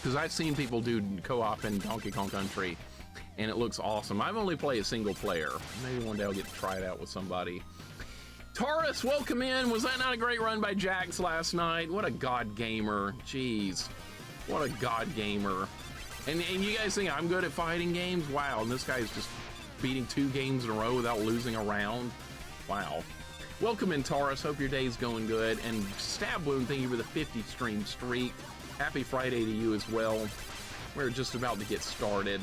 because I've seen people do co-op in Donkey Kong Country, and it looks awesome. I've only played single player. Maybe one day I'll get to try it out with somebody. Taurus, welcome in. Was that not a great run by Jax last night? What a god gamer. Jeez. What a god gamer. And you guys think I'm good at fighting games? Wow, and this guy's just beating 2 games in a row without losing a round. Wow. Welcome in, Taurus. Hope your day's going good. And Stab Wound, thank you for the 50 stream streak. Happy Friday to you as well. We're just about to get started.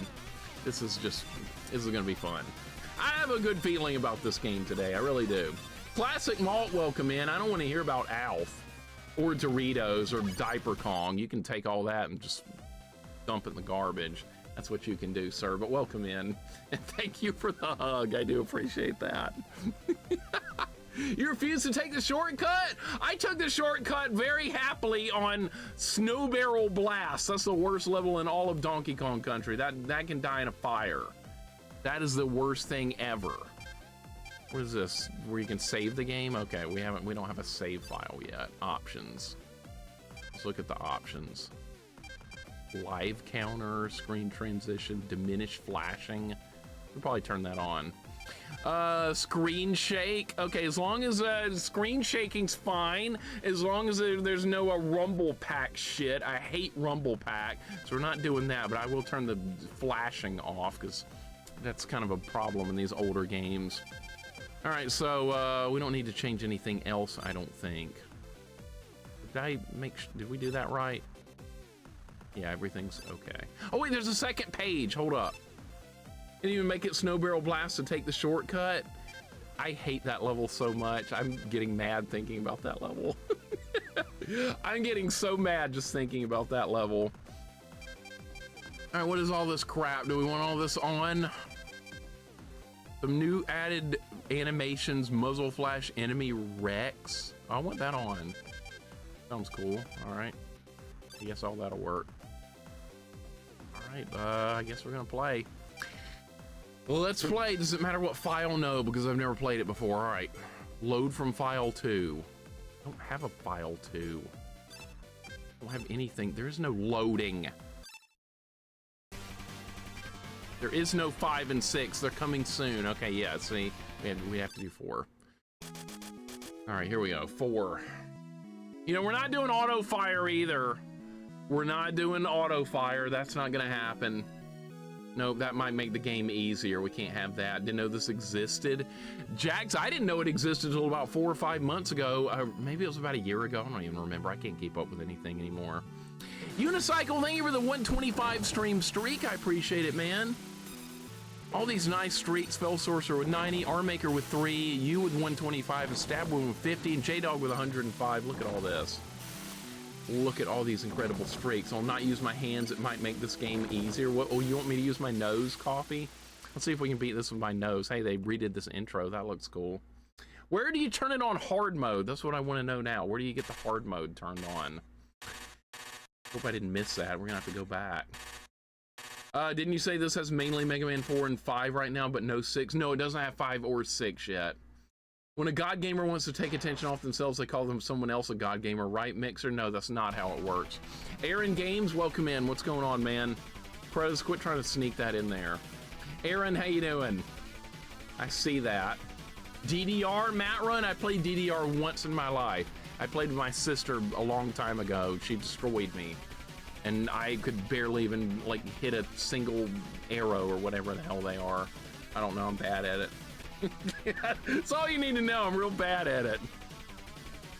This is gonna be fun. I have a good feeling about this game today. I really do. Classic Malt, welcome in. I don't want to hear about Alf or Doritos or Diaper Kong. You can take all that and just dump it in the garbage. That's what you can do, sir. But welcome in. And thank you for the hug. I do appreciate that. You refuse to take the shortcut? I took the shortcut very happily on Snow Barrel Blast. That's the worst level in all of Donkey Kong Country. That can die in a fire. That is the worst thing ever. What is this? Where you can save the game? Okay, we don't have a save file yet. Options. Let's look at the options. Live counter, screen transition, diminish flashing. We'll probably turn that on. Screen shake. Okay, as long as screen shaking's fine, as long as there's no rumble pack shit. I hate rumble pack, so we're not doing that, but I will turn the flashing off because that's kind of a problem in these older games. All right, so we don't need to change anything else, I don't think. Did we do that right? Yeah, everything's okay. Oh wait, there's a second page, hold up. Didn't even make it Snow Barrel Blast to take the shortcut. I hate that level so much. I'm getting mad thinking about that level. I'm getting so mad just thinking about that level. All right, what is all this crap? Do we want all this on? Some new added animations, muzzle flash, enemy Rex. I want that on. Sounds cool. All right. I guess all that'll work. All right, I guess we're gonna play. Well, let's play. Doesn't matter what file, no, because I've never played it before. All right, load from file 2. I don't have a file 2. I don't have anything. There is no loading. There is no 5 and 6. They're coming soon. Okay, yeah, see, we have to do 4. All right, here we go, 4. You know, we're not doing auto fire either. We're not doing auto fire. That's not gonna happen. Nope, that might make the game easier. We can't have that. Didn't know this existed. Jax, I didn't know it existed until about 4 or 5 months ago. Maybe it was about a year ago. I don't even remember. I can't keep up with anything anymore. Unicycle, thank you for the 125 stream streak. I appreciate it, man. All these nice streaks. Fell Sorcerer with 90, Armaker with 3, you with 125, and Stab Wound with 50, and J-Dog with 105. Look at all this. Look at all these incredible streaks. I'll not use my hands. It might make this game easier. What? Oh, you want me to use my nose, Coffee? Let's see if we can beat this with my nose. Hey, they redid this intro. That looks cool. Where do you turn it on hard mode? That's what I want to know now. Where do you get the hard mode turned on? Hope I didn't miss that. We're gonna have to go back. Didn't you say this has mainly Mega Man 4 and 5 right now, but no 6? No, it doesn't have 5 or 6 yet. When a god gamer wants to take attention off themselves, they call them someone else a god gamer, right, Mixer? No, that's not how it works. Aaron Games, welcome in. What's going on, man? Pros, quit trying to sneak that in there. Aaron, how you doing? I see that. DDR, Matt Run, I played DDR once in my life. I played with my sister a long time ago. She destroyed me. And I could barely even, like, hit a single arrow or whatever the hell they are. I don't know, I'm bad at it. That's all you need to know. I'm real bad at it.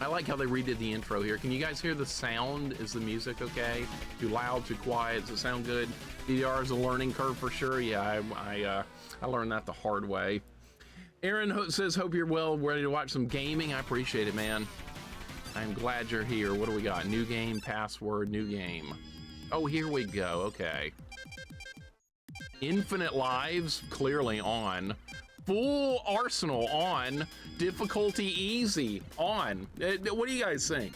I like how they redid the intro here. Can you guys hear the sound? Is the music okay? Too loud, too quiet? Does it sound good? DDR is a learning curve for sure. Yeah, I learned that the hard way. Aaron says, hope you're well, ready to watch some gaming. I appreciate it, man. I'm glad you're here. What do we got? New game, password, new game. Oh, here we go. Okay. Infinite lives, clearly on. Full arsenal on. Difficulty easy on. What do you guys think?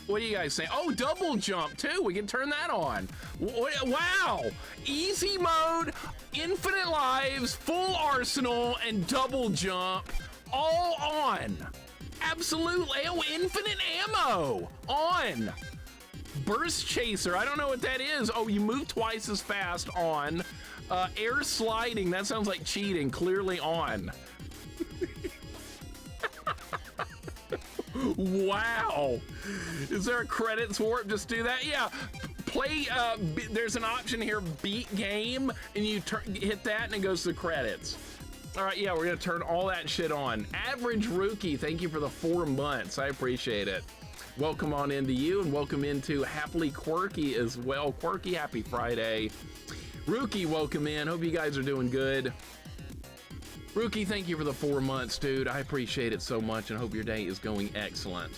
What do you guys think? Oh, double jump too. We can turn that on. Wow. Easy mode, infinite lives, full arsenal, and double jump all on. Absolutely. Oh, infinite ammo on. Burst Chaser, I don't know what that is. Oh, you move twice as fast on. Air sliding, that sounds like cheating, clearly on. Wow. Is there a credits for it? Just do that? Yeah. Play, there's an option here, beat game, and you hit that and it goes to credits. All right, yeah, we're gonna turn all that shit on. Average Rookie, thank you for the 4 months. I appreciate it. Welcome on into you, and welcome into Happily Quirky as well. Quirky, happy Friday. Rookie, welcome in. Hope you guys are doing good. Rookie, thank you for the 4 months, dude. I appreciate it so much and hope your day is going excellent.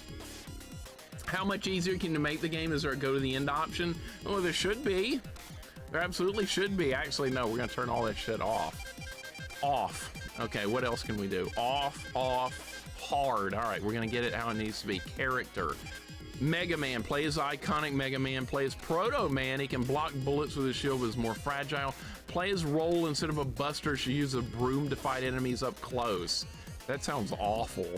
How much easier can you make the game? Is there a go to the end option? Oh, there should be. There absolutely should be. Actually, no, we're gonna turn all that shit off. Off. Okay, what else can we do? Off, hard. All right, we're gonna get it how it needs to be. Character. Mega Man, play as iconic Mega Man, play as Proto Man. He can block bullets with his shield, but is more fragile. Play as Roll instead of a buster. Should use a broom to fight enemies up close. That sounds awful.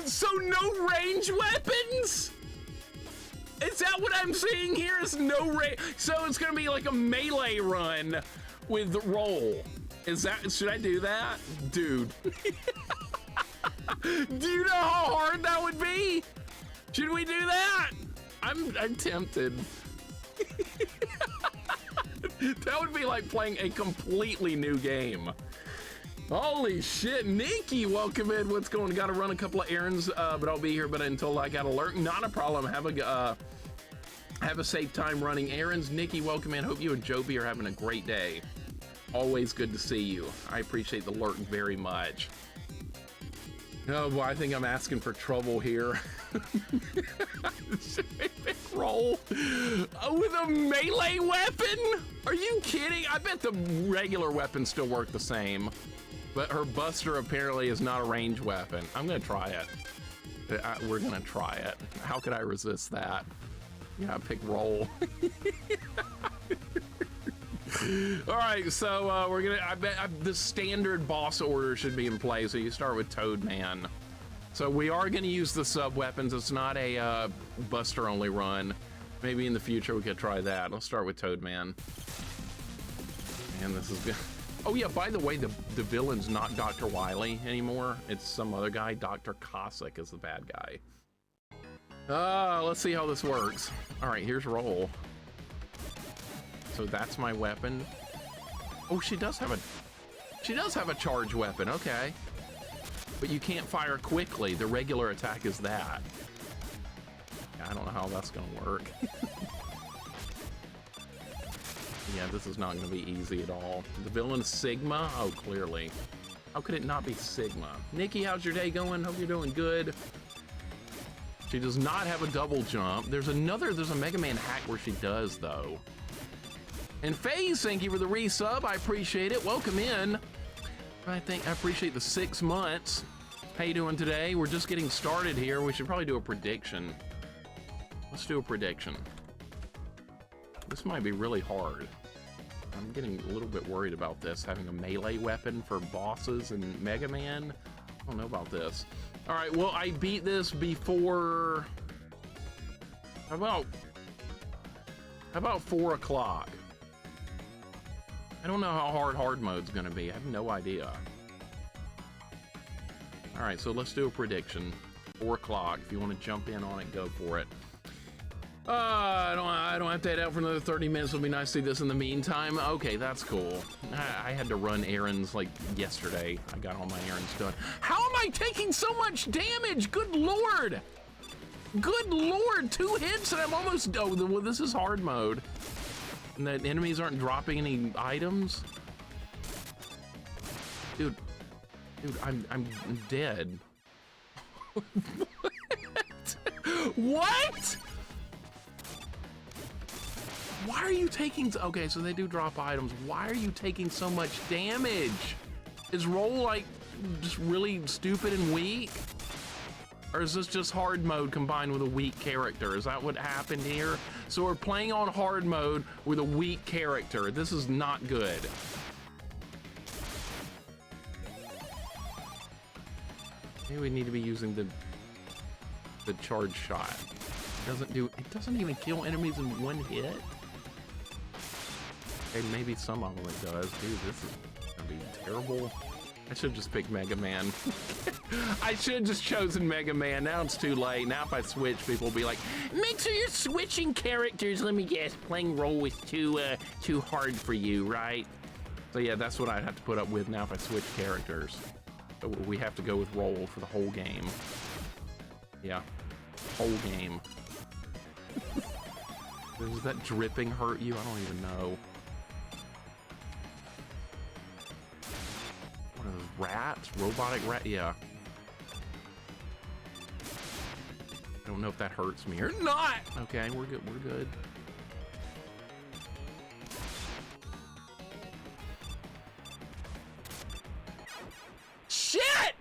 So no range weapons? Is that what I'm seeing here? Is no range? So it's gonna be like a melee run with Roll. Is that, should I do that? Dude. Do you know how hard that would be? Should we do that? I'm tempted. That would be like playing a completely new game. Holy shit, Nikki, welcome in. What's going on? Got to run a couple of errands, but I'll be here. But until I got alert, not a problem. Have a safe time running errands. Nikki, welcome in. Hope you and Joby are having a great day. Always good to see you. I appreciate the alert very much. Oh boy, I think I'm asking for trouble here. Roll with a melee weapon? Are you kidding? I bet the regular weapons still work the same, but her buster apparently is not a ranged weapon. I'm gonna try it. We're gonna try it. How could I resist that? Yeah, pick Roll. All right, so we're gonna, I bet the standard boss order should be in play. So you start with Toad Man. So we are gonna use the sub weapons. It's not a buster only run. Maybe in the future we could try that. Let's start with Toad Man. Man, this is good. Oh yeah, by the way, the villain's not Dr. Wily anymore. It's some other guy. Dr. Cossack is the bad guy. Let's see how this works. All right, here's Roll. So that's my weapon. Oh, she does have a charge weapon, okay. But you can't fire quickly. The regular attack is that. Yeah, I don't know how that's gonna work. Yeah, this is not gonna be easy at all. The villain is Sigma? Oh, clearly. How could it not be Sigma? Nikki, how's your day going? Hope you're doing good. She does not have a double jump. There's a Mega Man hack where she does, though. And FaZe, thank you for the resub. I appreciate it. Welcome in. I appreciate the 6 months. How you doing today? We're just getting started here. We should probably do a prediction. Let's do a prediction. This might be really hard. I'm getting a little bit worried about this, having a melee weapon for bosses and Mega Man. I don't know about this. All right, well, I beat this before, how about 4 o'clock? I don't know how hard mode's gonna be. I have no idea. All right, so let's do a prediction. 4 o'clock. If you want to jump in on it, go for it. I don't have to head out for another 30 minutes. It'll be nice to see this in the meantime. Okay, that's cool. I had to run errands like yesterday. I got all my errands done. How am I taking so much damage? Good Lord. Good Lord, 2 hits and I'm almost, oh, well, this is hard mode. And the enemies aren't dropping any items. Dude, I'm dead. What? Why are you taking, okay, so they do drop items. Why are you taking so much damage? Is Roll like just really stupid and weak? Or is this just hard mode combined with a weak character? Is that what happened here? So we're playing on hard mode with a weak character. This is not good. Maybe we need to be using the charge shot. It doesn't even kill enemies in one hit. Okay, maybe some of them it does. Dude, this is gonna be terrible. I should have just picked Mega Man. I should have just chosen Mega Man. Now it's too late. Now if I switch, people will be like, Mixer, you're switching characters. Let me guess, playing role was too hard for you, right? So yeah, that's what I'd have to put up with now if I switch characters. So we have to go with role for the whole game. Yeah, whole game. Does that dripping hurt you? I don't even know. What are those, rats? Robotic rat? Yeah. I don't know if that hurts me or not. Okay, we're good. We're good. Shit!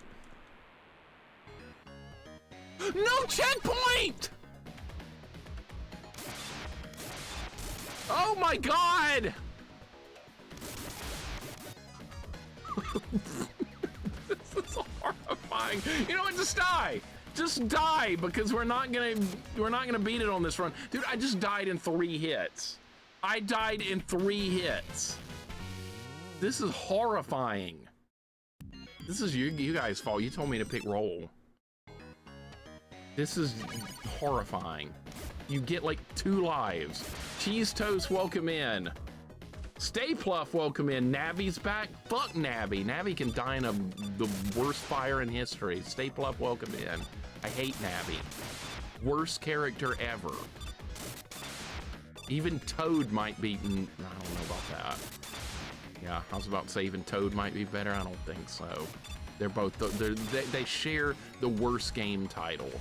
No checkpoint! Oh my god! This is horrifying. You know what? Just die. Just die, because we're not gonna beat it on this run. Dude, I just died in 3 hits. I died in 3 hits. This is horrifying. This is you guys' fault. You told me to pick roll. This is horrifying. You get like 2 lives. Cheese Toast, welcome in. Stay Pluff, welcome in. Navi's back. Fuck Navi. Navi can die in the worst fire in history. Stay Pluff, welcome in. I hate Navi. Worst character ever. Even Toad might be. I don't know about that. Yeah, I was about to say even Toad might be better. I don't think so. They're both. They share the worst game title.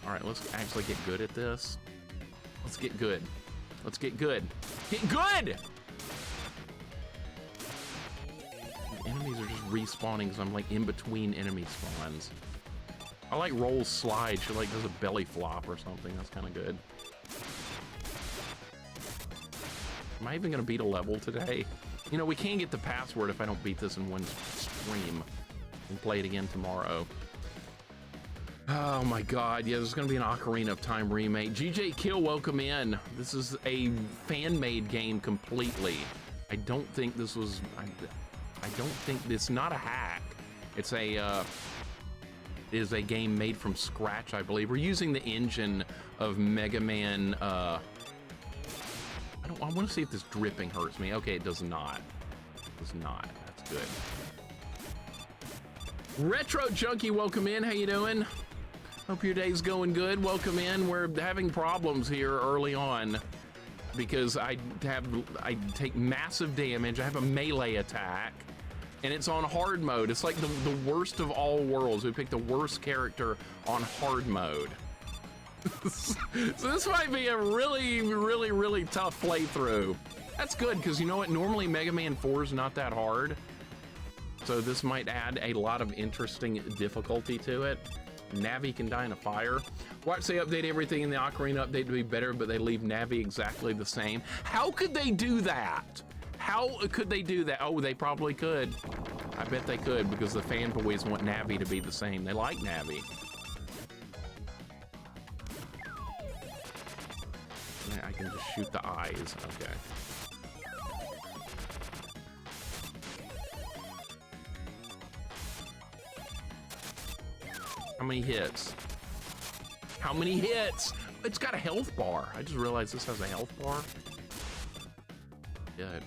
All right, let's actually get good at this. Let's get good. Let's get good. Get good! The enemies are just respawning because I'm like in between enemy spawns. I like roll slide. She like does a belly flop or something. That's kind of good. Am I even gonna beat a level today? You know, we can't get the password if I don't beat this in one stream and play it again tomorrow. Oh my god, yeah, there's gonna be an Ocarina of Time remake. GJ Kill, welcome in. This is a fan-made game completely. I don't think this was, I don't think this, not a hack. It's a, is a game made from scratch, I believe. We're using the engine of Mega Man, I want to see if this dripping hurts me. Okay, it does not. It does not. That's good. Retro Junkie, welcome in. How you doing? Hope your day's going good. Welcome in. We're having problems here early on because I take massive damage. I have a melee attack, and it's on hard mode. It's like the worst of all worlds. We picked the worst character on hard mode. So this might be a really tough playthrough. That's good, because you know what? Normally Mega Man 4 is not that hard. So this might add a lot of interesting difficulty to it. Navi can die in a fire. Watch they update everything in the Ocarina update to be better, but they leave Navi exactly the same. How could they do that? How could they do that? Oh, they probably could. I bet they could, because the fanboys want Navi to be the same. They like Navi. I can just shoot the eyes. Okay. How many hits? How many hits? It's got a health bar. I just realized this has a health bar. Good.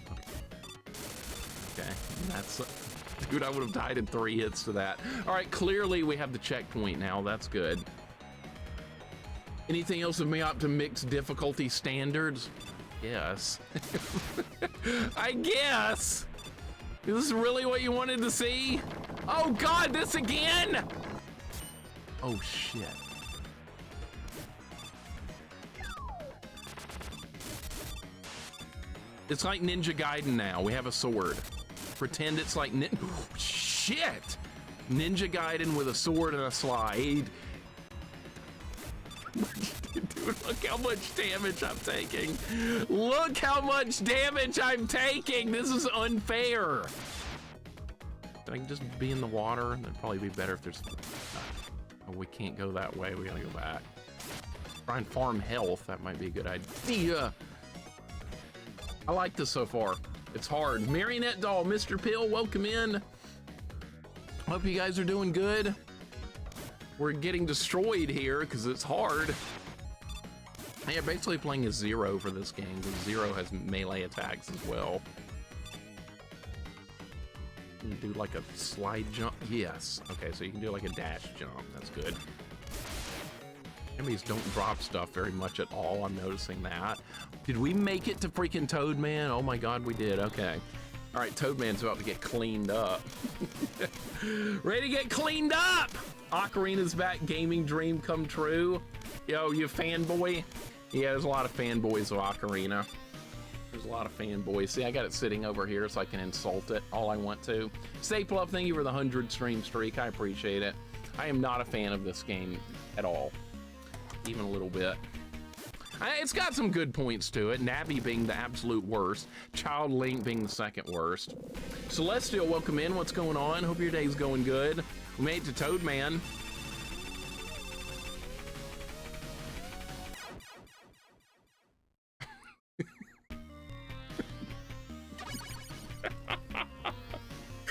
Okay. That's... Dude, I would have died in 3 hits to that. All right, clearly we have the checkpoint now. That's good. Anything else of me up to mixed difficulty standards? Yes. I guess. Is this really what you wanted to see? Oh God, this again! Oh shit. It's like Ninja Gaiden now. We have a sword. Pretend it's like shit! Ninja Gaiden with a sword and a slide. Dude, look how much damage I'm taking. Look how much damage I'm taking. This is unfair. I can just be in the water. That'd probably be better if there's... Oh, we can't go that way. We gotta go back. Try and farm health. That might be a good idea. I like this so far. It's hard. Marionette Doll, Mr. Pill, welcome in. Hope you guys are doing good. We're getting destroyed here because it's hard. Yeah, basically playing as Zero for this game because Zero has melee attacks as well. You can do like a slide jump. Yes. Okay, so you can do like a dash jump. That's good. Enemies don't drop stuff very much at all. I'm noticing that. Did we make it to freaking Toadman? Oh my God, we did. Okay. All right, Toadman's about to get cleaned up. Ready to get cleaned up! Ocarina's back, gaming dream come true. Yo, you fanboy? Yeah, there's a lot of fanboys of Ocarina. There's a lot of fanboys. See, I got it sitting over here so I can insult it all I want to. Stay Pluff, thank you for the 100 stream streak. I appreciate it. I am not a fan of this game at all. Even a little bit. It's got some good points to it. Navi being the absolute worst. Child Link being the second worst. Celestial, welcome in. What's going on? Hope your day's going good. We made it to Toadman.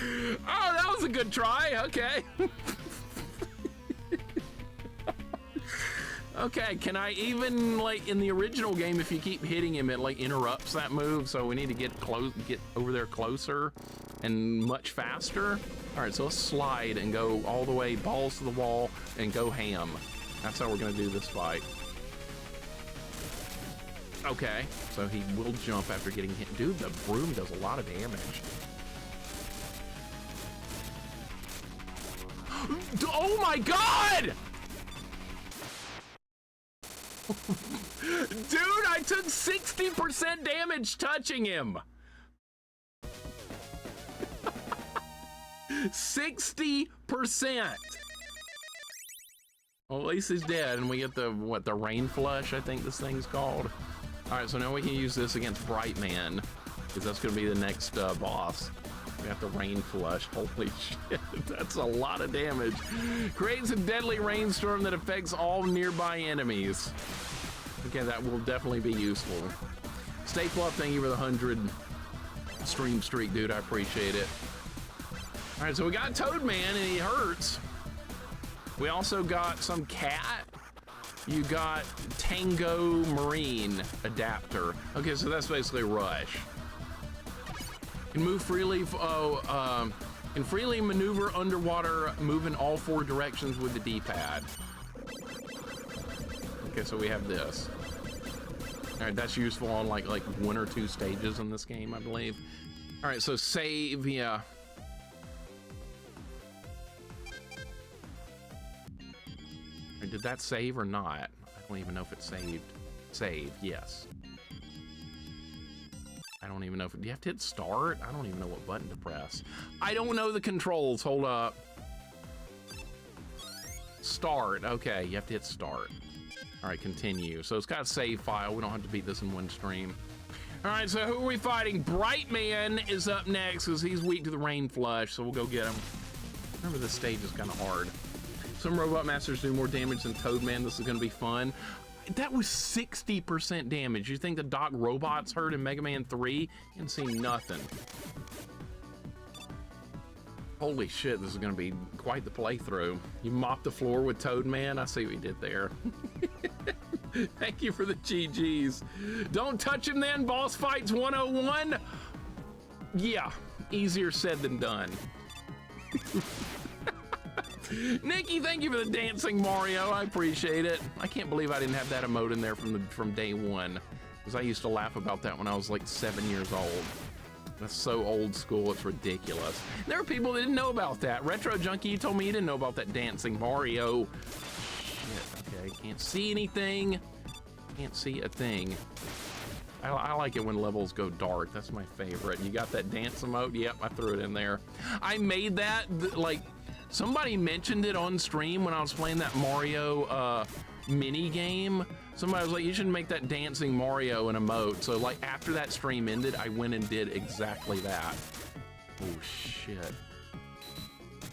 Oh, that was a good try. Okay. Okay, can I even, like, in the original game, if you keep hitting him, it, like, interrupts that move, so we need to get over there closer and much faster. All right, so let's slide and go all the way, balls to the wall, and go ham. That's how we're gonna do this fight. Okay, so he will jump after getting hit. Dude, the broom does a lot of damage. Oh my God! Dude, I took 60% damage touching him. 60%. Well, at least he's dead, and we get the, what, the rain flush, I think this thing's called. All right, so now we can use this against Brightman, because that's gonna be the next boss. We got the rain flush. Holy shit, that's a lot of damage. Creates a deadly rainstorm that affects all nearby enemies. Okay, that will definitely be useful. Stay Pluff, thank you for the 100 stream streak, dude. I appreciate it. All right, so we got Toadman, and he hurts. We also got some cat. You got Tango Marine adapter. Okay, so that's basically Rush. Can move freely. Can freely maneuver underwater, move in all 4 directions with the D-pad. Okay, so we have this. All right, that's useful on like 1 or 2 stages in this game, I believe. All right, so save, yeah. Right, did that save or not? I don't even know if it saved. Save, yes. I don't even know if, do you have to hit start? I don't even know what button to press. I don't know the controls, hold up. Start, okay, you have to hit start. All right, continue. So it's got a save file. We don't have to beat this in 1 stream. All right, so who are we fighting? Brightman is up next because he's weak to the rain flush, so we'll go get him. Remember, this stage is kind of hard. Some Robot Masters do more damage than Toadman. This is gonna be fun. That was 60% damage. You think the Doc robots hurt in Mega Man 3? You didn't see nothing. Holy shit, this is gonna be quite the playthrough. You mopped the floor with Toadman? I see what you did there. Thank you for the GGs. Don't touch him then, boss fights 101. Yeah, easier said than done. Nikki, thank you for the dancing Mario. I appreciate it. I can't believe I didn't have that emote in there from day one, because I used to laugh about that when I was like 7 years old. That's so old school, it's ridiculous. There are people that didn't know about that. Retro Junkie, you told me you didn't know about that dancing Mario. Shit, okay, can't see anything. Can't see a thing. I like it when levels go dark. That's my favorite. You got that dance emote? Yep, I threw it in there. I made that, like, somebody mentioned it on stream when I was playing that Mario mini game. Somebody was like, you should make that dancing Mario an emote. So like after that stream ended, I went and did exactly that. Oh shit.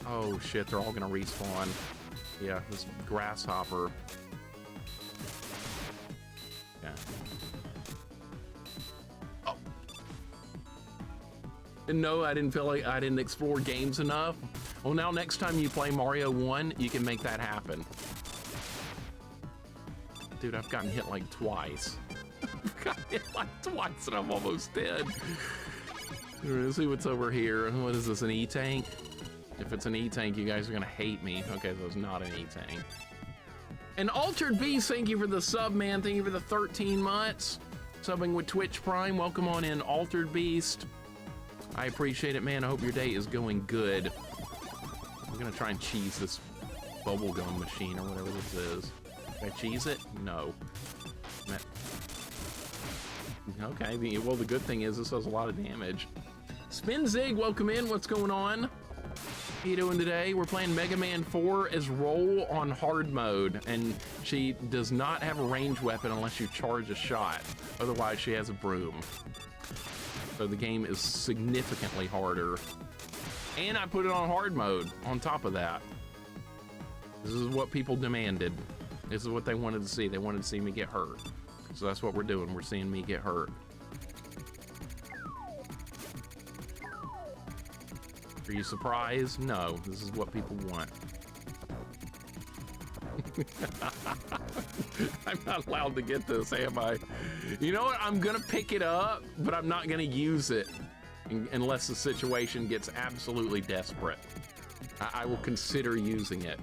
Oh shit, they're all gonna respawn. Yeah, this grasshopper. Yeah. Oh. No, I didn't feel like I didn't explore games enough. Well, now next time you play Mario 1, you can make that happen. Dude, I've gotten hit like twice. I've gotten hit like twice and I'm almost dead. Let's see what's over here. What is this, an E-tank? If it's an E-tank, you guys are gonna hate me. Okay, so it's not an E-tank. And Altered Beast, thank you for the sub, man. Thank you for the 13 months. Subbing with Twitch Prime. Welcome on in, Altered Beast. I appreciate it, man. I hope your day is going good. I'm gonna try and cheese this bubblegum machine or whatever this is. Can I cheese it? No. Okay, well, the good thing is this does a lot of damage. Spin Zig, welcome in. What's going on? How you doing today? We're playing Mega Man 4 as Roll on hard mode, and she does not have a range weapon unless you charge a shot. Otherwise, she has a broom. So the game is significantly harder. And I put it on hard mode on top of that. This is what people demanded. This is what they wanted to see. They wanted to see me get hurt. So that's what we're doing. We're seeing me get hurt. Are you surprised? No, this is what people want. I'm not allowed to get this, am I? You know what? I'm gonna pick it up, but I'm not gonna use it unless the situation gets absolutely desperate. I will consider using it.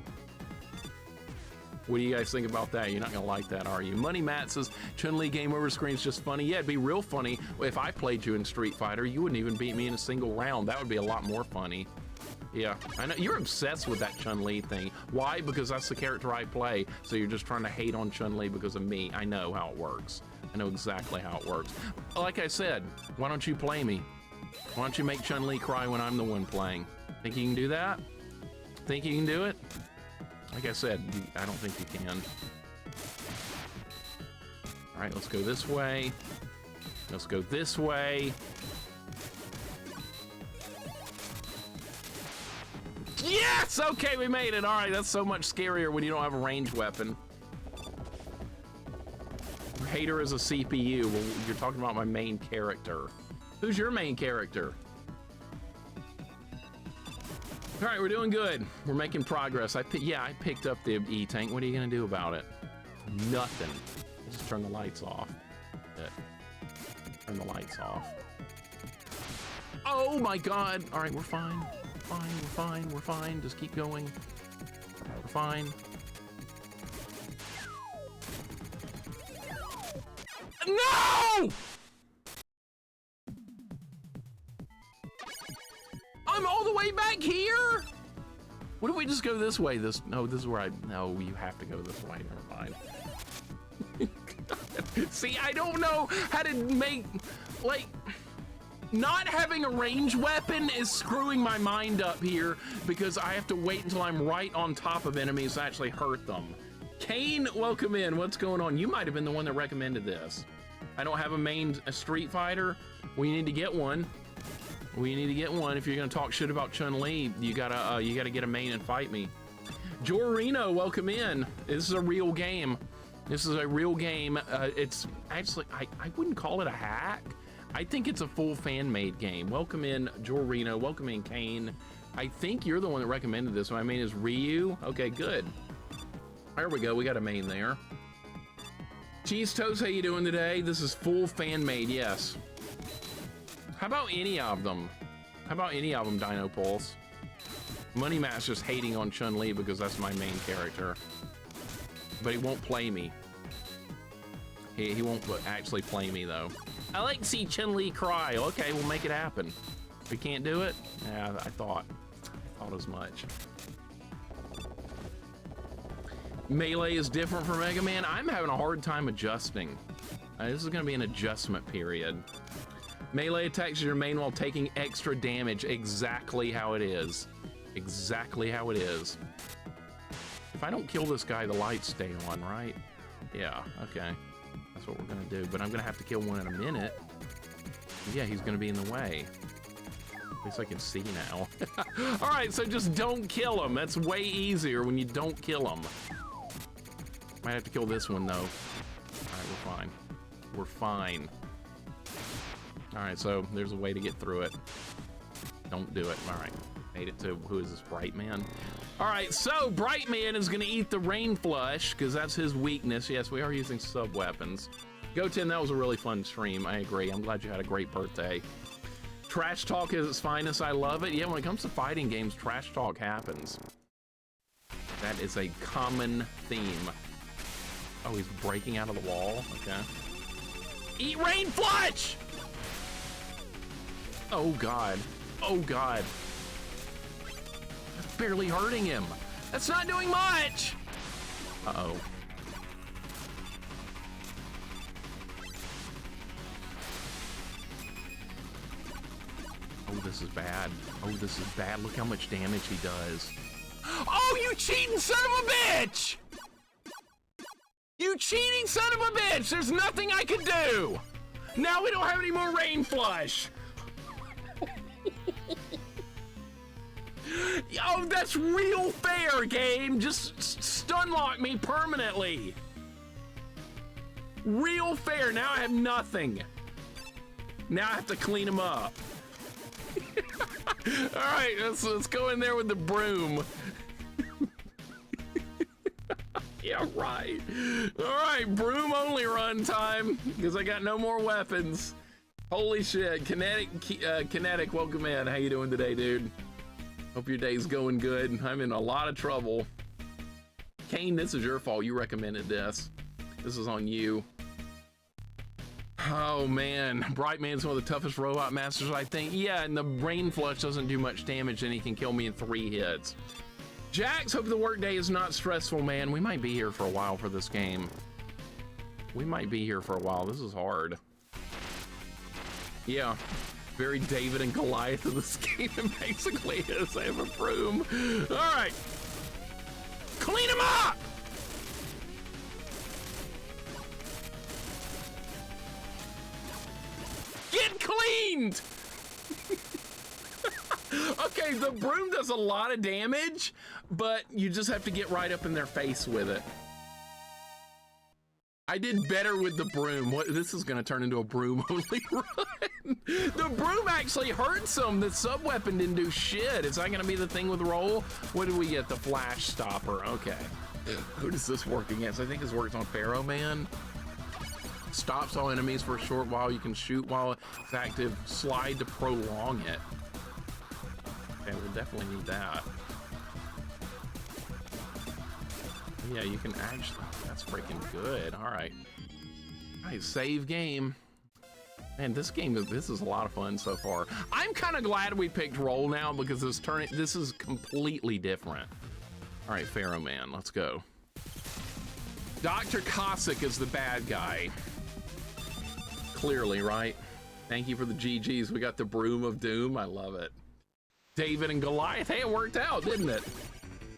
What do you guys think about that? You're not gonna like that, are you? Money Matt says, Chun-Li game over screen's just funny. Yeah, it'd be real funny if I played you in Street Fighter. You wouldn't even beat me in a single round. That would be a lot more funny. Yeah, I know you're obsessed with that Chun-Li thing. Why? Because that's the character I play. So you're just trying to hate on Chun-Li because of me. I know how it works. I know exactly how it works. Like I said, why don't you play me? Why don't you make Chun-Li cry when I'm the one playing? Think you can do that? Think you can do it? Like I said, I don't think you can. All right, let's go this way. Let's go this way. Yes! Okay, we made it. All right, that's so much scarier when you don't have a ranged weapon. Hater is a CPU. Well, you're talking about my main character. Who's your main character? All right, we're doing good. We're making progress. I picked up the E-tank. What are you gonna do about it? Nothing. Just turn the lights off. Turn the lights off. Oh my God! All right, we're fine. Fine, we're fine. We're fine. Just keep going. We're fine. No! I'm all the way back here? What if we just go this way? No, this is where no, you have to go this way. Never mind. See, I don't know how to make, like, not having a ranged weapon is screwing my mind up here because I have to wait until I'm right on top of enemies to actually hurt them. Kane, welcome in. What's going on? You might have been the one that recommended this. I don't have a Street Fighter. We need to get one. We need to get one. If you're gonna talk shit about Chun-Li, you gotta get a main and fight me. Jorino, welcome in. This is a real game. This is a real game. It's actually, I wouldn't call it a hack. I think it's a full fan-made game. Welcome in, Jorino. Welcome in, Kane. I think you're the one that recommended this. My main is Ryu. Okay, good. There we go. We got a main there. Cheese Toast, how you doing today? This is full fan-made, yes. How about any of them? How about any of them, Dino Pulse? Money Matt's just hating on Chun-Li because that's my main character. But he won't play me. He won't actually play me, though. I like to see Chun-Li cry. Okay, we'll make it happen. We can't do it? Yeah, I thought as much. Melee is different from Mega Man. I'm having a hard time adjusting. This is gonna be an adjustment period. Melee attacks your main while taking extra damage. Exactly how it is. Exactly how it is. If I don't kill this guy, the lights stay on, right? Yeah, okay. That's what we're gonna do. But I'm gonna have to kill one in a minute. Yeah, he's gonna be in the way. At least I can see now. All right, so just don't kill him. That's way easier when you don't kill him. Might have to kill this one, though. All right, we're fine. We're fine. All right, so there's a way to get through it. Don't do it. All right, made it to, who is this, Bright Man? All right, so Bright Man is gonna eat the Rain Flush because that's his weakness. Yes, we are using sub weapons. Goten, that was a really fun stream. I agree. I'm glad you had a great birthday. Trash talk is its finest. I love it. Yeah, when it comes to fighting games, trash talk happens. That is a common theme. Oh, he's breaking out of the wall. Okay. Eat Rain Flush! Oh, God. Oh, God. That's barely hurting him. That's not doing much. Uh-oh. Oh, this is bad. Oh, this is bad. Look how much damage he does. Oh, you cheating son of a bitch! You cheating son of a bitch! There's nothing I can do! Now we don't have any more Rain Flush! Oh, that's real fair, game! Just stun lock me permanently! Real fair, now I have nothing. Now I have to clean him up. Alright, let's go in there with the broom. Yeah, right. Alright, broom only run time, because I got no more weapons. Holy shit. Kinetic, welcome in. How you doing today, dude? Hope your day's going good. I'm in a lot of trouble. Kane, this is your fault. You recommended this. This is on you. Oh man, Bright Man's one of the toughest robot masters, I think. Yeah, and the Rain Flush doesn't do much damage and he can kill me in 3 hits. Jax, hope the workday is not stressful, man. We might be here for a while for this game. We might be here for a while. This is hard. Yeah, very David and Goliath of this game. It basically is. I have a broom. All right, clean him up. Get cleaned! Okay, the broom does a lot of damage, but you just have to get right up in their face with it. I did better with the broom. What, this is gonna turn into a broom only run. The broom actually hurts them. The sub weapon didn't do shit. Is that gonna be the thing with roll? What did we get? The flash stopper. Okay. Who does this work against? I think this works on Pharaoh Man. Stops all enemies for a short while. You can shoot while it's active. Slide to prolong it. Okay, we'll definitely need that. Yeah, you can actually, that's freaking good. All right. All right, save game. Man, this is a lot of fun so far. I'm kind of glad we picked roll now because this is completely different. All right, Pharaoh Man, let's go. Dr. Cossack is the bad guy. Clearly, right? Thank you for the GGs. We got the Broom of Doom. I love it. David and Goliath. Hey, it worked out, didn't it?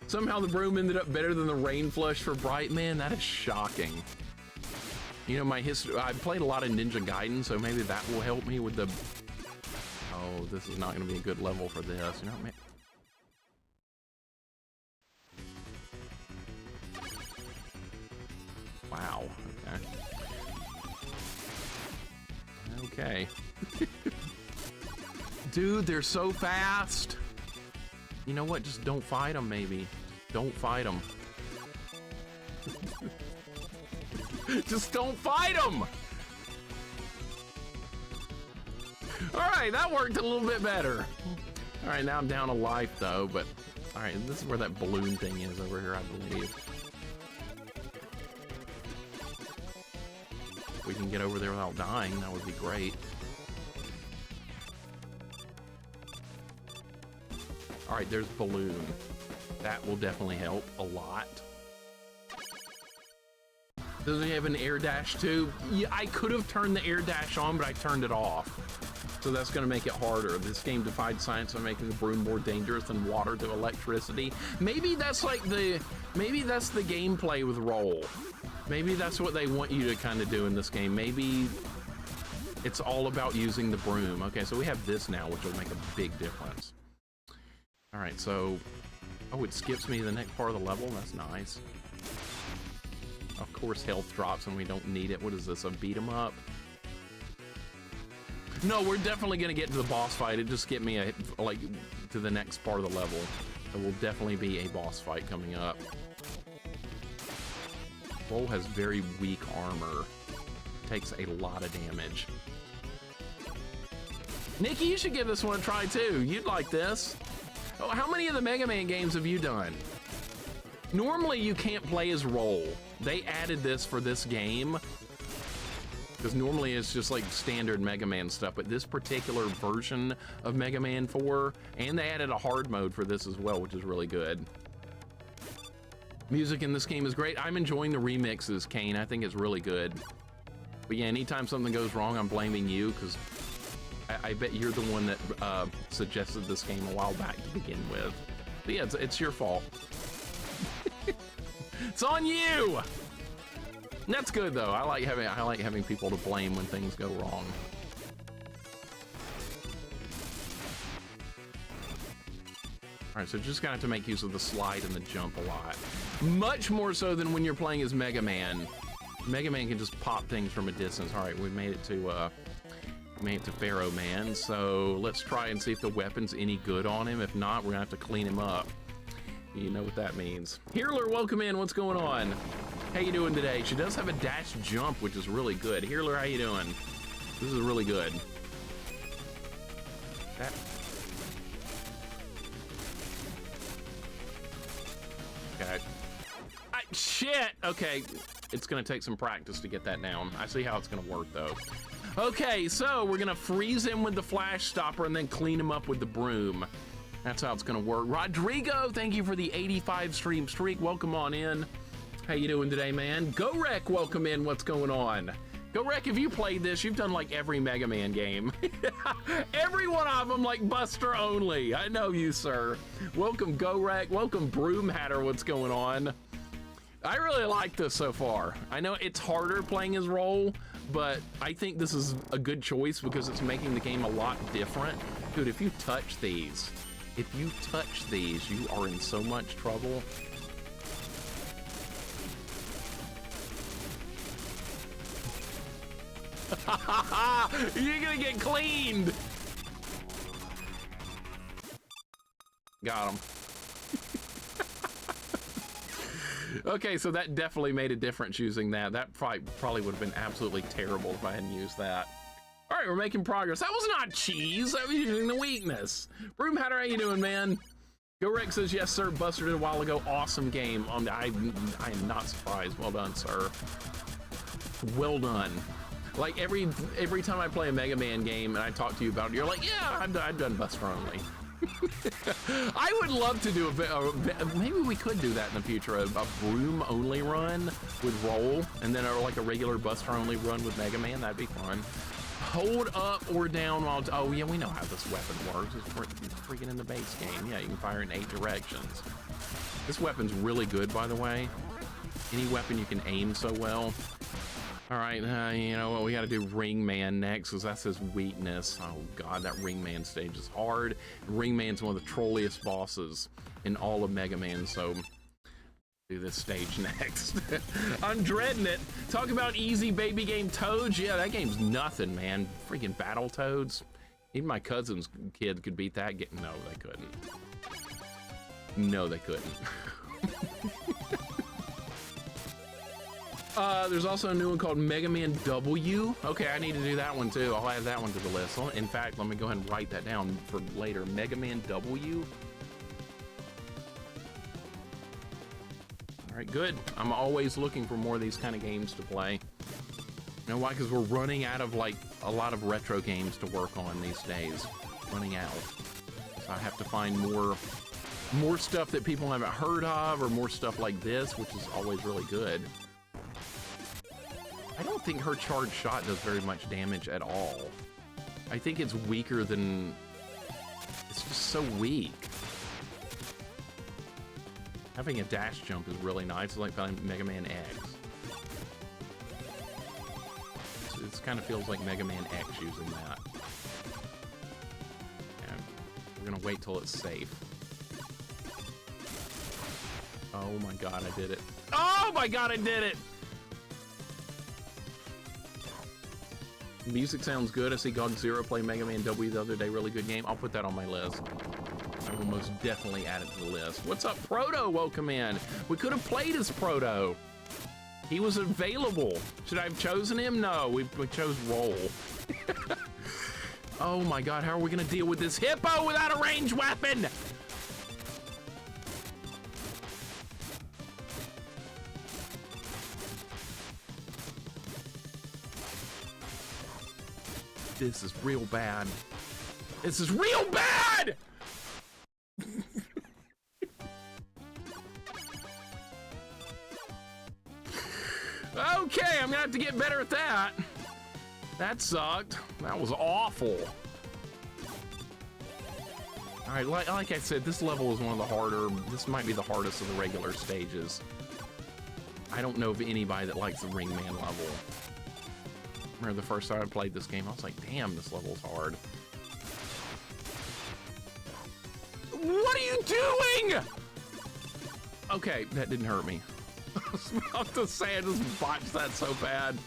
Somehow the broom ended up better than the Rain Flush for Bright Man. That is shocking. You know, my history, I played a lot of Ninja Gaiden, so maybe that will help me with the... Oh, this is not going to be a good level for this. You know what I mean? Wow. Okay. Okay. Dude, they're so fast. You know what? Just don't fight them, maybe. Don't fight them. Just don't fight them. All right, that worked a little bit better. All right, now I'm down a life though, but all right, this is where that balloon thing is over here, I believe. If we can get over there without dying, that would be great. All right, there's balloon. That will definitely help a lot. Does he have an air dash too? Yeah, I could have turned the air dash on, but I turned it off. So that's gonna make it harder. This game defied science by making the broom more dangerous than water to electricity. Maybe that's like maybe that's the gameplay with roll. Maybe that's what they want you to kind of do in this game. Maybe it's all about using the broom. Okay, so we have this now, which will make a big difference. All right, so, oh, it skips me to the next part of the level. That's nice. Of course, health drops and we don't need it. What is this, a beat 'em up? No, we're definitely gonna get to the boss fight. It just get me like to the next part of the level. There will definitely be a boss fight coming up. Roll has very weak armor. Takes a lot of damage. Nikki, you should give this one a try too. You'd like this. Oh, how many of the Mega Man games have you done? Normally you can't play as Roll. They added this for this game, because normally it's just like standard Mega Man stuff, but this particular version of Mega Man 4, and they added a hard mode for this as well, which is really good. Music in this game is great. I'm enjoying the remixes, Kane. I think it's really good. But yeah, anytime something goes wrong, I'm blaming you, because I bet you're the one that suggested this game a while back to begin with. But yeah, it's your fault. It's on you! And that's good though. I like having people to blame when things go wrong. All right, so just gonna have to make use of the slide and the jump a lot. Much more so than when you're playing as Mega Man. Mega Man can just pop things from a distance. All right, we made it to Pharaoh Man. So let's try and see if the weapon's any good on him. If not, we're gonna have to clean him up. You know what that means. Healer, welcome in. What's going on? How you doing today? She does have a dash jump, which is really good. Healer, how you doing? This is really good. That. Okay. Shit! Okay, it's gonna take some practice to get that down. I see how it's gonna work though. Okay, so we're gonna freeze him with the flash stopper and then clean him up with the broom. That's how it's gonna work. Rodrigo, thank you for the 85 stream streak. Welcome on in. How you doing today, man? GoRek, welcome in. What's going on? GoRek, if you played this, you've done like every Mega Man game. Every one of them, like Buster only. I know you, sir. Welcome, GoRek. Welcome, Broom Hatter. What's going on? I really like this so far. I know it's harder playing as Roll, but I think this is a good choice because it's making the game a lot different. Dude, if you touch these, you are in so much trouble. You're gonna get cleaned. Got him. Okay, so that definitely made a difference using that. That probably would have been absolutely terrible if I hadn't used that. All right, we're making progress. That was not cheese. I was using the weakness. Broom Hatter, how you doing, man? GoRek says, yes, sir. Buster did a while ago. Awesome game. I am not surprised. Well done, sir. Well done. Like every time I play a Mega Man game and I talk to you about it, you're like, yeah, I've done Buster only. I would love to do maybe we could do that in the future, a broom only run with Roll, and then like a regular Buster only run with Mega Man. That'd be fun. Hold up or down while, oh yeah, we know how this weapon works. It's freaking in the base game. Yeah, you can fire in 8 directions. This weapon's really good, by the way. Any weapon you can aim so well. All right, you know what, we gotta do Ring Man next, because that's his weakness. Oh God, that Ring Man stage is hard. Ring Man's one of the trolliest bosses in all of Mega Man, so do this stage next. I'm dreading it. Talk about easy baby game Toads. Yeah, that game's nothing, man. Freaking Battle Toads. Even my cousin's kid could beat that. No, they couldn't. No, they couldn't. There's also a new one called Mega Man W. Okay, I need to do that one too. I'll add that one to the list. In fact, let me go ahead and write that down for later. Mega Man W. All right, good. I'm always looking for more of these kind of games to play. You know why? Because we're running out of like a lot of retro games to work on these days. Running out. So I have to find more stuff that people haven't heard of, or more stuff like this, which is always really good. I don't think her charged shot does very much damage at all. I think it's weaker than... It's just so weak. Having a dash jump is really nice. It's like playing Mega Man X. It kind of feels like Mega Man X using that. And we're gonna wait till it's safe. Oh my God, I did it. Oh my God, I did it! Music sounds good. I see God Zero play Mega Man W the other day. Really good game. I'll put that on my list. I will most definitely add it to the list. What's up, Proto? Welcome in. We could have played as Proto. He was available. Should I have chosen him? No, we chose Roll. Oh my God, how are we gonna deal with this hippo without a ranged weapon? This is real bad. This is real bad! Okay, I'm gonna have to get better at that. That sucked. That was awful. All right, like I said, this level is one of the harder. This might be the hardest of the regular stages. I don't know of anybody that likes the Ring Man level. Remember the first time I played this game, I was like, damn, this level's hard. What are you doing? Okay, that didn't hurt me. I was about to say, I just botched that so bad.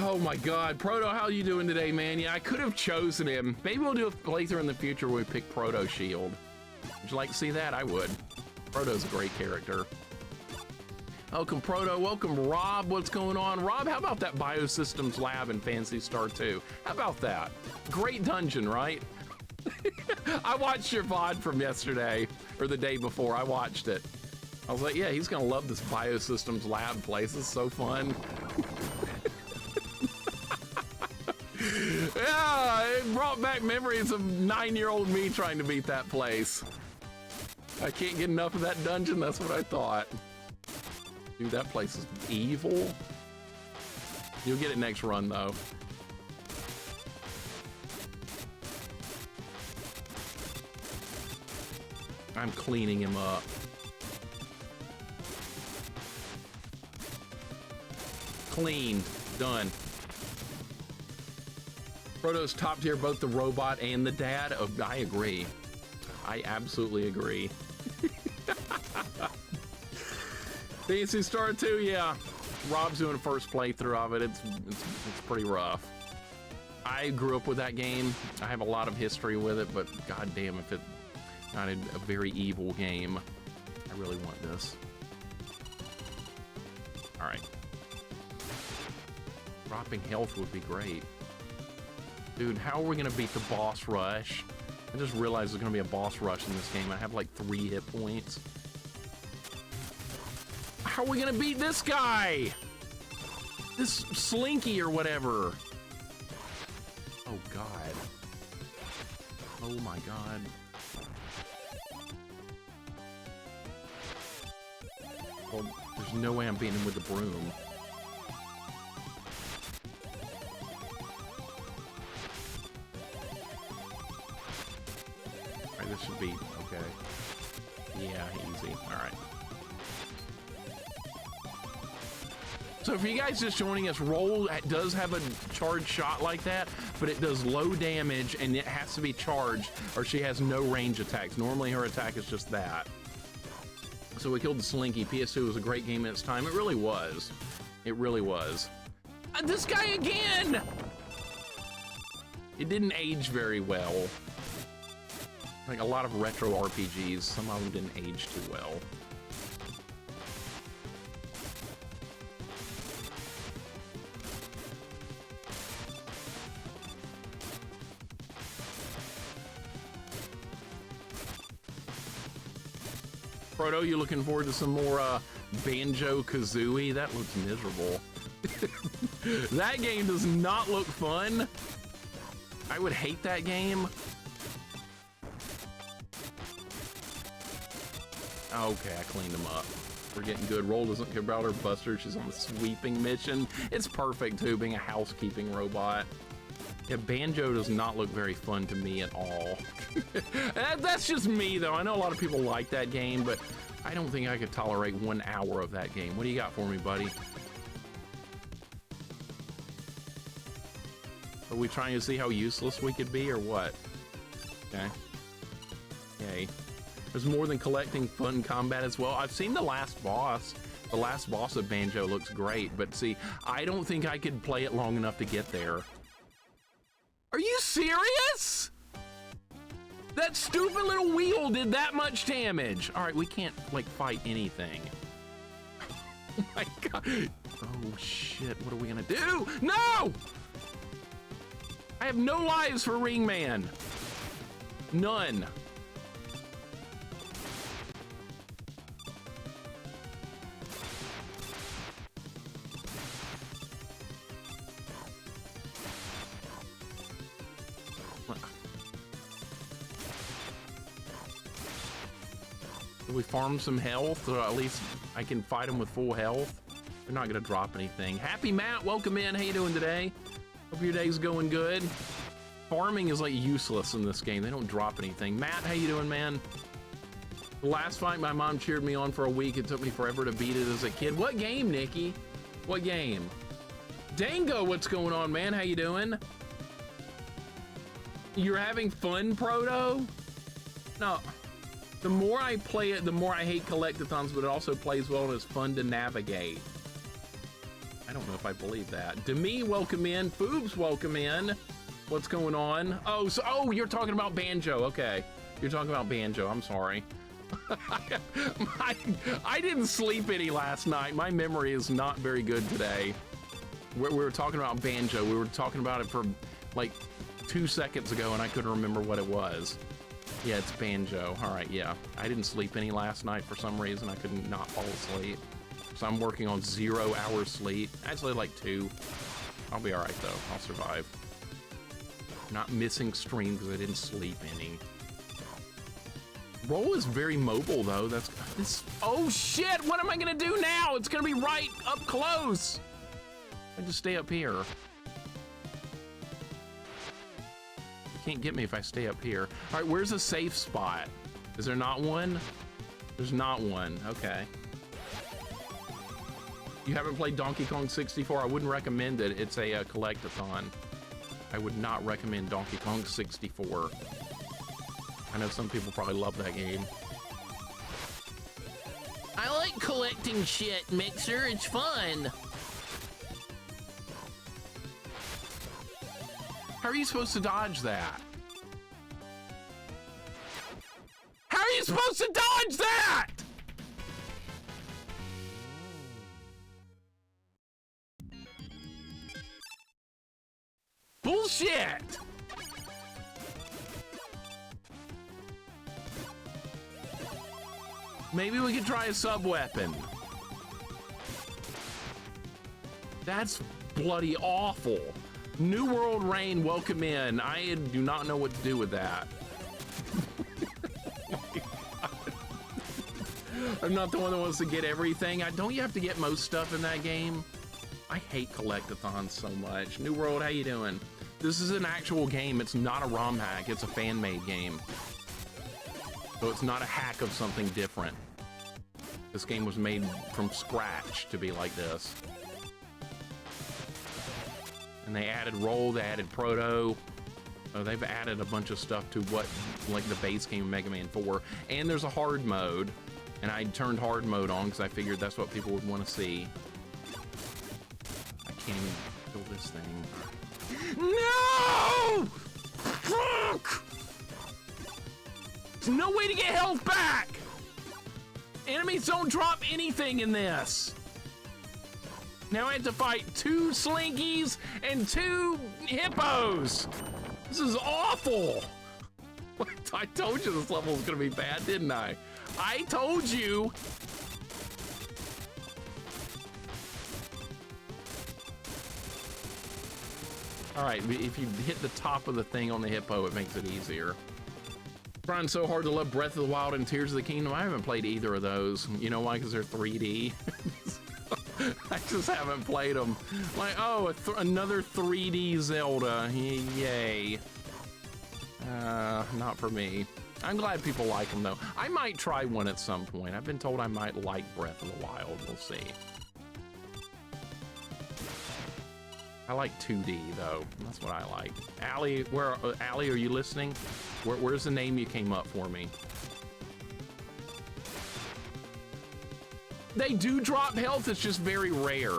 Oh my God, Proto, how are you doing today, man? Yeah, I could have chosen him. Maybe we'll do a playthrough in the future where we pick Proto Shield. Would you like to see that? I would. Proto's a great character. Welcome, Proto. Welcome, Rob. What's going on? Rob, how about that Biosystems Lab in Phantasy Star 2? How about that? Great dungeon, right? I watched your VOD from yesterday, or the day before. I watched it. I was like, yeah, he's gonna love this Biosystems Lab place. It's so fun. Yeah, it brought back memories of 9-year-old me trying to beat that place. I can't get enough of that dungeon. That's what I thought. Dude, that place is evil. You'll get it next run, though. I'm cleaning him up. Cleaned. Done. Proto's top tier, both the robot and the dad. Oh, I agree. I absolutely agree. Phantasy Star 2, yeah. Rob's doing a first playthrough of it. It's pretty rough. I grew up with that game. I have a lot of history with it, but goddamn, if it's not a very evil game, I really want this. All right. Dropping health would be great. Dude, how are we gonna beat the boss rush? I just realized there's gonna be a boss rush in this game. I have like 3 hit points. How are we gonna beat this guy? This Slinky or whatever. Oh God. Oh my God. Well, there's no way I'm beating him with the broom. Alright, this should be okay. Yeah, easy. Alright. So for you guys just joining us, Roll does have a charged shot like that, but it does low damage and it has to be charged or she has no range attacks. Normally her attack is just that. So we killed the Slinky. PS2 was a great game at its time. It really was. It really was. This guy again! It didn't age very well. Like a lot of retro RPGs, some of them didn't age too well. Proto, you looking forward to some more Banjo-Kazooie? That looks miserable. That game does not look fun. I would hate that game. Okay, I cleaned them up. We're getting good. Roll doesn't care about her buster. She's on a sweeping mission. It's perfect, too, being a housekeeping robot. Yeah, Banjo does not look very fun to me at all. That's just me, though. I know a lot of people like that game, but I don't think I could tolerate 1 hour of that game. What do you got for me, buddy? Are we trying to see how useless we could be, or what? Okay. Okay. There's more than collecting fun combat as well. I've seen the last boss The last boss of Banjo looks great, but see, I don't think I could play it long enough to get there. Are you serious? That stupid little wheel did that much damage. All right, we can't like fight anything. Oh my God. Oh shit, what are we gonna do? No! I have no lives for Ring Man. None. Do we farm some health, or at least I can fight them with full health? They're not gonna drop anything. Happy Matt, welcome in. How you doing today? Hope your day's going good. Farming is like useless in this game. They don't drop anything. Matt, how you doing, man? The last fight, my mom cheered me on for a week. It took me forever to beat it as a kid. What game, Nikki? What game? Dango, what's going on, man? How you doing? You're having fun, Proto? No. The more I play it, the more I hate collectathons, but it also plays well and is fun to navigate. I don't know if I believe that. Demi, welcome in. Foobs, welcome in. What's going on? Oh, so you're talking about Banjo. Okay, you're talking about Banjo. I'm sorry. I didn't sleep any last night. My memory is not very good today. We were talking about Banjo. We were talking about it for like 2 seconds ago, and I couldn't remember what it was. Yeah, it's Banjo. All right, yeah. I didn't sleep any last night for some reason. I couldn't not fall asleep. So I'm working on 0 hours sleep. Actually, like 2. I'll be all right, though. I'll survive. Not missing stream because I didn't sleep any. Roll is very mobile, though. That's this. Oh, shit! What am I going to do now? It's going to be right up close. I just stay up here. Can't get me if I stay up here. All right, where's a safe spot? Is there not one? There's not one. Okay. You haven't played Donkey Kong 64? I wouldn't recommend it. It's a collectathon. I would not recommend Donkey Kong 64. I know some people probably love that game. I like collecting shit, Mixer. It's fun. How are you supposed to dodge that? How are you supposed to dodge that? Bullshit! Maybe we could try a sub-weapon. That's bloody awful. New World Rain, welcome in. I do not know what to do with that. I'm not the one that wants to get everything. Don't you have to get most stuff in that game? I hate collectathons so much. New World, how you doing? This is an actual game. It's not a ROM hack. It's a fan-made game. So it's not a hack of something different. This game was made from scratch to be like this. And they added Roll, they added Proto. Oh, they've added a bunch of stuff to what, like the base game of Mega Man 4. And there's a hard mode. And I turned hard mode on because I figured that's what people would want to see. I can't even kill this thing. No! Fuck! There's no way to get health back! Enemies don't drop anything in this. Now I have to fight 2 slinkies and 2 hippos. This is awful. I told you this level was gonna be bad, didn't I? I told you. All right, if you hit the top of the thing on the hippo, it makes it easier. Trying so hard to love Breath of the Wild and Tears of the Kingdom. I haven't played either of those. You know why? Because they're 3D. I just haven't played them. Like, oh, another 3D Zelda. Yay. Not for me. I'm glad people like them, though. I might try one at some point. I've been told I might like Breath of the Wild. We'll see. I like 2D, though. That's what I like. Allie, Allie, are you listening? Where's the name you came up for me? They do drop health, it's just very rare.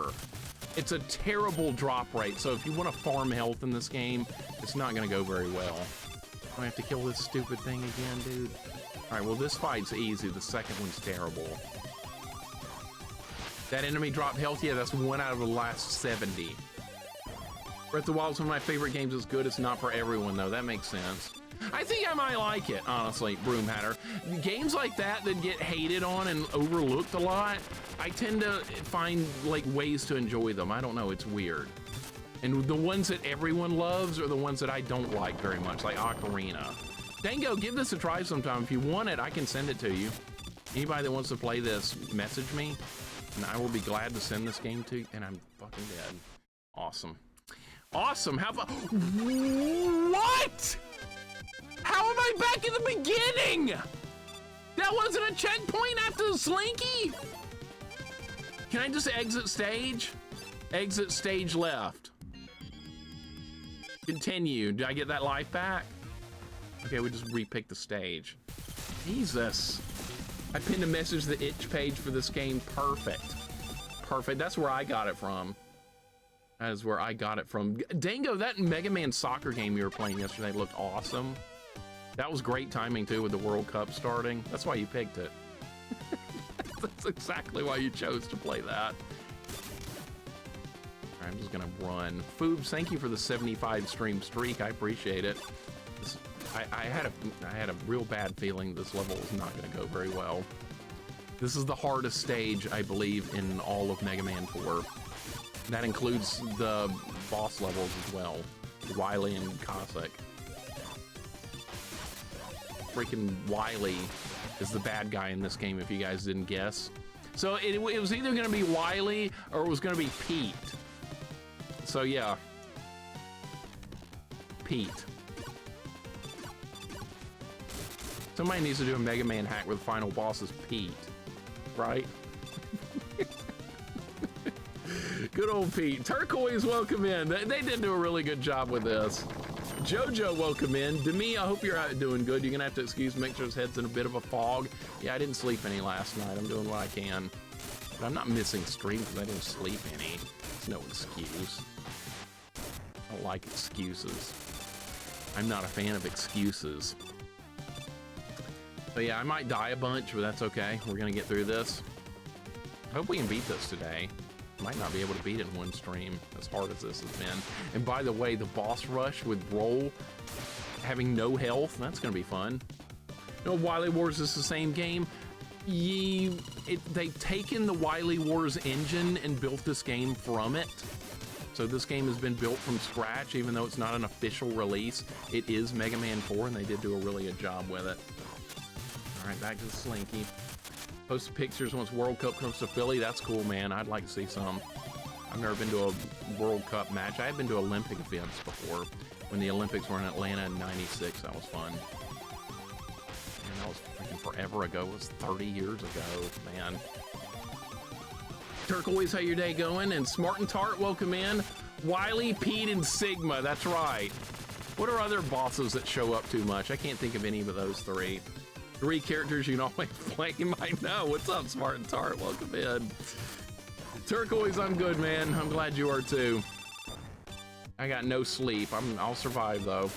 It's a terrible drop rate, so if you want to farm health in this game, it's not gonna go very well. I have to kill this stupid thing again, dude. All right, well, this fight's easy. The second one's terrible. That enemy drop health, yeah, that's 1 out of the last 70. Breath of the Wild is one of my favorite games. It's good. It's not for everyone, though. That makes sense. I think I might like it, honestly, Broom Hatter. Games like that get hated on and overlooked a lot, I tend to find, like, ways to enjoy them. I don't know. It's weird. And the ones that everyone loves are the ones that I don't like very much, like Ocarina. Dango, give this a try sometime. If you want it, I can send it to you. Anybody that wants to play this, message me, and I will be glad to send this game to you. And I'm fucking dead. Awesome. Awesome. How about... What? How am I back in the beginning? That wasn't a checkpoint after the slinky? Can I just exit stage? Exit stage left. Continue. Did I get that life back? Okay, we just repick the stage. Jesus. I pinned a message to the itch page for this game. Perfect. Perfect. That's where I got it from. That is where I got it from. Dango, that Mega Man soccer game you were playing yesterday looked awesome. That was great timing, too, with the World Cup starting. That's why you picked it. That's exactly why you chose to play that. I'm just gonna run. Foobs, thank you for the 75 stream streak. I appreciate it. I had a real bad feeling this level was not gonna go very well. This is the hardest stage, I believe, in all of Mega Man 4. That includes the boss levels as well. Wily and Cossack. Freaking Wily is the bad guy in this game, if you guys didn't guess. So it was either gonna be Wily or it was gonna be Pete. So yeah, Pete. Somebody needs to do a Mega Man hack where the final boss is Pete, right? Good old Pete. Turquoise, welcome in. They did do a really good job with this. Jojo, welcome in. Demi, I hope you're out doing good. You're gonna have to excuse me, make sure his head's in a bit of a fog. Yeah, I didn't sleep any last night. I'm doing what I can. But I'm not missing stream because I didn't sleep any. It's no excuse. I don't like excuses. I'm not a fan of excuses. So yeah, I might die a bunch, but that's okay. We're gonna get through this. I hope we can beat this today. Might not be able to beat it in one stream, as hard as this has been. And by the way, the boss rush with Roll having no health, that's gonna be fun. You know, Wily Wars is the same game. They've taken the Wily Wars engine and built this game from it. So this game has been built from scratch, even though it's not an official release. It is Mega Man 4, and they did do a really good job with it. All right, back to the Slinky. Post pictures once World Cup comes to Philly. That's cool, man. I'd like to see some. I've never been to a World Cup match. I have been to Olympic events before. When the Olympics were in Atlanta in '96, that was fun. And that was freaking forever ago. It was 30 years ago, man. Turquoise, how your day going? And Smart and Tart, welcome in. Wily, Pete, and Sigma, that's right. What are other bosses that show up too much? I can't think of any of those three. 3 characters you can always play. You might know. What's up, Smart and Tart? Welcome in. Turquoise, I'm good, man. I'm glad you are too. I got no sleep. I'll survive though.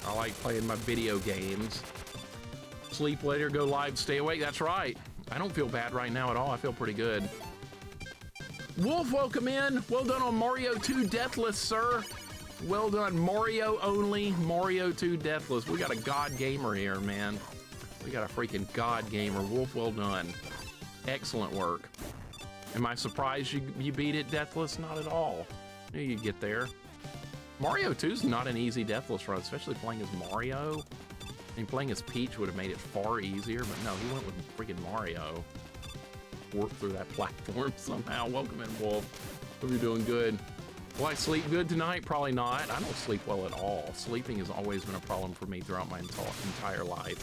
I like playing my video games. Sleep later, go live, stay awake. That's right. I don't feel bad right now at all. I feel pretty good. Wolf, welcome in. Well done on Mario 2 Deathless, sir. Well done. Mario only. Mario 2 Deathless. We got a god gamer here, man. We got a freaking god gamer. Wolf, well done. Excellent work. Am I surprised you beat it Deathless? Not at all. Knew you'd get there. Mario 2 is not an easy Deathless run, especially playing as Mario. I mean, playing as Peach would have made it far easier, but no, he went with freaking Mario. Warp through that platform somehow. Welcome in, Wolf. Hope you're doing good. Will I sleep good tonight? Probably not. I don't sleep well at all. Sleeping has always been a problem for me throughout my entire life.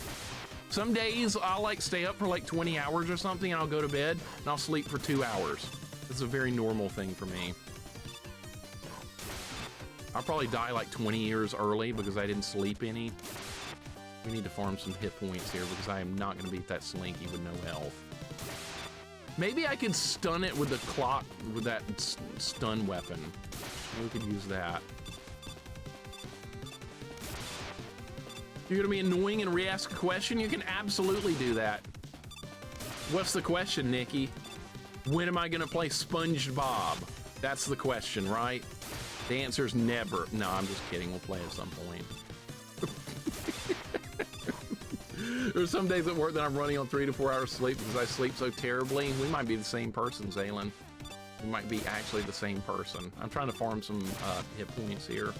Some days I'll like stay up for like 20 hours or something, and I'll go to bed and I'll sleep for 2 hours. It's a very normal thing for me. I'll probably die like 20 years early because I didn't sleep any. We need to farm some hit points here because I am not going to beat that Slinky with no health. Maybe I could stun it with the clock, with that stun weapon. We could use that. You're gonna be annoying and re-ask a question? You can absolutely do that. What's the question, Nikki? When am I gonna play SpongeBob? That's the question, right? The answer is never. No, I'm just kidding. We'll play at some point. There's some days at work that I'm running on 3 to 4 hours sleep because I sleep so terribly. We might be the same person, Zaylin. We might be actually the same person. I'm trying to farm some hit points here.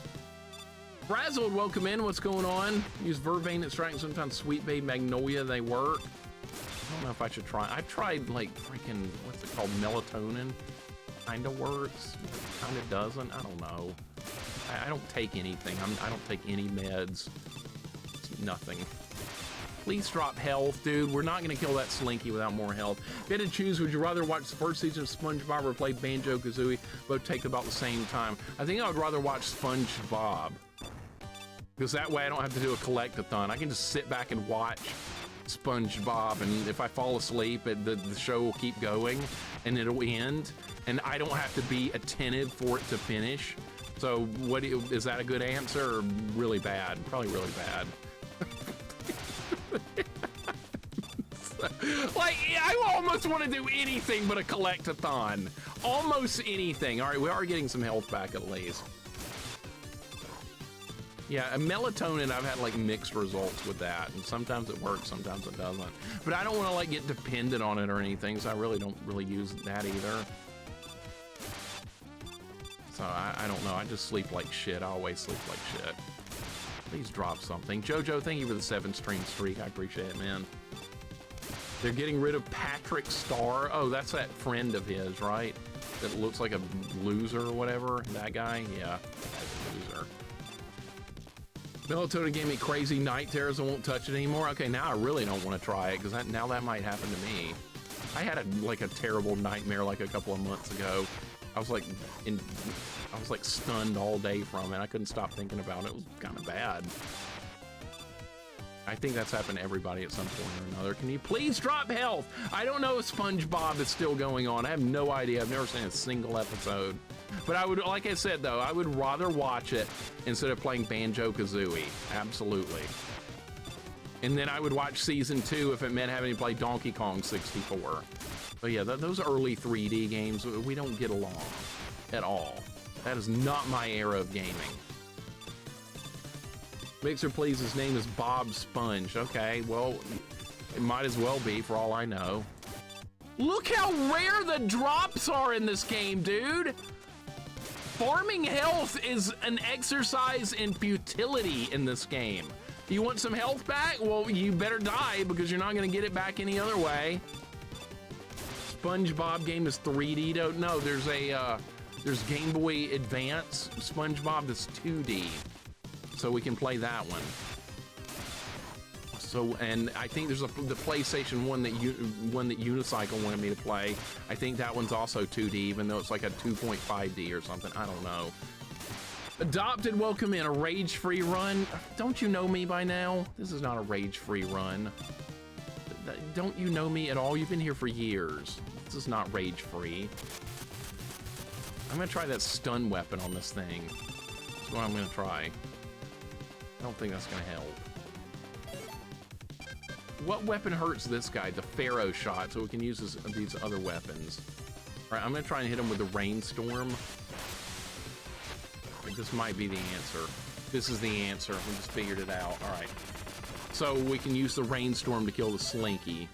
Frazzled, welcome in. What's going on? Use Vervain extract, sometimes Sweet Babe Magnolia. They work. I don't know if I should try. I've tried like freaking, what's it called? Melatonin. Kind of works. Kind of doesn't. I don't know. I don't take anything. I don't take any meds. It's nothing. Please drop health, dude. We're not going to kill that Slinky without more health. If you had to choose, would you rather watch the first season of SpongeBob or play Banjo-Kazooie? Both take about the same time. I think I would rather watch SpongeBob. Because that way I don't have to do a collect-a-thon. I can just sit back and watch SpongeBob, and if I fall asleep, the show will keep going, and it'll end, and I don't have to be attentive for it to finish. So what is that a good answer or really bad? Probably really bad. Like, I almost want to do anything but a collect-a-thon. Almost anything. All right, we are getting some health back at least. Yeah, a melatonin, I've had like mixed results with that, and sometimes it works, sometimes it doesn't. But I don't want to like get dependent on it or anything, so I really don't use that either. So I don't know, I just sleep like shit. I always sleep like shit. Please drop something. Jojo, thank you for the 7-stream streak. I appreciate it, man. They're getting rid of Patrick Star. Oh, that's that friend of his, right? That looks like a loser or whatever. That guy? Yeah, that's a loser. Melatonin gave me crazy night terrors. I won't touch it anymore. Okay, now I really don't want to try it because now that might happen to me. I had a terrible nightmare like a couple of months ago. I was like stunned all day from it. I couldn't stop thinking about it. It was kind of bad. I think that's happened to everybody at some point or another. Can you please drop health? I don't know if SpongeBob is still going on. I have no idea. I've never seen a single episode. But I would, like I said though, I would rather watch it instead of playing Banjo-Kazooie. Absolutely. And then I would watch season 2 if it meant having to play Donkey Kong 64. But yeah, those early 3D games, we don't get along at all. That is not my era of gaming. Mixer, please, his name is Bob Sponge. Okay, well, it might as well be for all I know. Look how rare the drops are in this game, dude. Farming health is an exercise in futility in this game. You want some health back? Well, you better die because you're not gonna get it back any other way. SpongeBob game is 3D. No, there's Game Boy Advance SpongeBob that's 2D. So we can play that one. So, and I think there's the PlayStation one that Unicycle wanted me to play. I think that one's also 2D, even though it's like a 2.5D or something. I don't know. Adopted, welcome in. A rage-free run. Don't you know me by now? This is not a rage-free run. Don't you know me at all? You've been here for years. This is not rage-free. I'm gonna try that stun weapon on this thing. That's what I'm gonna try. I don't think that's gonna help. What weapon hurts this guy? The Pharaoh shot, so we can use these other weapons. All right, I'm gonna try and hit him with the rainstorm. This might be the answer. This is the answer. We just figured it out. All right. So we can use the rainstorm to kill the Slinky.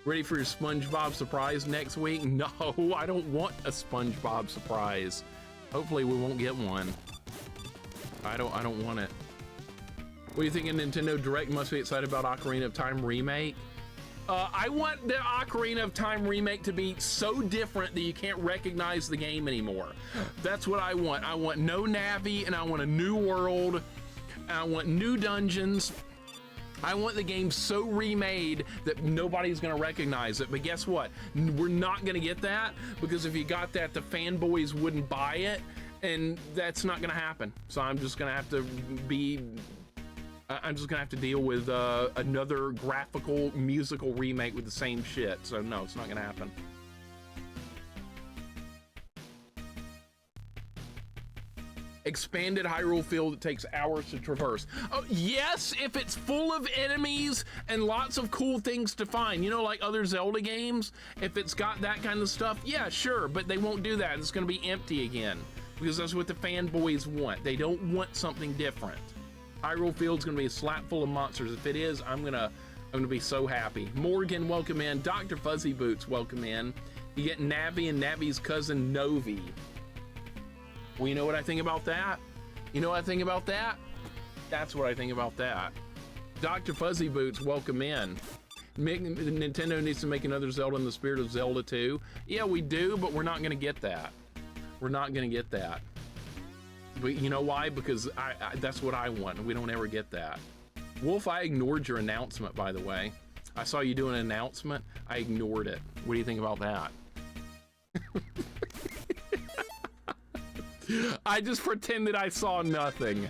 Ready for your SpongeBob surprise next week? No, I don't want a SpongeBob surprise. Hopefully we won't get one. I don't want it. What do you think of Nintendo Direct? Must be excited about Ocarina of Time remake. I want the Ocarina of Time remake to be so different that you can't recognize the game anymore. That's what I want. I want no Navi, and I want a new world, and I want new dungeons. I want the game so remade that nobody's gonna recognize it. But guess what? We're not gonna get that, because if you got that, the fanboys wouldn't buy it, And that's not gonna happen. So I'm just gonna have to deal with another graphical musical remake with the same shit. So no, it's not gonna happen. Expanded Hyrule field that takes hours to traverse. Oh, yes, if it's full of enemies and lots of cool things to find, you know, like other Zelda games, if it's got that kind of stuff, yeah, sure, but they won't do that. It's gonna be empty again because that's what the fanboys want. They don't want something different. Hyrule field's gonna be a slap full of monsters. If it is, I'm gonna be so happy. Morgan, welcome in. Dr. Fuzzy Boots, welcome in. You get Navi and Navi's cousin Novi. Well, you know what I think about that? You know what I think about that? That's what I think about that. Dr. Fuzzy Boots, welcome in. Nintendo needs to make another Zelda in the spirit of Zelda 2. Yeah, we do, but we're not gonna get that. We're not gonna get that. But you know why? Because that's what I want. We don't ever get that. Wolf, I ignored your announcement, by the way. I saw you do an announcement. I ignored it. What do you think about that? I just pretended I saw nothing.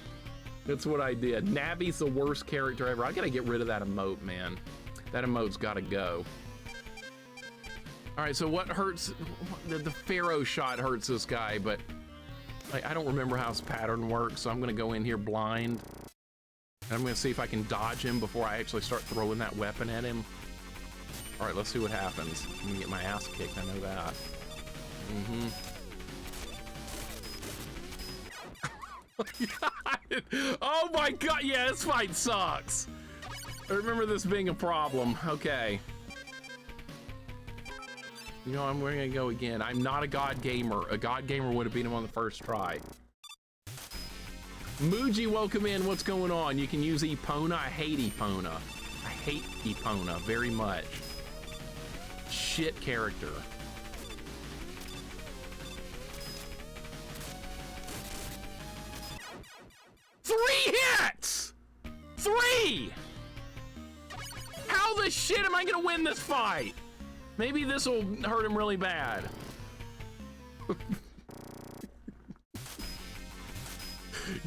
That's what I did. Navi's the worst character ever. I gotta get rid of that emote, man. That emote's gotta go. All right, so what hurts? The Pharaoh shot hurts this guy, but I don't remember how his pattern works, so I'm gonna go in here blind. And I'm gonna see if I can dodge him before I actually start throwing that weapon at him. All right, let's see what happens. I'm gonna get my ass kicked, I know that. Oh my god, yeah, this fight sucks. I remember this being a problem. Okay. You know, we're gonna go again. I'm not a god gamer. A god gamer would have beat him on the first try. Muji, welcome in. What's going on? You can use Epona. I hate Epona. I hate Epona very much. Shit character. Three hits! 3! How the shit am I gonna win this fight? Maybe this will hurt him really bad.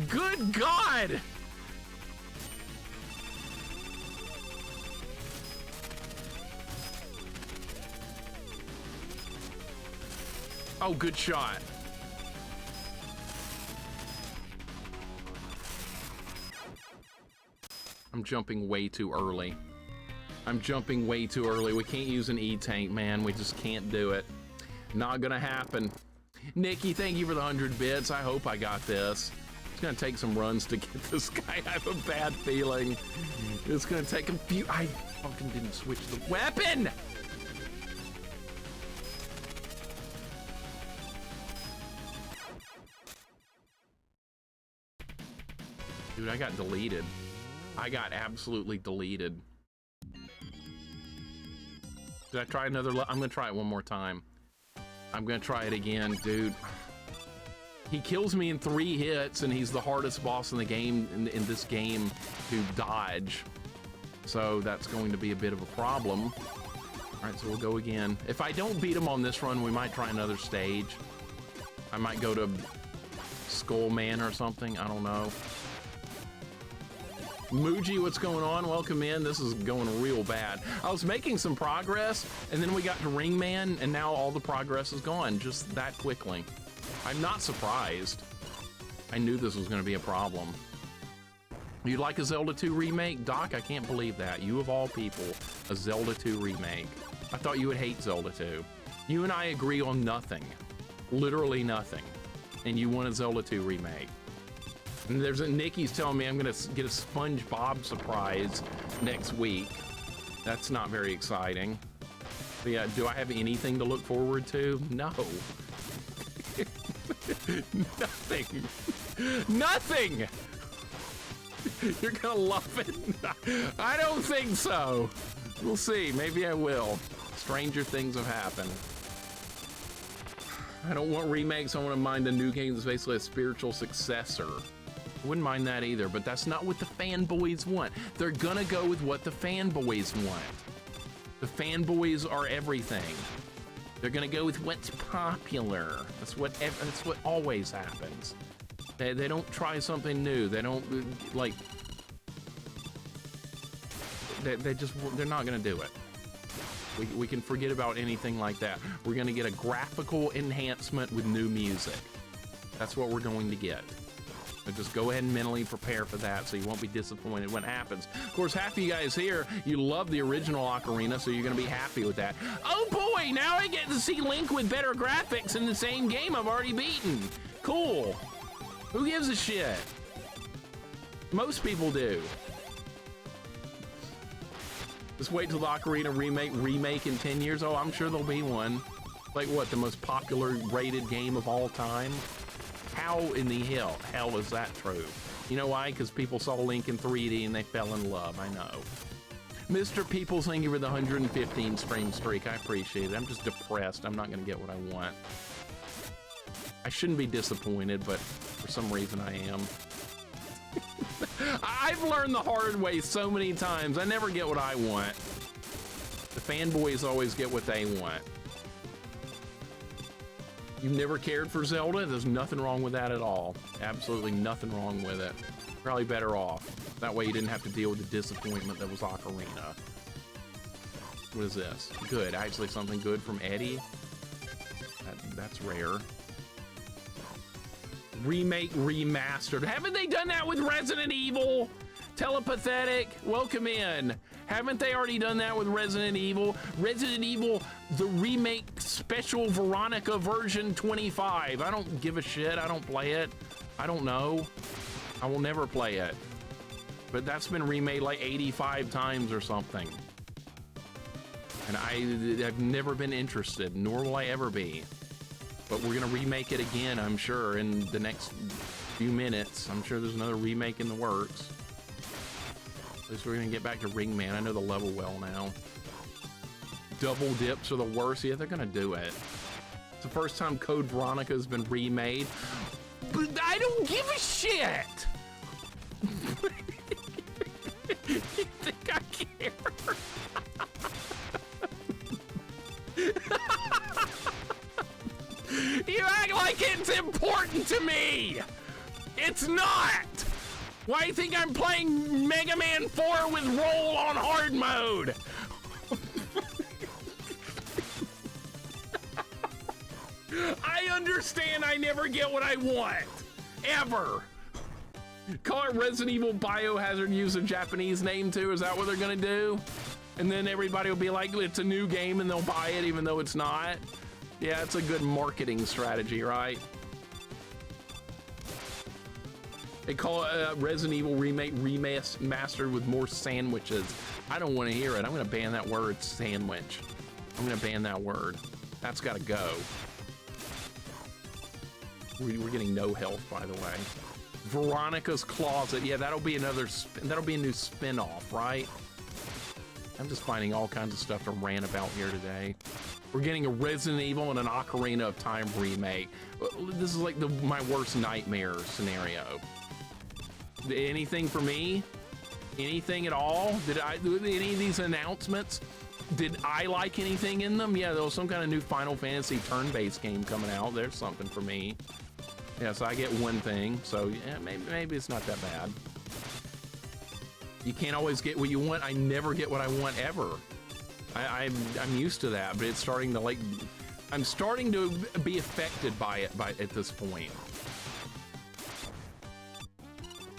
Good God! Oh, good shot. I'm jumping way too early. I'm jumping way too early. We can't use an E-tank, man. We just can't do it. Not gonna happen. Nikki, thank you for the 100 bits. I hope I got this. It's gonna take some runs to get this guy. I have a bad feeling. It's gonna take a few. I fucking didn't switch the weapon! Dude, I got deleted. I got absolutely deleted. Did I try another? I'm gonna try it one more time. I'm gonna try it again, dude. He kills me in 3 hits, and he's the hardest boss in the game, in this game, to dodge. So that's going to be a bit of a problem. All right, so we'll go again. If I don't beat him on this run, we might try another stage. I might go to Skull Man or something. I don't know. Muji, what's going on? Welcome in. This is going real bad. I was making some progress, and then we got to Ring Man, and now all the progress is gone just that quickly. I'm not surprised. I knew this was going to be a problem. You'd like a Zelda 2 remake? Doc, I can't believe that. You of all people, a Zelda 2 remake. I thought you would hate Zelda 2. You and I agree on nothing. Literally nothing. And you want a Zelda 2 remake. And there's a Nikki's telling me I'm gonna get a SpongeBob surprise next week. That's not very exciting. But yeah, do I have anything to look forward to? No. Nothing. Nothing! You're gonna love it. I don't think so. We'll see, maybe I will. Stranger things have happened. I don't want remakes, I want to mind a new game that's basically a spiritual successor. I wouldn't mind that either, but that's not what the fanboys want. They're gonna go with what the fanboys want. The fanboys are everything. They're gonna go with what's popular. That's what always happens. They don't try something new. They don't like. They're not gonna do it. We can forget about anything like that. We're gonna get a graphical enhancement with new music. That's what we're going to get. So just go ahead and mentally prepare for that so you won't be disappointed when it happens. Of course, half of you guys here, you love the original Ocarina, so you're gonna be happy with that. Oh boy, now I get to see Link with better graphics in the same game I've already beaten. Cool. Who gives a shit? Most people do. Just wait till the Ocarina remake in 10 years. Oh, I'm sure there'll be one. Like what, the most popular rated game of all time? How in the hell is that true? You know why? Because people saw Link in 3D and they fell in love. I know. Mr. People, thank you for the 115 stream streak. I appreciate it. I'm just depressed. I'm not going to get what I want. I shouldn't be disappointed, but for some reason I am. I've learned the hard way so many times. I never get what I want. The fanboys always get what they want. You've never cared for Zelda? There's nothing wrong with that at all. Absolutely nothing wrong with it. Probably better off. That way you didn't have to deal with the disappointment that was Ocarina. What is this? Good. Actually something good from Eddie. That's rare. Remake remastered. Haven't they done that with Resident Evil? Telepathetic, welcome in. Haven't they already done that with Resident Evil? Resident Evil, the remake special Veronica version 25. I don't give a shit. I don't play it. I don't know. I will never play it. But that's been remade like 85 times or something. And I've never been interested, nor will I ever be. But we're gonna remake it again, I'm sure, in the next few minutes. I'm sure there's another remake in the works. At least we're gonna get back to Ringman. I know the level well now. Double dips are the worst. Yeah, they're gonna do it. It's the first time Code Veronica has been remade. But I don't give a shit! You think I care? You act like it's important to me! It's not! Why do you think I'm playing Mega Man 4 with roll on hard mode? I understand I never get what I want. Ever. Call it Resident Evil Biohazard, use a Japanese name too? Is that what they're gonna do? And then everybody will be like, it's a new game and they'll buy it even though it's not? Yeah, it's a good marketing strategy, right? They call it Resident Evil Remake Remastered with more sandwiches. I don't want to hear it. I'm going to ban that word, sandwich. I'm going to ban that word. That's got to go. We're getting no health, by the way. Veronica's Closet. Yeah, that'll be another. That'll be a new spin-off, right? I'm just finding all kinds of stuff to rant about here today. We're getting a Resident Evil and an Ocarina of Time remake. This is like my worst nightmare scenario. Anything for me? Anything at all? Did any of these announcements? Did I like anything in them? Yeah, there was some kind of new Final Fantasy turn-based game coming out. There's something for me. Yeah, so I get one thing. So yeah, maybe it's not that bad. You can't always get what you want. I never get what I want ever. I'm used to that, but it's starting to like. I'm starting to be affected by it at this point.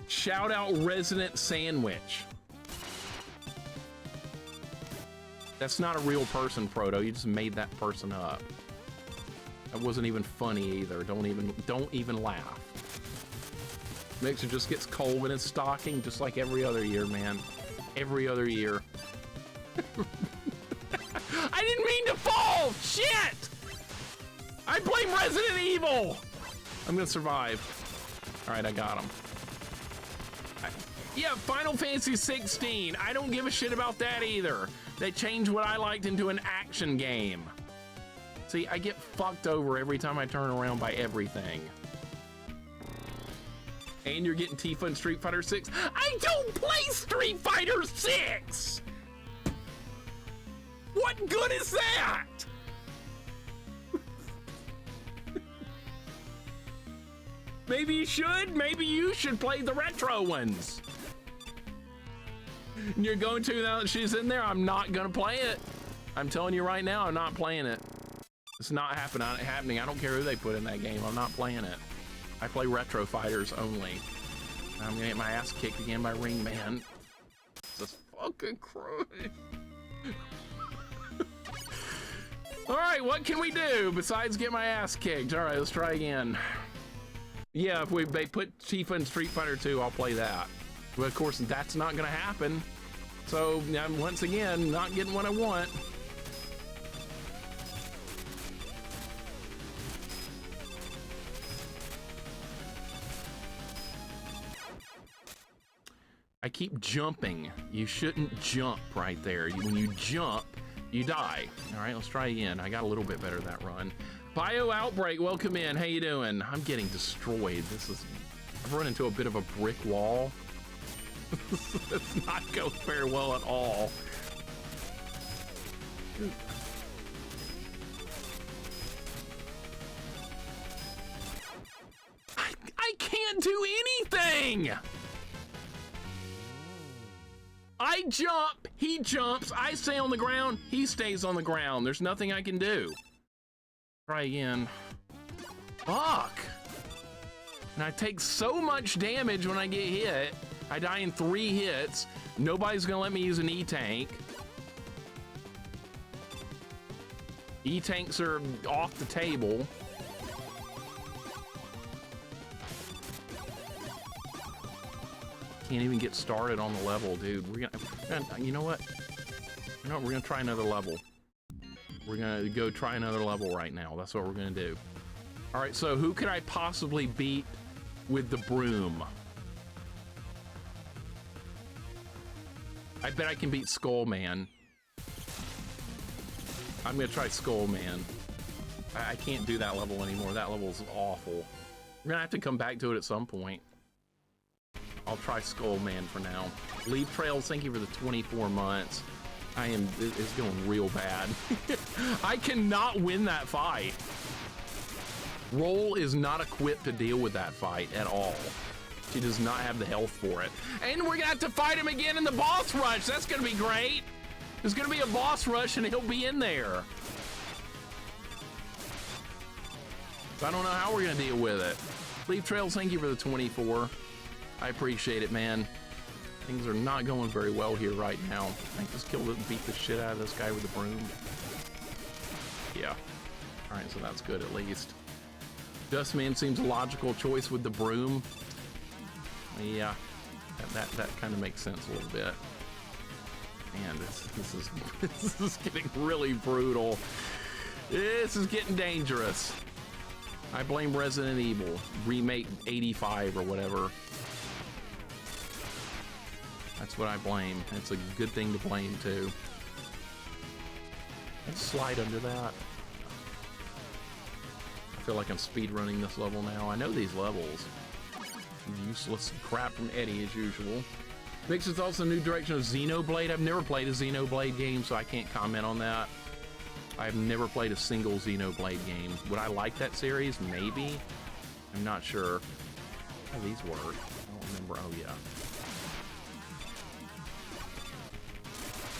Shout out Resident Sandwich. That's not a real person, Proto. You just made that person up. That wasn't even funny either. Don't even laugh. Mixer just gets cold when it's stocking, just like every other year, man. Every other year. I didn't mean to fall! Shit! I blame Resident Evil! I'm gonna survive. Alright, I got him. Yeah, Final Fantasy 16. I don't give a shit about that either. They changed what I liked into an action game. See, I get fucked over every time I turn around by everything. And you're getting Tifa in Street Fighter 6. I don't play Street Fighter 6! What good is that? Maybe you should. Maybe you should play the retro ones. And you're going to now that she's in there. I'm not gonna play it. I'm telling you right now, I'm not playing it. It's not happening. I don't care who they put in that game. I'm not playing it. I play retro fighters only. I'm gonna get my ass kicked again by Ringman. Jesus fucking Christ. All right, what can we do besides get my ass kicked? All right, let's try again. Yeah, if they put Tifa in Street Fighter 2, I'll play that. But of course, that's not gonna happen. So, once again, not getting what I want. I keep jumping. You shouldn't jump right there. When you jump, you die. All right, let's try again. I got a little bit better that run. Bio Outbreak, welcome in. How you doing? I'm getting destroyed. I've run into a bit of a brick wall. It's not going very well at all. I can't do anything! I jump, he jumps, I stay on the ground, he stays on the ground. There's nothing I can do. Try again. Fuck! And I take so much damage when I get hit. I die in 3 hits. Nobody's gonna let me use an E-Tank. E-Tanks are off the table. Can't even get started on the level, dude. We're gonna you know what? You know what? We're gonna try another level. We're gonna go try another level right now. That's what we're gonna do. All right, so who could I possibly beat with the broom? I bet I can beat Skullman. I'm gonna try Skullman. I can't do that level anymore. That level's awful. We're gonna have to come back to it at some point. I'll try Skullman for now. Leaf Trails, thank you for the 24 months. It's going real bad. I cannot win that fight. Roll is not equipped to deal with that fight at all. She does not have the health for it. And we're gonna have to fight him again in the boss rush. That's gonna be great. There's gonna be a boss rush and he'll be in there. So I don't know how we're gonna deal with it. Leaf Trails, thank you for the 24. I appreciate it, man. Things are not going very well here right now. I just killed it and beat the shit out of this guy with the broom. Yeah. All right, so that's good at least. Dustman seems a logical choice with the broom. Yeah, that kind of makes sense a little bit. Man, this is getting really brutal. This is getting dangerous. I blame Resident Evil Remake 85 or whatever. That's what I blame. It's a good thing to blame too. Let's slide under that. I feel like I'm speedrunning this level now. I know these levels. Useless crap from Eddie as usual. Mixer thoughts on the new direction of Xenoblade. I've never played a Xenoblade game, so I can't comment on that. I've never played a single Xenoblade game. Would I like that series? Maybe. I'm not sure. How these work? I don't remember. Oh yeah.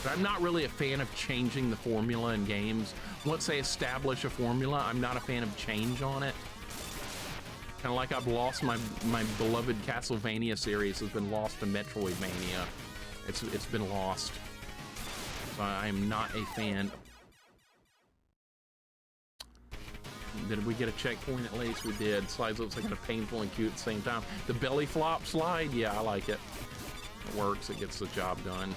But I'm not really a fan of changing the formula in games. Once they establish a formula, I'm not a fan of change on it. Kind of like I've lost my beloved Castlevania series has been lost to Metroidvania. It's been lost. So I am not a fan. Did we get a checkpoint at least? We did. Slides looks like kind of painful and cute at the same time. The belly flop slide, yeah, I like it. It works, it gets the job done.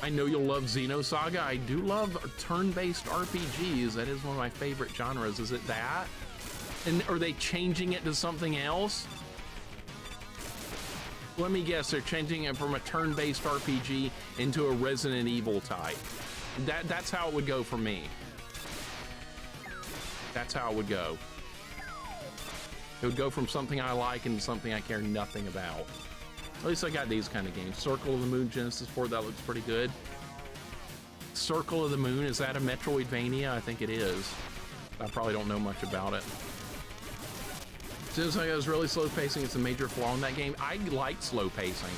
I know you'll love Xenosaga. I do love turn-based RPGs. That is one of my favorite genres. Is it that? And are they changing it to something else? Let me guess, they're changing it from a turn-based RPG into a Resident Evil type. That's how it would go for me. That's how it would go. It would go from something I like into something I care nothing about. At least I got these kind of games. Circle of the Moon Genesis port, that looks pretty good. Circle of the Moon, is that a Metroidvania? I think it is. I probably don't know much about it. Since I was really slow pacing, it's a major flaw in that game. I like slow pacing.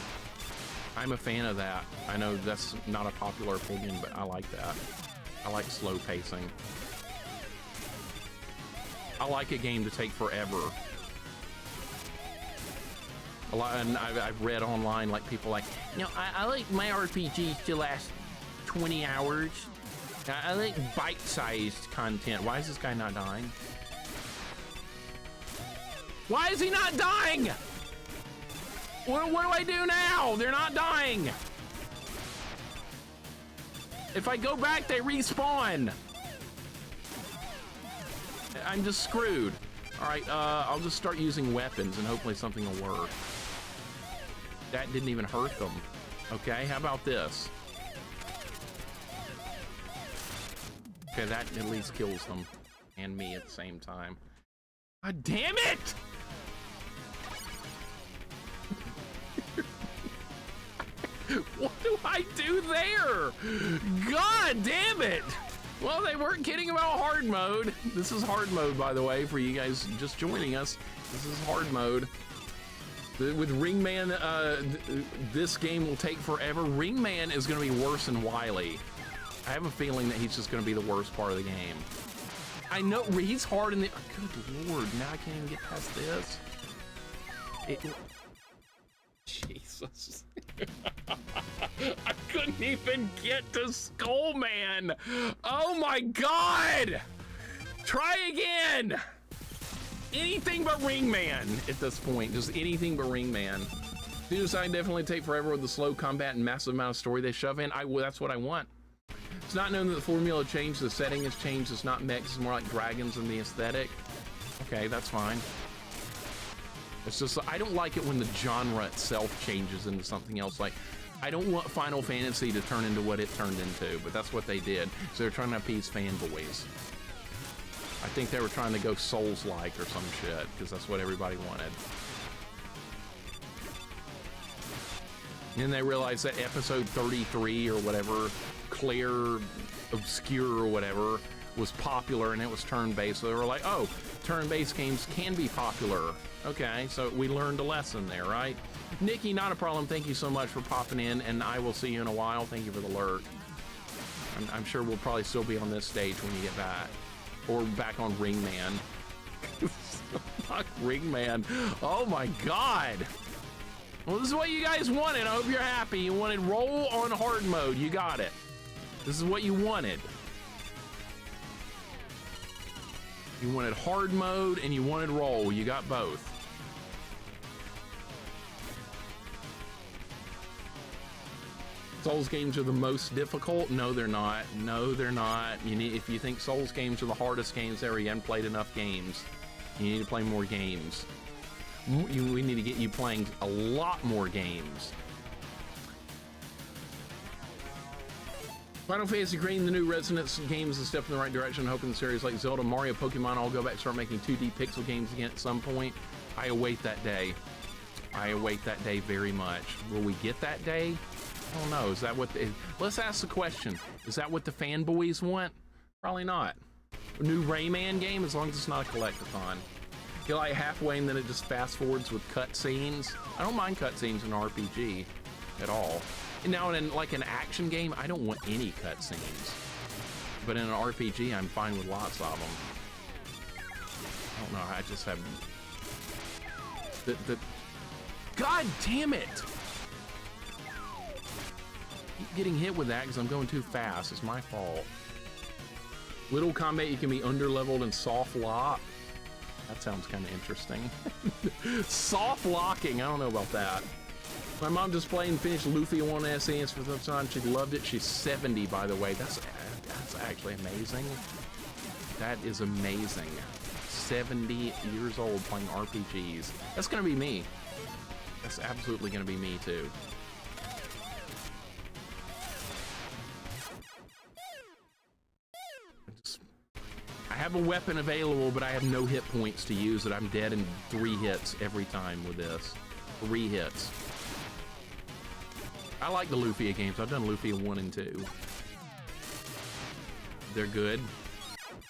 I'm a fan of that. I know that's not a popular opinion, but I like that. I like slow pacing. I like a game to take forever. A lot, and I've read online, like, people like, you know, I like my RPGs to last 20 hours. I like bite-sized content. Why is this guy not dying? Why is he not dying? What do I do now? They're not dying. If I go back, they respawn. I'm just screwed. All right, I'll just start using weapons and hopefully something will work. That didn't even hurt them. Okay, how about this? Okay, that at least kills them and me at the same time. God damn it! What do I do there? God damn it! Well, they weren't kidding about hard mode. This is hard mode, by the way, for you guys just joining us. This is hard mode. With Ringman, this game will take forever. Ringman is going to be worse than Wily. I have a feeling that he's just going to be the worst part of the game. I know he's hard in the. Good lord! Now I can't even get past this. Jesus! I couldn't even get to Skullman. Oh my God! Try again. Anything but Ringman at this point. Just anything but Ringman. Suicide definitely take forever with the slow combat and massive amount of story they shove in. That's what I want. It's not known that the formula changed, the setting has changed. It's not mechs, it's more like dragons in the aesthetic. Okay, that's fine. It's just, I don't like it when the genre itself changes into something else. Like, I don't want Final Fantasy to turn into what it turned into, but that's what they did. So they're trying to appease fanboys. I think they were trying to go Souls-like or some shit, because that's what everybody wanted. And then they realized that episode 33 or whatever, Clear, Obscure or whatever, was popular and it was turn-based. So they were like, oh, turn-based games can be popular. Okay, so we learned a lesson there, right? Nikki, not a problem. Thank you so much for popping in, and I will see you in a while. Thank you for the alert. I'm sure we'll probably still be on this stage when you get back. Or back on Ringman. Fuck Ringman. Oh my God. Well, this is what you guys wanted. I hope you're happy. You wanted roll on hard mode. You got it. This is what you wanted. You wanted hard mode and you wanted roll. You got both. Souls games are the most difficult? No, they're not. No, they're not. If you think Souls games are the hardest games ever, you haven't played enough games. You need to play more games. We need to get you playing a lot more games. Final Fantasy Green, the new Resonance game, is a step in the right direction. Hoping the series like Zelda, Mario, Pokemon all go back and start making 2D pixel games again at some point. I await that day. I await that day very much. Will we get that day? I don't know. Is that what let's ask the question. Is that what the fanboys want? Probably not. A new Rayman game, as long as it's not a collectathon. You're like halfway and then it just fast forwards with cutscenes. I don't mind cutscenes in an RPG at all. And now in like an action game, I don't want any cutscenes. But in an RPG, I'm fine with lots of them. I don't know. I just have the God damn it! Keep getting hit with that because I'm going too fast. It's my fault. Little combat, you can be underleveled and soft lock. That sounds kind of interesting. Soft locking, I don't know about that. My mom just played and finished Luffy on SNES for the first time. She loved it. She's 70, by the way. That's actually amazing. That is amazing. 70 years old playing RPGs. That's gonna be me. That's absolutely gonna be me too. I have a weapon available, but I have no hit points to use it. I'm dead in 3 hits every time with this. 3 hits. I like the Lufia games. I've done Lufia 1 and 2. They're good.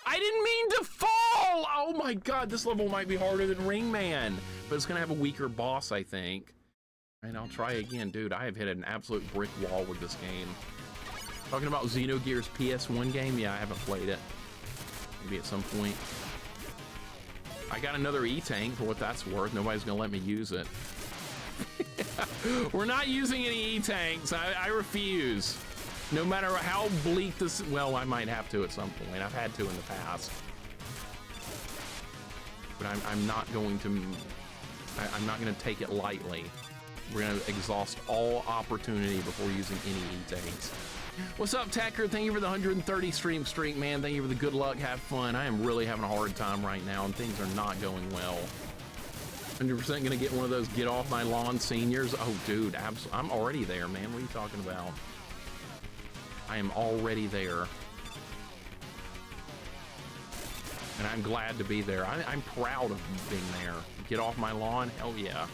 I didn't mean to fall! Oh my god, this level might be harder than Ring Man, but it's gonna have a weaker boss, I think. And I'll try again. Dude, I have hit an absolute brick wall with this game. Talking about Xenogears PS1 game? Yeah, I haven't played it. Maybe at some point. I got another E-Tank for what that's worth. Nobody's gonna let me use it. We're not using any E-Tanks. I refuse. No matter how bleak this... Well, I might have to at some point. I've had to in the past. But I'm not going to... I'm not going to take it lightly. We're going to exhaust all opportunity before using any E-Tanks. What's up, Tacker? Thank you for the 130 stream streak, man. Thank you for the good luck. Have fun. I am really having a hard time right now, and things are not going well. 100% going to get one of those get off my lawn seniors. Oh, dude, I'm already there, man. What are you talking about? I am already there. And I'm glad to be there. I'm proud of being there. Get off my lawn? Hell yeah.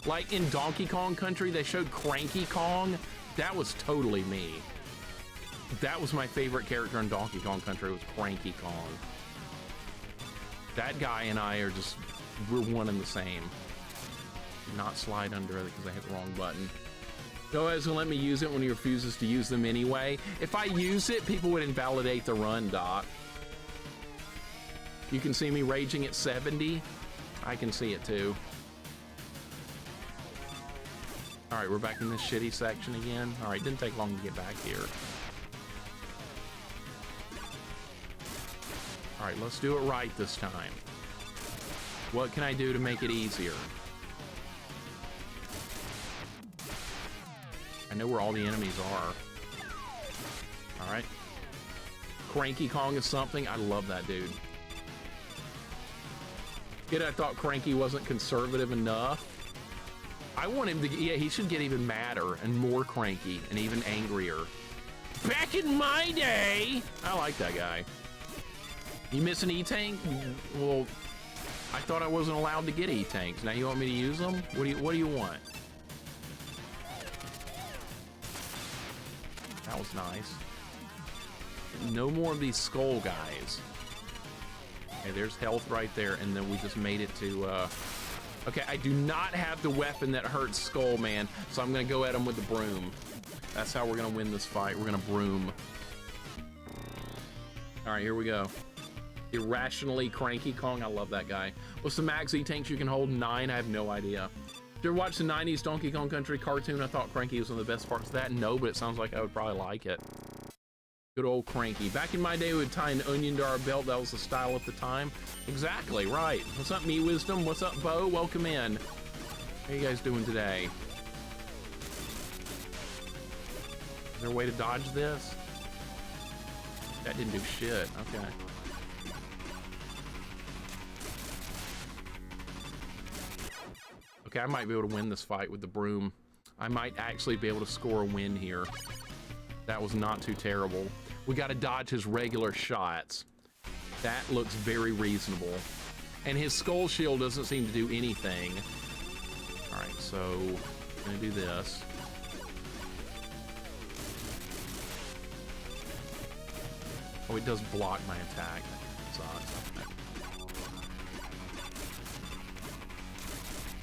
Like in Donkey Kong Country, they showed Cranky Kong. That was totally me. That was my favorite character in Donkey Kong Country, was Cranky Kong. That guy and I are just, we're one and the same. Do not slide under it because I hit the wrong button. Noah's gonna let me use it when he refuses to use them anyway. If I use it, people would invalidate the run, Doc. You can see me raging at 70. I can see it too. All right, we're back in this shitty section again. All right, didn't take long to get back here. All right, let's do it right this time. What can I do to make it easier? I know where all the enemies are. All right. Cranky Kong is something. I love that dude. Yet I thought Cranky wasn't conservative enough. I want him to, yeah, he should get even madder and more cranky and even angrier. Back in my day! I like that guy. You miss an E-Tank? Well, I thought I wasn't allowed to get E-Tanks. Now you want me to use them? What do you want? That was nice. No more of these skull guys. Okay, there's health right there, and then we just made it to, okay, I do not have the weapon that hurts Skull Man, so I'm gonna go at him with the broom. That's how we're gonna win this fight. We're gonna broom. All right, here we go. Irrationally Cranky Kong. I love that guy. What's the max E-Tanks you can hold? 9? I have no idea. Did you ever watch the 90s Donkey Kong Country cartoon? I thought Cranky was one of the best parts of that. No, but it sounds like I would probably like it. Good old Cranky. Back in my day, we would tie an onion to our belt. That was the style at the time. Exactly, right. What's up, Me Wisdom? What's up, Bo? Welcome in. How you guys doing today? Is there a way to dodge this? That didn't do shit. Okay. Okay, I might be able to win this fight with the broom. I might actually be able to score a win here. That was not too terrible. We got to dodge his regular shots. That looks very reasonable. And his skull shield doesn't seem to do anything. All right, so I'm gonna do this. Oh, it does block my attack. That sucks.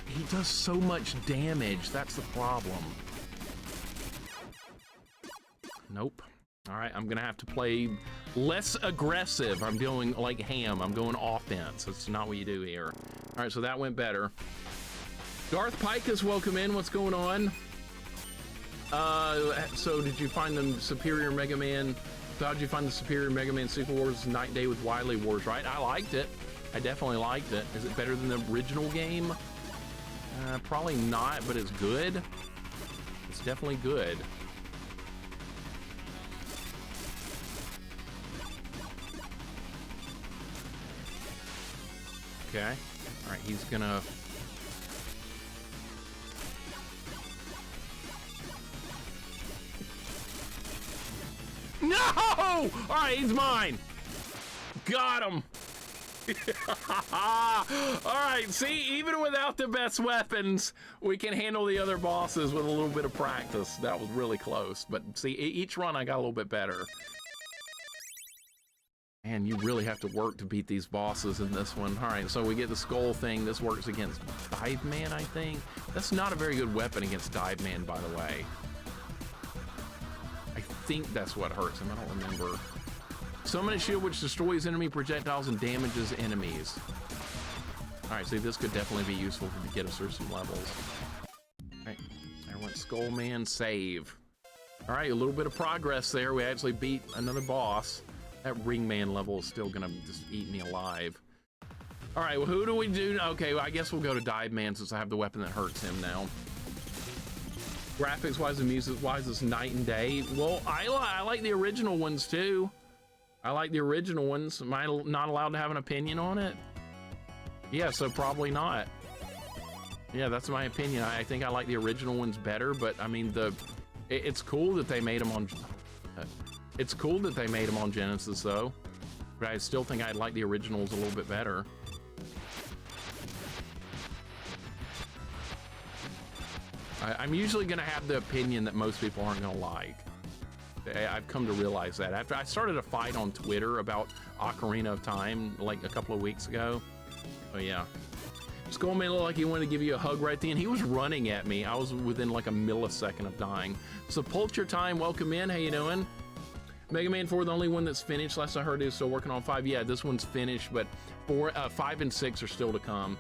He does so much damage. That's the problem. Nope. All right, I'm gonna have to play less aggressive. I'm doing like Ham. I'm going offense. That's not what you do here. All right, so that went better. Darth Pike is welcome in. What's going on? So did you find the superior Mega Man? How did you find the superior Mega Man Super Wars Night Day with Wily Wars? Right, I liked it. I definitely liked it. Is it better than the original game? Probably not, but it's good. It's definitely good. Okay. All right, he's gonna... No! All right, he's mine. Got him. All right, see, even without the best weapons, we can handle the other bosses with a little bit of practice. That was really close, but see, each run I got a little bit better. Man, you really have to work to beat these bosses in this one. All right, so we get the skull thing. This works against Dive Man, I think. That's not a very good weapon against Dive Man, by the way. I think that's what hurts him. I don't remember. Summon a shield which destroys enemy projectiles and damages enemies. All right, see, this could definitely be useful to get us through some levels. All right, there went Skull Man, save. All right, a little bit of progress there. We actually beat another boss. That Ring Man level is still gonna just eat me alive. All right, well, who do we do? Okay, well, I guess we'll go to Dive Man since I have the weapon that hurts him now. Graphics-wise and music-wise, it's night and day. Well, I like the original ones too. I like the original ones. Am I not allowed to have an opinion on it? Yeah, so probably not. Yeah, that's my opinion. I think I like the original ones better, but I mean, it's cool that they made them on... It's cool that they made them on Genesis, though. But I still think I'd like the originals a little bit better. I'm usually going to have the opinion that most people aren't going to like. I've come to realize that. After I started a fight on Twitter about Ocarina of Time, like a couple of weeks ago. Oh, yeah. Skullman looked like he wanted to give you a hug right at the end. He was running at me. I was within like a millisecond of dying. Sepulture Time, welcome in. How you doing? Mega Man 4, the only one that's finished. Last I heard, is still working on 5. Yeah, this one's finished, but 5 and 6 are still to come.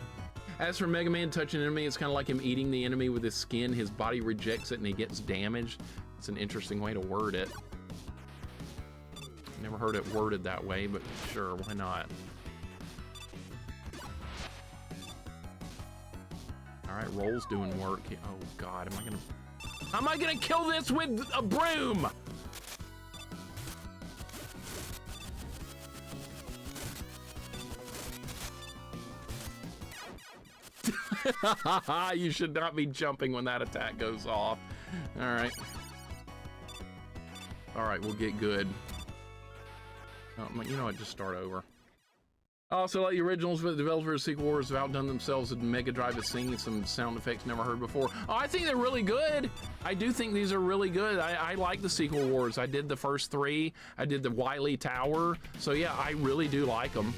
As for Mega Man touching an enemy, it's kind of like him eating the enemy with his skin. His body rejects it and he gets damaged. It's an interesting way to word it. Never heard it worded that way, but sure, why not? All right, Roll's doing work. Oh God, am I gonna kill this with a broom? You should not be jumping when that attack goes off. All right. All right, we'll get good. You know what, just start over. Also, like the originals, but the developers of Sequel Wars have outdone themselves with Mega Drive is singing some sound effects never heard before. Oh, I think they're really good. I do think these are really good. I like the Sequel Wars. I did the first 3. I did the Wily Tower. So yeah, I really do like them.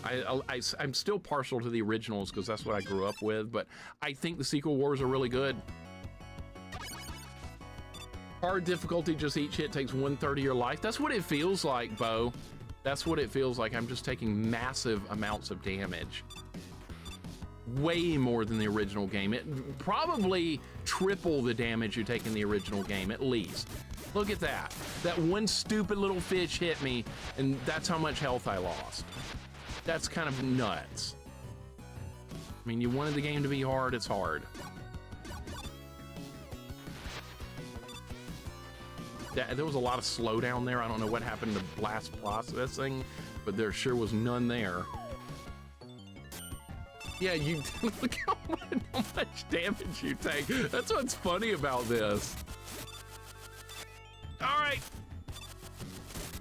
I'm still partial to the originals because that's what I grew up with, but I think the Sequel Wars are really good. Hard difficulty, just each hit takes 1/3 of your life. That's what it feels like, Bo. That's what it feels like. I'm just taking massive amounts of damage. Way more than the original game. It probably triple the damage you take in the original game, at least. Look at that. That one stupid little fish hit me, and that's how much health I lost. That's kind of nuts. I mean, you wanted the game to be hard, it's hard. There was a lot of slowdown there. I don't know what happened to blast processing, but there sure was none there. Yeah, you look how much damage you take. That's what's funny about this. All right.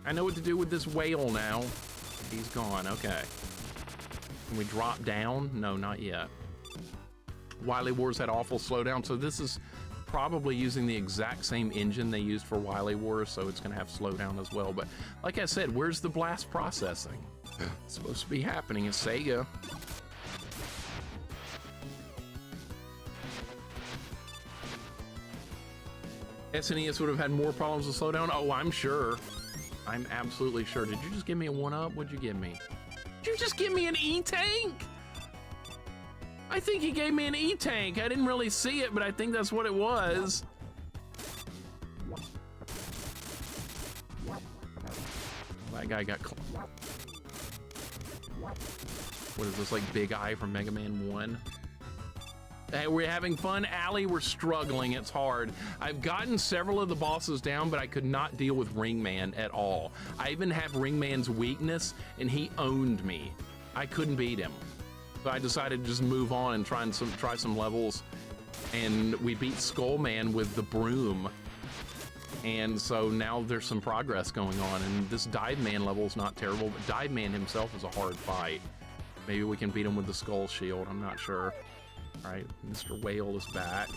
I know what to do with this whale now. He's gone, okay. Can we drop down? No, not yet. Wily Wars had awful slowdown, so this is probably using the exact same engine they used for Wily Wars, so it's gonna have slowdown as well. But like I said, where's the blast processing? It's supposed to be happening at Sega. SNES would have had more problems with slowdown. Oh, I'm sure. I'm absolutely sure. Did you just give me a 1-up? What'd you give me? Did you just give me an E-Tank? I think he gave me an E-Tank. I didn't really see it, but I think that's what it was. That guy got... What is this, like Big Eye from Mega Man 1? Hey, we're having fun. Allie, we're struggling. It's hard. I've gotten several of the bosses down, but I could not deal with Ringman at all. I even have Ringman's weakness, and he owned me. I couldn't beat him. So I decided to just move on and try some levels. And we beat Skullman with the broom. And so now there's some progress going on. And this Dive Man level is not terrible, but Dive Man himself is a hard fight. Maybe we can beat him with the Skull Shield. I'm not sure. All right, Mr. Whale is back.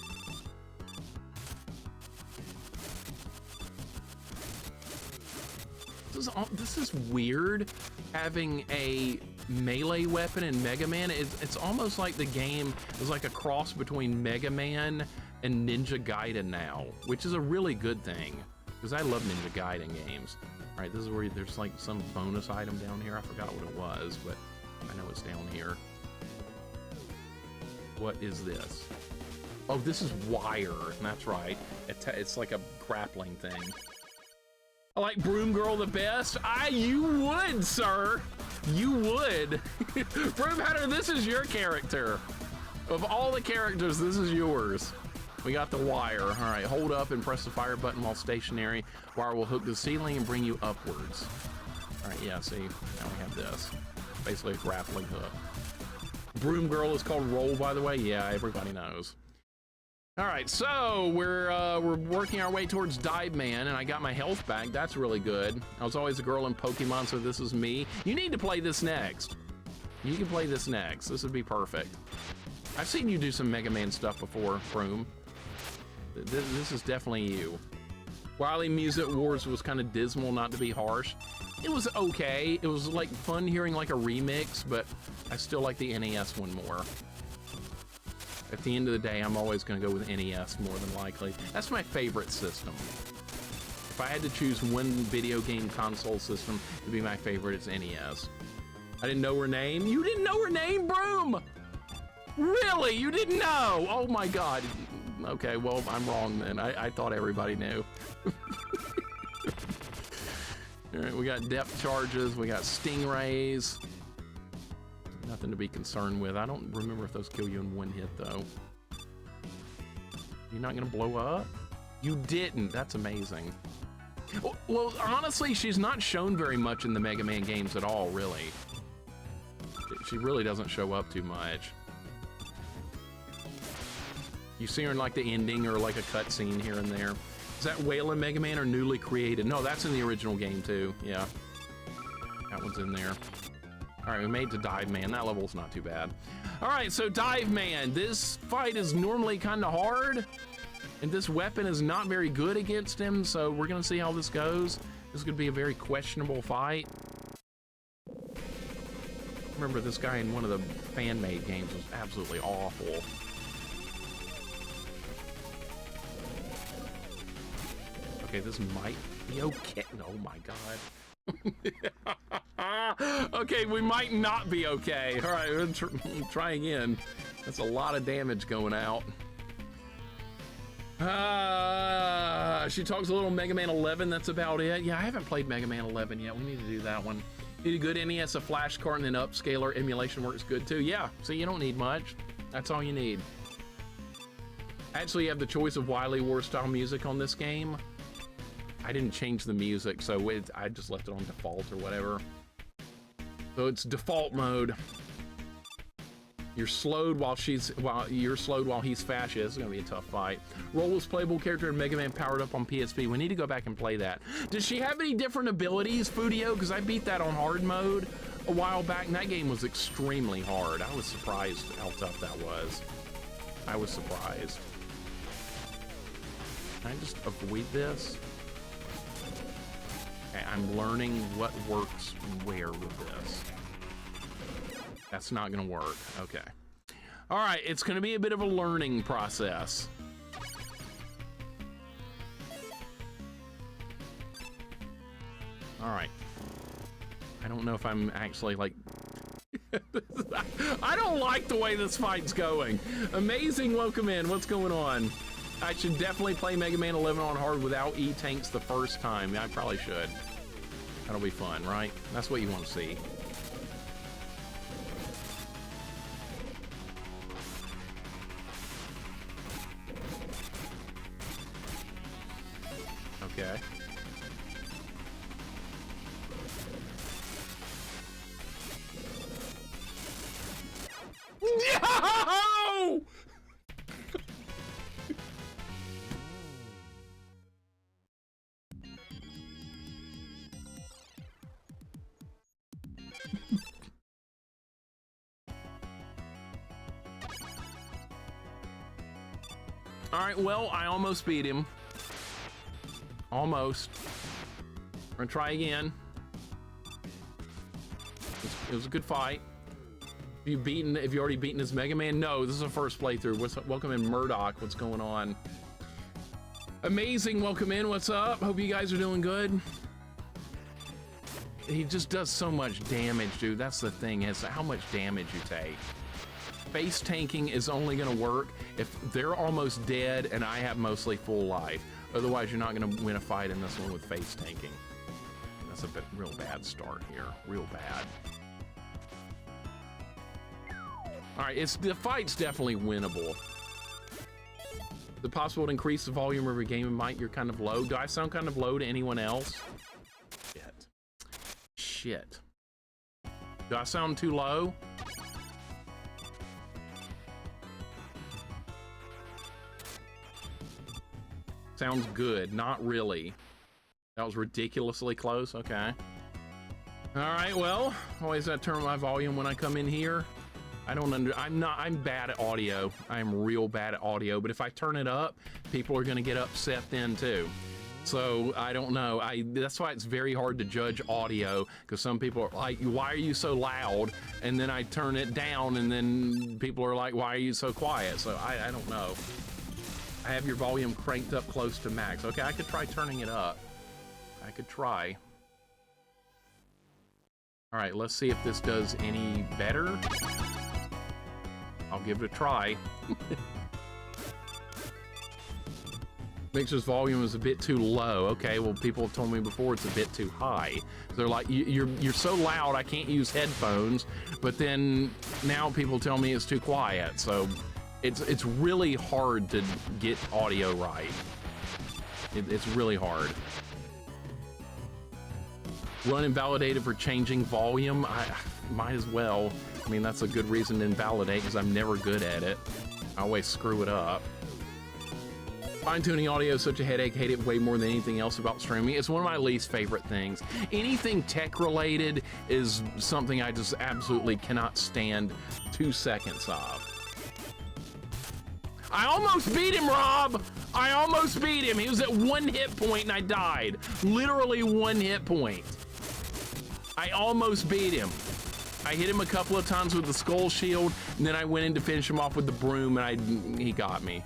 This is weird, having a melee weapon in Mega Man. It's almost like the game is like a cross between Mega Man and Ninja Gaiden now, which is a really good thing, because I love Ninja Gaiden games. All right, this is where there's like some bonus item down here. I forgot what it was, but I know it's down here. What is this? Oh, this is wire. That's right. It's like a grappling thing. I like Broom Girl the best. You would, sir. You would. Broom Hatter, this is your character. Of all the characters, this is yours. We got the wire. All right, hold up and press the fire button while stationary. Wire will hook to the ceiling and bring you upwards. All right, yeah, see, now we have this. Basically a grappling hook. Broom Girl is called Roll, by the way. Yeah, everybody knows. All right, so we're working our way towards Dive Man, and I got my health back. That's really good. I was always a girl in Pokemon, so this is me. You need to play this next. You can play this next. This would be perfect. I've seen you do some Mega Man stuff before, Broom. This is definitely you. Wily Music Wars was kind of dismal, not to be harsh. It was okay. It was like fun hearing like a remix, but I still like the NES one more. At the end of the day, I'm always going to go with NES more than likely. That's my favorite system. If I had to choose one video game console system to be my favorite, it's NES. I didn't know her name. You didn't know her name, Broom? Really? You didn't know? Oh my God. Okay, well, I'm wrong then. I thought everybody knew. All right, we got depth charges. We got stingrays. Nothing to be concerned with. I don't remember if those kill you in one hit, though. You're not going to blow up? You didn't. That's amazing. Well, honestly, she's not shown very much in the Mega Man games at all, really. She really doesn't show up too much. You see her in, like, the ending or, like, a cutscene here and there. Is that Whalen Mega Man or newly created? No, that's in the original game, too. Yeah. That one's in there. All right, we made it to Dive Man. That level's not too bad. All right, so Dive Man. This fight is normally kind of hard, and this weapon is not very good against him, so we're going to see how this goes. This is going to be a very questionable fight. Remember, this guy in one of the fan-made games was absolutely awful. Okay, this might be okay. Oh, my God. Okay, we might not be okay. All right, we'll try again. That's a lot of damage going out. She talks a little Mega Man 11. That's about it. Yeah, I haven't played Mega Man 11 yet. We need to do that one. Need a good NES, a flash card, and then upscaler. Emulation works good too. Yeah, so you don't need much. That's all you need. Actually, you have the choice of Wily Wars style music on this game. I didn't change the music, so I just left it on default or whatever. So it's default mode. You're slowed while he's fast. Yeah, this is gonna be a tough fight. Roll was playable character in Mega Man powered up on PSP. We need to go back and play that. Does she have any different abilities, Fudio? Because I beat that on hard mode a while back, and that game was extremely hard. I was surprised how tough that was. I was surprised. Can I just avoid this? Okay, I'm learning what works where with this. That's not gonna work. Okay. All right, it's gonna be a bit of a learning process. All right. I don't know if I'm actually like... I don't like the way this fight's going. Amazing, welcome in. What's going on? I should definitely play Mega Man 11 on hard without E-Tanks the first time. Yeah, I probably should. That'll be fun, right? That's what you want to see. Okay. No! All right, well, I almost beat him. Almost. We're gonna try again. It was a good fight. Have you already beaten this Mega Man? No, this is the first playthrough. Welcome in, Murdoch. What's going on? Amazing, welcome in. What's up? Hope you guys are doing good. He just does so much damage, dude. That's the thing, is how much damage you take. Face tanking is only gonna work if they're almost dead and I have mostly full life. Otherwise, you're not gonna win a fight in this one with face tanking. That's a real bad start here, real bad. All right, the fight's definitely winnable. Is it possible to increase the volume of your game? Mike, you're kind of low. Do I sound kind of low to anyone else? Shit. Do I sound too low? Sounds good. Not really. That was ridiculously close. Okay. All right. Well, always I turn my volume when I come in here. I'm bad at audio. I'm real bad at audio. But if I turn it up, people are gonna get upset then too. So I don't know. That's why it's very hard to judge audio, because some people are like, why are you so loud? And then I turn it down and then people are like, why are you so quiet? So I don't know. I have your volume cranked up close to max. Okay, I could try turning it up. I could try. All right, let's see if this does any better. I'll give it a try. Mixer's volume is a bit too low. Okay, well, people have told me before it's a bit too high. They're like, you're so loud, I can't use headphones. But then now people tell me it's too quiet. So it's really hard to get audio right. It's really hard. Run invalidated for changing volume. I might as well. I mean, that's a good reason to invalidate, because I'm never good at it. I always screw it up. Fine-tuning audio is such a headache. Hate it way more than anything else about streaming. It's one of my least favorite things. Anything tech-related is something I just absolutely cannot stand 2 seconds of. I almost beat him, Rob! I almost beat him. He was at 1 hit point and I died. Literally 1 hit point. I almost beat him. I hit him a couple of times with the skull shield, and then I went in to finish him off with the broom, and he got me.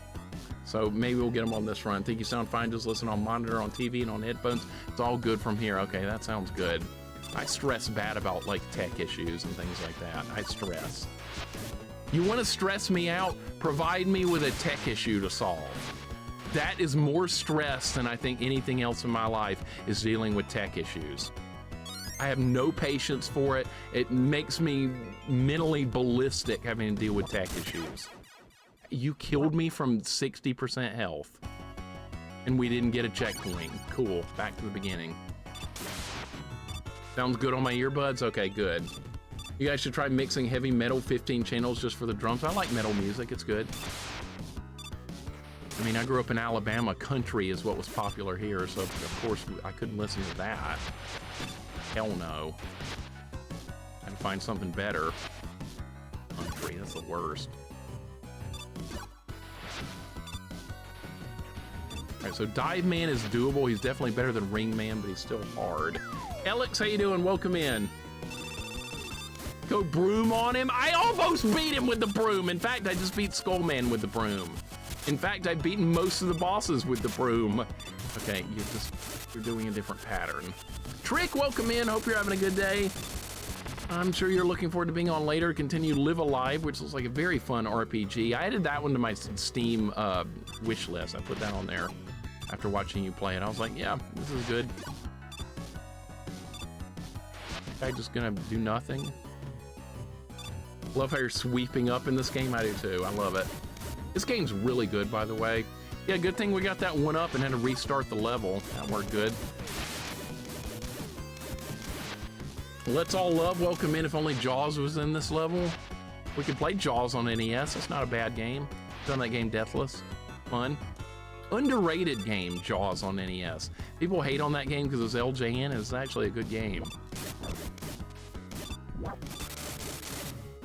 So maybe we'll get him on this run. Think you sound fine, just listen on monitor, on TV, and on headphones. It's all good from here. Okay, that sounds good. I stress bad about like tech issues and things like that. I stress. You want to stress me out? Provide me with a tech issue to solve. That is more stress than I think anything else in my life is dealing with tech issues. I have no patience for it. It makes me mentally ballistic having to deal with tech issues. You killed me from 60% health, and we didn't get a checkpoint. Cool, back to the beginning. Sounds good on my earbuds? Okay, good. You guys should try mixing heavy metal 15 channels just for the drums. I like metal music, it's good. I mean, I grew up in Alabama. Country is what was popular here, so of course I couldn't listen to that. Hell no. I had to find something better. Country, that's the worst. Alright, so Dive Man is doable. He's definitely better than Ring Man, but he's still hard. Alex, how you doing? Welcome in. Go broom on him. I almost beat him with the broom. In fact, I just beat Skullman with the broom. In fact, I've beaten most of the bosses with the broom. Okay, you're doing a different pattern. Trick, welcome in. Hope you're having a good day. I'm sure you're looking forward to being on later. Continue Live Alive, which looks like a very fun RPG. I added that one to my Steam wish list. I put that on there after watching you play it. I was like, yeah, this is good. Guy just gonna do nothing. Love how you're sweeping up in this game. I do too. I love it. This game's really good, by the way. Yeah, good thing we got that one up and had to restart the level. That worked good. Let's All Love, welcome in. If only Jaws was in this level. We could play Jaws on NES. That's not a bad game. Done that game Deathless. Fun. Underrated game, Jaws on NES. People hate on that game because it's LJN. It's actually a good game.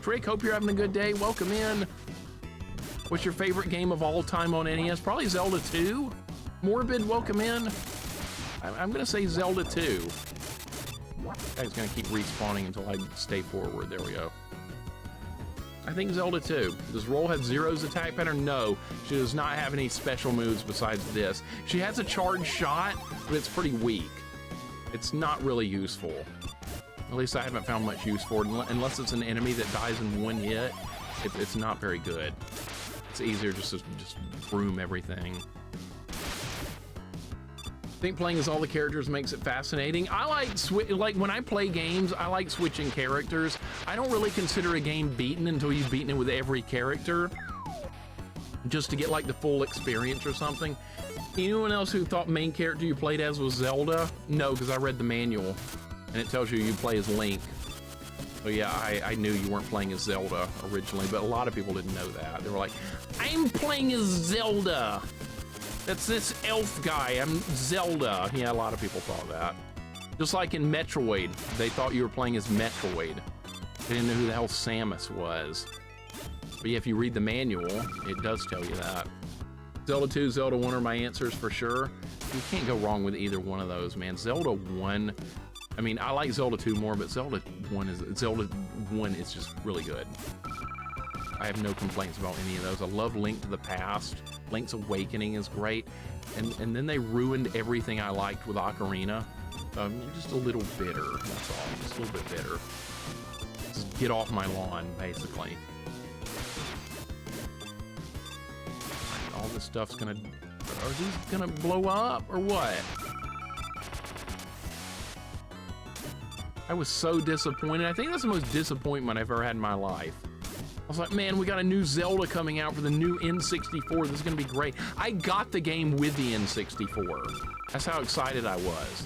Trick, hope you're having a good day. Welcome in. What's your favorite game of all time on NES? Probably Zelda 2. Morbid, welcome in. I'm gonna say Zelda 2. Guy's gonna keep respawning until I stay forward. There we go. I think Zelda too. Does Roll have Zero's attack pattern? No, she does not have any special moves besides this. She has a charge shot, but it's pretty weak. It's not really useful. At least I haven't found much use for it, unless it's an enemy that dies in one hit. It's not very good. It's easier just to broom everything. I think playing as all the characters makes it fascinating. I like when I play games, I like switching characters. I don't really consider a game beaten until you've beaten it with every character, just to get like the full experience or something. Anyone else who thought main character you played as was Zelda? No, because I read the manual and it tells you play as Link. So yeah, I knew you weren't playing as Zelda originally, but a lot of people didn't know that. They were like, I'm playing as Zelda. That's this elf guy, I'm Zelda. Yeah, a lot of people thought that. Just like in Metroid, they thought you were playing as Metroid. They didn't know who the hell Samus was. But yeah, if you read the manual, it does tell you that. Zelda 2, Zelda 1 are my answers for sure. You can't go wrong with either one of those, man. Zelda 1, I mean, I like Zelda 2 more, but Zelda 1 is just really good. I have no complaints about any of those. I love Link to the Past. Link's Awakening is great. And then they ruined everything I liked with Ocarina. Just a little bitter, that's all. Just a little bit bitter. Just get off my lawn, basically. All this stuff's gonna... Are these gonna blow up, or what? I was so disappointed. I think that's the most disappointment I've ever had in my life. I was like, man, we got a new Zelda coming out for the new N64. This is gonna be great. I got the game with the N64. That's how excited I was.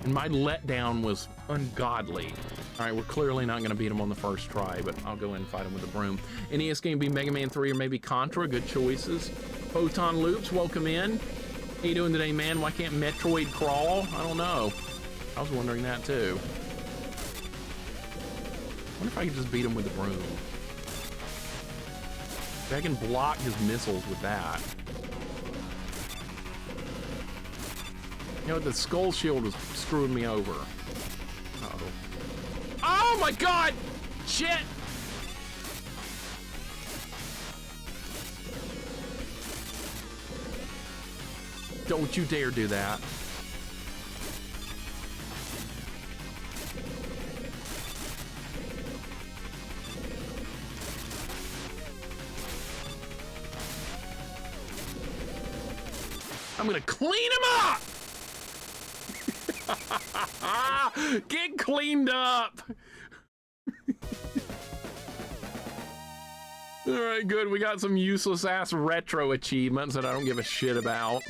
And my letdown was ungodly. All right, we're clearly not gonna beat him on the first try, but I'll go in and fight him with a broom. NES game be Mega Man 3 or maybe Contra, good choices. Photon Loops, welcome in. How you doing today, man? Why can't Metroid crawl? I don't know. I was wondering that too. I wonder if I could just beat him with the broom. I can block his missiles with that. You know, the skull shield was screwing me over. Uh-oh. Oh my god! Shit! Don't you dare do that. I'm gonna clean him up! Get cleaned up! Alright, good. We got some useless ass retro achievements that I don't give a shit about.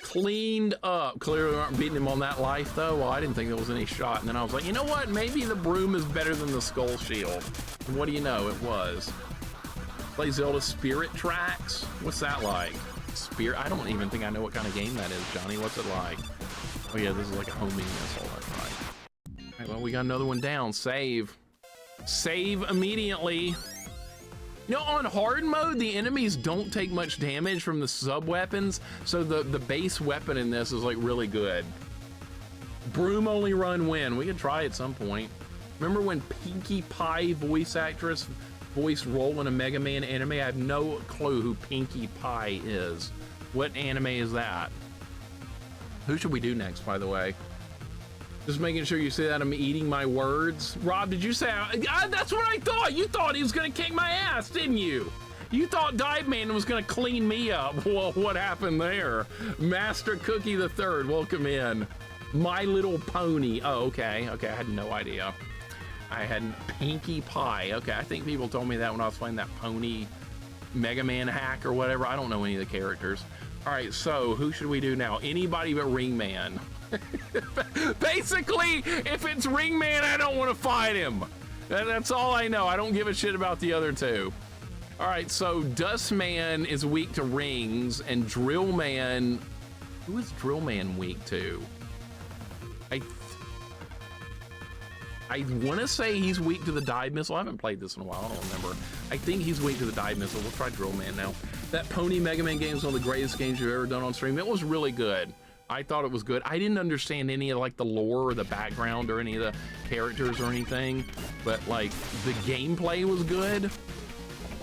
Cleaned up. Clearly we aren't beating him on that life though. Well, I didn't think there was any shot. And then I was like, you know what? Maybe the broom is better than the skull shield. And what do you know? It was. Play Zelda Spirit Tracks? What's that like? Spirit? I don't even think I know what kind of game that is, Johnny. What's it like? Oh yeah, this is like a homing missile. That's right. All right, well, we got another one down. Save. Save immediately. You know, on hard mode, the enemies don't take much damage from the sub-weapons, so the base weapon in this is like really good. Broom only run when. We could try at some point. Remember when Pinkie Pie voice actress voiced Roll in a Mega Man anime? I have no clue who Pinkie Pie is. What anime is that? Who should we do next, by the way? Just making sure you say that I'm eating my words. Rob, did you say, that's what I thought. You thought he was gonna kick my ass, didn't you? You thought Dive Man was gonna clean me up. Well, what happened there? Master Cookie the Third, welcome in. My Little Pony. Oh, okay, okay, I had no idea. I had Pinkie Pie. Okay, I think people told me that when I was playing that Pony Mega Man hack or whatever. I don't know any of the characters. All right, so who should we do now? Anybody but Ring Man. Basically, if it's Ring Man, I don't want to fight him. That's all I know. I don't give a shit about the other two. All right, so Dust Man is weak to rings, and Drill Man. Who is Drill Man weak to? I want to say he's weak to the dive missile. I haven't played this in a while. I don't remember. I think he's weak to the dive missile. We'll try Drill Man now. That Pony Mega Man game is one of the greatest games you've ever done on stream. It was really good. I thought it was good. I didn't understand any of like the lore or the background or any of the characters or anything, but like the gameplay was good.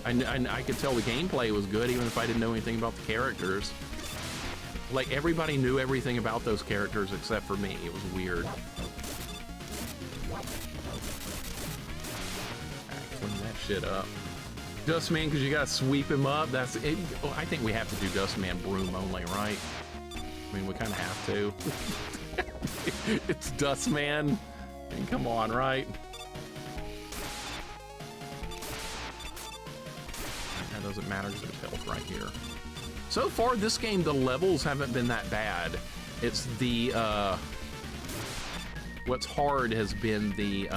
I could tell the gameplay was good even if I didn't know anything about the characters. Like everybody knew everything about those characters except for me. It was weird. Alright, clean that shit up. Dustman, because you gotta sweep him up. That's it. Oh, I think we have to do Dustman broom only, right? I mean, we kind of have to. It's Dustman. I mean, come on, right? That doesn't matter because there's health right here. So far, this game, the levels haven't been that bad. It's the, what's hard has been the,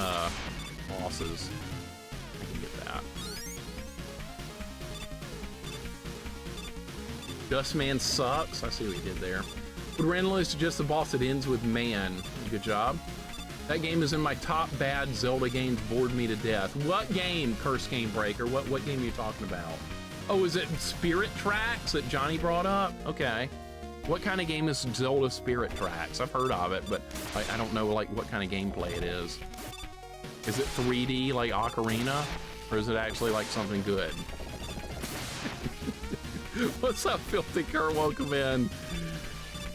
bosses. I can get that. Dustman sucks. I see what he did there. Would randomly suggest the boss that ends with man. Good job. That game is in my top bad Zelda games, bored me to death. What game, Curse Game Breaker? What game are you talking about? Oh, is it Spirit Tracks that Johnny brought up? Okay. What kind of game is Zelda Spirit Tracks? I've heard of it, but I don't know like what kind of gameplay it is. Is it 3D like Ocarina? Or is it actually like something good? What's up, Filthy Cur? Welcome in.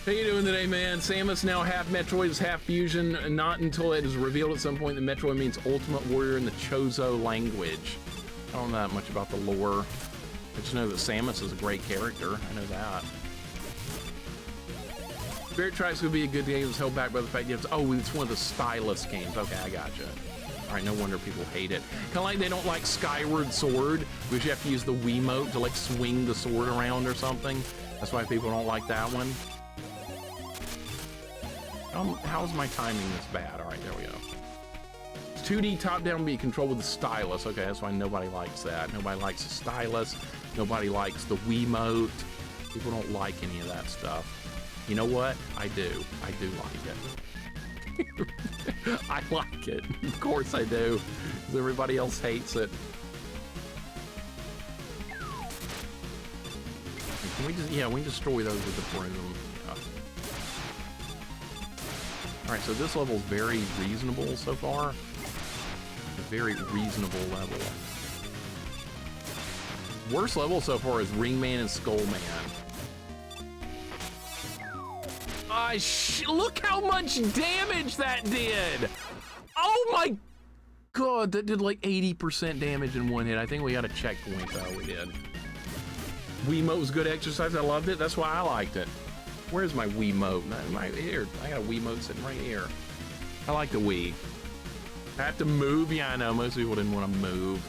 How you doing today, man? Samus now half Metroid is half Fusion. Not until it is revealed at some point that Metroid means Ultimate Warrior in the Chozo language. I don't know that much about the lore. I just know that Samus is a great character. I know that. Spirit Tracks would be a good game. It was held back by the fact that it's one of the stylus games. Okay, I gotcha. All right, no wonder people hate it. Kind of like they don't like Skyward Sword, because you have to use the Wiimote to like swing the sword around or something. That's why people don't like that one. How's my timing this bad? All right, there we go. 2D top-down be controlled with the stylus. Okay, that's why nobody likes that. Nobody likes the stylus. Nobody likes the Wiimote. People don't like any of that stuff. You know what? I do. I do like it. I like it. Of course I do. Because everybody else hates it. Can we just, yeah, we can destroy those with the broom. Yeah. All right, so this level is very reasonable so far. A very reasonable level. Worst level so far is Ringman and Skullman. Look how much damage that did! Oh my god, that did like 80% damage in one hit. I think we got a checkpoint though, we did. Wiimote was good exercise, I loved it, that's why I liked it. Where's my Wiimote? Right here, I got a Wiimote sitting right here. I like the Wii. I have to move, yeah I know, most people didn't want to move.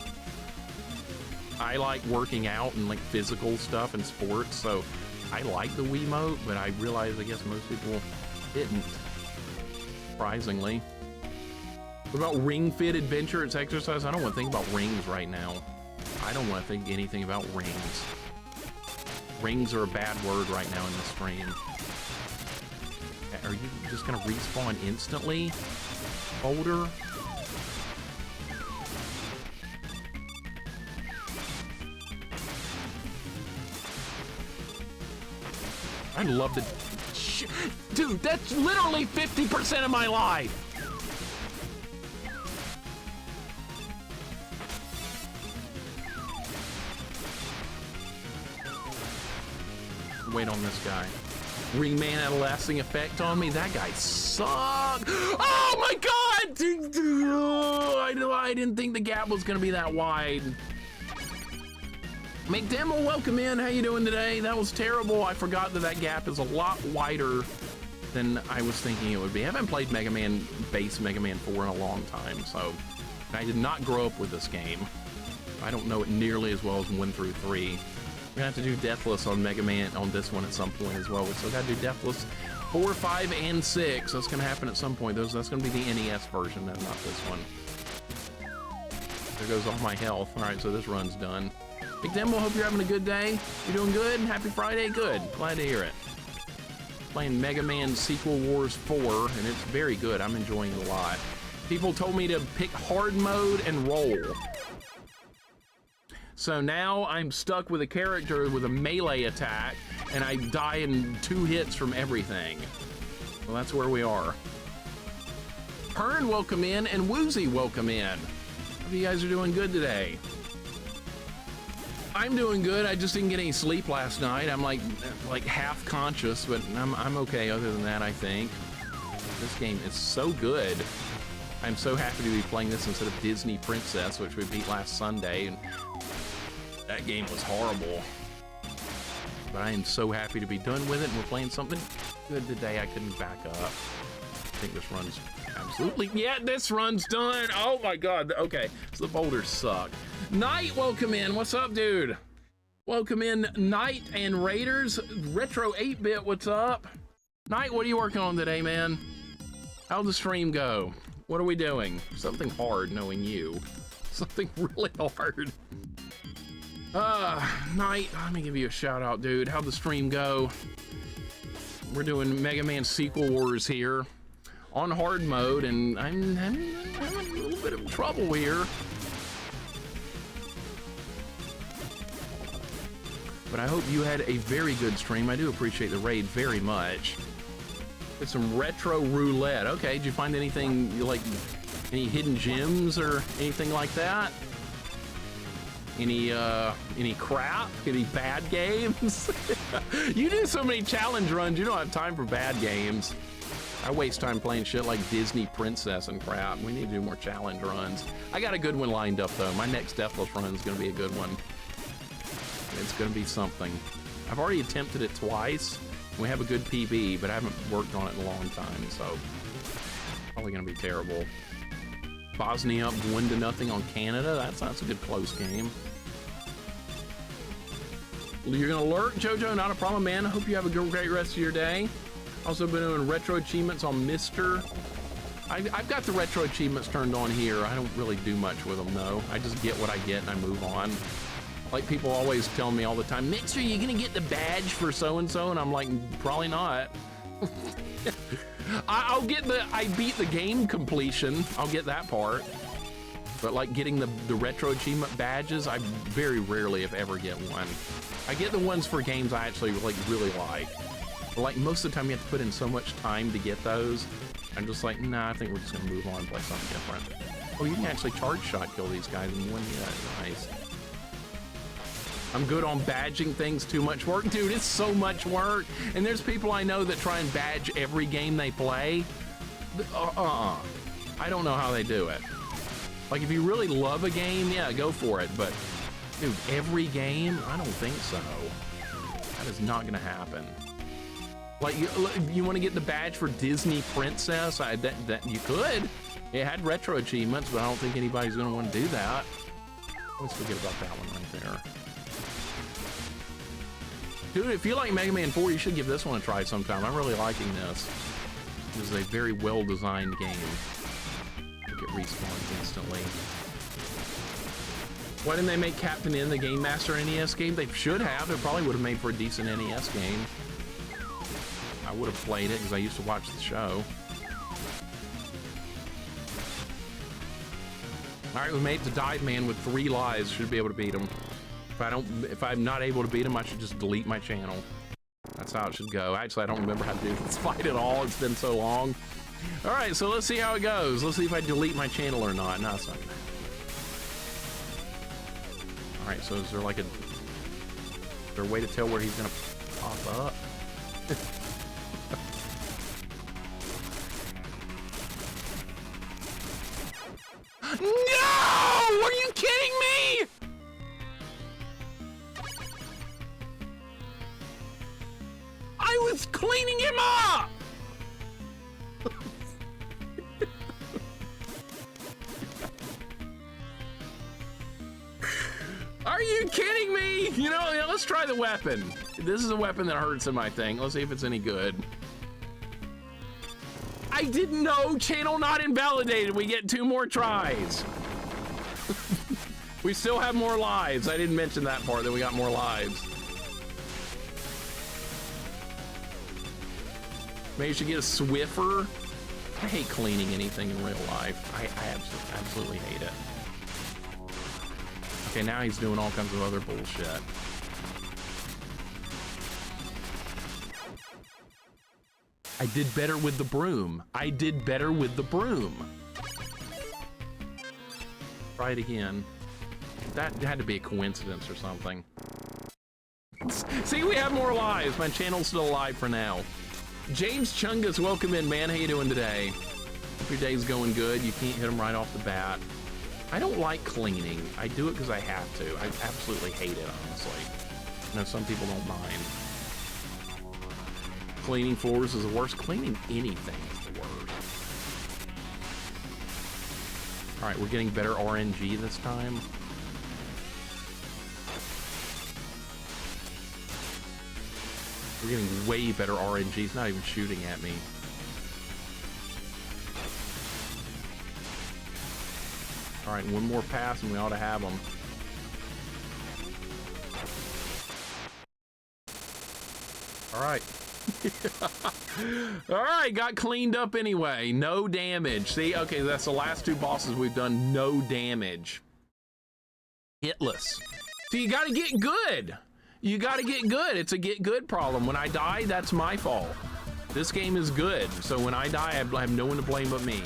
I like working out and like physical stuff and sports, so I like the Wiimote, but I realize I guess most people didn't, surprisingly. What about Ring Fit Adventure? It's exercise. I don't want to think about rings right now. I don't want to think anything about rings. Rings are a bad word right now in the stream. Are you just gonna respawn instantly, Boulder? I'd love to... Dude, that's literally 50% of my life! Wait on this guy. Ringman had a lasting effect on me. That guy sucked. Oh my god! I didn't think the gap was gonna be that wide. McDemmel, welcome in. How you doing today? That was terrible. I forgot that that gap is a lot wider than I was thinking it would be. I haven't played Mega Man, base Mega Man 4 in a long time, so I did not grow up with this game. I don't know it nearly as well as 1 through 3. We're gonna have to do Deathless on Mega Man on this one at some point as well. We still gotta do Deathless 4, 5, and 6. That's gonna happen at some point. That's gonna be the NES version, not this one. There goes all my health. All right, so this run's done. Big Demo, hope you're having a good day. You're doing good? Happy Friday? Good. Glad to hear it. Playing Mega Man Sequel Wars 4, and it's very good. I'm enjoying it a lot. People told me to pick hard mode and roll. So now I'm stuck with a character with a melee attack, and I die in 2 hits from everything. Well, that's where we are. Pern, welcome in, and Woozy, welcome in. Hope you guys are doing good today. I'm doing good. I just didn't get any sleep last night. I'm like half conscious, but I'm okay other than that, I think. This game is so good. I'm so happy to be playing this instead of Disney Princess, which we beat last Sunday, and that game was horrible. But I am so happy to be done with it, and we're playing something good today. I couldn't back up. I think this run's absolutely, yeah, this run's done. Oh my God, okay, so the boulders suck. Knight, welcome in. What's up, dude? Welcome in, Knight and Raiders. Retro 8-bit, what's up? Knight, what are you working on today, man? How'd the stream go? What are we doing? Something hard, knowing you. Something really hard. Knight, let me give you a shout out, dude. How'd the stream go? We're doing Mega Man Sequel Wars here on hard mode, and I'm having a little bit of trouble here. But I hope you had a very good stream. I do appreciate the raid very much. It's some retro roulette. Okay, did you find anything, like, any hidden gems or anything like that? Any crap? Any bad games? You do so many challenge runs, you don't have time for bad games. I waste time playing shit like Disney Princess and crap. We need to do more challenge runs. I got a good one lined up, though. My next Deathless run is going to be a good one. It's going to be something. I've already attempted it twice. We have a good PB, but I haven't worked on it in a long time, so probably going to be terrible. Bosnia up 1-0 on Canada. That's a good close game. You're going to alert, JoJo? Not a problem, man. I hope you have a great rest of your day. Also been doing retro achievements on Mr. I've got the retro achievements turned on here. I don't really do much with them, though. I just get what I get and I move on. Like, people always tell me all the time, Mixer, you gonna get the badge for so-and-so? And I'm like, probably not. I'll get I beat the game completion. I'll get that part. But like getting the retro achievement badges, I very rarely, if ever, get one. I get the ones for games I actually really like. But like most of the time you have to put in so much time to get those. I'm just like, nah, I think we're just gonna move on and play something different. Oh, you can actually charge shot kill these guys in one hit. Nice. I'm good on badging things. Too much work. Dude, it's so much work. And there's people I know that try and badge every game they play. I don't know how they do it. Like, if you really love a game, yeah, go for it. But, dude, every game? I don't think so. That is not gonna happen. Like, you want to get the badge for Disney Princess? That you could. It had retro achievements, but I don't think anybody's gonna want to do that. Let's forget about that one right there. Dude, if you like Mega Man 4, you should give this one a try sometime. I'm really liking this. This is a very well-designed game. Look, it respawns instantly. Why didn't they make Captain N the Game Master NES game? They should have. It probably would have made for a decent NES game. I would have played it because I used to watch the show. All right, we made it to Dive Man with 3 lives. Should be able to beat him. If I'm not able to beat him, I should just delete my channel. That's how it should go. Actually, I don't remember how to do this fight at all. It's been so long. All right, so let's see how it goes. Let's see if I delete my channel or not. No, it's not gonna happen. All right, so is there like is there a way to tell where he's gonna pop up? No! Are you kidding me? I was cleaning him up! Are you kidding me? You know, let's try the weapon. This is a weapon that hurts him, I think. Let's see if it's any good. I didn't know. Channel not invalidated. We get 2 more tries. We still have more lives. I didn't mention that part, that we got more lives. Maybe you should get a Swiffer. I hate cleaning anything in real life. I absolutely hate it. Okay, now he's doing all kinds of other bullshit. I did better with the broom. I did better with the broom. Try it again. That had to be a coincidence or something. See, we have more lives. My channel's still alive for now. James Chungus, welcome in, man. How you doing today? Hope your day's going good. You can't hit them right off the bat. I don't like cleaning. I do it because I have to. I absolutely hate it, honestly. I know some people don't mind. Cleaning floors is the worst. Cleaning anything is the worst. All right, we're getting better RNG this time. We're getting way better RNG. He's not even shooting at me. All right, one more pass and we ought to have him. All right. All right, got cleaned up anyway. No damage. See, okay, that's the last two bosses we've done. No damage. Hitless. So you got to get good. You got to get good. It's a get good problem. When I die, that's my fault. This game is good, so when I die, I have no one to blame but me.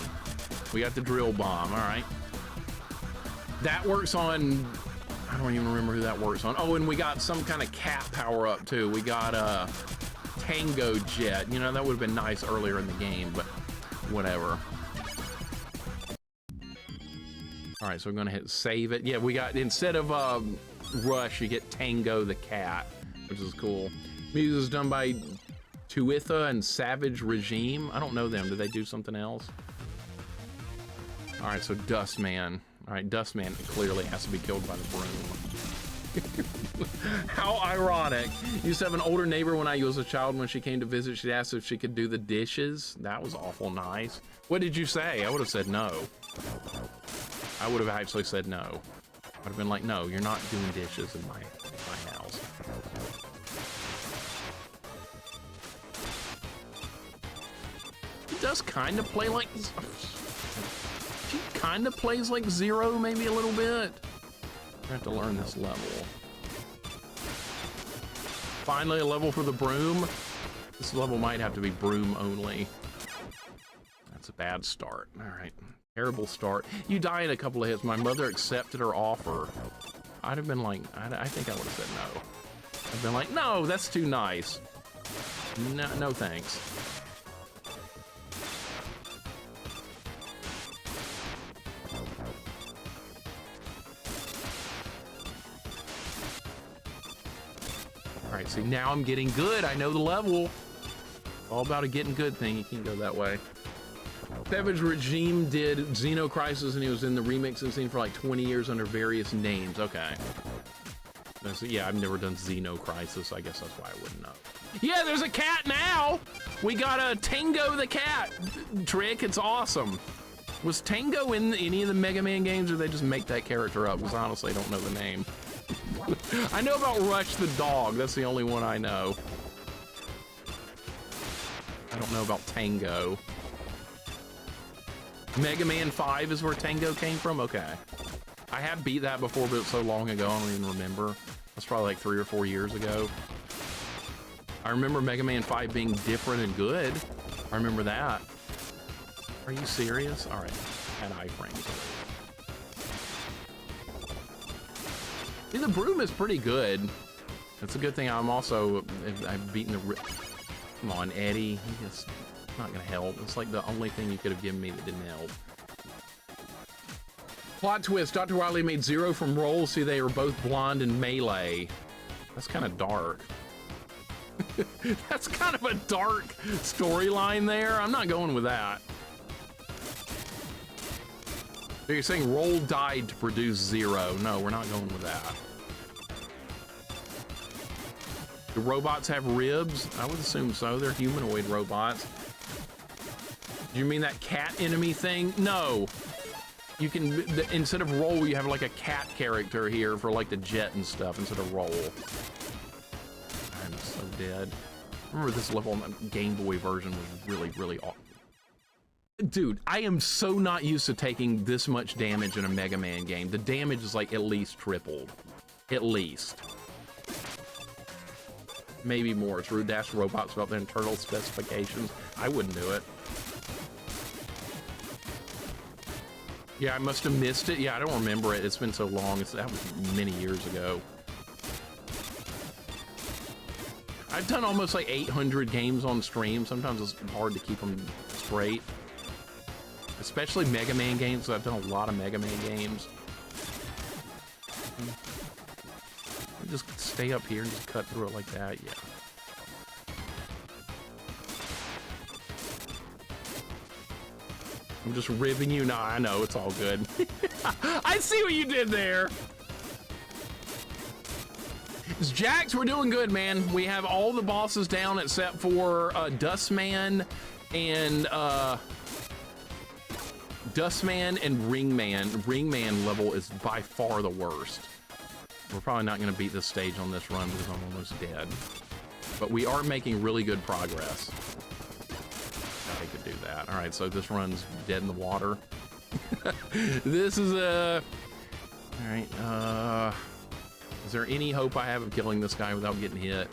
We got the drill bomb. All right. That works on, I don't even remember who that works on. Oh, and we got some kind of cat power up too. We got a Tango Jet. You know, that would have been nice earlier in the game, but whatever. All right, so we're gonna hit save it. Yeah, we got, instead of Rush, you get Tango the cat, which is cool. Music is done by Tuitha and Savage Regime. I don't know them. Did they do something else? All right, so Dustman. All right, Dustman clearly has to be killed by the broom. How ironic. Used to have an older neighbor when I was a child. When she came to visit, she asked if she could do the dishes. That was awful nice. What did you say? I would have said no. I would have actually said no. I would have been like, no, you're not doing dishes in my house. He does kind of play like... She kind of plays like Zero, maybe a little bit. I have to learn this level. Finally, a level for the broom. This level might have to be broom only. That's a bad start. All right, terrible start. You die in a couple of hits. My mother accepted her offer. I'd have been like, I think I would have said no. I've been like, no, that's too nice. No, no thanks. All right, see, now I'm getting good. I know the level. All about a getting good thing. You can't go that way. Savage Regime did Xeno Crisis, and he was in the remixing scene for like 20 years under various names. Okay. So, yeah, I've never done Xeno Crisis, so I guess that's why I wouldn't know. Yeah, there's a cat now! We got a Tango the cat trick. It's awesome. Was Tango in any of the Mega Man games, or did they just make that character up? Because honestly, I don't know the name. I know about Rush the dog. That's the only one I know. I don't know about Tango. Mega Man 5 is where Tango came from? Okay. I have beat that before, but it's so long ago, I don't even remember. That's probably like 3 or 4 years ago. I remember Mega Man 5 being different and good. I remember that. Are you serious? All right. Had iframes. See, the broom is pretty good. It's a good thing I've beaten the... Come on, Eddie. He's not gonna help. It's like the only thing you could have given me that didn't help. Plot twist, Dr. Wily made Zero from Roll. See, they were both blonde in Melee. That's kind of dark. That's kind of a dark storyline there. I'm not going with that. So you're saying Roll died to produce Zero. No, we're not going with that. Do robots have ribs? I would assume so. They're humanoid robots. Do you mean that cat enemy thing? No. You can, instead of Roll, you have like a cat character here for like the jet and stuff instead of Roll. I'm so dead. I remember this level on the Game Boy version was really, really awesome. Dude, I am so not used to taking this much damage in a Mega Man game. The damage is like at least tripled. At least. Maybe more. It's rude to ask robots about their internal specifications. I wouldn't do it. Yeah, I must have missed it. Yeah, I don't remember it. It's been so long. That was many years ago. I've done almost like 800 games on stream. Sometimes it's hard to keep them straight. Especially Mega Man games. I've done a lot of Mega Man games. Just stay up here and just cut through it like that. Yeah. I'm just ribbing you. Nah, I know. It's all good. I see what you did there. It's Jax, we're doing good, man. We have all the bosses down except for Dustman and Ringman. Ringman level is by far the worst. We're probably not going to beat this stage on this run because I'm almost dead. But we are making really good progress. I could do that. All right, so this run's dead in the water. This is a... All right, is there any hope I have of killing this guy without getting hit?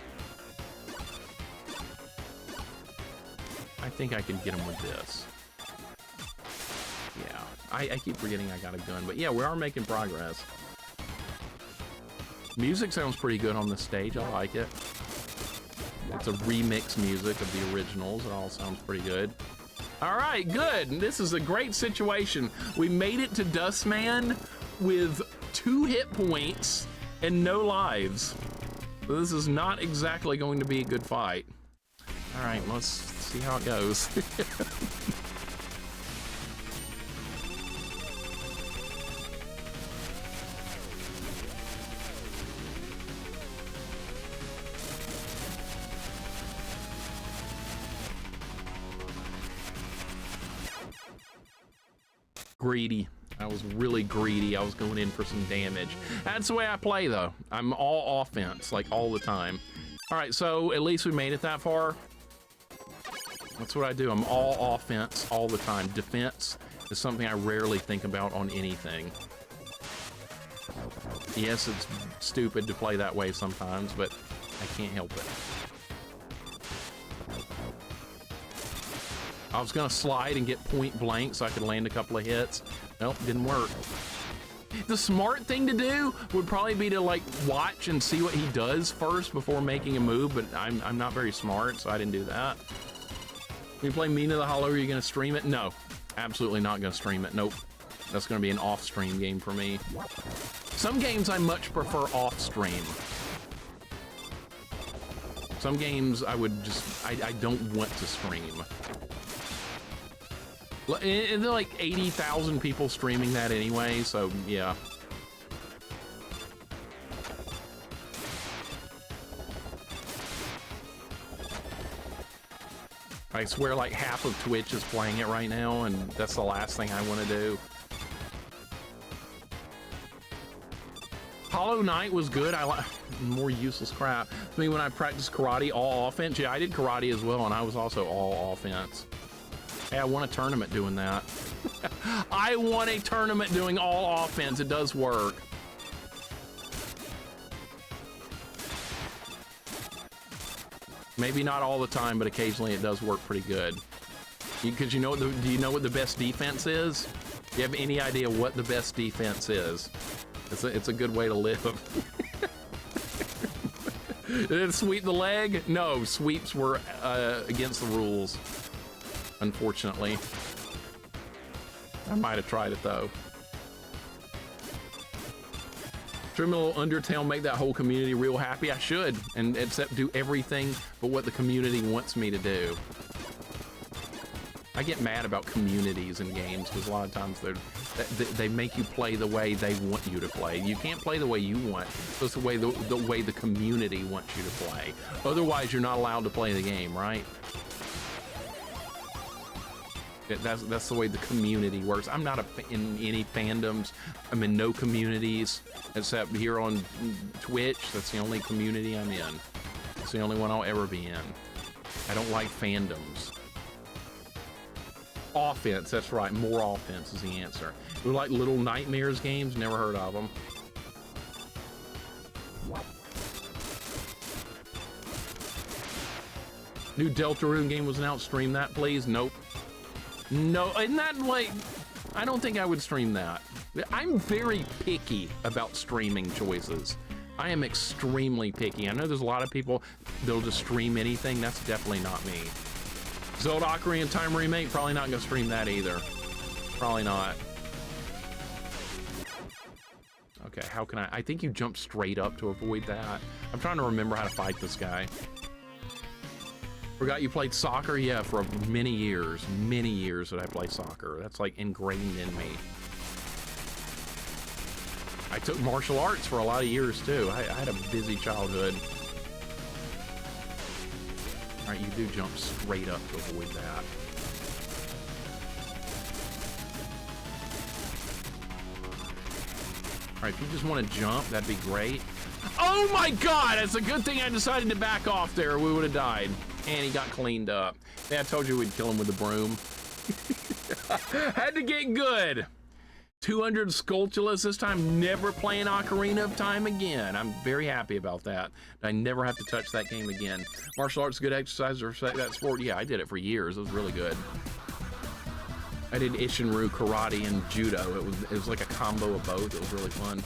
I think I can get him with this. Yeah, I keep forgetting I got a gun, but yeah, we are making progress. Music sounds pretty good on the stage. I like it. It's a remix music of the originals. It all sounds pretty good. All right, good. This is a great situation. We made it to Dustman with 2 hit points and no lives. This is not exactly going to be a good fight. All right, let's see how it goes. Greedy. I was really greedy. I was going in for some damage. That's the way I play, though. I'm all offense, like all the time. All right, so at least we made it that far. That's what I do. I'm all offense all the time. Defense is something I rarely think about on anything. Yes, it's stupid to play that way sometimes, but I can't help it. I was gonna slide and get point blank so I could land a couple of hits. Nope, didn't work. The smart thing to do would probably be to like watch and see what he does first before making a move, but I'm not very smart, so I didn't do that. When you play Mina the Hollow, are you gonna stream it? No, absolutely not gonna stream it. Nope, that's gonna be an off-stream game for me. Some games I much prefer off-stream. Some games I would just, I don't want to stream. And there are like 80,000 people streaming that anyway, so yeah. I swear like half of Twitch is playing it right now, and that's the last thing I want to do. Hollow Knight was good. I like more useless crap. I mean, when I practiced karate, all offense. Yeah, I did karate as well, and I was also all offense. Hey, I won a tournament doing that. I won a tournament doing all offense. It does work. Maybe not all the time, but occasionally it does work pretty good. Because you know what? Do you know what the best defense is? Do you have any idea what the best defense is? It's a good way to live. Did it sweep the leg? No, sweeps were against the rules. Unfortunately. I might have tried it though. Trim a little Undertale, make that whole community real happy. I should, and except do everything but what the community wants me to do. I get mad about communities in games because a lot of times they make you play the way they want you to play. You can't play the way you want. It's the way the community wants you to play. Otherwise, you're not allowed to play the game, right? That's the way the community works. I'm not in any fandoms. I'm in no communities except here on Twitch. That's the only community I'm in. It's the only one I'll ever be in. I don't like fandoms. Offense, that's right. More offense is the answer. We like Little Nightmares games. Never heard of them. New Deltarune game was announced. Stream that, please. Nope. No, isn't that like... I don't think I would stream that. I'm very picky about streaming choices. I am extremely picky. I know there's a lot of people that'll just stream anything. That's definitely not me. Zelda Ocarina of Time remake, probably not gonna stream that either. Probably not. Okay, how can I think you jump straight up to avoid that. I'm trying to remember how to fight this guy. Forgot you played soccer? Yeah, for many years that I played soccer. That's like ingrained in me. I took martial arts for a lot of years too. I had a busy childhood. All right, you do jump straight up to avoid that. All right, if you just want to jump, that'd be great. Oh my God, it's a good thing I decided to back off there. We would have died. And he got cleaned up. Yeah, I told you we'd kill him with the broom. Had to get good. 200 Skulltulas this time, never playing Ocarina of Time again. I'm very happy about that. I never have to touch that game again. Martial arts, good exercise to respect that sport. Yeah, I did it for years. It was really good. I did Ishinryu, karate, and judo. It was like a combo of both. It was really fun.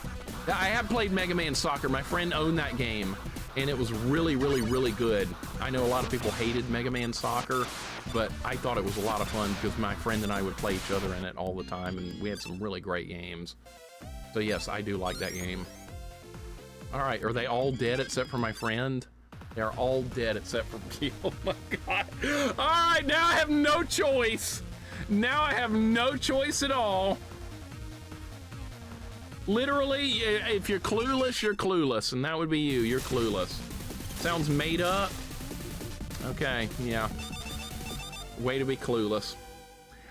I have played Mega Man Soccer. My friend owned that game, and it was really, really, really good. I know a lot of people hated Mega Man Soccer, but I thought it was a lot of fun because my friend and I would play each other in it all the time, and we had some really great games. So yes, I do like that game. All right, are they all dead except for my friend? They're all dead except for me. Oh my God. All right, now I have no choice. Now I have no choice at all. Literally, if you're clueless, and that would be you. You're clueless. Sounds made up. Okay, yeah. Way to be clueless.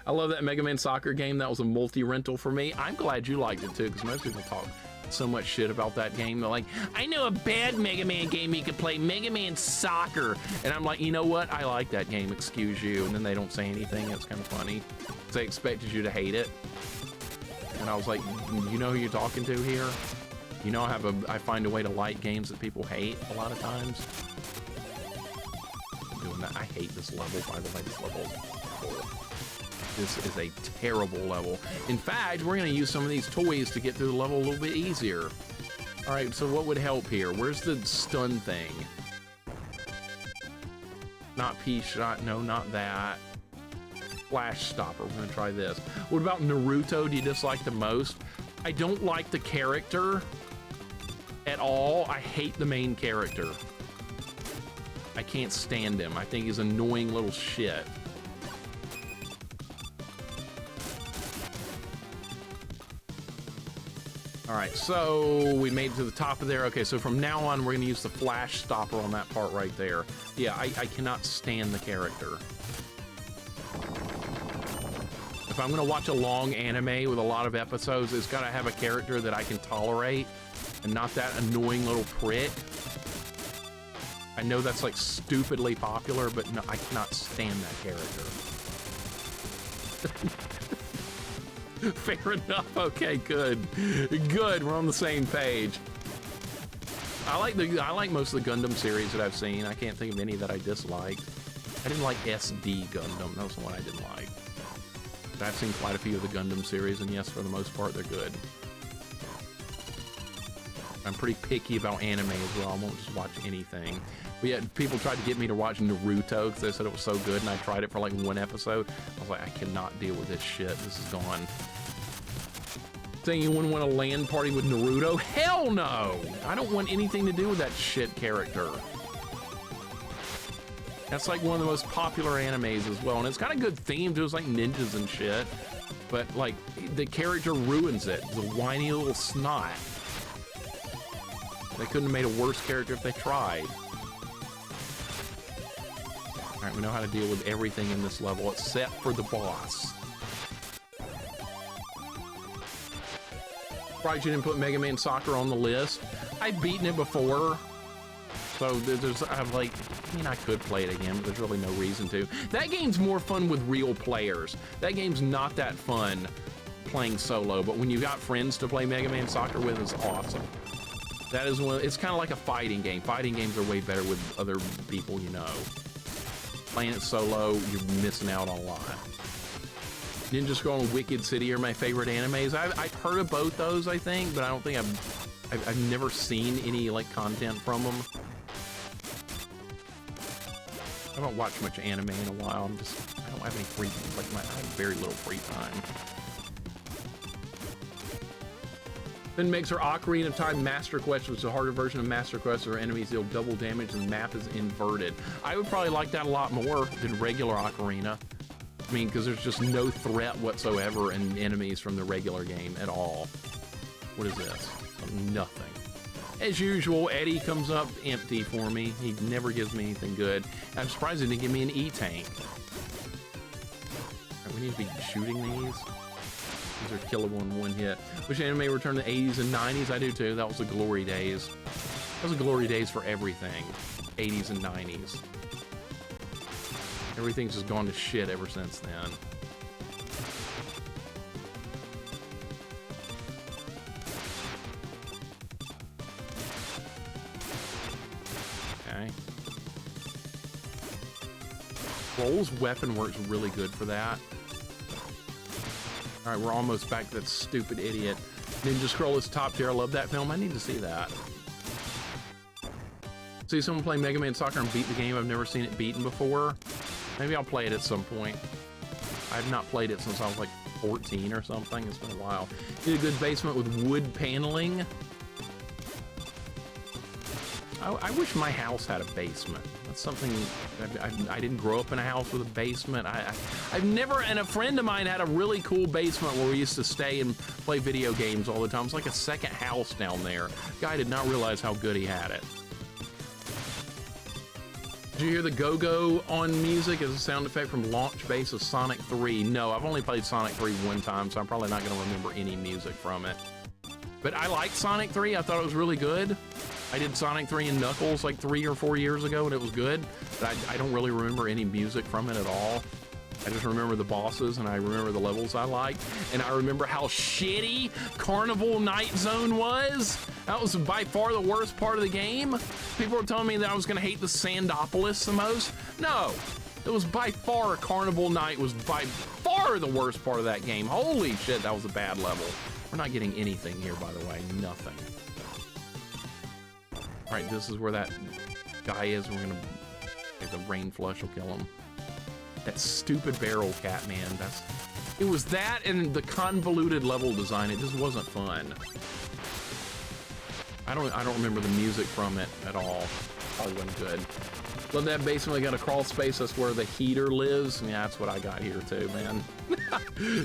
I love that Mega Man Soccer game. That was a multi-rental for me. I'm glad you liked it too, because most people talk so much shit about that game. They're like, I know a bad Mega Man game you could play, Mega Man Soccer. And I'm like, you know what? I like that game, excuse you. And then they don't say anything. It's kind of funny. They expected you to hate it. And I was like, you know who you're talking to here? You know, I find a way to like games that people hate a lot of times. I'm doing that. I hate this level, by the way. This level is horrible. This is a terrible level. In fact, we're going to use some of these toys to get through the level a little bit easier. All right, so what would help here? Where's the stun thing? Not P-Shot. No, not that. Flash Stopper. We're gonna try this. What about Naruto? Do you dislike the most? I don't like the character at all. I hate the main character. I can't stand him. I think he's annoying little shit. All right, so we made it to the top of there. Okay, so from now on, we're gonna use the Flash Stopper on that part right there. Yeah, I cannot stand the character. If I'm gonna watch a long anime with a lot of episodes, it's gotta have a character that I can tolerate and not that annoying little prick. I know that's like stupidly popular, but no, I cannot stand that character. Fair enough. Okay, good. Good, we're on the same page. I like most of the Gundam series that I've seen. I can't think of any that I disliked. I didn't like SD Gundam. That was the one I didn't like. I've seen quite a few of the Gundam series, and yes, for the most part, they're good. I'm pretty picky about anime as well. I won't just watch anything. But yeah, people tried to get me to watch Naruto because they said it was so good, and I tried it for like one episode. I was like, I cannot deal with this shit. This is gone. Saying you wouldn't want a LAN party with Naruto? Hell no! I don't want anything to do with that shit character. That's like one of the most popular animes as well, and it's got a good theme too. It's like ninjas and shit, but like the character ruins it. The whiny little snot. They couldn't have made a worse character if they tried. All right, we know how to deal with everything in this level except for the boss. Surprised you didn't put Mega Man Soccer on the list. I've beaten it before. So I'm like, I mean, I could play it again, but there's really no reason to. That game's more fun with real players. That game's not that fun playing solo, but when you got friends to play Mega Man Soccer with, it's awesome. That is one, it's kind of like a fighting game. Fighting games are way better with other people, you know. Playing it solo, you're missing out on a lot. Ninja Scroll and Wicked City are my favorite animes. I've heard of both those, I think, but I don't think I've never seen any like content from them. I don't watch much anime in a while. I don't have any free, like I have very little free time. Then Mixer Ocarina of Time Master Quest, which is a harder version of Master Quest, where enemies deal double damage and the map is inverted. I would probably like that a lot more than regular Ocarina. I mean, because there's just no threat whatsoever in enemies from the regular game at all. What is this? Nothing. As usual, Eddie comes up empty for me. He never gives me anything good. I'm surprised he didn't give me an E-Tank. We need to be shooting these. These are killable in one hit. Wish anime returned to the 80s and 90s. I do too. That was the glory days. That was the glory days for everything. 80s and 90s. Everything's just gone to shit ever since then. Okay. Roll's weapon works really good for that. All right, we're almost back to that stupid idiot. Ninja Scroll is top tier. I love that film. I need to see that. See someone play Mega Man Soccer and beat the game. I've never seen it beaten before. Maybe I'll play it at some point. I've not played it since I was like 14 or something. It's been a while. Need a good basement with wood paneling. I wish my house had a basement. That's something, I didn't grow up in a house with a basement. I've never, and a friend of mine had a really cool basement where we used to stay and play video games all the time. It's like a second house down there. Guy did not realize how good he had it. Did you hear the go-go on music as a sound effect from launch base of Sonic 3? No, I've only played Sonic 3 one time, so I'm probably not gonna remember any music from it. But I liked Sonic 3, I thought it was really good. I did Sonic 3 and Knuckles like 3 or 4 years ago and it was good, but I don't really remember any music from it at all. I just remember the bosses and I remember the levels I liked, and I remember how shitty Carnival Night Zone was. That was by far the worst part of the game. People were telling me that I was gonna hate the Sandopolis the most. No, it was by far, Carnival Night was by far the worst part of that game. Holy shit, that was a bad level. We're not getting anything here, by the way, nothing. All right, this is where that guy is. We're gonna get the rain flush will kill him. That stupid barrel cat, man. It was that and the convoluted level design. It just wasn't fun. I don't remember the music from it at all. Probably wasn't good. Love that basement. We got a crawl space. That's where the heater lives. Yeah, that's what I got here too, man.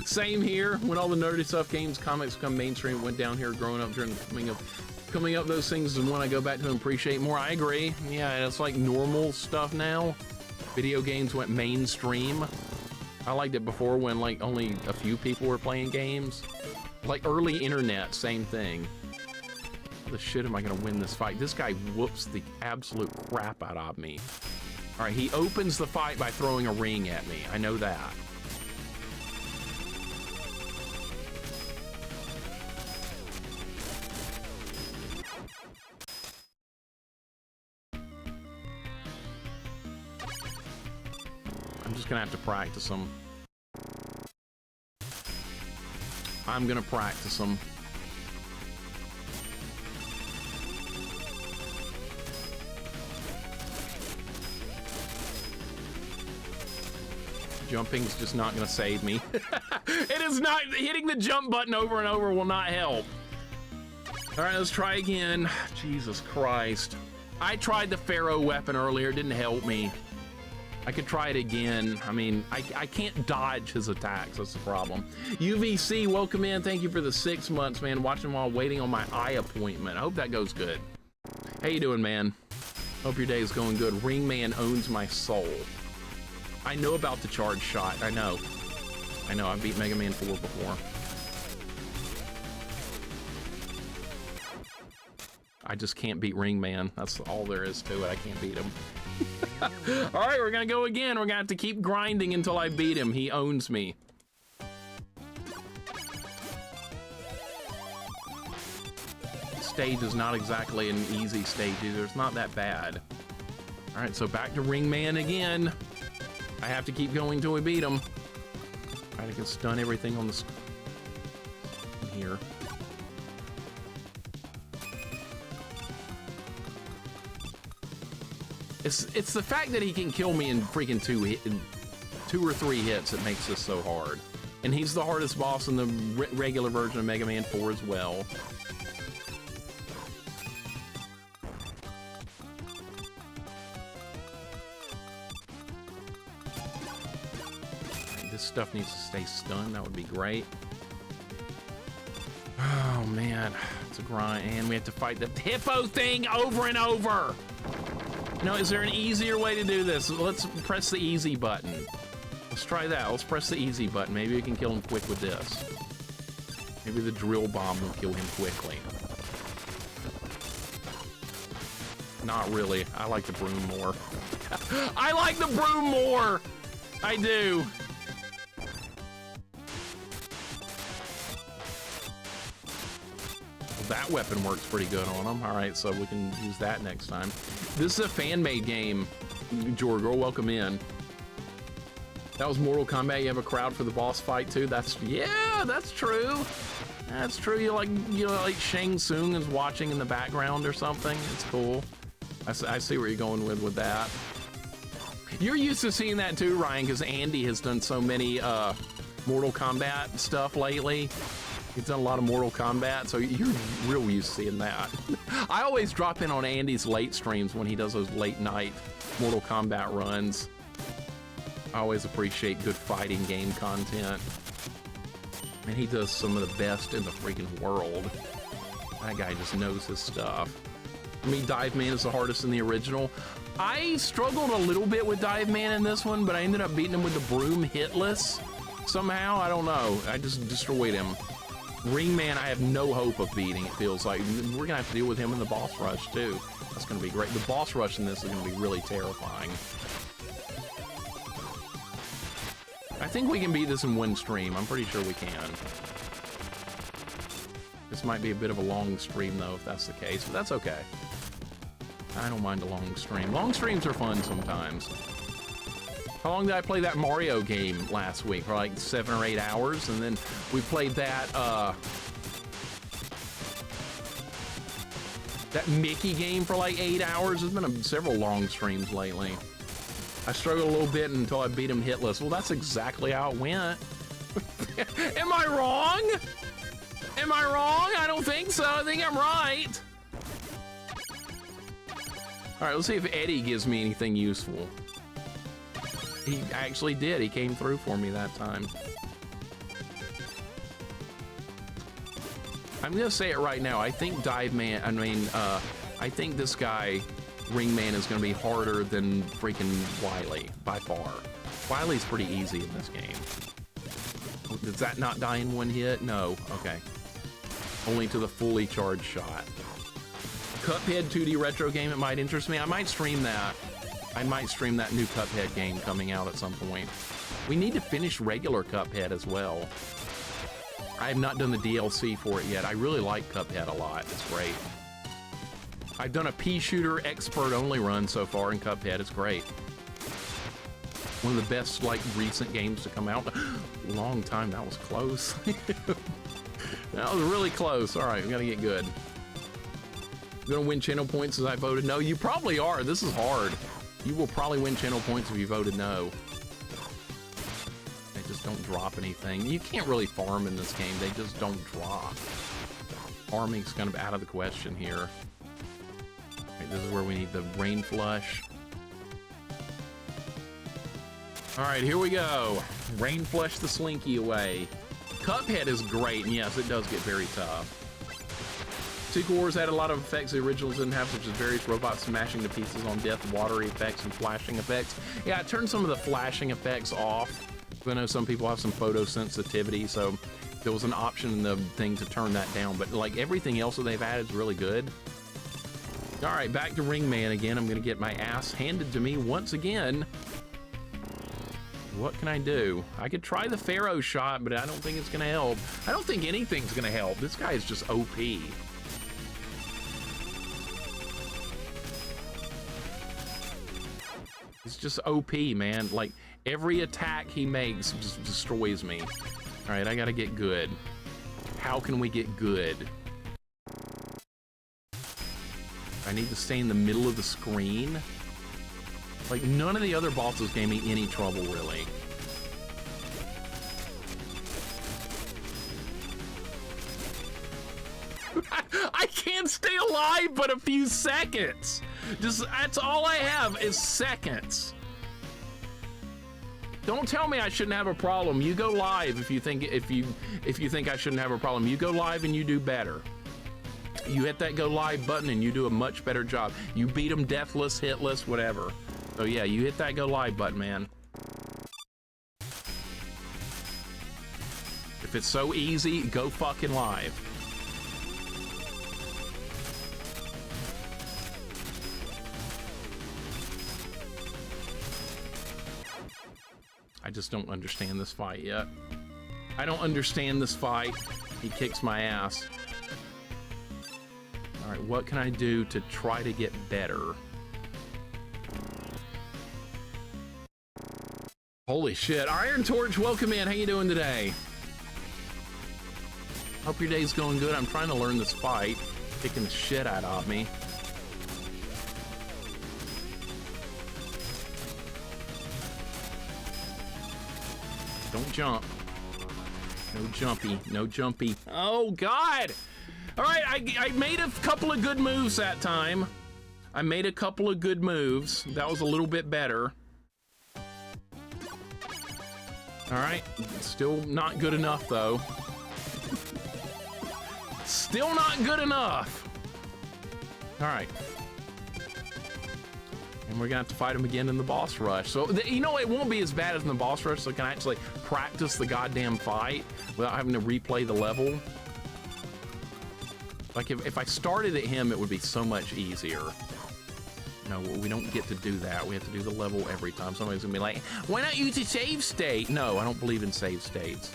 Same here. When all the nerdy stuff, games, comics become mainstream, went down here growing up during the coming up, those things is when I go back to appreciate more. I agree. Yeah, it's like normal stuff now. Video games went mainstream. I liked it before when like only a few people were playing games. Like early internet, same thing. How the shit am I gonna win this fight? This guy whoops the absolute crap out of me. All right, he opens the fight by throwing a ring at me. I know that. I'm just gonna have to practice them. I'm gonna practice them. Jumping's just not gonna save me. It is not. Hitting the jump button over and over will not help. All right, let's try again. Jesus Christ. I tried the Pharaoh weapon earlier, it didn't help me. I could try it again. I mean, I can't dodge his attacks, that's the problem. UVC, welcome in. Thank you for the 6 months, man. Watching while waiting on my eye appointment. I hope that goes good. How you doing, man? Hope your day is going good. Ringman owns my soul. I know about the charge shot. I know. I beat Mega Man 4 before. I just can't beat Ring Man. That's all there is to it. I can't beat him. All right, we're gonna go again. We're gonna have to keep grinding until I beat him. He owns me. Stage is not exactly an easy stage either. It's not that bad. All right, so back to Ring Man again. I have to keep going till we beat him. Try to stun everything on the here. It's the fact that he can kill me in freaking two or three hits that makes this so hard. And he's the hardest boss in the regular version of Mega Man 4 as well. This stuff needs to stay stunned. That would be great. Oh man, it's a grind, and we have to fight the hippo thing over and over. No, is there an easier way to do this? Let's press the easy button. Let's try that. Let's press the easy button. Maybe we can kill him quick with this. Maybe the drill bomb will kill him quickly. Not really. I like the broom more. I like the broom more. I do. That weapon works pretty good on him. All right, so we can use that next time. This is a fan-made game, Jorgirl. Welcome in. That was Mortal Kombat. You have a crowd for the boss fight too. Yeah, that's true. That's true. You like Shang Tsung is watching in the background or something. It's cool. I see where you're going with that. You're used to seeing that too, Ryan, because Andy has done so many Mortal Kombat stuff lately. He's done a lot of Mortal Kombat, so you're real used to seeing that. I always drop in on Andy's late streams when he does those late night Mortal Kombat runs. I always appreciate good fighting game content. And he does some of the best in the freaking world. That guy just knows his stuff. For me, Dive Man is the hardest in the original. I struggled a little bit with Dive Man in this one, but I ended up beating him with the broom hitless. Somehow, I don't know. I just destroyed him. Ring Man, I have no hope of beating, it feels like. We're gonna have to deal with him in the boss rush, too. That's gonna be great. The boss rush in this is gonna be really terrifying. I think we can beat this in one stream. I'm pretty sure we can. This might be a bit of a long stream, though, if that's the case, but that's okay. I don't mind a long stream. Long streams are fun sometimes. How long did I play that Mario game last week? For like 7 or 8 hours, and then we played that that Mickey game for like 8 hours. There's been several long streams lately. I struggled a little bit until I beat him hitless. Well, that's exactly how it went. Am I wrong? Am I wrong? I don't think so. I think I'm right. All right, let's see if Eddie gives me anything useful. He actually did. He came through for me that time. I'm gonna say it right now. I think I think this guy, Ring Man, is gonna be harder than freaking Wily, by far. Wily's pretty easy in this game. Does that not die in one hit? No, okay. Only to the fully charged shot. Cuphead 2D retro game, it might interest me. I might stream that. I might stream that new Cuphead game coming out at some point. We need to finish regular Cuphead as well. I have not done the DLC for it yet. I really like Cuphead a lot. It's great. I've done a pea shooter expert only run so far in Cuphead. It's great. One of the best like recent games to come out. Long time. That was close. That was really close. All right, we gotta get good. Gonna win channel points as I voted no. You probably are. This is hard. You will probably win channel points if you voted no. They just don't drop anything. You can't really farm in this game. They just don't drop. Farming's kind of out of the question here. Okay, this is where we need the rain flush. All right, here we go. Rain flush the slinky away. Cuphead is great, and yes, it does get very tough. Sequel Wars had a lot of effects the originals didn't have, such as various robots smashing to pieces on death, watery effects, and flashing effects. Yeah, I turned some of the flashing effects off. I know some people have some photosensitivity, so there was an option in the thing to turn that down, but like everything else that they've added is really good. All right, back to Ring Man again. I'm gonna get my ass handed to me once again. What can I do? I could try the Pharaoh shot, but I don't think it's gonna help. I don't think anything's gonna help. This guy is just OP. He's just OP, man. Like, every attack he makes just destroys me. All right, I gotta get good. How can we get good? I need to stay in the middle of the screen. Like, none of the other bosses gave me any trouble, really. I can't stay alive but a few seconds. That's all I have is seconds. Don't tell me I shouldn't have a problem. You go live if you think I shouldn't have a problem. You go live and you do better. You hit that go live button and you do a much better job. You beat them deathless, hitless, whatever. So yeah, you hit that go live button, man. If it's so easy, go fucking live. I just don't understand this fight yet. I don't understand this fight. He kicks my ass. All right, what can I do to try to get better? Holy shit. Iron Torch, welcome in. How you doing today? Hope your day's going good. I'm trying to learn this fight. Kicking the shit out of me. Don't jump. No jumpy. No jumpy. Oh, God! All right, I made a couple of good moves that time. I made a couple of good moves. That was a little bit better. All right, still not good enough, though. Still not good enough. All right. And we're gonna have to fight him again in the boss rush. So, you know, it won't be as bad as in the boss rush, so I can actually practice the goddamn fight without having to replay the level. Like, if I started at him, it would be so much easier. No, we don't get to do that. We have to do the level every time. Somebody's gonna be like, why not use a save state? No, I don't believe in save states.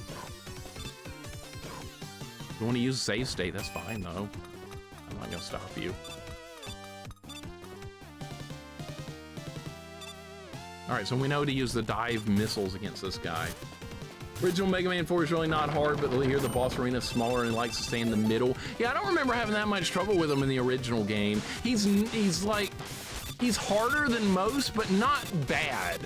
If you want to use a save state, that's fine, though. I'm not gonna stop you. All right, so we know to use the dive missiles against this guy. Original Mega Man 4 is really not hard, but here the boss arena is smaller and he likes to stay in the middle. Yeah, I don't remember having that much trouble with him in the original game. He's harder than most, but not bad.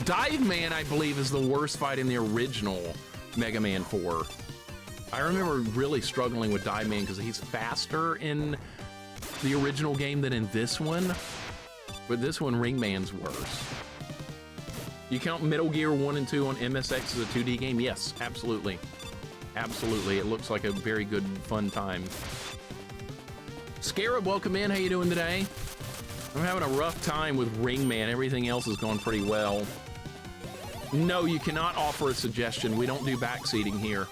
Dive Man, I believe, is the worst fight in the original Mega Man 4. I remember really struggling with Dive Man because he's faster in the original game than in this one. But this one, Ring Man's worse. You count Metal Gear 1 and 2 on MSX as a 2D game? Yes, absolutely. Absolutely. It looks like a very good, fun time. Scarab, welcome in. How you doing today? I'm having a rough time with Ring Man. Everything else is going pretty well. No, you cannot offer a suggestion. We don't do backseating here.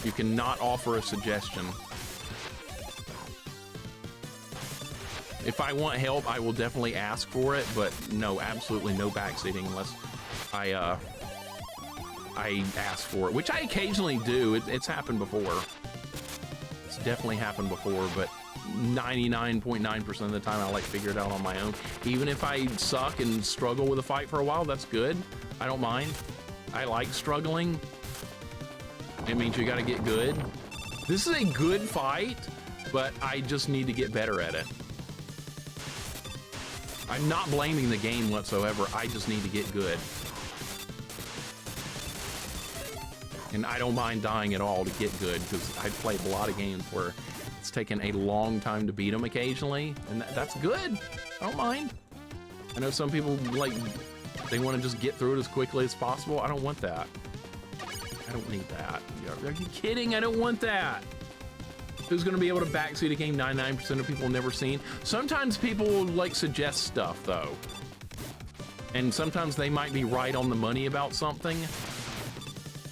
You cannot offer a suggestion. If I want help, I will definitely ask for it, but no, absolutely no backseating unless I ask for it, which I occasionally do. It's happened before. It's definitely happened before, but 99.9% of the time I like figure it out on my own. Even if I suck and struggle with a fight for a while, that's good. I don't mind. I like struggling. It means you gotta get good. This is a good fight, but I just need to get better at it. I'm not blaming the game whatsoever. I just need to get good. And I don't mind dying at all to get good, because I've played a lot of games where it's taken a long time to beat them occasionally, and that's good. I don't mind. I know some people, like, they want to just get through it as quickly as possible. I don't want that. I don't need that. Are you kidding? I don't want that. Who's going to be able to backseat a game 99% of people have never seen? Sometimes people will, like, suggest stuff, though. And sometimes they might be right on the money about something.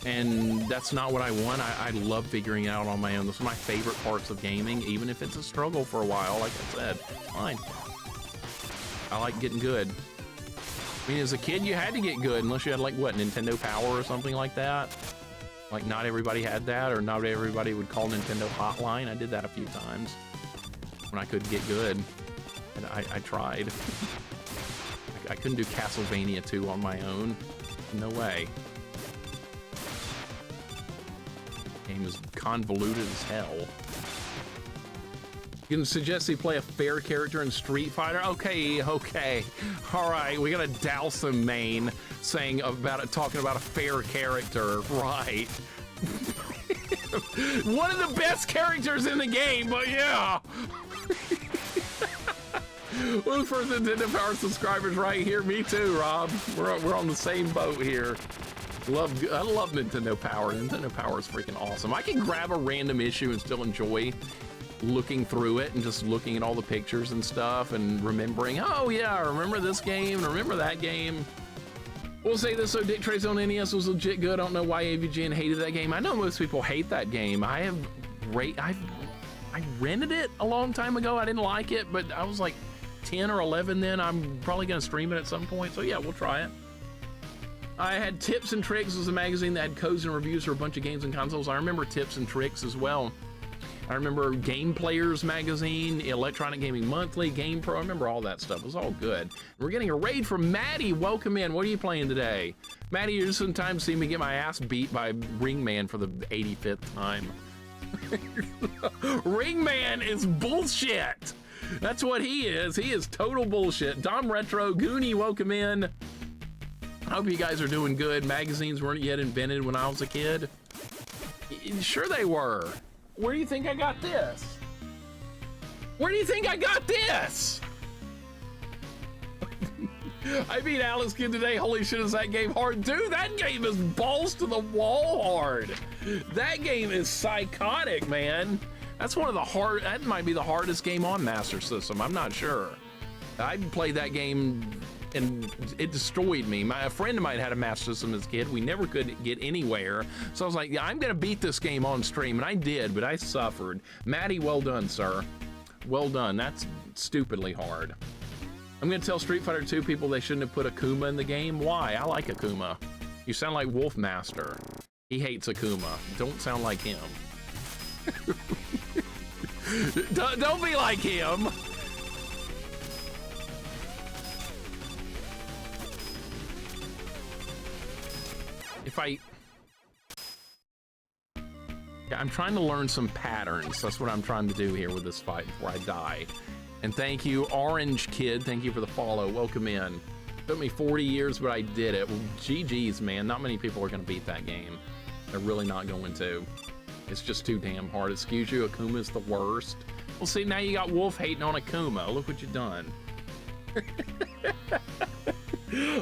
And that's not what I want. I love figuring it out on my own. Those are my favorite parts of gaming, even if it's a struggle for a while, like I said. Fine. I like getting good. I mean, as a kid, you had to get good, unless you had, like, what, Nintendo Power or something like that? Like, not everybody had that, or not everybody would call Nintendo Hotline. I did that a few times when I couldn't get good. And I tried. I couldn't do Castlevania 2 on my own. No way. Game is convoluted as hell. You can suggest he play a fair character in Street Fighter. Okay. All right, we got a Dowsum main saying about it, talking about a fair character, right? One of the best characters in the game, but yeah. Look for the Nintendo Power subscribers right here. Me too, Rob. We're on the same boat here. I love Nintendo Power. Nintendo Power is freaking awesome. I can grab a random issue and still enjoy looking through it and just looking at all the pictures and stuff and remembering, oh yeah, I remember this game, remember that game. We'll say this, so Dick Trace on NES was legit good. I don't know why AVGN hated that game. I know most people hate that game. I rented it a long time ago. I didn't like it, but I was like 10 or 11 then. I'm probably gonna stream it at some point, so yeah, we'll try it. I had Tips and Tricks as a magazine that had codes and reviews for a bunch of games and consoles. I remember Tips and Tricks as well. I remember Game Players magazine, Electronic Gaming Monthly, Game Pro. I remember all that stuff. It was all good. We're getting a raid from Maddie. Welcome in. What are you playing today? Maddie, you're sometimes seeing me get my ass beat by Ringman for the 85th time. Ringman is bullshit. That's what he is. He is total bullshit. Dom Retro, Goonie, welcome in. I hope you guys are doing good. Magazines weren't yet invented when I was a kid. Sure they were. Where do you think I got this? Where do you think I got this? I beat Alex Kidd today. Holy shit, is that game hard? Dude, that game is balls to the wall hard. That game is psychotic, man. That's one of the that might be the hardest game on Master System. I'm not sure. I played that game and it destroyed me. A friend of mine had a Master System as a kid. We never could get anywhere. So I was like, yeah, I'm gonna beat this game on stream, and I did, but I suffered. Maddie, well done, sir. Well done. That's stupidly hard. I'm gonna tell Street Fighter 2 people they shouldn't have put Akuma in the game. Why? I like Akuma. You sound like Wolfmaster. He hates Akuma. Don't sound like him. Don't be like him. I'm trying to learn some patterns. That's what I'm trying to do here with this fight before I die. And thank you, Orange Kid. Thank you for the follow. Welcome in. Took me 40 years, but I did it. Well, GG's, man. Not many people are going to beat that game. They're really not going to. It's just too damn hard. Excuse you, Akuma's the worst. Well, see, now you got Wolf hating on Akuma. Look what you done.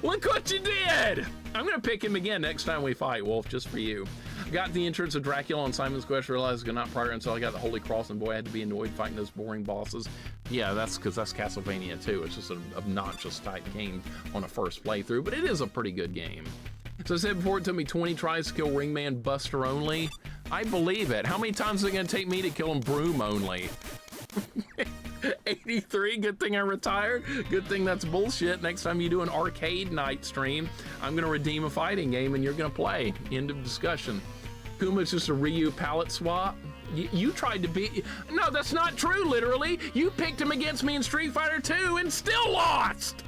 Look what you did! I'm gonna pick him again next time we fight, Wolf, just for you. Got the entrance of Dracula on Simon's Quest, realized not prior until I got the Holy Cross, and boy, I had to be annoyed fighting those boring bosses. Yeah, that's because that's Castlevania too. It's just an obnoxious type game on a first playthrough, but it is a pretty good game. So I said before, it took me 20 tries to kill Ringman Buster only. I believe it. How many times is it gonna take me to kill him Broom only? 83, good thing I retired. Good thing that's bullshit. Next time you do an arcade night stream, I'm gonna redeem a fighting game and you're gonna play. End of discussion. Kuma's just a Ryu palette swap. You tried to beat... No, that's not true, literally. You picked him against me in Street Fighter 2 and still lost!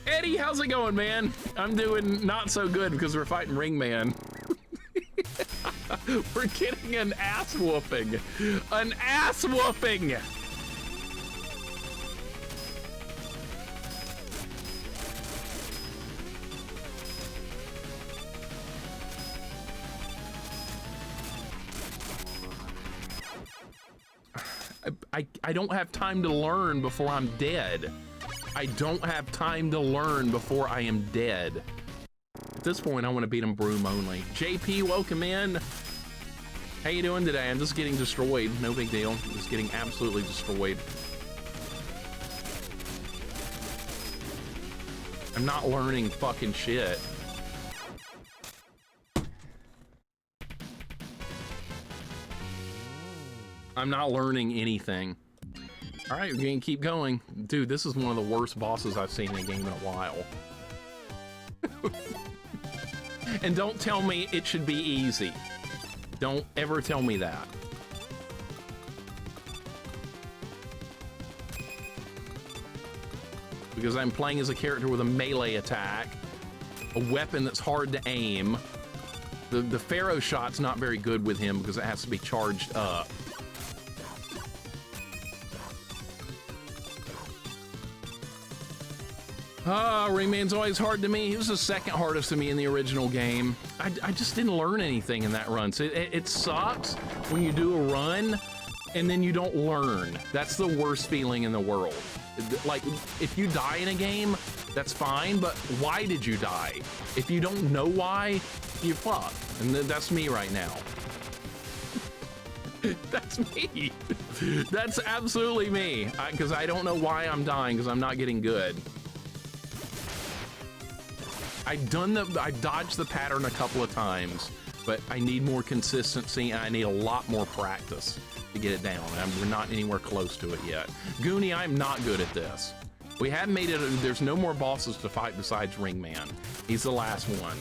Eddie, how's it going, man? I'm doing not so good because we're fighting Ringman. We're getting an ass whooping. An ass whooping! I don't have time to learn before I'm dead. I don't have time to learn before I am dead. At this point, I want to beat him Broom only. JP, welcome in. How you doing today? I'm just getting destroyed. No big deal. I'm just getting absolutely destroyed. I'm not learning fucking shit. I'm not learning anything. All right, we're gonna keep going. Dude, this is one of the worst bosses I've seen in a game in a while. And don't tell me it should be easy. Don't ever tell me that. Because I'm playing as a character with a melee attack, a weapon that's hard to aim. The Pharaoh shot's not very good with him because it has to be charged up. Ringman's always hard to me. He was the second hardest to me in the original game. I just didn't learn anything in that run. So it sucks when you do a run and then you don't learn. That's the worst feeling in the world. Like, if you die in a game, that's fine, but why did you die? If you don't know why, you're fucked. And that's me right now. That's me. That's absolutely me. Because I don't know why I'm dying, because I'm not getting good. I dodged the pattern a couple of times, but I need more consistency and I need a lot more practice to get it down. We're not anywhere close to it yet. Goonie, I'm not good at this. We haven't made it, there's no more bosses to fight besides Ringman. He's the last one.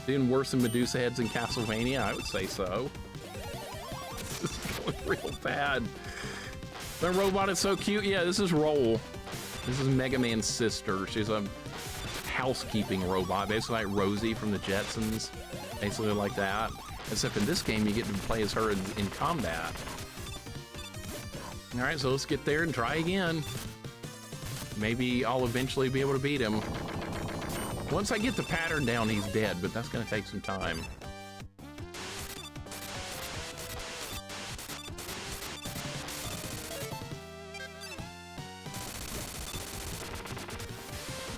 Doing worse than Medusa heads in Castlevania? I would say so. This is going real bad. The robot is so cute. Yeah, this is Roll. This is Megaman's sister. She's a housekeeping robot, basically like Rosie from the Jetsons, basically like that. Except in this game, you get to play as her in combat. All right, so let's get there and try again. Maybe I'll eventually be able to beat him. Once I get the pattern down, he's dead, but that's gonna take some time.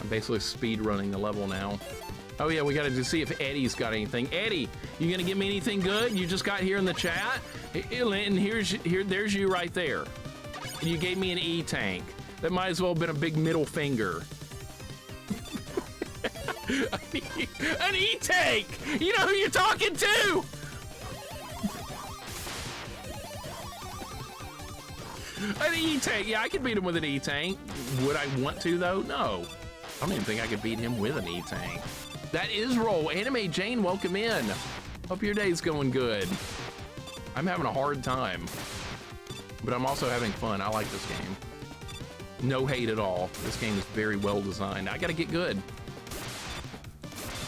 Basically speed running the level now. Oh yeah, we gotta just see if Eddie's got anything. Eddie, you gonna give me anything good? You just got here in the chat, and there's you right there. You gave me an E-tank. That might as well have been a big middle finger. An E-tank! You know who you're talking to! An E-tank, yeah, I could beat him with an E-tank. Would I want to though? No. I don't even think I could beat him with an E-tank. That is Roll. Anime Jane, welcome in. Hope your day's going good. I'm having a hard time, but I'm also having fun. I like this game. No hate at all. This game is very well designed. I gotta get good.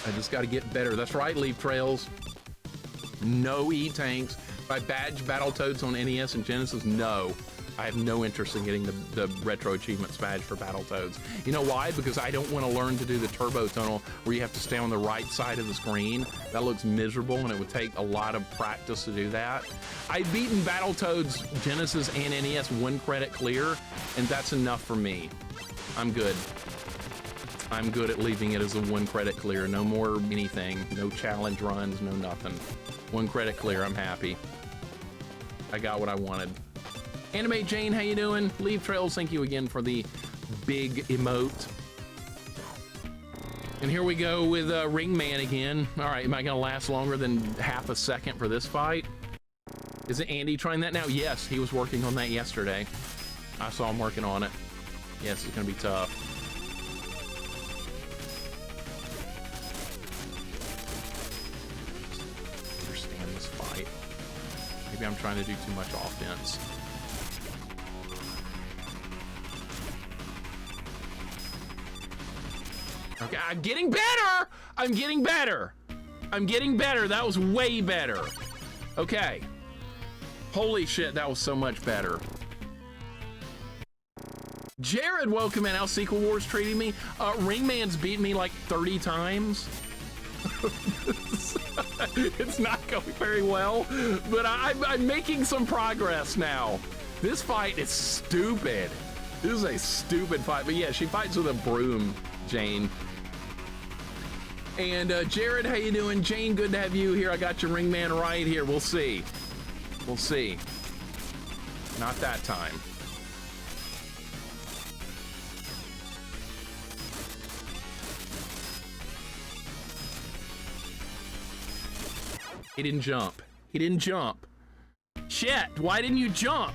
I just gotta get better. That's right, Leaf Trails. No E-tanks. If I badge Battletoads on NES and Genesis, no. I have no interest in getting the retro achievements badge for Battletoads. You know why? Because I don't want to learn to do the turbo tunnel where you have to stay on the right side of the screen. That looks miserable and it would take a lot of practice to do that. I've beaten Battletoads Genesis and NES 1 credit clear, and that's enough for me. I'm good. I'm good at leaving it as a 1 credit clear. No more anything. No challenge runs, no nothing. 1 credit clear, I'm happy. I got what I wanted. Anime Jane, how you doing? Leaf Trails, thank you again for the big emote. And here we go with Ringman again. All right, am I gonna last longer than half a second for this fight? Is it Andy trying that now? Yes, he was working on that yesterday. I saw him working on it. Yes, it's gonna be tough. Understand this fight. Maybe I'm trying to do too much offense. Okay, I'm getting better! I'm getting better! I'm getting better. That was way better. Okay. Holy shit, that was so much better. Jared, welcome in. How's Sequel Wars treating me? Ringman's beat me like 30 times. It's not going very well, but I'm making some progress now. This fight is stupid. This is a stupid fight, but yeah, she fights with a broom, Jane. And Jared, how you doing? Jane, good to have you here. I got your Ringman right here. We'll see. We'll see. Not that time. He didn't jump. He didn't jump. Shit, why didn't you jump?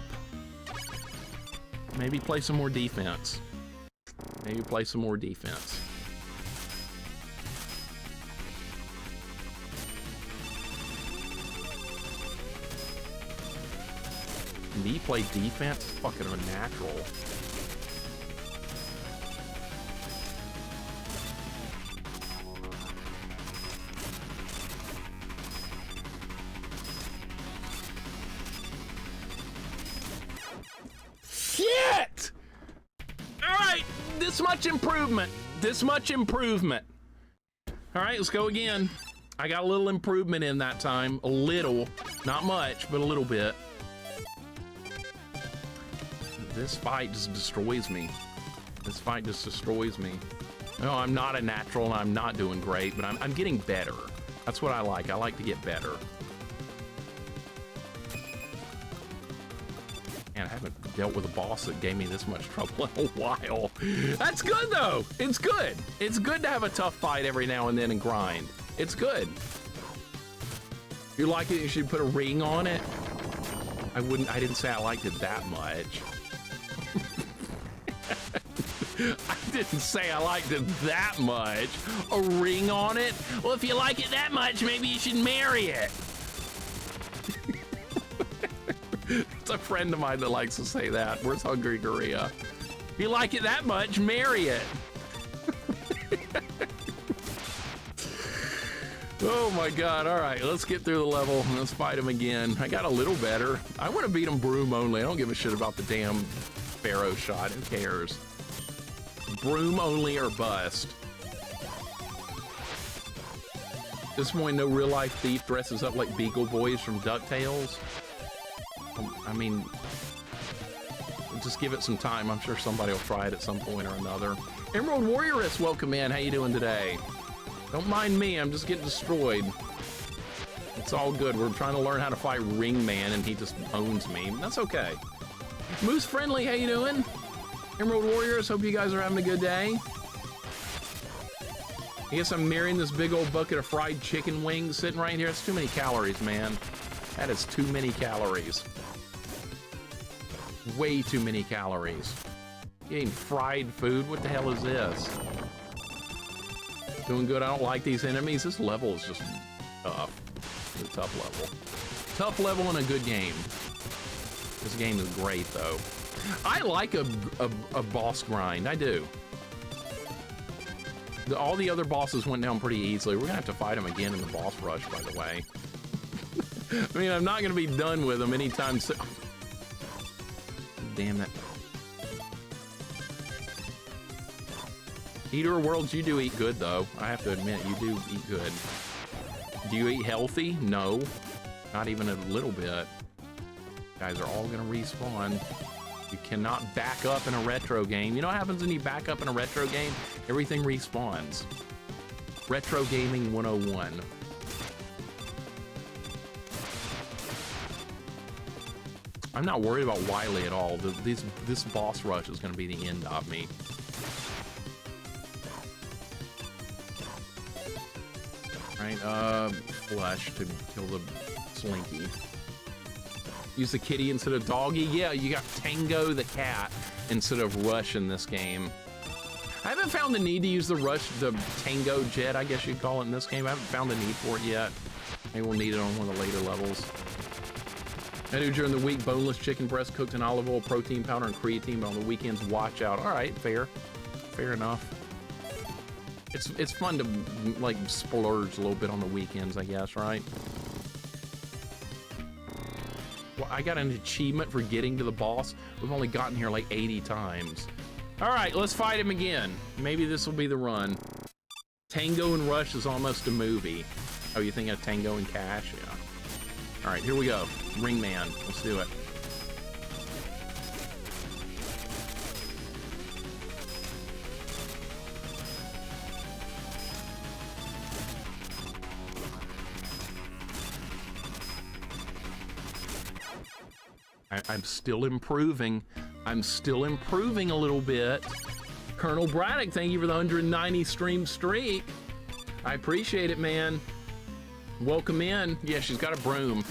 Maybe play some more defense. Maybe play some more defense. Me play defense? Fucking unnatural. Shit! Alright, this much improvement. This much improvement. Alright, let's go again. I got a little improvement in that time. A little. Not much, but a little bit. This fight just destroys me. This fight just destroys me. No, I'm not a natural and I'm not doing great, but I'm getting better. That's what I like. I like to get better. Man, I haven't dealt with a boss that gave me this much trouble in a while. That's good though. It's good. It's good to have a tough fight every now and then and grind. It's good. If you like it, you should put a ring on it. I didn't say I liked it that much. I didn't say I liked it that much. A ring on it? Well, if you like it that much, maybe you should marry it. It's a friend of mine that likes to say that. Where's Hungry Korea? If you like it that much, marry it. Oh my God, all right, let's get through the level. Let's fight him again. I got a little better. I want to beat him broom only. I don't give a shit about the damn Pharaoh shot. Who cares? Broom only or bust. At this point, no real life thief dresses up like Beagle Boys from DuckTales. I mean, just give it some time. I'm sure somebody will try it at some point or another. Emerald Warrioress, welcome in. How you doing today? Don't mind me. I'm just getting destroyed. It's all good. We're trying to learn how to fight Ringman, and he just owns me. That's okay. Moose Friendly, how you doing? Emerald Warriors, hope you guys are having a good day. I guess I'm marrying this big old bucket of fried chicken wings sitting right here. That's too many calories, man. That is too many calories. Way too many calories. You eating fried food? What the hell is this? Doing good. I don't like these enemies. This level is just tough. It's a tough level. Tough level in a good game. This game is great, though. I like a boss grind. I do. All the other bosses went down pretty easily. We're gonna have to fight them again in the boss rush, by the way. I mean, I'm not gonna be done with them anytime soon. Damn it. Eater Worlds, you do eat good, though. I have to admit, you do eat good. Do you eat healthy? No. Not even a little bit. You guys are all gonna respawn. You cannot back up in a retro game. You know what happens when you back up in a retro game? Everything respawns. Retro Gaming 101. I'm not worried about Wily at all. This boss rush is going to be the end of me. Right, flush to kill the Slinky. Use the kitty instead of doggy. Yeah, you got Tango the cat instead of Rush in this game. I haven't found the need to use the Tango jet, I guess you'd call it in this game. I haven't found the need for it yet. Maybe we'll need it on one of the later levels. I do during the week, boneless chicken breast cooked in olive oil, protein powder, and creatine, but on the weekends, watch out. All right, fair. Fair enough. It's fun to, like, splurge a little bit on the weekends, I guess, right? Well, I got an achievement for getting to the boss. We've only gotten here like 80 times. All right, let's fight him again. Maybe this will be the run. Tango and Rush is almost a movie. Oh, you think of Tango and Cash? Yeah. All right, here we go. Ringman, let's do it. I'm still improving. I'm still improving a little bit. Colonel Braddock, thank you for the 190 stream streak. I appreciate it, man. Welcome in. Yeah, she's got a broom.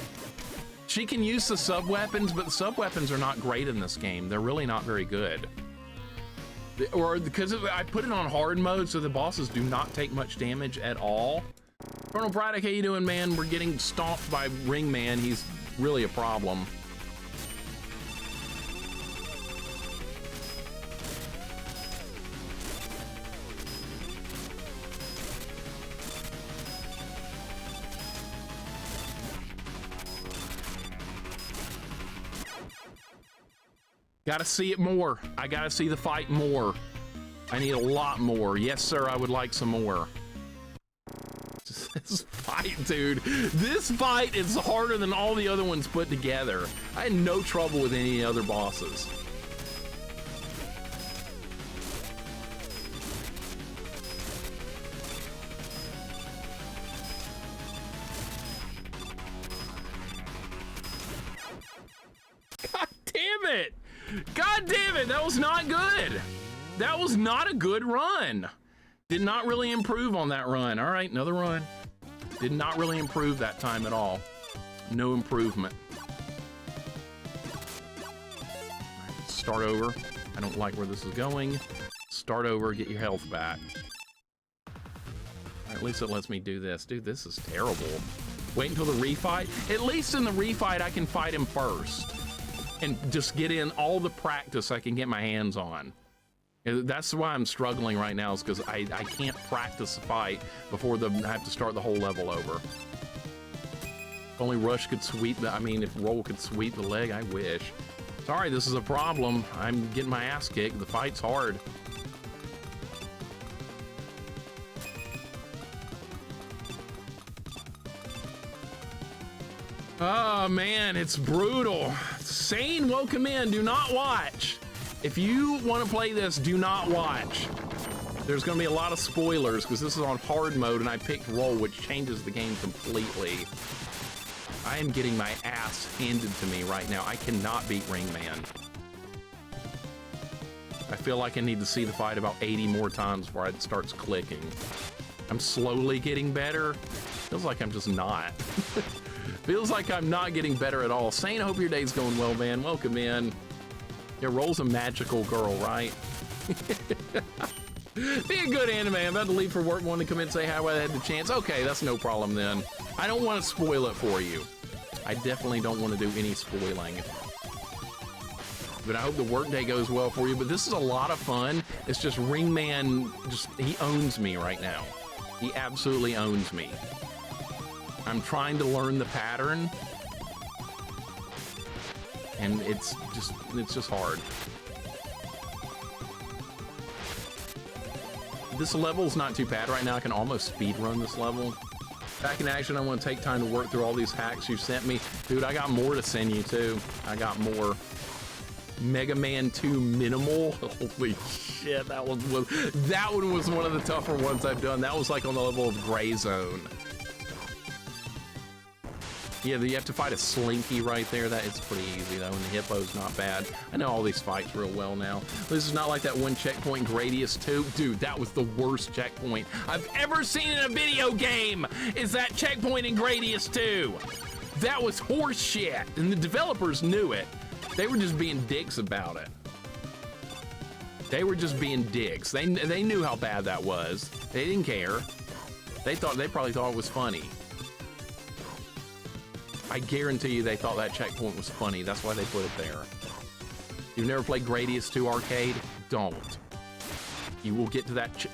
She can use the sub-weapons, but the sub-weapons are not great in this game. They're really not very good. Or because I put it on hard mode, so the bosses do not take much damage at all. Colonel Braddock, how you doing, man? We're getting stomped by Ringman. He's really a problem. Gotta see it more. I gotta see the fight more. I need a lot more. Yes, sir, I would like some more. This fight, dude. This fight is harder than all the other ones put together. I had no trouble with any other bosses. God damn it! God damn it, that was not good. That was not a good run. Did not really improve on that run. All right, another run. Did not really improve that time at all. No improvement. All right, start over. I don't like where this is going. Start over, get your health back. All right, at least it lets me do this. Dude, this is terrible. Wait until the refight. At least in the refight, I can fight him first. And just get in all the practice I can get my hands on. That's why I'm struggling right now, is because I can't practice the fight before I have to start the whole level over. If only Rush could sweep the, I mean, if Roll could sweep the leg, I wish. Sorry, this is a problem. I'm getting my ass kicked. The fight's hard. Oh man, it's brutal. Sane, welcome in. Do not watch. If you want to play this, do not watch. There's going to be a lot of spoilers because this is on hard mode and I picked Roll, which changes the game completely. I am getting my ass handed to me right now. I cannot beat Ringman. I feel like I need to see the fight about 80 more times before it starts clicking. I'm slowly getting better. Feels like I'm just not. Feels like I'm not getting better at all. Sane, I hope your day's going well, man. Welcome in. Yeah, Roll's a magical girl, right? Be a good anime. I'm about to leave for work. Wanted to come in and say hi while I had the chance. Okay, that's no problem then. I don't want to spoil it for you. I definitely don't want to do any spoiling. But I hope the workday goes well for you. But this is a lot of fun. It's just Ringman, he owns me right now. He absolutely owns me. I'm trying to learn the pattern. And it's just hard. This level's not too bad right now. I can almost speed run this level. Back in action, I want to take time to work through all these hacks you sent me. Dude, I got more to send you too. I got more. Mega Man 2 Minimal. Holy shit, that one was one of the tougher ones I've done. That was like on the level of Gray Zone. Yeah, you have to fight a Slinky right there. That is pretty easy though, and the Hippo's not bad. I know all these fights real well now. This is not like that one checkpoint Gradius 2. Dude, that was the worst checkpoint I've ever seen in a video game, is that checkpoint in Gradius 2. That was horse shit, and the developers knew it. They were just being dicks about it. They were just being dicks. They knew how bad that was. They didn't care. They probably thought it was funny. I guarantee you they thought that checkpoint was funny. That's why they put it there. You've never played Gradius 2 Arcade? Don't. You will get to that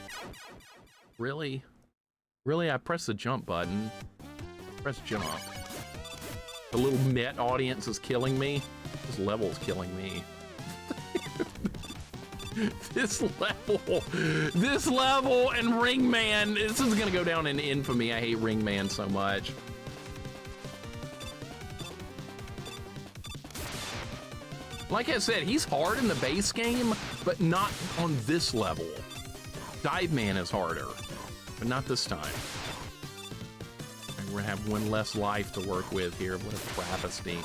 Really? Really? I pressed the jump button. Press jump. The little Met audience is killing me. This level is killing me. This level and Ringman, this is gonna go down in infamy. I hate Ringman so much. Like I said, he's hard in the base game, but not on this level. Dive Man is harder, but not this time. We're gonna have one less life to work with here. What a travesty.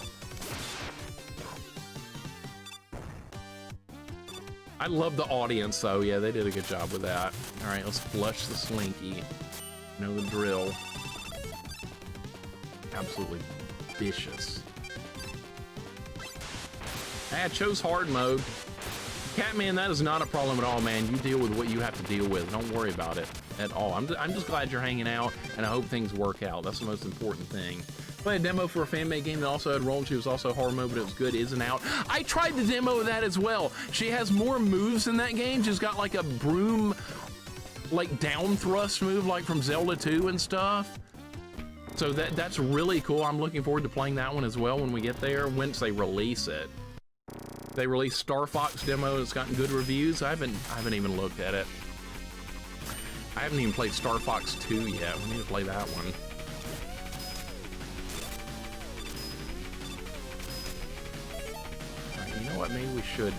I love the audience though. Yeah, they did a good job with that. All right, let's flush the Slinky. You know the drill. Absolutely vicious. I chose hard mode. Catman, that is not a problem at all, man. You deal with what you have to deal with. Don't worry about it at all. I'm just glad you're hanging out, and I hope things work out. That's the most important thing. Played a demo for a fan-made game that also had roll, and she was also hard mode, but it was good, isn't out. I tried the demo of that as well. She has more moves in that game. She's got like a broom, like down thrust move, like from Zelda 2 and stuff. So that's really cool. I'm looking forward to playing that one as well when we get there, once they release it. They released Star Fox demo. It's gotten good reviews. I haven't even looked at it. I haven't even played Star Fox 2 yet. We need to play that one. All right, you know what? Maybe we should.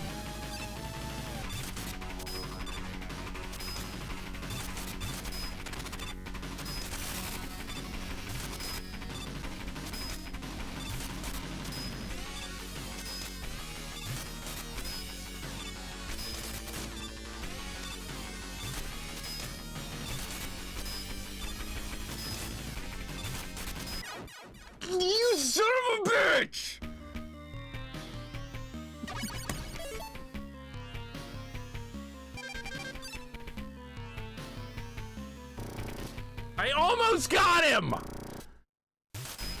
You son of a bitch! I almost got him!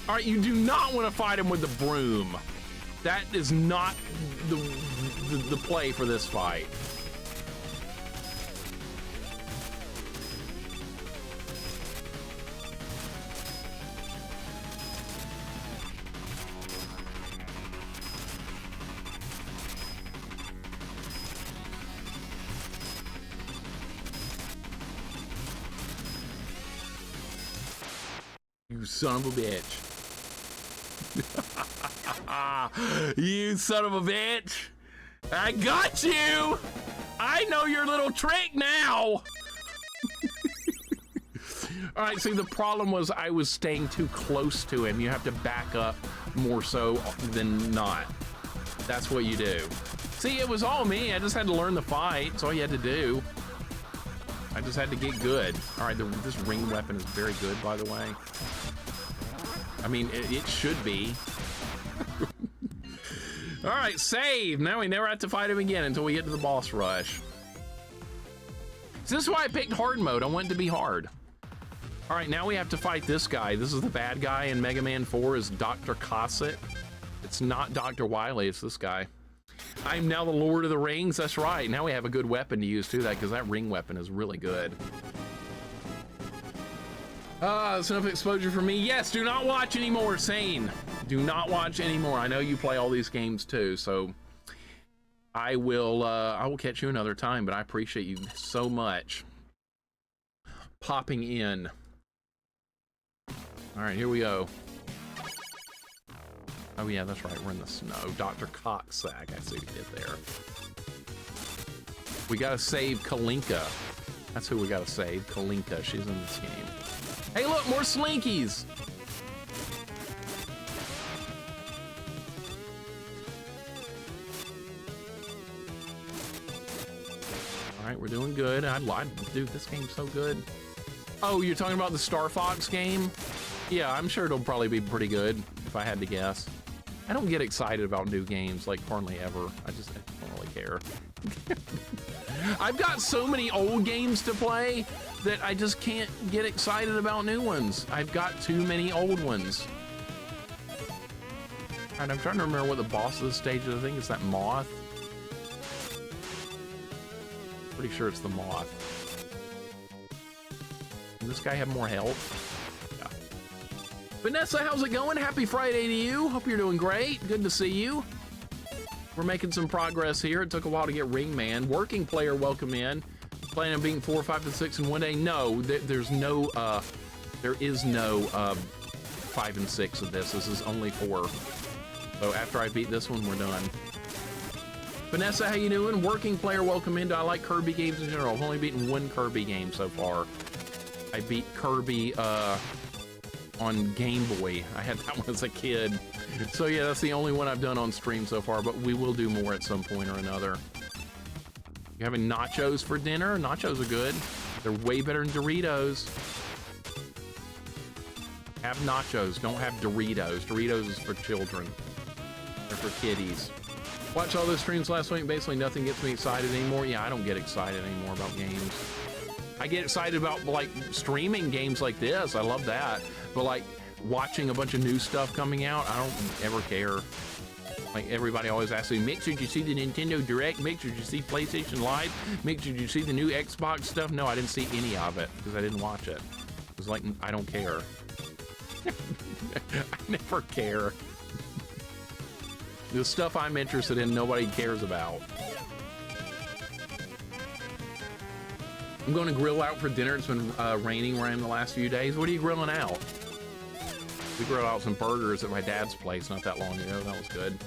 Alright, you do not want to fight him with the broom. That is not the play for this fight. You son of a bitch. You son of a bitch. I got you. I know your little trick now. All right, see, the problem was I was staying too close to him. You have to back up more so than not. That's what you do. See, it was all me. I just had to learn the fight. That's all you had to do. I just had to get good. All right, this ring weapon is very good, by the way. I mean, it should be. All right, save. Now we never have to fight him again until we get to the boss rush. So this is why I picked hard mode. I want it to be hard. All right, now we have to fight this guy. This is the bad guy in Mega Man 4 is Dr. Cossack. It's not Dr. Wily, it's this guy. I'm now the Lord of the Rings. That's right. Now we have a good weapon to use too, because that ring weapon is really good. That's enough exposure for me. Yes, do not watch anymore, Sane. Do not watch anymore. I know you play all these games too, so I will catch you another time, but I appreciate you so much popping in. All right, here we go. Oh yeah, that's right, we're in the snow. Dr. Cocksack, I see we get there. We gotta save Kalinka. That's who we gotta save, Kalinka. She's in this game. Hey look, more Slinkies! All right, we're doing good. Dude, this game's so good. Oh, you're talking about the Star Fox game? Yeah, I'm sure it'll probably be pretty good, if I had to guess. I don't get excited about new games, like, hardly ever. I don't really care. I've got so many old games to play that I just can't get excited about new ones. I've got too many old ones. And I'm trying to remember what the boss of the stage is. I think it's that moth. Pretty sure it's the moth. Does this guy have more health? Vanessa, how's it going? Happy Friday to you. Hope you're doing great. Good to see you. We're making some progress here. It took a while to get Ring Man. Working player, welcome in. Planning on beating 4, 5, and 6 in one day? No, there is no 5 and 6 of this. This is only 4. So after I beat this one, we're done. Vanessa, how you doing? Working player, welcome in. Do I like Kirby games in general? I've only beaten one Kirby game so far. I beat Kirby, on Game Boy. I had that one as a kid. So yeah, that's the only one I've done on stream so far, but we will do more at some point or another. You having nachos for dinner? Nachos are good. They're way better than Doritos. Have nachos, don't have Doritos. Doritos is for children. They're for kiddies. Watch all those streams last week. Basically, nothing gets me excited anymore. Yeah, I don't get excited anymore about games. I get excited about like streaming games like this. I love that. But like watching a bunch of new stuff coming out, I don't ever care. Like everybody always asks me, Mixer, did you see the Nintendo Direct? Mixer, did you see PlayStation Live? Mixer, did you see the new Xbox stuff? No, I didn't see any of it because I didn't watch it. It was like, I don't care. I never care. The stuff I'm interested in, nobody cares about. I'm going to grill out for dinner. It's been raining where I am the last few days. What are you grilling out? We grilled out some burgers at my dad's place not that long ago. That was good.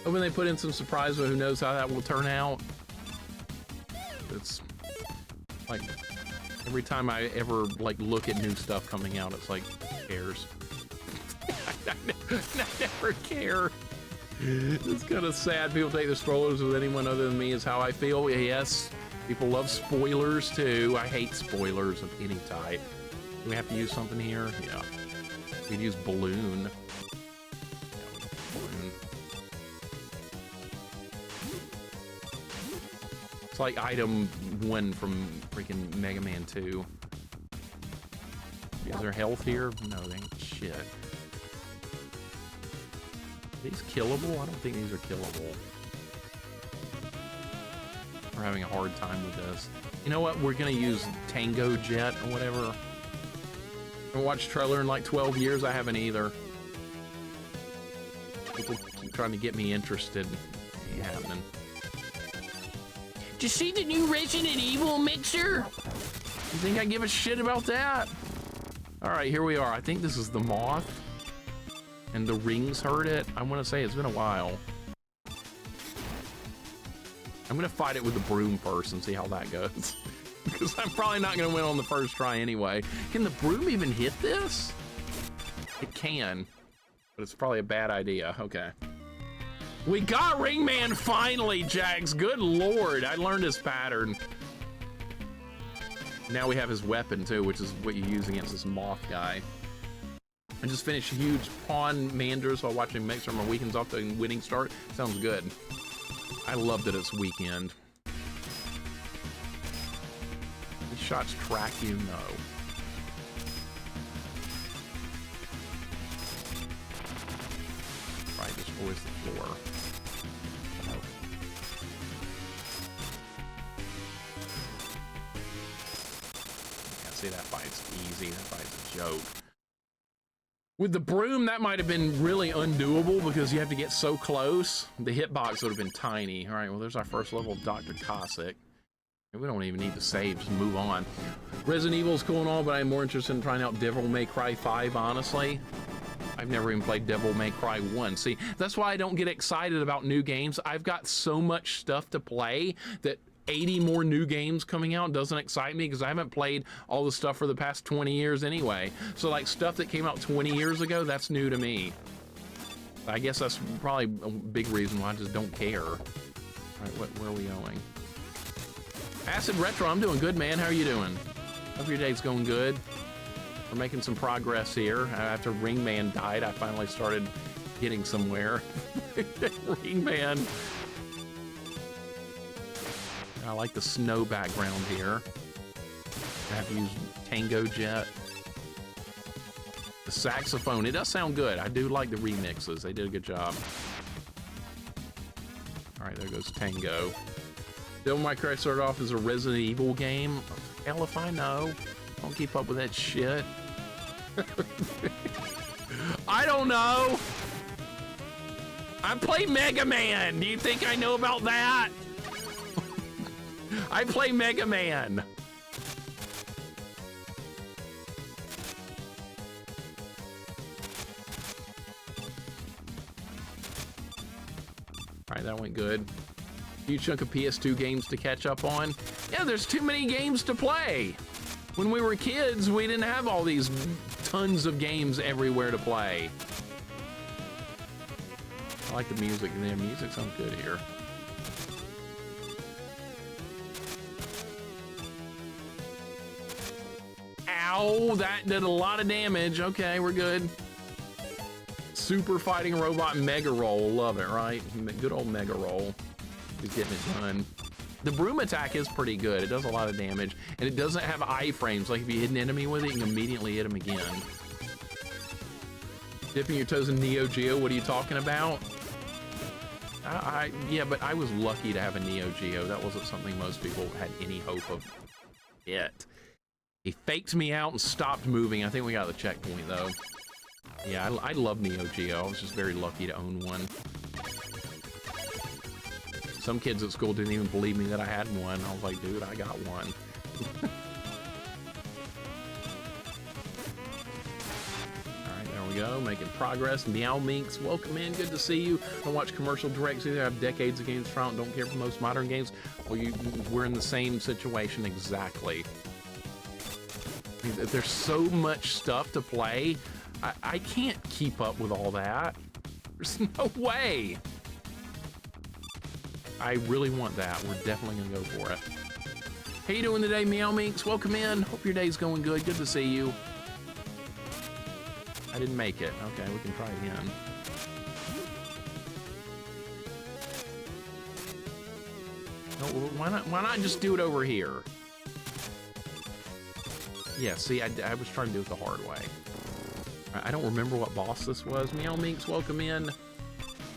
Hoping they put in some surprise, but who knows how that will turn out. It's like every time I ever like look at new stuff coming out, it's like, who cares? I never care. It's kind of sad people take the spoilers with anyone other than me is how I feel. Yes, people love spoilers too. I hate spoilers of any type. Do we have to use something here? Yeah. We'd use balloon. Yeah, balloon. It's like item 1 from freaking Mega Man 2. Is there health here? No, they ain't shit. Are these killable? I don't think these are killable. We're having a hard time with this. You know what? We're gonna use Tango Jet or whatever. I haven't watched trailer in like 12 years. I haven't either. People keep trying to get me interested. It ain't happening. Did you see the new Resident Evil Mixer? You think I give a shit about that? All right, here we are. I think this is the moth. And the rings hurt it. I want to say it's been a while. I'm gonna fight it with the broom first and see how that goes. Because I'm probably not gonna win on the first try anyway. Can the broom even hit this? It can, but it's probably a bad idea. Okay. We got Ringman finally, Jags. Good Lord, I learned his pattern. Now we have his weapon too, which is what you use against this moth guy. I just finished huge pawn manders while watching Mixer on my weekends off to winning start. Sounds good. I love that it's weekend. These shots track you? No. Right, destroys the floor. Oh. Yeah, see, that fight's easy. That fight's a joke. With the broom, that might have been really undoable because you have to get so close. The hitbox would have been tiny. All right, well, there's our first level of Dr. Cossack. We don't even need to save, just move on. Resident Evil's cool and all, but I'm more interested in trying out Devil May Cry 5, honestly. I've never even played Devil May Cry 1. See, that's why I don't get excited about new games. I've got so much stuff to play that 80 more new games coming out doesn't excite me because I haven't played all the stuff for the past 20 years anyway. So like stuff that came out 20 years ago, that's new to me. I guess that's probably a big reason why I just don't care. All right, where are we going? Acid Retro, I'm doing good, man. How are you doing? Hope your day's going good. We're making some progress here. After Ringman died, I finally started getting somewhere. Ringman. I like the snow background here. I have to use Tango Jet. The saxophone, it does sound good. I do like the remixes. They did a good job. All right, there goes Tango. Devil May Cry started off as a Resident Evil game. Hell if I know. Don't keep up with that shit. I don't know. I play Mega Man. Do you think I know about that? I play Mega Man. All right, that went good. Huge chunk of PS2 games to catch up on. Yeah, there's too many games to play. When we were kids, we didn't have all these tons of games everywhere to play. I like the music in there. Music sounds good here. Ow, that did a lot of damage. Okay, we're good. Super Fighting Robot Mega Roll. Love it, right? Good old Mega Roll. He's getting it done. The broom attack is pretty good. It does a lot of damage, and it doesn't have iframes. Like if you hit an enemy with it, you can immediately hit him again. Dipping your toes in Neo Geo, what are you talking about? Yeah, but I was lucky to have a Neo Geo. That wasn't something most people had any hope of yet. He faked me out and stopped moving. I think we got the checkpoint though. Yeah, I love Neo Geo. I was just very lucky to own one. Some kids at school didn't even believe me that I had one. I was like, dude, I got one. All right, there we go, making progress. Meow Minx, welcome in, good to see you. Don't watch commercial directs either. I have decades of games from, don't care for most modern games. Well, we're in the same situation exactly. There's so much stuff to play. I can't keep up with all that. There's no way. I really want that. We're definitely gonna go for it. How you doing today, Meow Minx? Welcome in. Hope your day's going good. Good to see you. I didn't make it. Okay, we can try again. No, why not just do it over here? Yeah, see, I was trying to do it the hard way. I don't remember what boss this was. Meow Minx, welcome in.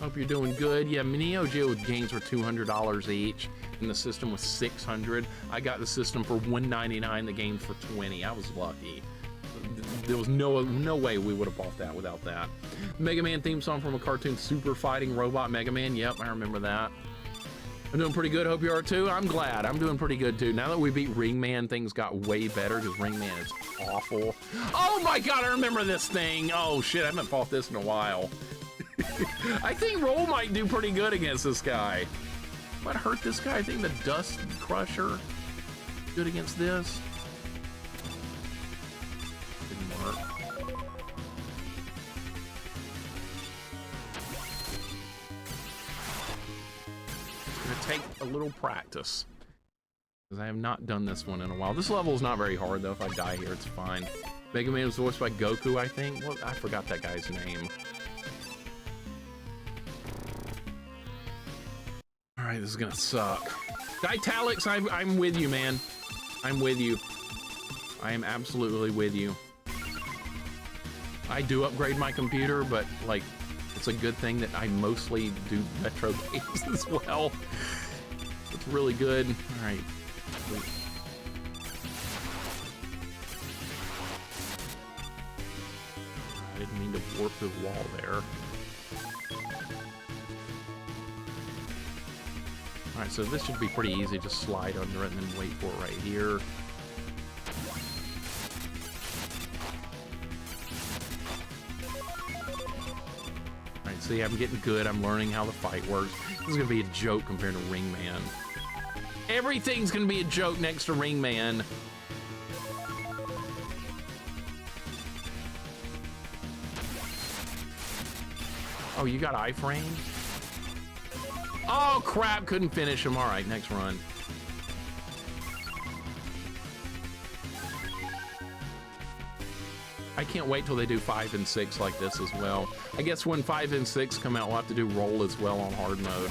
Hope you're doing good. Yeah, Neo Geo games were $200 each, and the system was $600. I got the system for $199, the game for $20. I was lucky. There was no way we would have bought that without that. Mega Man theme song from a cartoon, Super Fighting Robot Mega Man. Yep, I remember that. I'm doing pretty good. Hope you are too. I'm glad. I'm doing pretty good too. Now that we beat Ring Man, things got way better because Ring Man is awful. Oh my God, I remember this thing. Oh shit, I haven't fought this in a while. I think Roll might do pretty good against this guy. What hurt this guy? I think the Dust Crusher good against this. Didn't work. It's gonna take a little practice because I have not done this one in a while. This level is not very hard though. If I die here, it's fine. Mega Man was voiced by Goku, I think. Well, I forgot that guy's name. All right, this is gonna suck. Italics, I'm with you, man. I'm with you. I am absolutely with you. I do upgrade my computer, but like, it's a good thing that I mostly do retro games as well. It's really good. All right. I didn't mean to warp the wall there. All right, so this should be pretty easy. Just slide under it and then wait for it right here. All right, see, I'm getting good. I'm learning how the fight works. This is gonna be a joke compared to Ring Man. Everything's gonna be a joke next to Ring Man. Oh, you got iframe? Oh crap, couldn't finish him. All right, next run. I can't wait till they do 5 and 6 like this as well. I guess when 5 and 6 come out, we'll have to do roll as well on hard mode.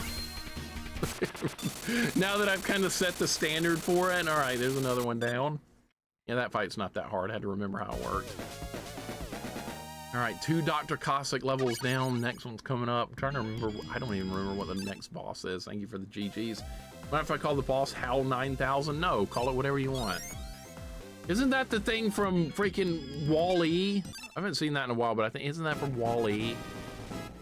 Now that I've kind of set the standard for it. All right, there's another one down. Yeah, that fight's not that hard. I had to remember how it worked. All right, 2 Dr. Cossack levels down. Next one's coming up. I'm trying to remember. I don't even remember what the next boss is. Thank you for the GGs. What if I call the boss Hal 9000? No, call it whatever you want. Isn't that the thing from freaking Wall-E? I haven't seen that in a while, but I think, isn't that from Wall-E?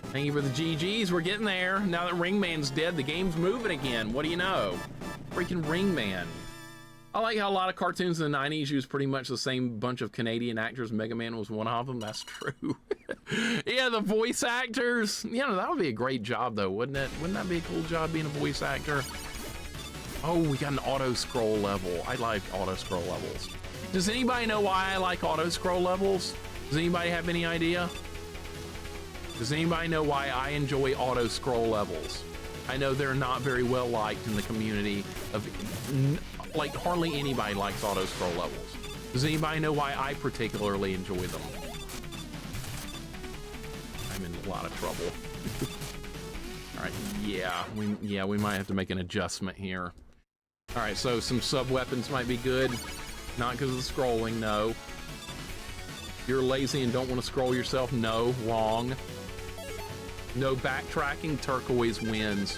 Thank you for the GGs. We're getting there. Now that Ring Man's dead, the game's moving again. What do you know? Freaking Ring Man. I like how a lot of cartoons in the 90s used pretty much the same bunch of Canadian actors. Mega Man was one of them. That's true. Yeah, the voice actors. Yeah, that would be a great job, though, wouldn't it? Wouldn't that be a cool job being a voice actor? Oh, we got an auto-scroll level. I like auto-scroll levels. Does anybody know why I like auto-scroll levels? Does anybody have any idea? Does anybody know why I enjoy auto-scroll levels? I know they're not very well liked in the community of, like, hardly anybody likes auto-scroll levels. Does anybody know why I particularly enjoy them? I'm in a lot of trouble. All right, yeah, we might have to make an adjustment here. All right, so some sub weapons might be good. Not because of the scrolling, no. You're lazy and don't want to scroll yourself, no, wrong. No backtracking, turquoise wins.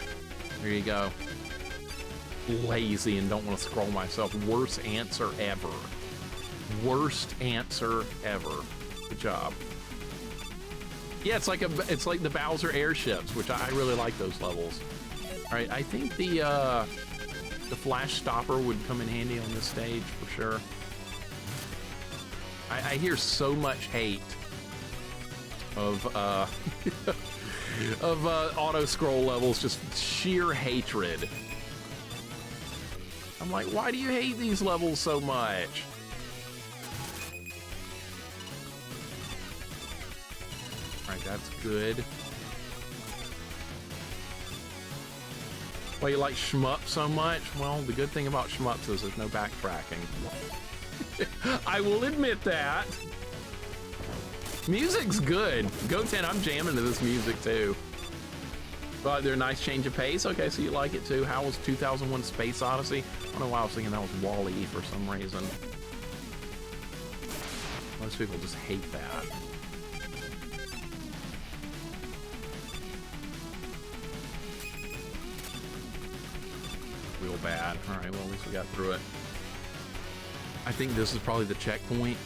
There you go. Lazy and don't want to scroll myself. Worst answer ever. Worst answer ever. Good job. Yeah, it's like the Bowser airships, which I really like those levels. All right, I think the flash stopper would come in handy on this stage for sure. I hear so much hate of of auto scroll levels, just sheer hatred. I'm like, why do you hate these levels so much? All right, that's good. Why you like shmup so much? Well, the good thing about shmups is there's no backtracking. I will admit that. Music's good. Go 10, I'm jamming to this music too. But they're a nice change of pace. Okay, so you like it too. How was 2001 Space Odyssey? I don't know why I was thinking that was Wall-E for some reason. Most people just hate that. Real bad. All right, well, at least we got through it. I think this is probably the checkpoint.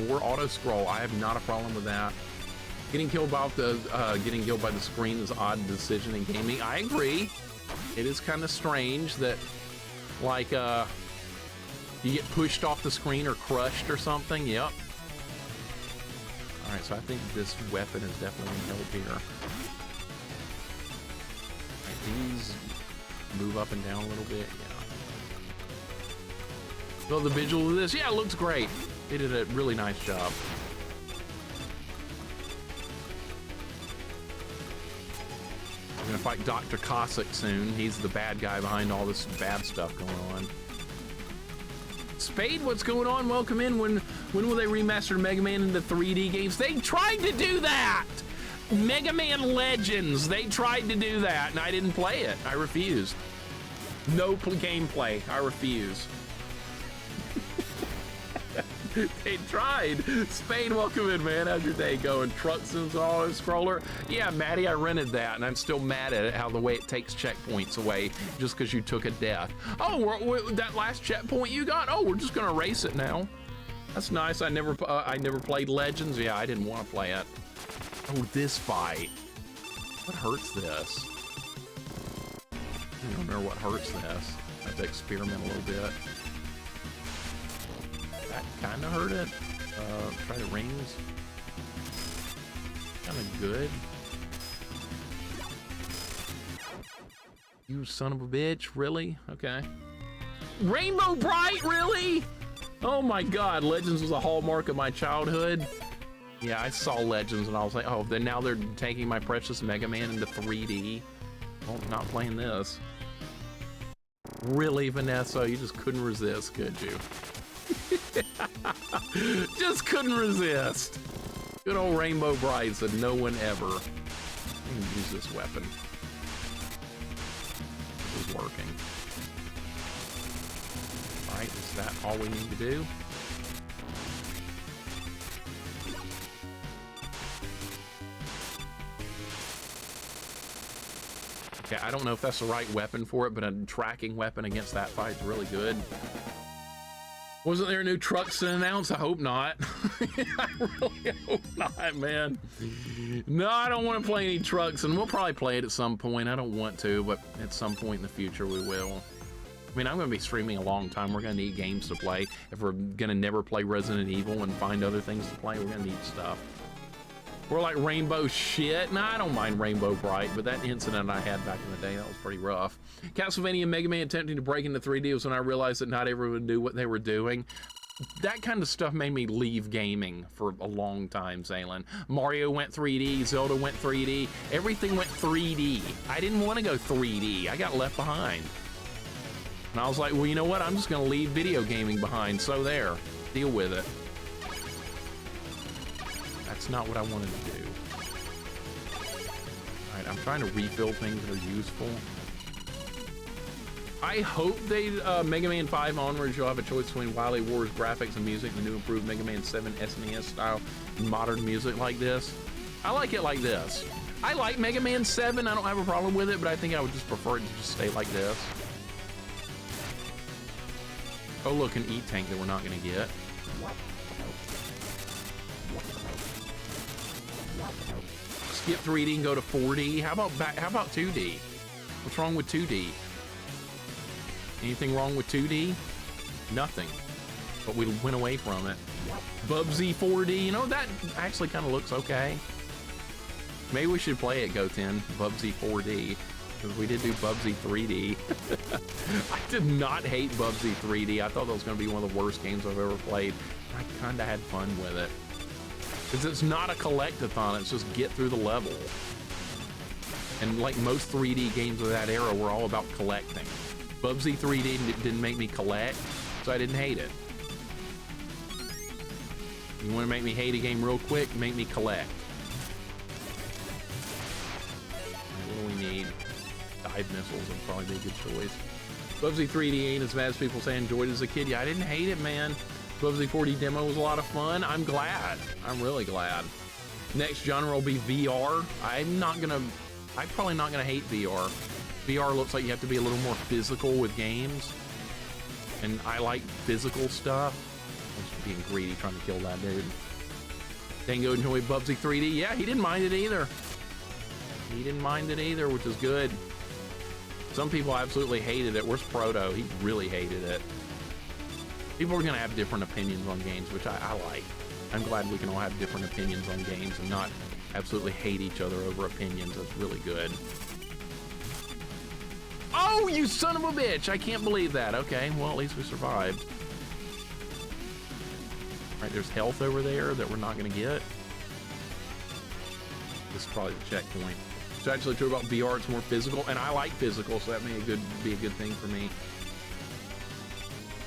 More auto scroll. I have not a problem with that. Getting killed by the screen is an odd decision in gaming. I agree. It is kind of strange that, like, you get pushed off the screen or crushed or something. Yep. All right, so I think this weapon is definitely going to help here. All right, these move up and down a little bit. Yeah. Well, the visual of this, yeah, it looks great. They did a really nice job. We're gonna fight Dr. Cossack soon. He's the bad guy behind all this bad stuff going on. Spade, what's going on? Welcome in. When will they remaster Mega Man into 3D games? They tried to do that! Mega Man Legends, they tried to do that, and I didn't play it. I refused. No gameplay, I refuse. They tried. Spain, welcome in, man. How's your day going? Truxton's auto scroller. Yeah, Maddie, I rented that, and I'm still mad at it, how the way it takes checkpoints away just because you took a death. Oh, that last checkpoint you got? Oh, we're just gonna race it now. That's nice. I never played Legends. Yeah, I didn't want to play it. Oh, this fight. What hurts this? I don't remember what hurts this. I have to experiment a little bit. That kind of hurt it. Try the rings. Kind of good. You son of a bitch, really? Okay. Rainbow Bright, really? Oh my God, Legends was a hallmark of my childhood. Yeah, I saw Legends and I was like, oh, then now they're taking my precious Mega Man into 3D. Well, not playing this. Really, Vanessa? You just couldn't resist, could you? Just couldn't resist. Good old Rainbow Bright said no one ever. I can use this weapon. This is working. Alright, is that all we need to do? Okay, I don't know if that's the right weapon for it, but a tracking weapon against that fight is really good. Wasn't there a new Truxton announced? I hope not. I really hope not, man. No, I don't want to play any Truxton. We'll probably play it at some point. I don't want to, but at some point in the future we will. I mean, I'm going to be streaming a long time. We're going to need games to play. If we're going to never play Resident Evil and find other things to play, we're going to need stuff. We're like Rainbow shit. No, I don't mind Rainbow Bright, but that incident I had back in the day, that was pretty rough. Castlevania Mega Man attempting to break into 3D was when I realized that not everyone knew what they were doing. That kind of stuff made me leave gaming for a long time, Zaylin. Mario went 3D, Zelda went 3D, everything went 3D. I didn't want to go 3D. I got left behind. And I was like, well, you know what? I'm just going to leave video gaming behind. So there, deal with it. That's That's not what I wanted to do. Alright, I'm trying to refill things that are useful. I hope they, Mega Man 5 onwards, you'll have a choice between Wily Wars graphics and music, the new improved Mega Man 7 SNES style, and modern music like this. I like it like this. I like Mega Man 7, I don't have a problem with it, but I think I would just prefer it to just stay like this. Oh look, an E-Tank that we're not gonna get. Skip 3D and go to 4D. How about 2D? What's wrong with 2D? Anything wrong with 2D? Nothing. But we went away from it. Bubsy 4D, you know, that actually kind of looks okay. Maybe we should play it, Goten, Bubsy 4D, because we did do Bubsy 3D. I did not hate Bubsy 3D. I thought that was going to be one of the worst games I've ever played. I kind of had fun with it. Because it's not a collect-a-thon, it's just get through the level. And like most 3D games of that era were all about collecting. Bubsy 3D didn't make me collect, so I didn't hate it. You want to make me hate a game real quick? Make me collect. What do we need? Dive missiles would probably be a good choice. Bubsy 3D ain't as bad as people say. Enjoyed it as a kid. Yeah, I didn't hate it, man. Bubsy 4D demo was a lot of fun. I'm glad. I'm really glad. Next genre will be VR. I'm probably not gonna hate VR. VR looks like you have to be a little more physical with games. And I like physical stuff. I'm just being greedy trying to kill that dude. Dango enjoyed Bubsy 3D. Yeah, he didn't mind it either. He didn't mind it either, which is good. Some people absolutely hated it. Where's Proto? He really hated it. People are gonna have different opinions on games, which I like. I'm glad we can all have different opinions on games and not absolutely hate each other over opinions. That's really good. Oh, you son of a bitch! I can't believe that. Okay, well, at least we survived. All right, there's health over there that we're not gonna get. This is probably the checkpoint. It's actually true about VR, it's more physical, and I like physical, so that may be a good thing for me.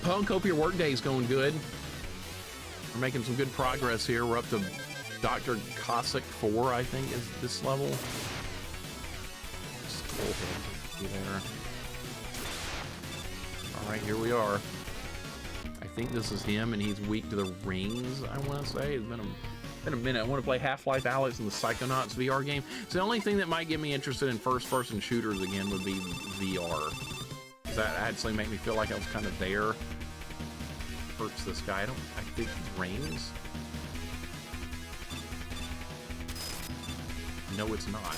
Punk, hope your work day is going good. We're making some good progress here. We're up to Dr. Cossack 4, I think, is this level. Skullhead there. All right, here we are. I think this is him, and he's weak to the rings, I want to say. It's been a minute. I want to play Half-Life Alyx and the Psychonauts VR game. So the only thing that might get me interested in first-person shooters again would be VR. Does that actually make me feel like I was kind of there? Hurts this guy. I think he rings. No, it's not.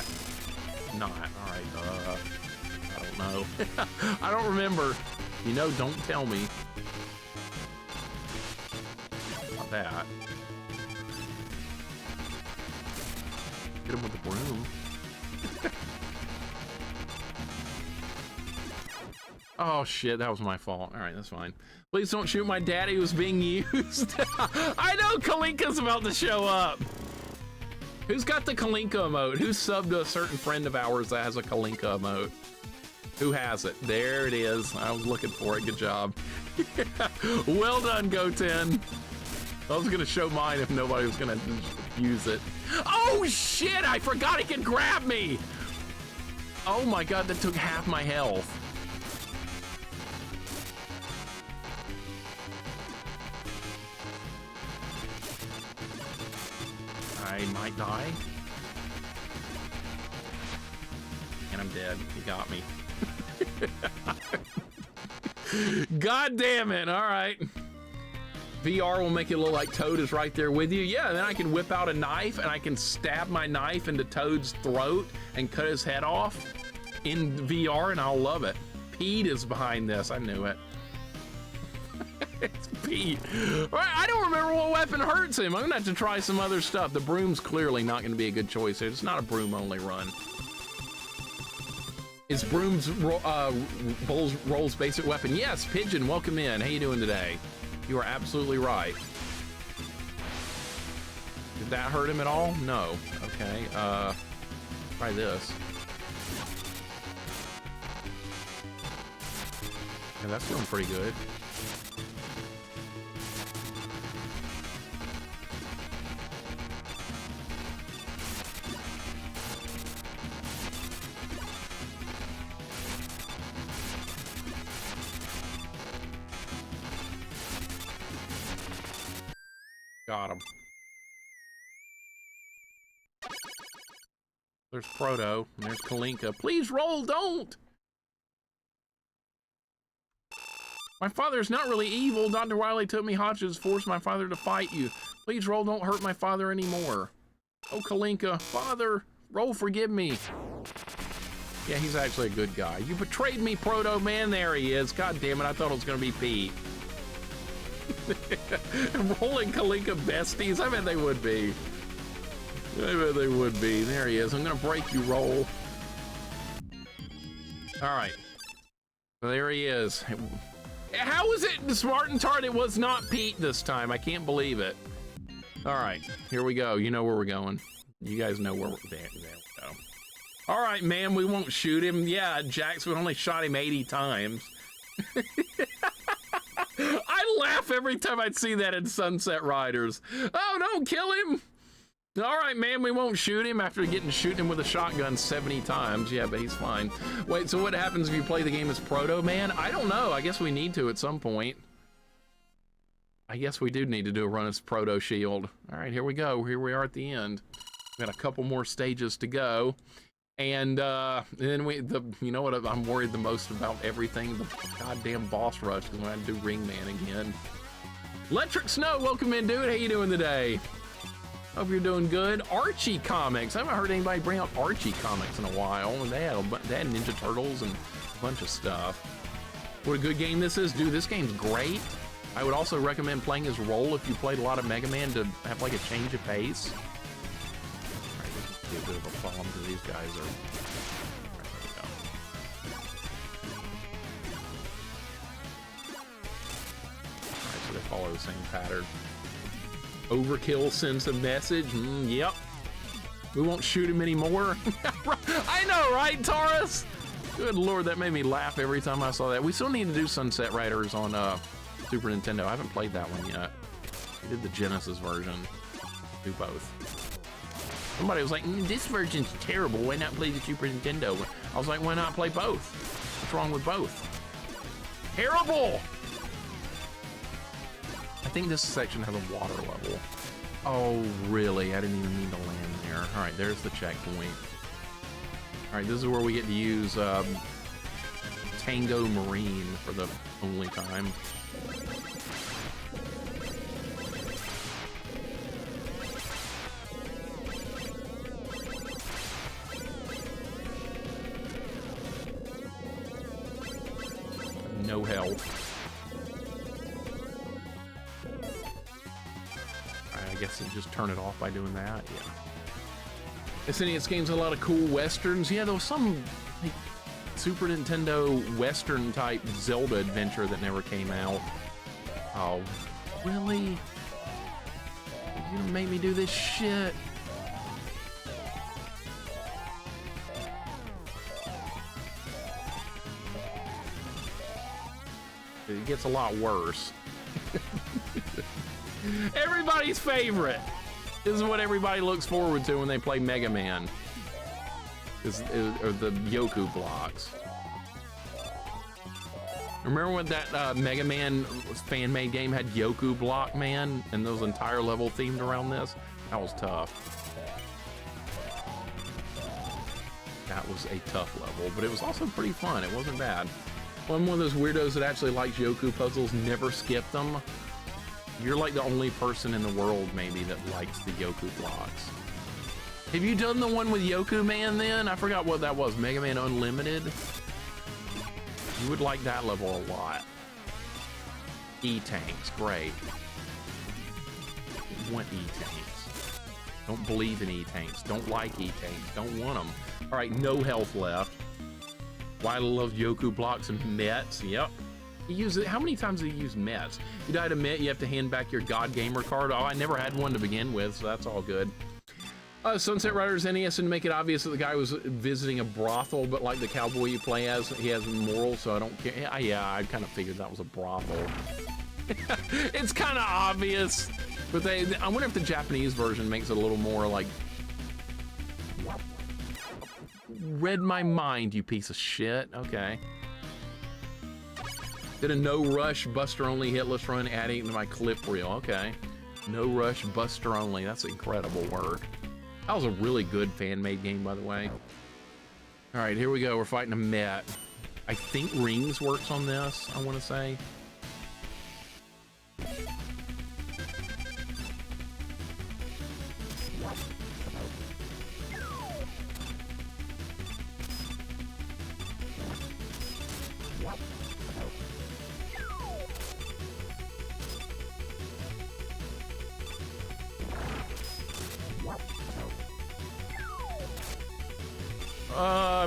Not. All right. I don't know. I don't remember. You know, don't tell me. Not that. Hit him with the broom. Oh shit, that was my fault. All right, that's fine. Please don't shoot my daddy who's being used. I know Kalinka's about to show up. Who's got the Kalinka emote? Who's subbed to a certain friend of ours that has a Kalinka emote? Who has it? There it is. I was looking for it. Good job. Well done, Goten. I was gonna show mine if nobody was gonna use it. Oh shit, I forgot he could grab me. Oh my god, that took half my health. I might die. And I'm dead. He got me. God damn it. All right. VR will make it look like Toad is right there with you. Yeah, then I can whip out a knife and I can stab my knife into Toad's throat and cut his head off in VR, and I'll love it. Pete is behind this. I knew it. It's Pete. All right, I don't remember what weapon hurts him. I'm gonna have to try some other stuff. The broom's clearly not gonna be a good choice here. It's not a broom only run. Is Broom's Roll's basic weapon? Yes, Pigeon, welcome in. How you doing today? You are absolutely right. Did that hurt him at all? No. Okay, try this. Yeah, that's doing pretty good. Got him. There's Proto, and there's Kalinka. Please roll, don't! My father's not really evil. Dr. Wiley took me hostages, forced my father to fight you. Please roll, don't hurt my father anymore. Oh, Kalinka, father, roll, forgive me. Yeah, he's actually a good guy. You betrayed me, Proto, man. There he is. God damn it, I thought it was gonna be Pete. Rolling Kalinka besties, I bet they would be. I bet they would be. There he is. I'm gonna break you, roll. All right. So there he is. How is it smart and tart? It was not Pete this time. I can't believe it. All right, here we go. You know where we're going. You guys know where we're there we go. All right, man, we won't shoot him. Yeah, Jackson only shot him 80 times. I laugh every time I see that in Sunset Riders. Oh, don't kill him. All right, man, we won't shoot him after shooting him with a shotgun 70 times. Yeah, but he's fine. Wait, so what happens if you play the game as Proto Man? I don't know. I guess we need to at some point. I guess we do need to do a run as Proto Shield. All right, here we go. Here we are at the end. We got a couple more stages to go. And then you know what I'm worried the most about everything? The goddamn boss rush, because we're going to do Ringman again. Electric Snow, welcome in, dude. How you doing today? Hope you're doing good. Archie Comics. I haven't heard anybody bring up Archie Comics in a while. And they had Ninja Turtles and a bunch of stuff. What a good game this is. Dude, this game's great. I would also recommend playing as Roll if you played a lot of Mega Man to have like a change of pace. All right, this is a bit of a problem because these guys are... All right, so they follow the same pattern. Overkill sends a message. Yep. We won't shoot him anymore. I know, right, Taurus? Good Lord, that made me laugh every time I saw that. We still need to do Sunset Riders on Super Nintendo. I haven't played that one yet. We did the Genesis version. Do both. Somebody was like, this version's terrible. Why not play the Super Nintendo? I was like, why not play both? What's wrong with both? Terrible! I think this section has a water level. Oh, really? I didn't even mean to land there. All right, there's the checkpoint. All right, this is where we get to use Tango Marine for the only time. No health. I guess you just turn it off by doing that. Yeah. SNES games a lot of cool westerns. Yeah, there was some like, Super Nintendo western type Zelda adventure that never came out. Oh, really? You're gonna make me do this shit? It gets a lot worse. Everybody's favorite. This is what everybody looks forward to when they play Mega Man. Or the Yoku blocks. Remember when that Mega Man fan-made game had Yoku block, man? And those entire level themed around this? That was tough. That was a tough level, but it was also pretty fun. It wasn't bad. Well, I'm one of those weirdos that actually likes Yoku puzzles, never skipped them. You're like the only person in the world, maybe, that likes the Yoku blocks. Have you done the one with Yoku Man, then? I forgot what that was. Mega Man Unlimited? You would like that level a lot. E-Tanks, great. You want E-Tanks. Don't believe in E-Tanks. Don't like E-Tanks. Don't want them. All right, no health left. Why I love Yoku blocks and Mets. Yep. You use it. How many times do you use Mets? You die to Met, you have to hand back your God Gamer card. Oh, I never had one to begin with, so that's all good. Sunset Riders NES didn't make it obvious that the guy was visiting a brothel, but like the cowboy you play as, he has morals, so I don't care. Yeah, I kind of figured that was a brothel. It's kind of obvious, but I wonder if the Japanese version makes it a little more like... Read my mind, you piece of shit. Okay. Did a no rush Buster only hitless run adding to my clip reel. Okay. No rush, Buster only. That's incredible work. That was a really good fan-made game, by the way. All right, here we go. We're fighting a Met. I think rings works on this, I want to say.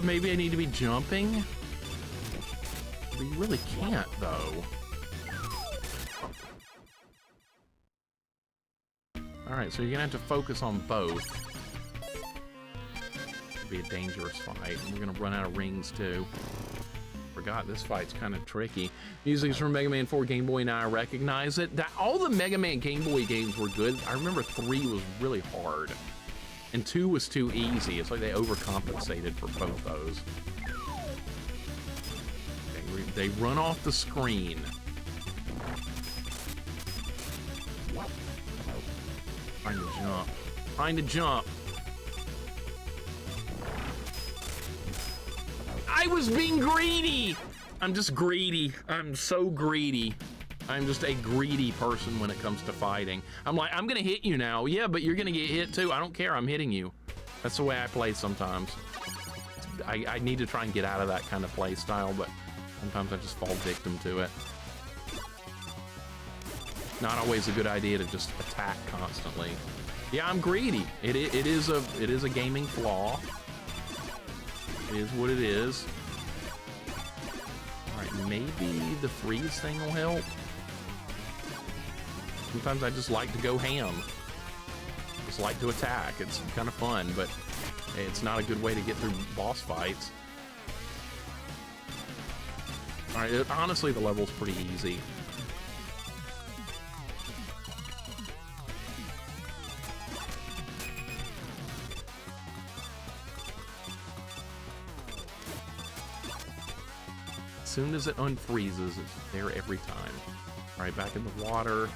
Maybe I need to be jumping? But you really can't, though. Alright, so you're gonna have to focus on both. It'll be a dangerous fight. And we're gonna run out of rings, too. Forgot this fight's kind of tricky. Music's from Mega Man 4 Game Boy, now I recognize it. All the Mega Man Game Boy games were good. I remember 3 was really hard. And 2 was too easy. It's like they overcompensated for both those. Okay, they run off the screen. Trying to jump. Trying to jump. I was being greedy! I'm just greedy. I'm so greedy. I'm just a greedy person when it comes to fighting. I'm like, I'm gonna hit you now. Yeah, but you're gonna get hit too. I don't care, I'm hitting you. That's the way I play sometimes. I need to try and get out of that kind of play style, but sometimes I just fall victim to it. Not always a good idea to just attack constantly. Yeah, I'm greedy. It is a gaming flaw. It is what it is. All right, maybe the freeze thing will help. Sometimes I just like to go ham. Just like to attack. It's kind of fun, but it's not a good way to get through boss fights. All right, honestly, the level's pretty easy. As soon as it unfreezes, it's there every time. All right, back in the water.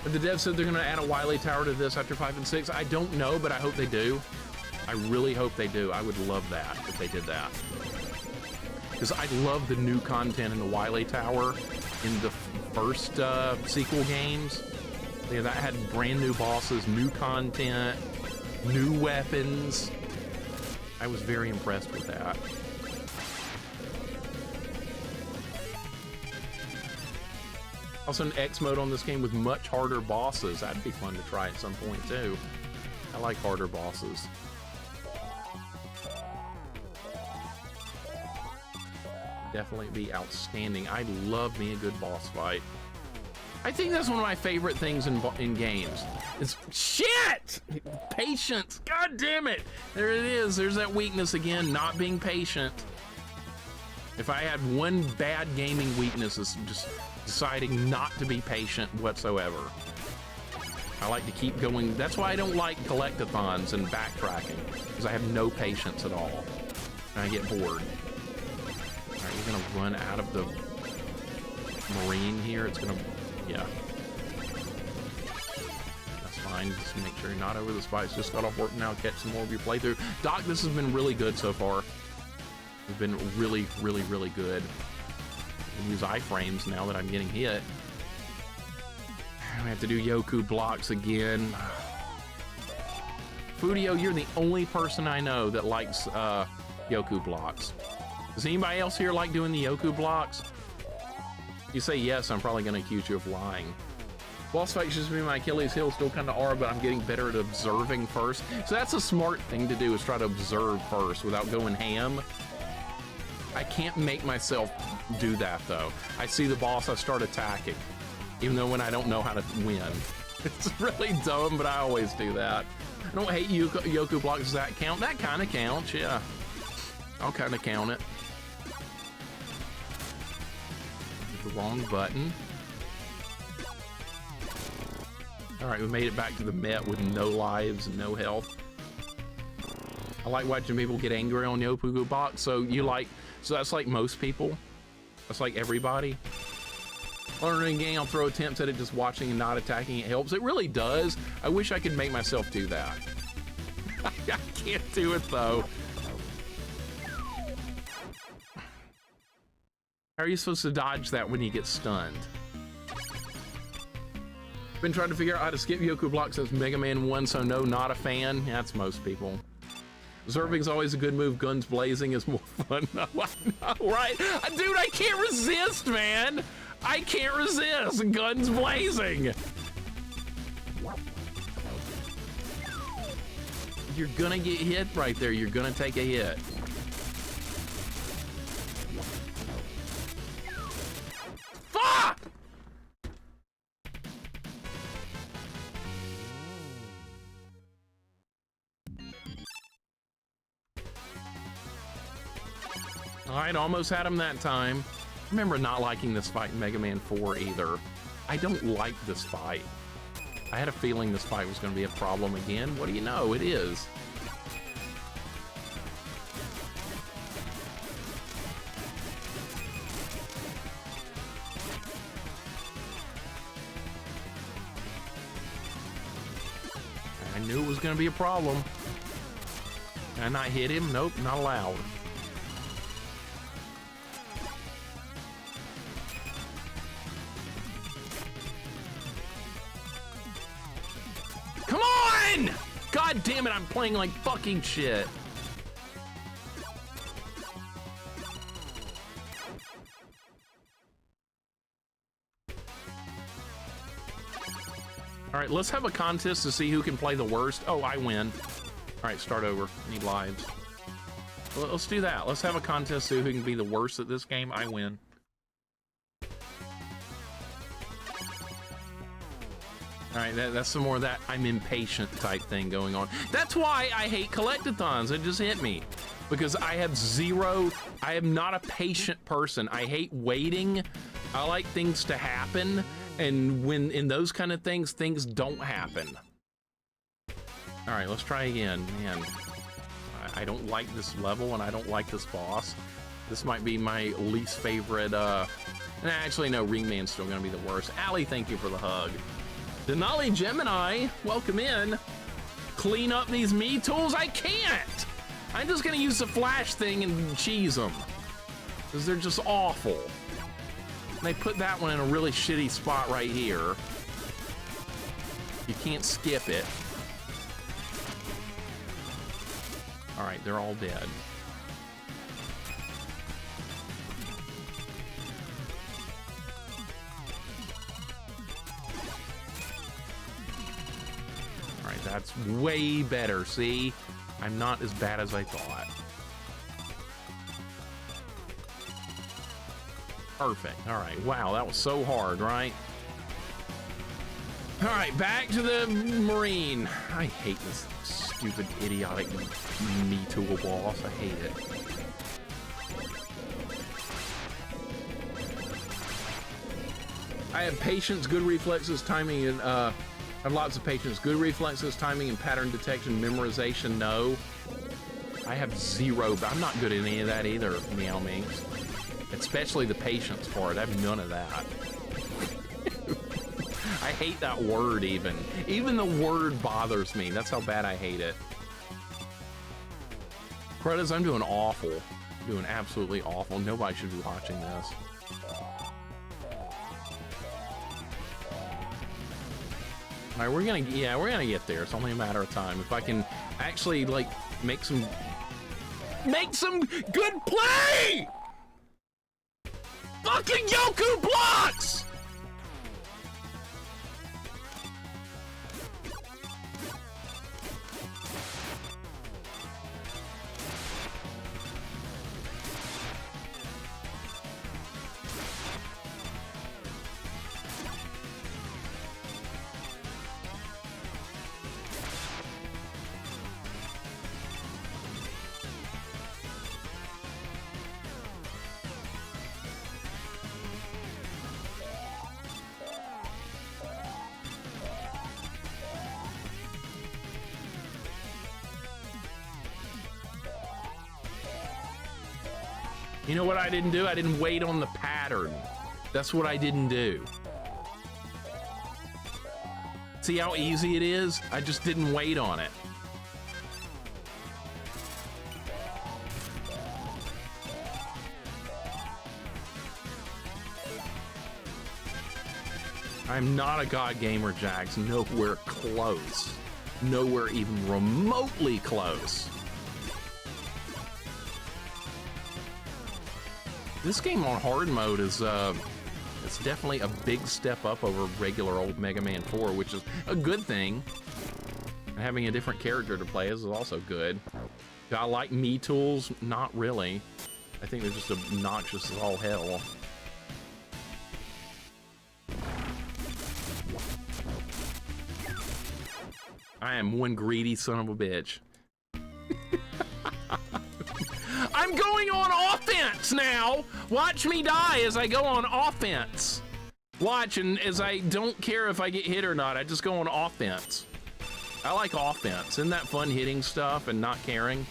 The devs said they're gonna add a Wily Tower to this after 5 and 6. I don't know, but I hope they do. I really hope they do. I would love that if they did that. Because I love the new content in the Wily Tower in the first sequel games. Yeah, that had brand new bosses, new content, new weapons. I was very impressed with that. Also an X mode on this game with much harder bosses. That'd be fun to try at some point too. I like harder bosses. Definitely be outstanding. I love me a good boss fight. I think that's one of my favorite things in games. It's shit! Patience. God damn it. There it is. There's that weakness again, not being patient. If I had one bad gaming weakness, it's just deciding not to be patient whatsoever. I like to keep going. That's why I don't like collectathons and backtracking, because I have no patience at all. And I get bored. All right, we're gonna run out of the marine here. It's gonna, yeah. That's fine. Just make sure you're not over the spikes. Just got off work now. Catch some more of your playthrough. Doc, this has been really good so far. It's been really, really, really good. I can use iframes now that I'm getting hit. I have to do Yoku blocks again. Fudio, you're the only person I know that likes Yoku blocks. Does anybody else here like doing the Yoku blocks? If you say yes, I'm probably going to accuse you of lying. Boss fights used to be my Achilles heel, still kind of are, but I'm getting better at observing first. So that's a smart thing to do, is try to observe first without going ham. I can't make myself do that though. I see the boss, I start attacking, even though when I don't know how to win. It's really dumb, but I always do that. I don't hate Yoku blocks. Does that count? That kind of counts, yeah. I'll kind of count it. The wrong button. All right, we made it back to the Met with no lives and no health. I like watching people get angry on Yoku blocks. So that's like most people. That's like everybody. Learning a game, I'll throw attempts at it, just watching and not attacking. It helps. It really does. I wish I could make myself do that. I can't do it though. How are you supposed to dodge that when you get stunned? Been trying to figure out how to skip Yoku Block since Mega Man 1, so no, not a fan. Yeah, that's most people. Zerving's always a good move. Guns blazing is more fun. No, I know, right? Dude, I can't resist, man. I can't resist. Guns blazing. You're gonna get hit right there. You're gonna take a hit. Fuck! All right, almost had him that time. I remember not liking this fight in Mega Man 4 either. I don't like this fight. I had a feeling this fight was going to be a problem again. What do you know? It is. I knew it was going to be a problem. Can I not hit him? Nope, not allowed. Come on! God damn it, I'm playing like fucking shit. All right, let's have a contest to see who can play the worst. Oh, I win. All right, start over. Need lives. Well, let's do that. Let's have a contest to see who can be the worst at this game. I win. All right, that's some more of that I'm impatient type thing going on. That's why I hate collectathons. It just hit me. Because I am not a patient person. I hate waiting. I like things to happen. And when in those kind of things don't happen. All right, let's try again. Man, I don't like this level and I don't like this boss. This might be my least favorite. Actually, no, Ringman's still gonna be the worst. Allie, thank you for the hug. Denali Gemini, welcome in. Clean up these me tools? I can't! I'm just gonna use the flash thing and cheese them. Because they're just awful. They put that one in a really shitty spot right here. You can't skip it. All right, they're all dead. All right, that's way better. See, I'm not as bad as I thought. Perfect. All right. Wow, that was so hard, right? All right, back to the Marine. I hate this stupid, idiotic me tool boss. I hate it. I have patience, good reflexes, timing, and I have lots of patience. Good reflexes, timing, and pattern detection, memorization, no. I have zero, but I'm not good at any of that either, Meow Minx. Especially the patience part. I have none of that. I hate that word even. Even the word bothers me. That's how bad I hate it. Credits, I'm doing awful. Doing absolutely awful. Nobody should be watching this. All right, we're gonna get there. It's only a matter of time. If I can actually like make some good play. Fucking Yoku blocks! You know what I didn't do? I didn't wait on the pattern. That's what I didn't do. See how easy it is? I just didn't wait on it. I'm not a god gamer, Jax. Nowhere close. Nowhere even remotely close. This game on hard mode is it's definitely a big step up over regular old Mega Man 4, which is a good thing. And having a different character to play is also good. Do I like me tools? Not really. I think they're just obnoxious as all hell. I am one greedy son of a bitch. I'm going on offense now! Watch me die as I go on offense. Watch, and as I don't care if I get hit or not, I just go on offense. I like offense. Isn't that fun, hitting stuff and not caring?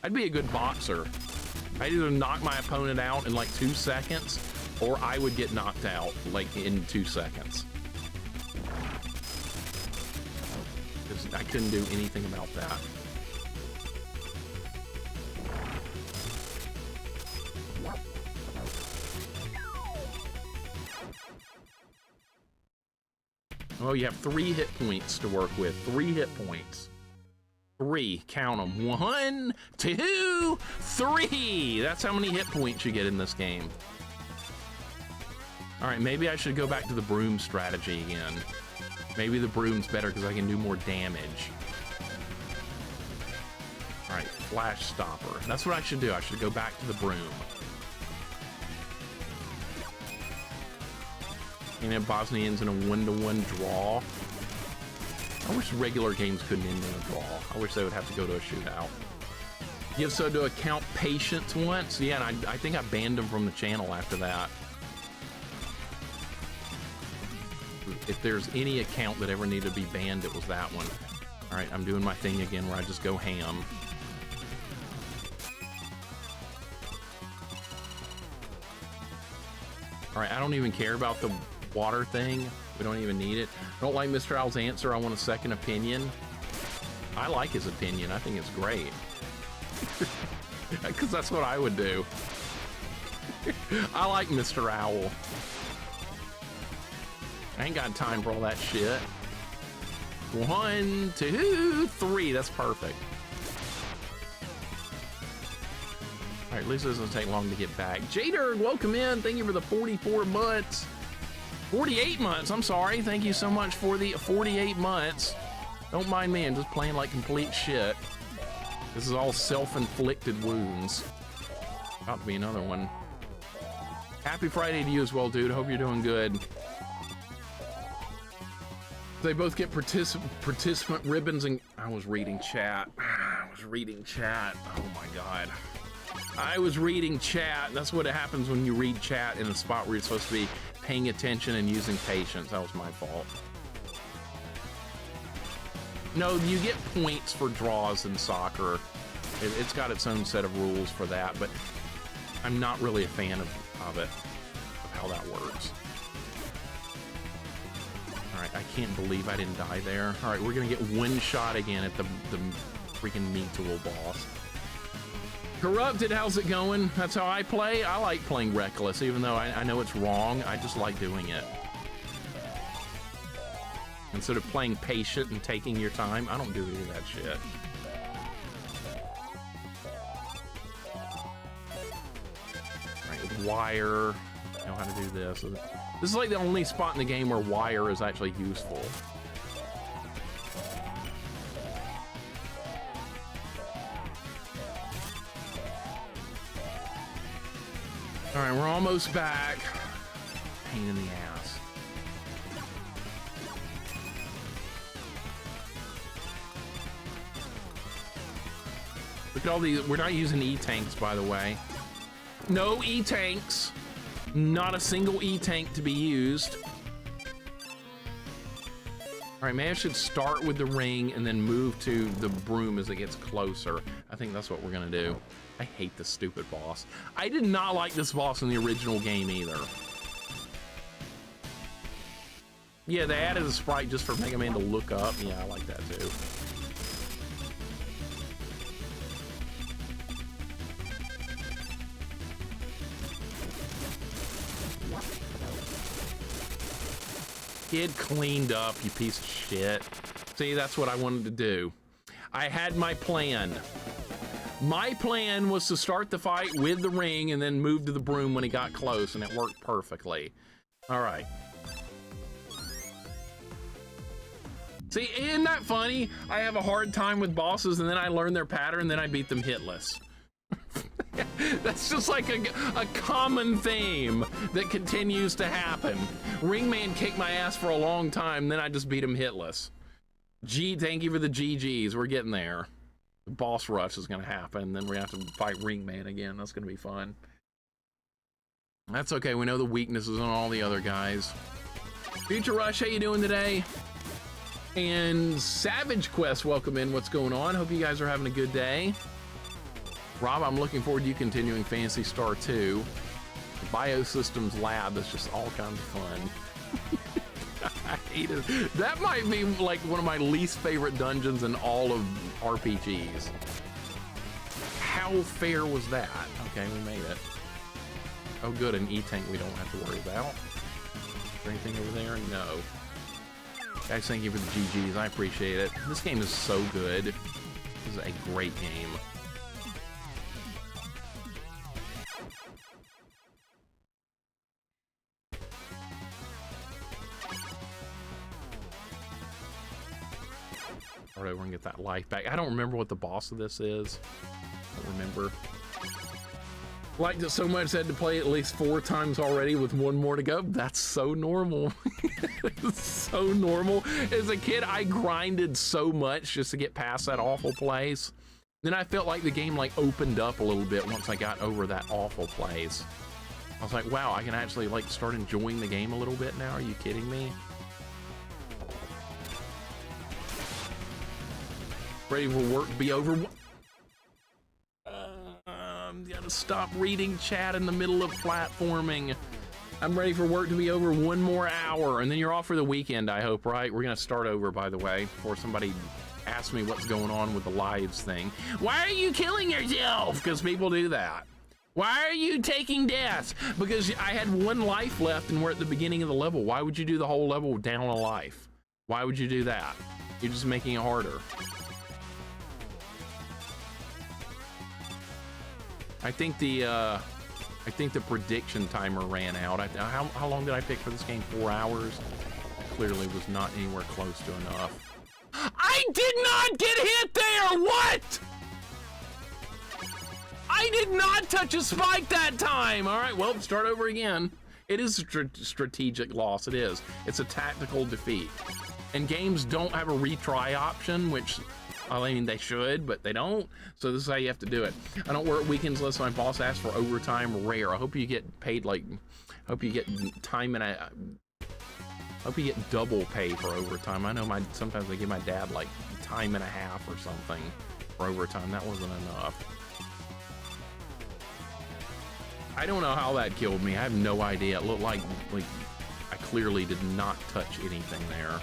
I'd be a good boxer. I'd either knock my opponent out in like 2 seconds, or I would get knocked out like in 2 seconds. Because I couldn't do anything about that. Oh, you have 3 hit points to work with. 3 hit points. 3, count them. 1, 2, 3. That's how many hit points you get in this game. All right, maybe I should go back to the broom strategy again. Maybe the broom's better because I can do more damage. All right, flash stopper. That's what I should do. I should go back to the broom. And then Bosnians in a 1-to-1 draw. I wish regular games couldn't end in a draw. I wish they would have to go to a shootout. Give so to account Patience once. Yeah, and I think I banned him from the channel after that. If there's any account that ever needed to be banned, it was that one. All right, I'm doing my thing again where I just go ham. All right, I don't even care about the water thing. We don't even need it. I don't like Mr. Owl's answer. I want a second opinion. I like his opinion. I think it's great. Because that's what I would do. I like Mr. Owl. I ain't got time for all that shit. 1, 2, 3. That's perfect. All right, at least it doesn't take long to get back. Jader, welcome in. Thank you for the 44 months. 48 months, I'm sorry. Thank you so much for the 48 months. Don't mind me, I'm just playing like complete shit. This is all self-inflicted wounds. About to be another one. Happy Friday to you as well, dude. Hope you're doing good. They both get participant ribbons and... I was reading chat. I was reading chat. Oh my God. I was reading chat. That's what happens when you read chat in a spot where you're supposed to be paying attention and using patience. That was my fault. No, you get points for draws in soccer. It's got its own set of rules for that, but I'm not really a fan of it, of how that works. All right, I can't believe I didn't die there. All right, we're gonna get one shot again at the freaking meat tool boss. Corrupted, how's it going? That's how I play. I like playing reckless, even though I know it's wrong. I just like doing it. Instead of playing patient and taking your time, I don't do any of that shit. All right, with wire, I know how to do this. This is like the only spot in the game where wire is actually useful. All right, we're almost back. Pain in the ass. Look at all these. We're not using E-tanks, by the way. No E-tanks. Not a single E-tank to be used. All right, maybe I should start with the ring and then move to the broom as it gets closer. I think that's what we're gonna do. I hate this stupid boss. I did not like this boss in the original game either. Yeah, they added a sprite just for Mega Man to look up. Yeah, I like that too. Kid cleaned up, you piece of shit. See, that's what I wanted to do. I had my plan. My plan was to start the fight with the ring and then move to the broom when he got close, and it worked perfectly. All right. See, isn't that funny? I have a hard time with bosses, and then I learn their pattern, and then I beat them hitless. That's just like a common theme that continues to happen. Ringman kicked my ass for a long time, then I just beat him hitless. Thank you for the GGs. We're getting there. The boss rush is going to happen, then we have to fight Ringman again. That's going to be fun. That's okay. We know the weaknesses on all the other guys. Future Rush, how you doing today? And Savage Quest, welcome in. What's going on? Hope you guys are having a good day. Rob, I'm looking forward to you continuing Phantasy Star 2. The Biosystems Lab is just all kinds of fun. I hate it. That might be like one of my least favorite dungeons in all of RPGs. How fair was that? Okay, we made it. Oh good, an E-Tank we don't have to worry about. Is there anything over there? No. Guys, thank you for the GGs. I appreciate it. This game is so good. This is a great game. All right, we're gonna get that life back. I don't remember what the boss of this is. I don't remember. Liked it so much I had to play at least 4 times already with 1 more to go. That's so normal. It's so normal. As a kid, I grinded so much just to get past that awful place. Then I felt like the game like opened up a little bit once I got over that awful place. I was like, wow, I can actually like start enjoying the game a little bit now. Are you kidding me? Ready for work to be over. Gotta stop reading chat in the middle of platforming. I'm ready for work to be over 1 more hour, and then you're off for the weekend, I hope, right? We're gonna start over, by the way, before somebody asks me what's going on with the lives thing. Why are you killing yourself? Because people do that. Why are you taking deaths? Because I had 1 life left and we're at the beginning of the level. Why would you do the whole level down a life? Why would you do that? You're just making it harder. I think the prediction timer ran out. How long did I pick for this game? 4 hours? Clearly was not anywhere close to enough. I did not get hit there! What? I did not touch a spike that time! All right, well, start over again. It is a strategic loss, it is. It's a tactical defeat. And games don't have a retry option, which, I mean, they should, but they don't. So this is how you have to do it. I don't work weekends unless my boss asks for overtime. Rare. I hope you get paid like, hope you get time and a, hope you get double pay for overtime. I know sometimes they give my dad like time and a half or something for overtime. That wasn't enough. I don't know how that killed me. I have no idea. It looked like I clearly did not touch anything there.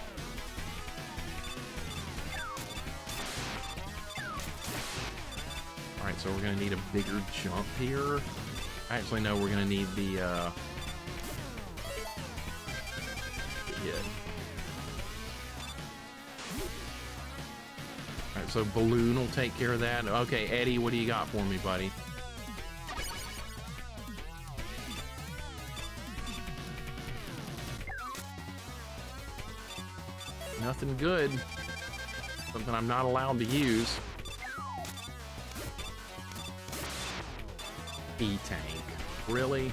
All right, so we're gonna need a bigger jump here. Actually, no, we're gonna need the hit. All right, so balloon will take care of that. Okay, Eddie, what do you got for me, buddy? Nothing good. Something I'm not allowed to use. E-Tank. Really?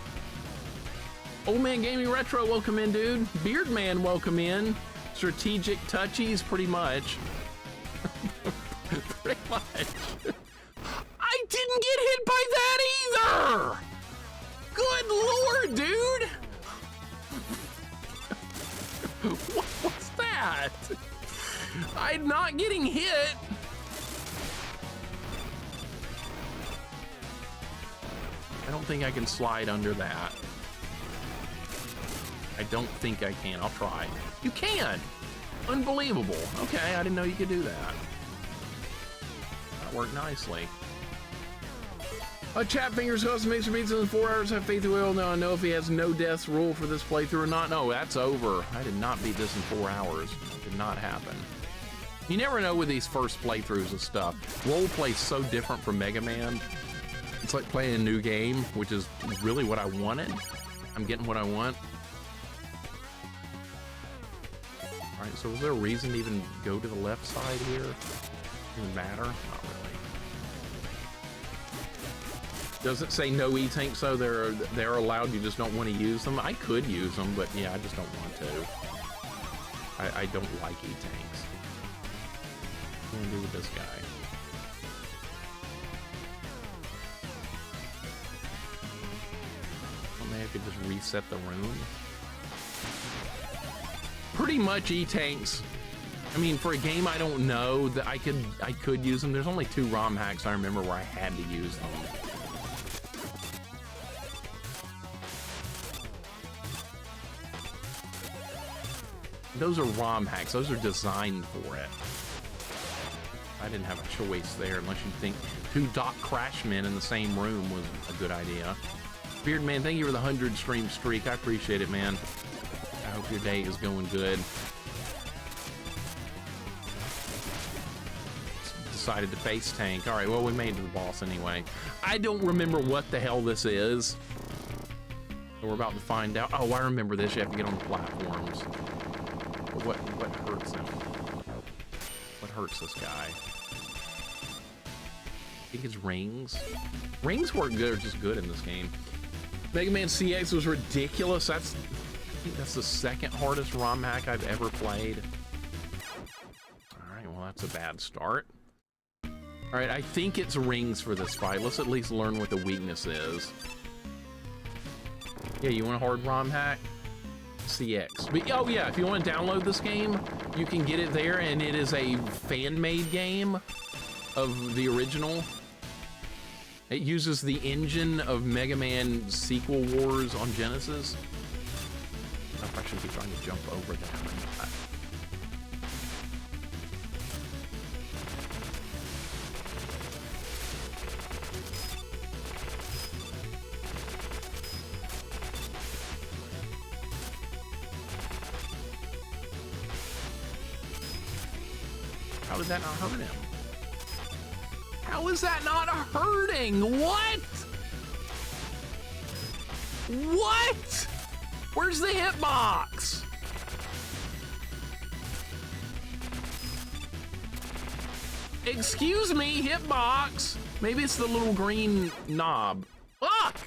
Old Man Gaming Retro, welcome in, dude. Beardman, welcome in. Strategic Touchies, pretty much. Pretty much. I didn't get hit by that either! Good lord, dude! What was that? I'm not getting hit. I don't think I can slide under that. I don't think I can. I'll try. You can! Unbelievable. Okay, I didn't know you could do that. That worked nicely. Chat fingers crossed makes beats in 4 hours. Have faith he will. Now I know if he has no deaths rule for this playthrough or not. No, that's over. I did not beat this in 4 hours. It did not happen. You never know with these first playthroughs of stuff. Roleplay's so different from Mega Man. It's like playing a new game, which is really what I wanted. I'm getting what I want. All right, so was there a reason to even go to the left side here? Doesn't matter? Not really. Does it say no E-tanks, so they're allowed, you just don't want to use them? I could use them, but yeah, I just don't want to. I don't like E-tanks. What do I do with this guy? Well, maybe I could just reset the room. Pretty much E-tanks. I mean, for a game I don't know, that I could use them. There's only 2 ROM hacks I remember where I had to use them. Those are ROM hacks. Those are designed for it. I didn't have a choice there, unless you think 2 Doc Crashmen in the same room was a good idea. Beardman, thank you for the 100 stream streak. I appreciate it, man. I hope your day is going good. Decided to face tank. All right, well, we made it to the boss anyway. I don't remember what the hell this is. So we're about to find out. Oh, I remember this. You have to get on the platforms. But what hurts him? What hurts this guy? I think it's rings. Rings work good or just good in this game. Mega Man CX was ridiculous. I think that's the 2nd hardest ROM hack I've ever played. All right, well, that's a bad start. All right, I think it's rings for this fight. Let's at least learn what the weakness is. Yeah, you want a hard ROM hack? CX. But, oh yeah, if you want to download this game, you can get it there, and it is a fan-made game of the original. It uses the engine of Mega Man Sequel Wars on Genesis. I don't know if I should be trying to jump over that or not. How did that not hurt him? How is that not hurting? What? What? Where's the hitbox? Excuse me, hitbox. Maybe it's the little green knob. Fuck!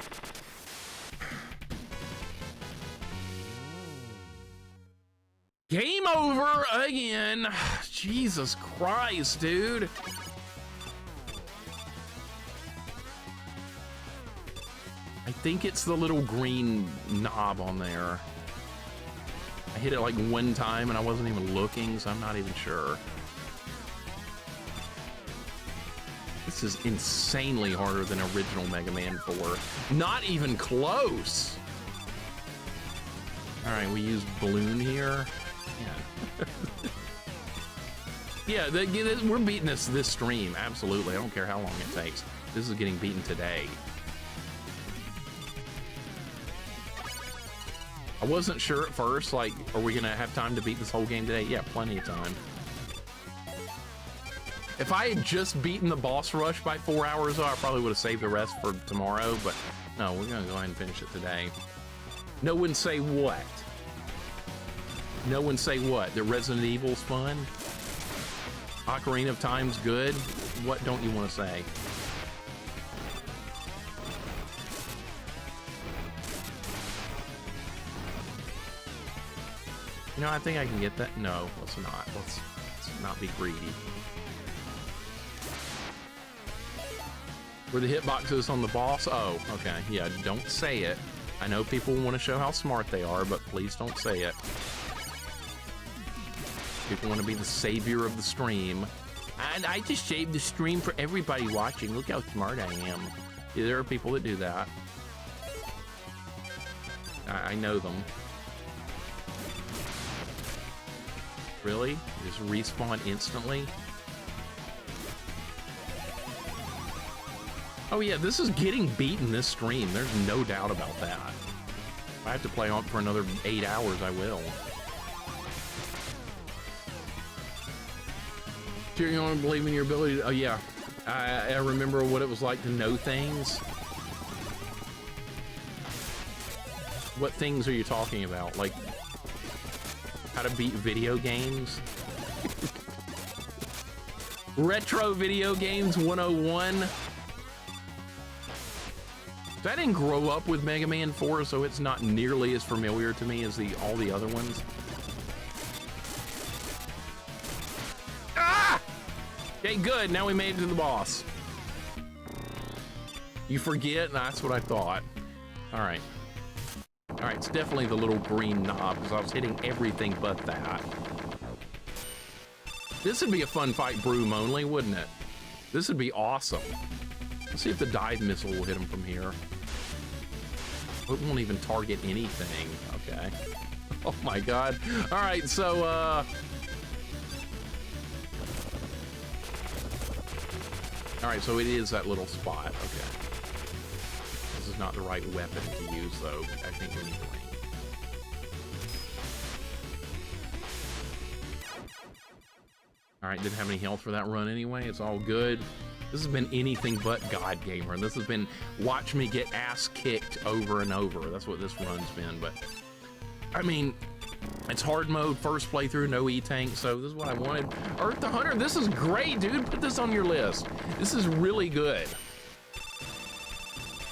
Game over again. Jesus Christ, dude. I think it's the little green knob on there. I hit it like 1 time and I wasn't even looking, so I'm not even sure. This is insanely harder than original Mega Man 4. Not even close. All right, we use balloon here. Yeah, we're beating this stream, absolutely. I don't care how long it takes. This is getting beaten today. I wasn't sure at first, like, are we gonna have time to beat this whole game today? Yeah, plenty of time. If I had just beaten the boss rush by 4 hours, I probably would have saved the rest for tomorrow, but no, we're gonna go ahead and finish it today. No one say what? No one say what? That Resident Evil's fun? Ocarina of Time's good? What don't you want to say? You know, I think I can get that. No, let's not. Let's not be greedy. Where the hitbox is on the boss? Oh, okay. Yeah, don't say it. I know people want to show how smart they are, but please don't say it. People want to be the savior of the stream. And I just saved the stream for everybody watching. Look how smart I am. Yeah, there are people that do that. I know them. Really? You just respawn instantly? Oh yeah, this is getting beaten this stream. There's no doubt about that. If I have to play on for another 8 hours, I will. You don't believe in your ability to, oh yeah. I remember what it was like to know things. What things are you talking about? Like how to beat video games? Retro video games 101. I didn't grow up with Mega Man 4, so it's not nearly as familiar to me as all the other ones. Ah! Okay, good. Now we made it to the boss. You forget? That's what I thought. All right. All right, it's definitely the little green knob, because I was hitting everything but that. This would be a fun fight broom only, wouldn't it? This would be awesome. Let's see if the dive missile will hit him from here. It won't even target anything. Okay. Oh my god. All right, so all right, so it is that little spot. Okay. This is not the right weapon to use, though, I think, anyway. All right, didn't have any health for that run anyway. It's all good. This has been anything but God Gamer. This has been watch me get ass kicked over and over. That's what this run's been. But I mean, it's hard mode, first playthrough, no E-Tank, so this is what I wanted. Earth the Hunter, this is great, dude. Put this on your list. This is really good.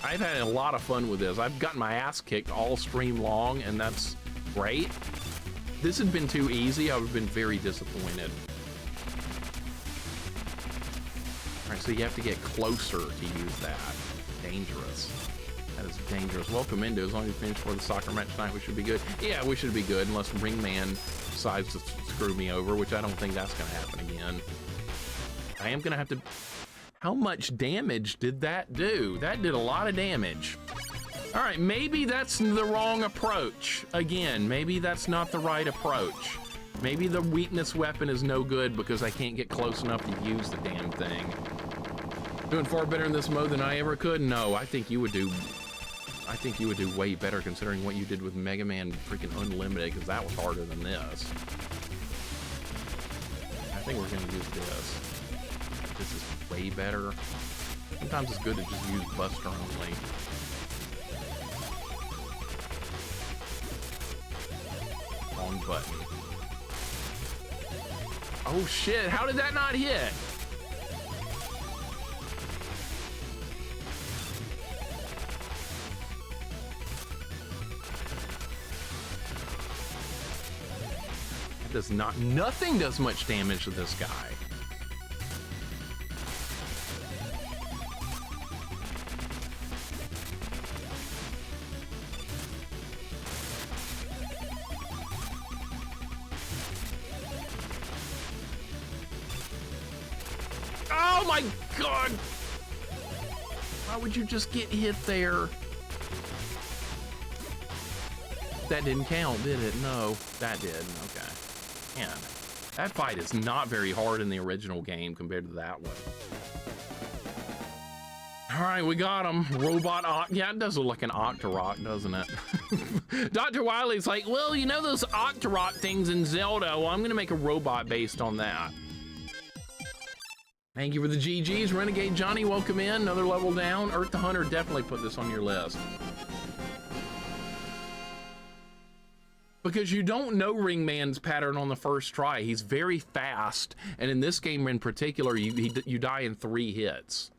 I've had a lot of fun with this. I've gotten my ass kicked all stream long, and that's great. This had been too easy. I would have been very disappointed. All right, so you have to get closer to use that. Dangerous. That is dangerous. Welcome into. As long as you finish for the soccer match tonight, we should be good. Yeah, we should be good, unless Ringman decides to screw me over, which I don't think that's going to happen again. I am going to have to... How much damage did that do? That did a lot of damage. All right, maybe that's the wrong approach. Again, maybe that's not the right approach. Maybe the weakness weapon is no good because I can't get close enough to use the damn thing. Doing far better in this mode than I ever could? No, I think you would do way better considering what you did with Mega Man freaking Unlimited, because that was harder than this. I think we're gonna use this. This is way better. Sometimes it's good to just use Buster only. Wrong button. Oh shit, how did that not hit? It does not, nothing does much damage to this guy. Oh my god! Why would you just get hit there? That didn't count, did it? No, that did. Okay. Man, that fight is not very hard in the original game compared to that one. All right, we got him. Robot Oct. Yeah, it does look like an Octorok, doesn't it? Dr. Wiley's like, well, you know those Octorok things in Zelda? Well, I'm gonna make a robot based on that. Thank you for the GGs. Renegade Johnny, welcome in. Another level down. Earth the Hunter, definitely put this on your list. Because you don't know Ringman's pattern on the first try. He's very fast. And in this game in particular, you die in 3 hits.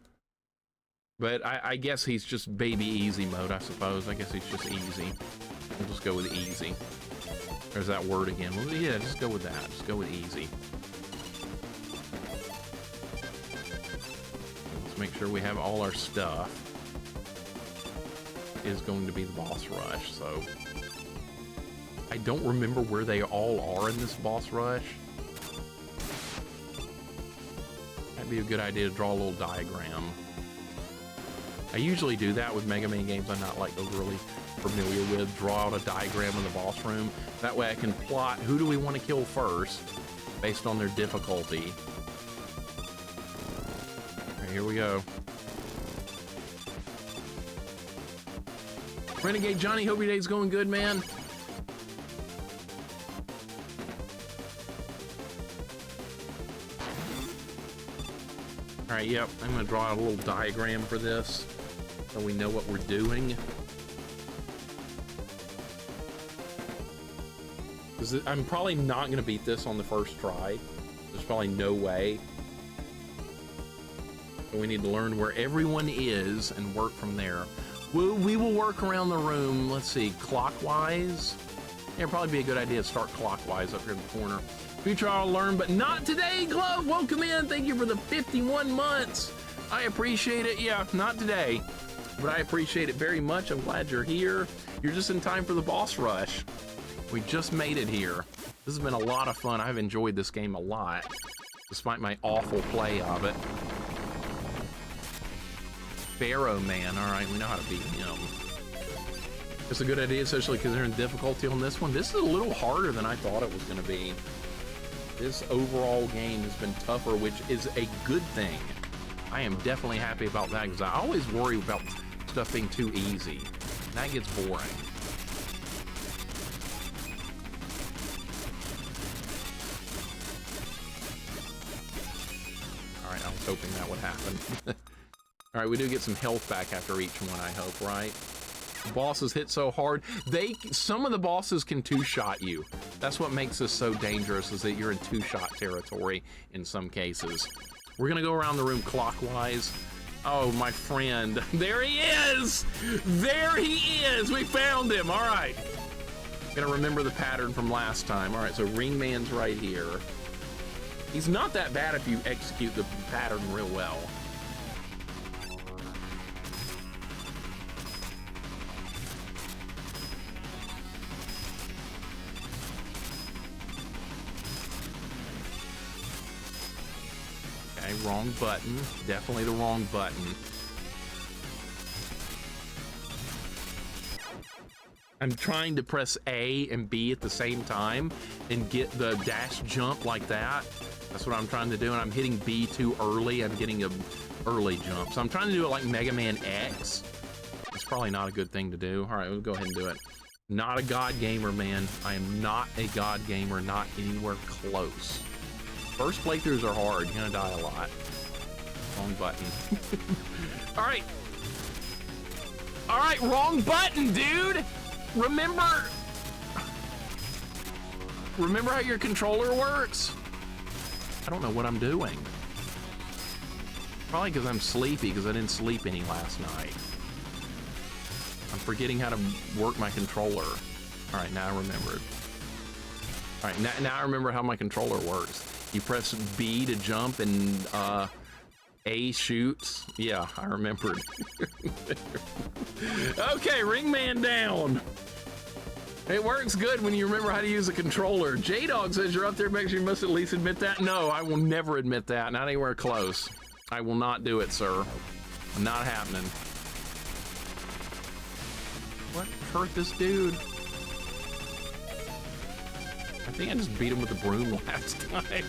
But I guess he's just baby easy mode, I suppose. I guess he's just easy. We'll just go with easy. There's that word again. Well, yeah, just go with that. Just go with easy. Make sure we have all our stuff. Is going to be the boss rush, so I don't remember where they all are in this boss rush. That'd be a good idea to draw a little diagram. I usually do that with Mega Man games I'm not like overly familiar with. Draw out a diagram of the boss room. That way I can plot who do we want to kill first based on their difficulty. All right, here we go. Renegade Johnny, hope your day's going good, man. All right, yep, I'm gonna draw out a little diagram for this so we know what we're doing. Because I'm probably not gonna beat this on the first try. There's probably no way. So we need to learn where everyone is and work from there. We will work around the room, let's see, clockwise. Yeah, it'd probably be a good idea to start clockwise up here in the corner. Future I'll learn, but not today. Glove, welcome in. Thank you for the 51 months. I appreciate it. Yeah, not today, but I appreciate it very much. I'm glad you're here. You're just in time for the boss rush. We just made it here. This has been a lot of fun. I've enjoyed this game a lot, despite my awful play of it. Pharaoh Man. All right, we know how to beat him. It's a good idea, especially because they're in difficulty on this one. This is a little harder than I thought it was going to be. This overall game has been tougher, which is a good thing. I am definitely happy about that because I always worry about stuff being too easy. That gets boring. All right, I was hoping that would happen. All right, we do get some health back after each one, I hope, right? The bosses hit so hard. Some of the bosses can two-shot you. That's what makes this so dangerous, is that you're in two-shot territory in some cases. We're gonna go around the room clockwise. Oh, my friend. There he is! There he is! We found him! All right. Gonna remember the pattern from last time. All right, so Ring Man's right here. He's not that bad if you execute the pattern real well. Okay, wrong button. Definitely the wrong button. I'm trying to press A and B at the same time and get the dash jump like that. That's what I'm trying to do, and I'm hitting B too early. I'm getting an early jump. So I'm trying to do it like Mega Man X. It's probably not a good thing to do. All right, we'll go ahead and do it. Not a god gamer, man. I am not a god gamer, not anywhere close. First playthroughs are hard. You're gonna die a lot. Wrong button. All right. All right, wrong button, dude. Remember how your controller works? I don't know what I'm doing. Probably because I'm sleepy, because I didn't sleep any last night. I'm forgetting how to work my controller. All right, now I remembered. All right, now I remember how my controller works. You press B to jump and A shoots. Yeah, I remembered. Okay, Ring Man down. It works good when you remember how to use a controller. J-Dog says you're up there, makes you must at least admit that. No, I will never admit that, not anywhere close. I will not do it, sir. Not happening. What hurt this dude? I think I just beat him with the broom last time.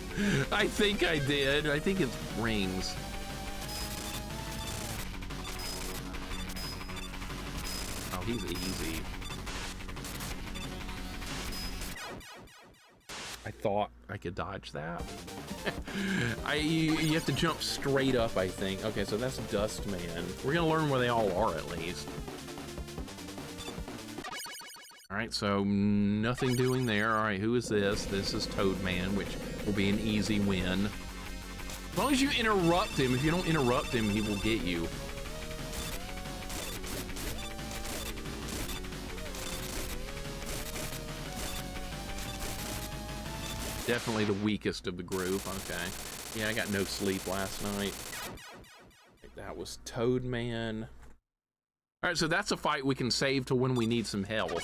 I think I did. I think it's rings. Oh, he's easy. I thought I could dodge that. You have to jump straight up, I think. Okay, so that's Dust Man. We're gonna learn where they all are at least. All right, so nothing doing there. All right, who is this? This is Toad Man, which will be an easy win. As long as you interrupt him, if you don't interrupt him, he will get you. Definitely the weakest of the group. Okay. Yeah, I got no sleep last night. That was Toad Man. All right, so that's a fight we can save to when we need some health.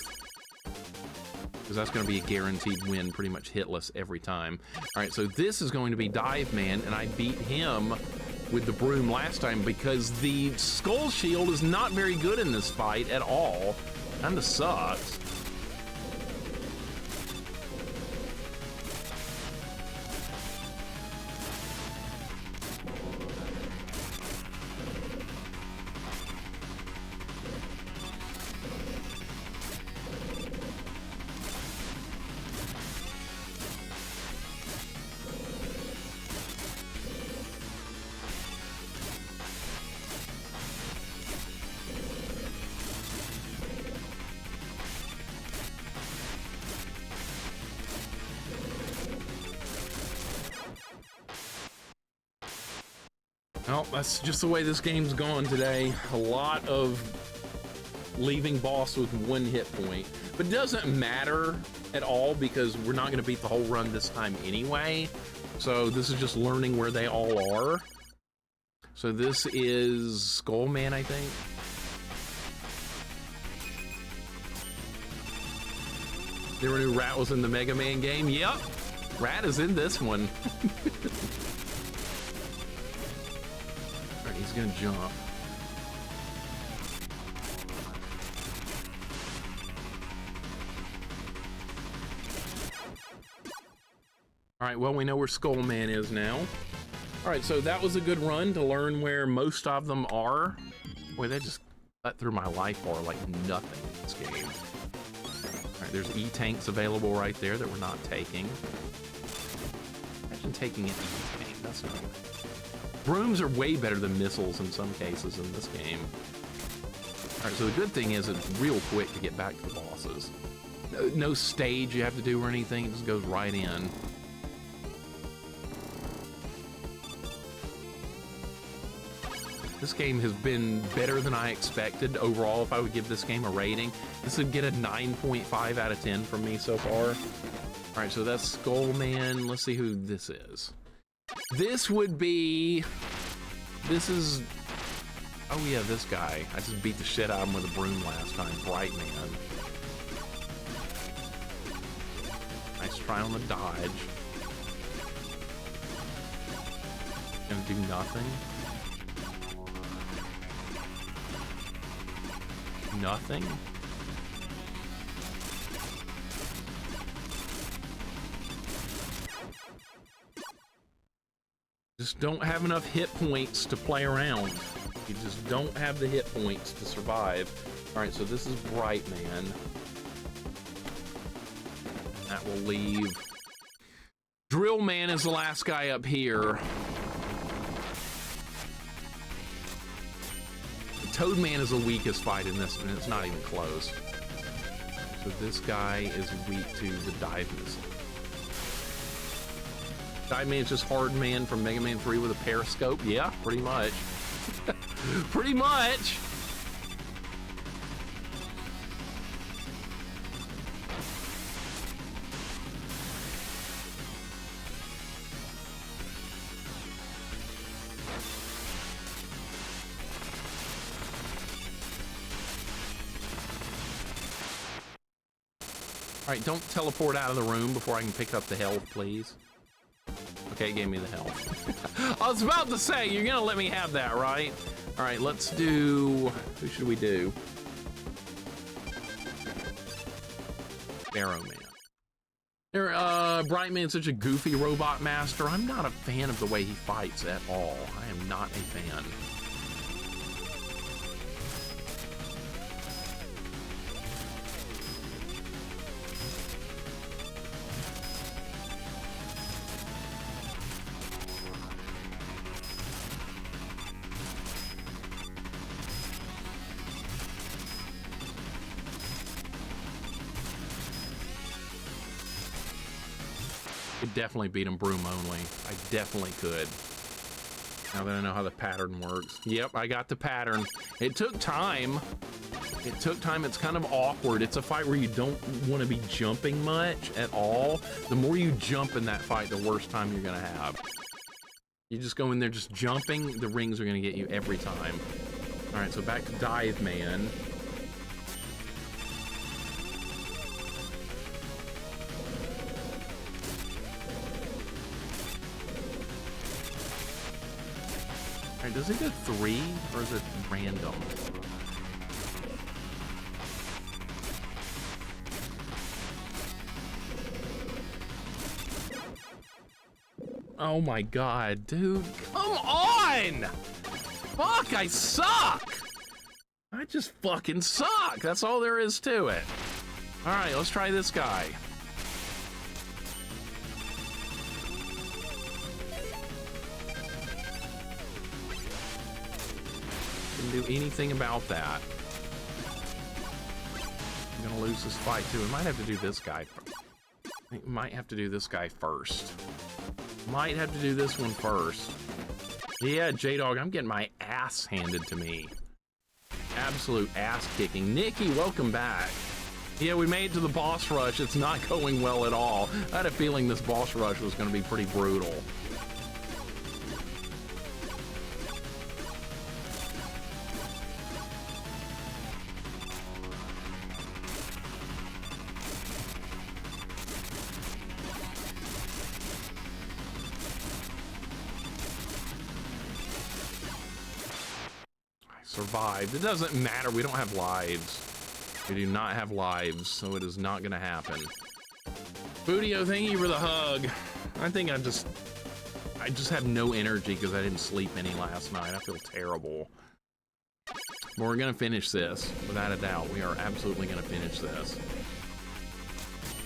Because that's going to be a guaranteed win, pretty much hitless every time. All right, so this is going to be Dive Man, and I beat him with the broom last time because the skull shield is not very good in this fight at all. Kinda sucks. Well, that's just the way this game's gone today. A lot of leaving boss with 1 hit point. But it doesn't matter at all because we're not going to beat the whole run this time anyway. So this is just learning where they all are. So this is Skullman, I think. There were new Rat was in the Mega Man game. Yep, Rat is in this one. He's gonna jump. All right, well, we know where Skullman is now. All right, so that was a good run to learn where most of them are. Boy, they just cut through my life bar like nothing in this game. All right, there's E-tanks available right there that we're not taking. Imagine taking an E-tank, that's not good. Brooms are way better than missiles in some cases in this game. All right, so the good thing is it's real quick to get back to the bosses. No stage you have to do or anything, it just goes right in. This game has been better than I expected overall. If I would give this game a rating, this would get a 9.5 out of 10 from me so far. All right, so that's Skullman. Let's see who this is. This would be, this is, oh yeah, this guy. I just beat the shit out of him with a broom last time, Bright Man. Nice try on the dodge. Gonna do nothing. Nothing. Just don't have enough hit points to play around. You just don't have the hit points to survive. All right, so this is Bright Man. That will leave. Drill Man is the last guy up here. Toad Man is the weakest fight in this, and it's not even close. So this guy is weak to the dive missile. Dive Man is just Hard Man from Mega Man 3 with a periscope. Yeah, pretty much. Pretty much. All right, don't teleport out of the room before I can pick up the health, please. Okay, it gave me the health. I was about to say, you're gonna let me have that, right? All right, let's do, who should we do? Arrow Man. Bright Man's such a goofy robot master. I'm not a fan of the way he fights at all. I am not a fan. Could definitely beat him broom only. I definitely could. Now that I know how the pattern works. Yep, I got the pattern. It took time. It took time. It's kind of awkward. It's a fight where you don't want to be jumping much at all. The more you jump in that fight, the worse time you're going to have. You just go in there just jumping, the rings are going to get you every time. All right, so back to Dive Man. does it go 3 or is it random? Oh my god, dude. Come on! Fuck, I suck! I just fucking suck. That's all there is to it. All right, let's try this guy. Didn't do anything about that. I'm gonna lose this fight too. I might have to do this guy. I might have to do this guy first. Might have to do this one first. Yeah, J-Dog, I'm getting my ass handed to me. Absolute ass kicking. Nikki, welcome back. Yeah, we made it to the boss rush. It's not going well at all. I had a feeling this boss rush was going to be pretty brutal. Survived. It doesn't matter. We don't have lives. We do not have lives, so it is not gonna happen. Boodio, thank you for the hug. I think I just have no energy because I didn't sleep any last night. I feel terrible. But we're gonna finish this, without a doubt. We are absolutely gonna finish this.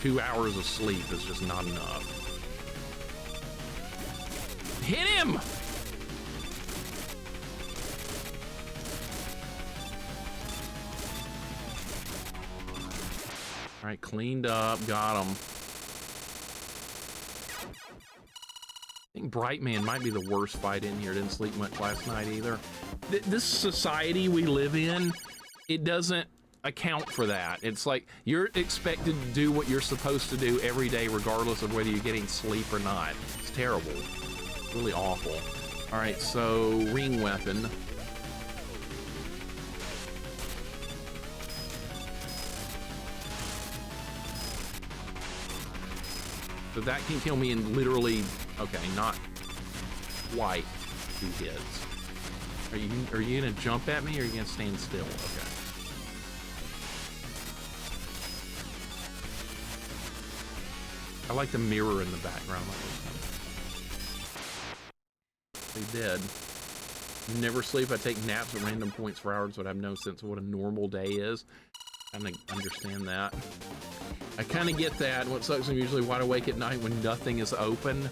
2 hours of sleep is just not enough. Hit him! All right, cleaned up, got him. I think Brightman might be the worst fight in here. Didn't sleep much last night either. This society we live in, it doesn't account for that. It's like you're expected to do what you're supposed to do every day, regardless of whether you're getting sleep or not. It's terrible. It's really awful. All right, so ring weapon. So that can kill me in literally, okay, not quite 2 hits. Are you gonna jump at me or are you gonna stand still? Okay. I like the mirror in the background. They did. Never sleep. I take naps at random points for hours, but I have no sense of what a normal day is. I understand that. I kind of get that. What sucks, I'm usually wide awake at night when nothing is open.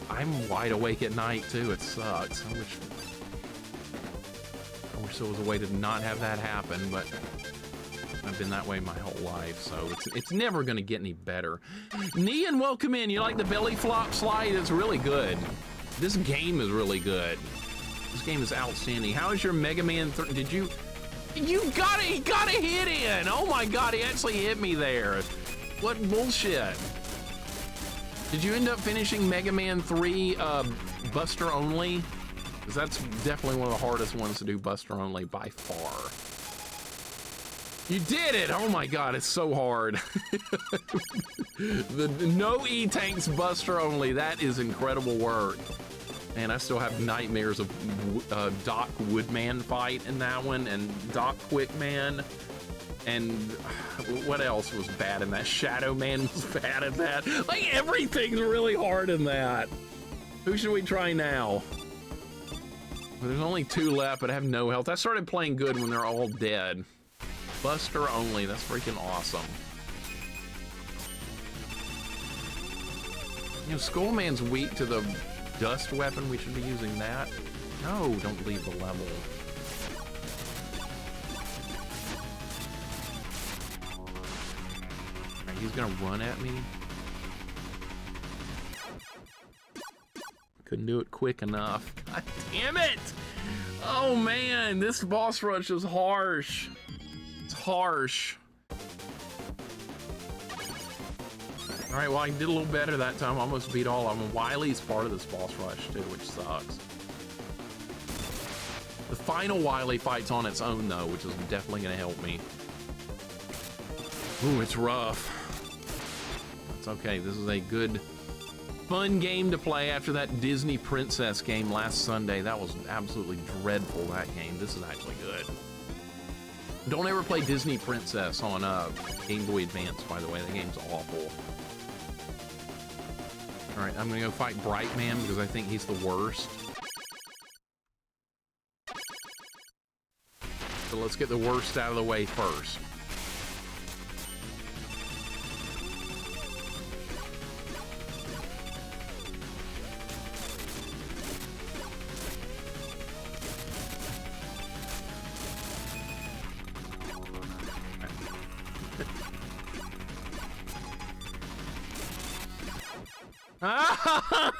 I'm wide awake at night too. It sucks. I wish there was a way to not have that happen, but I've been that way my whole life, so it's never gonna get any better. Nian, welcome in. You like the belly flop slide? It's really good. This game is really good. This game is outstanding. How is your Mega Man 3? Did you? He got a hit in. Oh my God, he actually hit me there. What bullshit. Did you end up finishing Mega Man 3 Buster only? Because that's definitely one of the hardest ones to do Buster only by far. You did it! Oh my God, it's so hard. The no E-Tanks Buster only, that is incredible work. And I still have nightmares of Doc Woodman fight in that one, and Doc Quickman, and what else was bad in that? Shadow Man was bad at that. Like, everything's really hard in that. Who should we try now? Well, there's only 2 left, but I have no health. I started playing good when they're all dead. Buster only, that's freaking awesome. You know, Skullman's weak to the dust weapon. We should be using that. No, don't leave the level. Alright, he's gonna run at me. Couldn't do it quick enough. God damn it! Oh man, this boss rush is harsh. It's harsh. All right, well, I did a little better that time. Almost beat all of them. Wily's part of this boss rush, too, which sucks. The final Wily fight's on its own, though, which is definitely going to help me. Ooh, it's rough. It's okay. This is a good Fun game to play after that Disney Princess game last Sunday. That was absolutely dreadful, that game. This is actually good. Don't ever play Disney Princess on Game Boy Advance, by the way. The game's awful. All right, I'm gonna go fight Brightman because I think he's the worst. So let's get the worst out of the way first.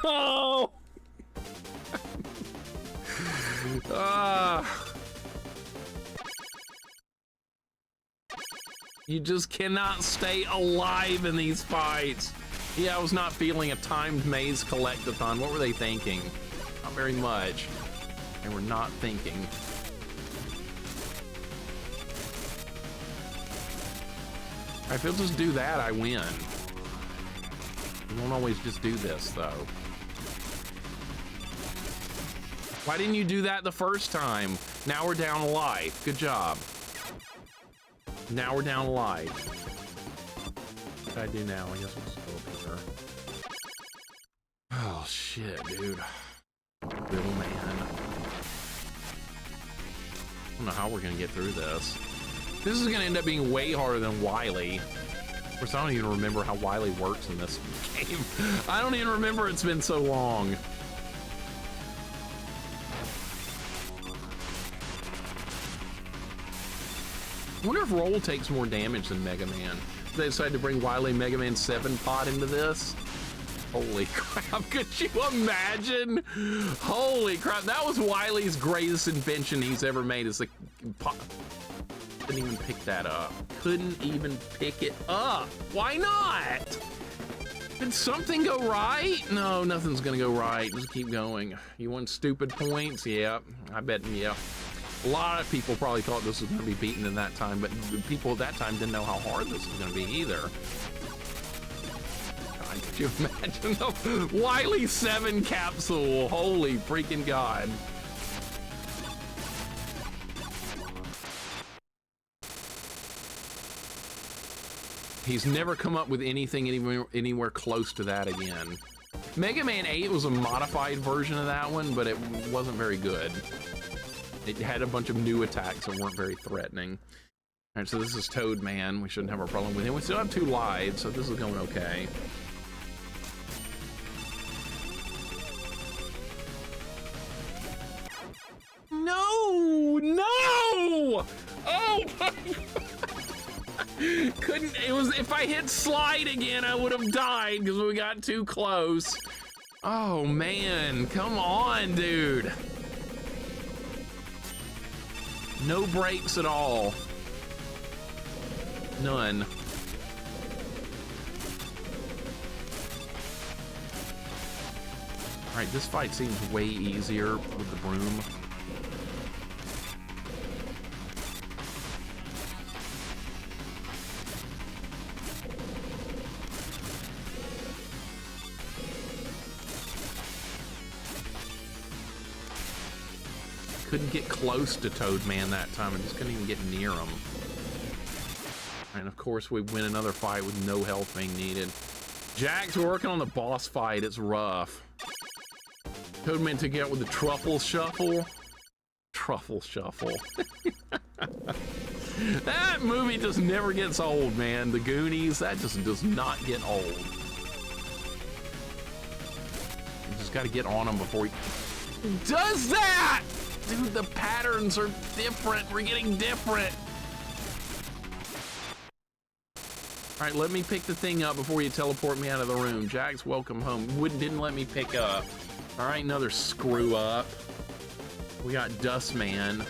Oh! You just cannot stay alive in these fights. Yeah, I was not feeling a timed maze collect-a-thon. What were they thinking? Not very much. They were not thinking. If he'll just do that, I win. You won't always just do this, though. Why didn't you do that the first time? Now we're down a life. Good job. Now we're down a life. What do I do now? I guess we'll just go up here. Oh, shit, dude. Little man. I don't know how we're gonna get through this. This is gonna end up being way harder than Wily. Of course, I don't even remember how Wily works in this game. I don't even remember, it's been so long. I wonder if Roll takes more damage than Mega Man. They decided to bring Wily Mega Man 7 pot into this. Holy crap, could you imagine? Holy crap, that was Wily's greatest invention he's ever made, is the pot. Couldn't even pick that up. Couldn't even pick it up. Why not? Did something go right? No, nothing's gonna go right. Just keep going. You want stupid points? Yeah, I bet, yeah. A lot of people probably thought this was gonna be beaten in that time, but people at that time didn't know how hard this was gonna be either. God, could you imagine the Wily 7 capsule? Holy freaking God. He's never come up with anything anywhere close to that again. Mega Man 8 was a modified version of that one, but it wasn't very good. It had a bunch of new attacks that weren't very threatening. All right, so this is Toad Man. We shouldn't have a problem with him. We still have 2 lives, so this is going okay. No! No! Oh my God! Couldn't, it was, if I hit slide again, I would have died because we got too close. Oh man, come on, dude. No breaks at all. None. All right, this fight seems way easier with the broom. Couldn't get close to Toad Man that time. I just couldn't even get near him. And of course, we win another fight with no health being needed. Jax, we're working on the boss fight. It's rough. Toad Man took it out with the Truffle Shuffle. Truffle Shuffle. That movie just never gets old, man. The Goonies, that just does not get old. You just got to get on him before he does that! Dude, the patterns are different. We're getting different. All right, let me pick the thing up before you teleport me out of the room. Jax, welcome home. Didn't let me pick up. All right, another screw up. We got Dustman.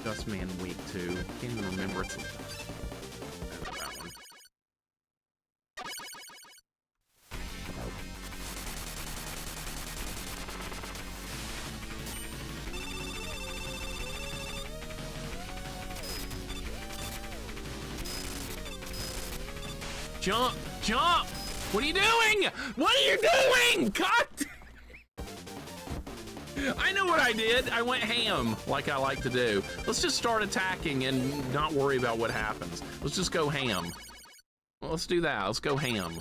Dustman week 2. Can't even remember it's that one. Jump! Jump! What are you doing? What are you doing? God! I know what I did. I went ham, like I like to do. Let's just start attacking and not worry about what happens. Let's just go ham. Well, let's do that. Let's go ham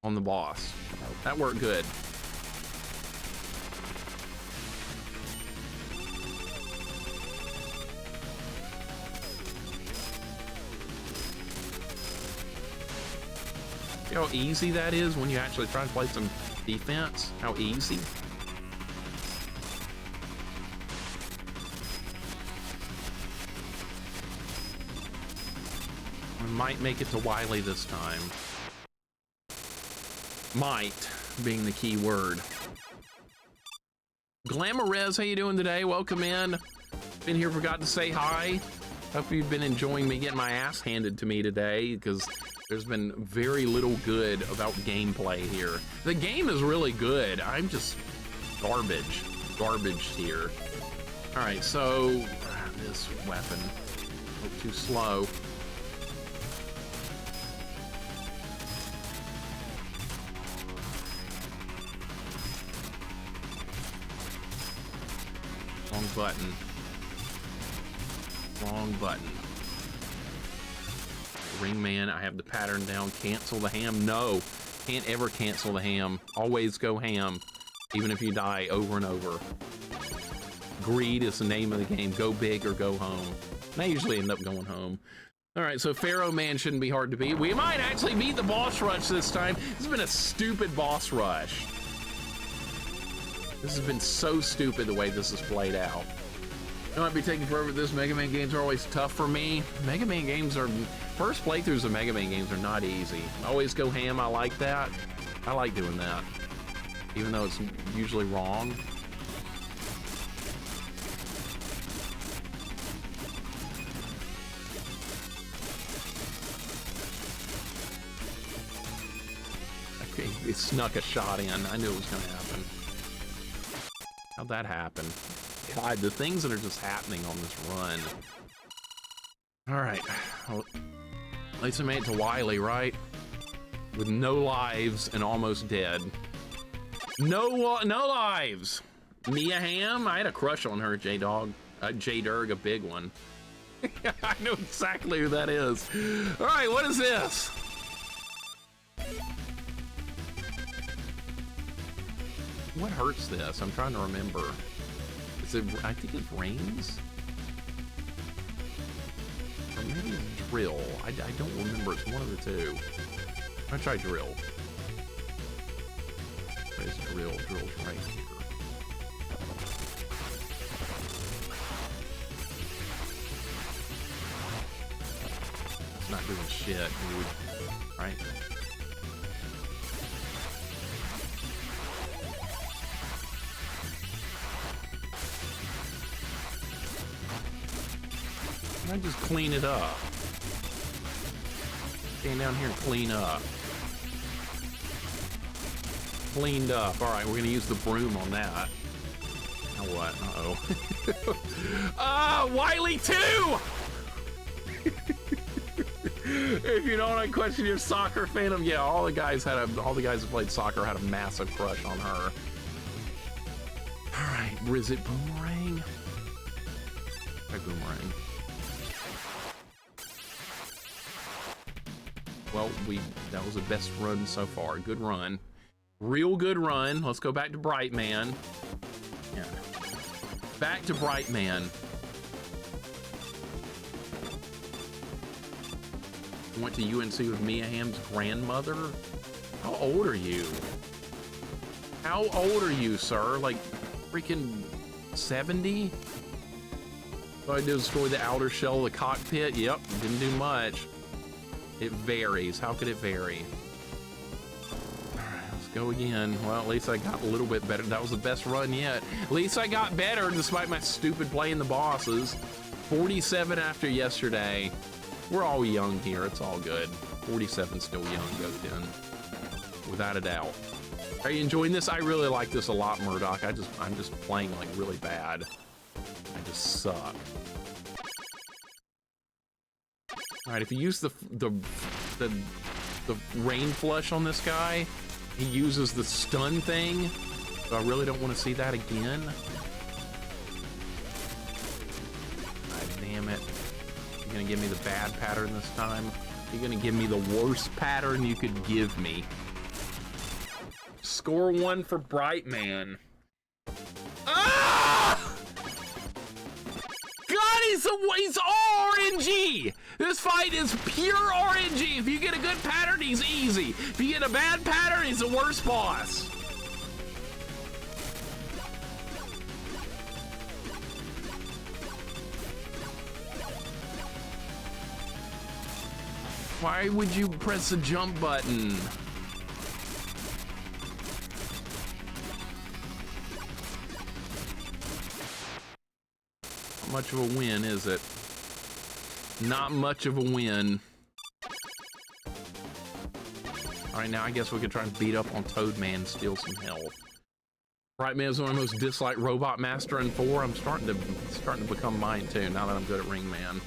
on the boss. That worked good. See how easy that is when you actually try to play some defense? How easy? We might make it to Wily this time. Might being the key word. Glamourez, how you doing today? Welcome in. Been here, forgot to say hi. Hope you've been enjoying me getting my ass handed to me today, because there's been very little good about gameplay here. The game is really good. I'm just garbaged here. All right, so this weapon, a little too slow. Wrong button. Wrong button. Ringman, I have the pattern down. Cancel the ham. No, can't ever cancel the ham. Always go ham, even if you die over and over. Greed is the name of the game. Go big or go home. And I usually end up going home. All right, so Pharaoh Man shouldn't be hard to beat. We might actually beat the boss rush this time. This has been a stupid boss rush. This has been so stupid the way this has played out. It might be taking forever. This Mega Man games are always tough for me. Mega Man games are, first playthroughs of Mega Man games are not easy. Always go ham, I like that. I like doing that, even though it's usually wrong. Okay, it snuck a shot in. I knew it was gonna happen. How'd that happen? God, the things that are just happening on this run. All right, well, at least I made it to Wily, right? With no lives and almost dead. No lives. Mia Hamm, I had a crush on her, J-Dog. J-Durg, a big one. I know exactly who that is. All right, what is this? What hurts this? I'm trying to remember. Is it, I think it rains? Or maybe it's drill. I don't remember. It's one of the two. I'm gonna try drill. There's drill. Drill's right here. It's not doing shit, dude. Right? I just clean it up. Stand down here and clean up. Cleaned up. All right, we're gonna use the broom on that. Now what? Uh-oh. Wily 2! If you don't, I question your soccer fandom. Yeah, all the guys who played soccer had a massive crush on her. All right, is it Boomerang? Try Boomerang. Well, that was the best run so far. Good run. Real good run. Let's go back to Bright Man. Yeah. Back to Bright Man. Went to UNC with Mia Hamm's grandmother? How old are you? How old are you, sir? Like freaking 70? All I did was destroy the outer shell of the cockpit. Yep, didn't do much. It varies. How could it vary? All right, let's go again. Well, at least I got a little bit better. That was the best run yet. At least I got better despite my stupid playing the bosses. 47 after yesterday. We're all young here. It's all good. 47's still young, go 10. Without a doubt. Are you enjoying this? I really like this a lot, Murdoch. I'm just playing like really bad. I just suck. All right, if you use the the rain flush on this guy. He uses the stun thing, so I really don't want to see that again. God damn it. You're gonna give me the bad pattern this time? You're gonna give me the worst pattern you could give me. Score 1 for Brightman. Ah! God, he's all RNG! This fight is pure RNG. If you get a good pattern, he's easy. If you get a bad pattern, he's the worst boss. Why would you press the jump button? Not much of a win, is it? Not much of a win. All right, now I guess we could try and beat up on Toadman and steal some health. Brightman is one of the most disliked Robot Master in 4. I'm starting to become mine too, now that I'm good at Ringman.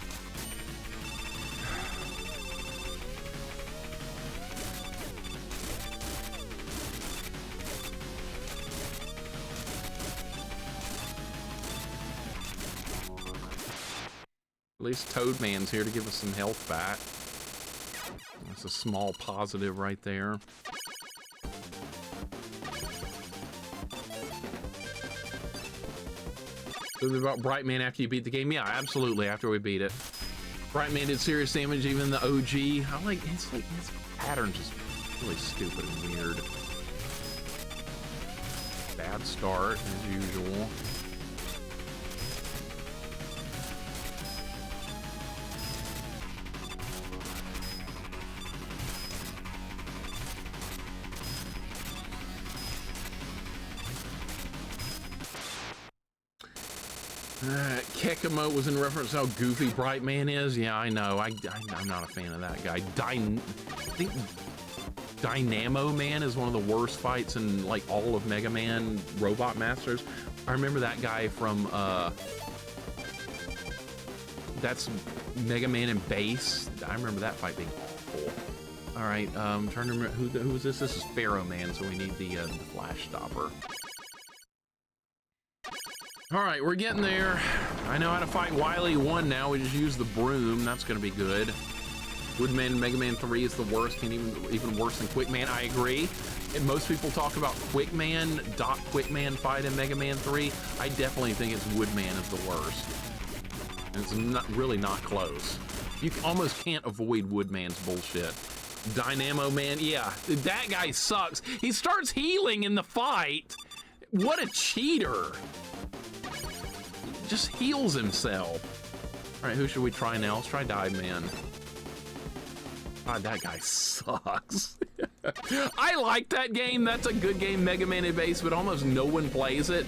At least Toadman's here to give us some health back. That's a small positive right there. So about Brightman after you beat the game? Yeah, absolutely, after we beat it. Brightman did serious damage, even the OG. I like his pattern just really stupid and weird. Bad start, as usual. Kekimo was in reference to how goofy Brightman is. Yeah, I know. I'm not a fan of that guy. I think Dynamo Man is one of the worst fights in like all of Mega Man Robot Masters. I remember that guy from that's Mega Man and Bass. I remember that fight being awful. All right, I'm trying to remember who is this? This is Pharaoh Man, so we need the Flash Stopper. All right, we're getting there. I know how to fight Wily 1 now. We just use the broom. That's going to be good. Woodman in Mega Man 3 is the worst, and even worse than Quickman. I agree. And most people talk about Quickman, Quickman fight in Mega Man 3. I definitely think it's Woodman is the worst. And it's really not close. You almost can't avoid Woodman's bullshit. Dynamo Man, yeah, that guy sucks. He starts healing in the fight. What a cheater. Just heals himself. All right, who should we try now? Let's try Dive Man. God, that guy sucks. I like that game. That's a good game, Mega Man and Bass, but almost no one plays it.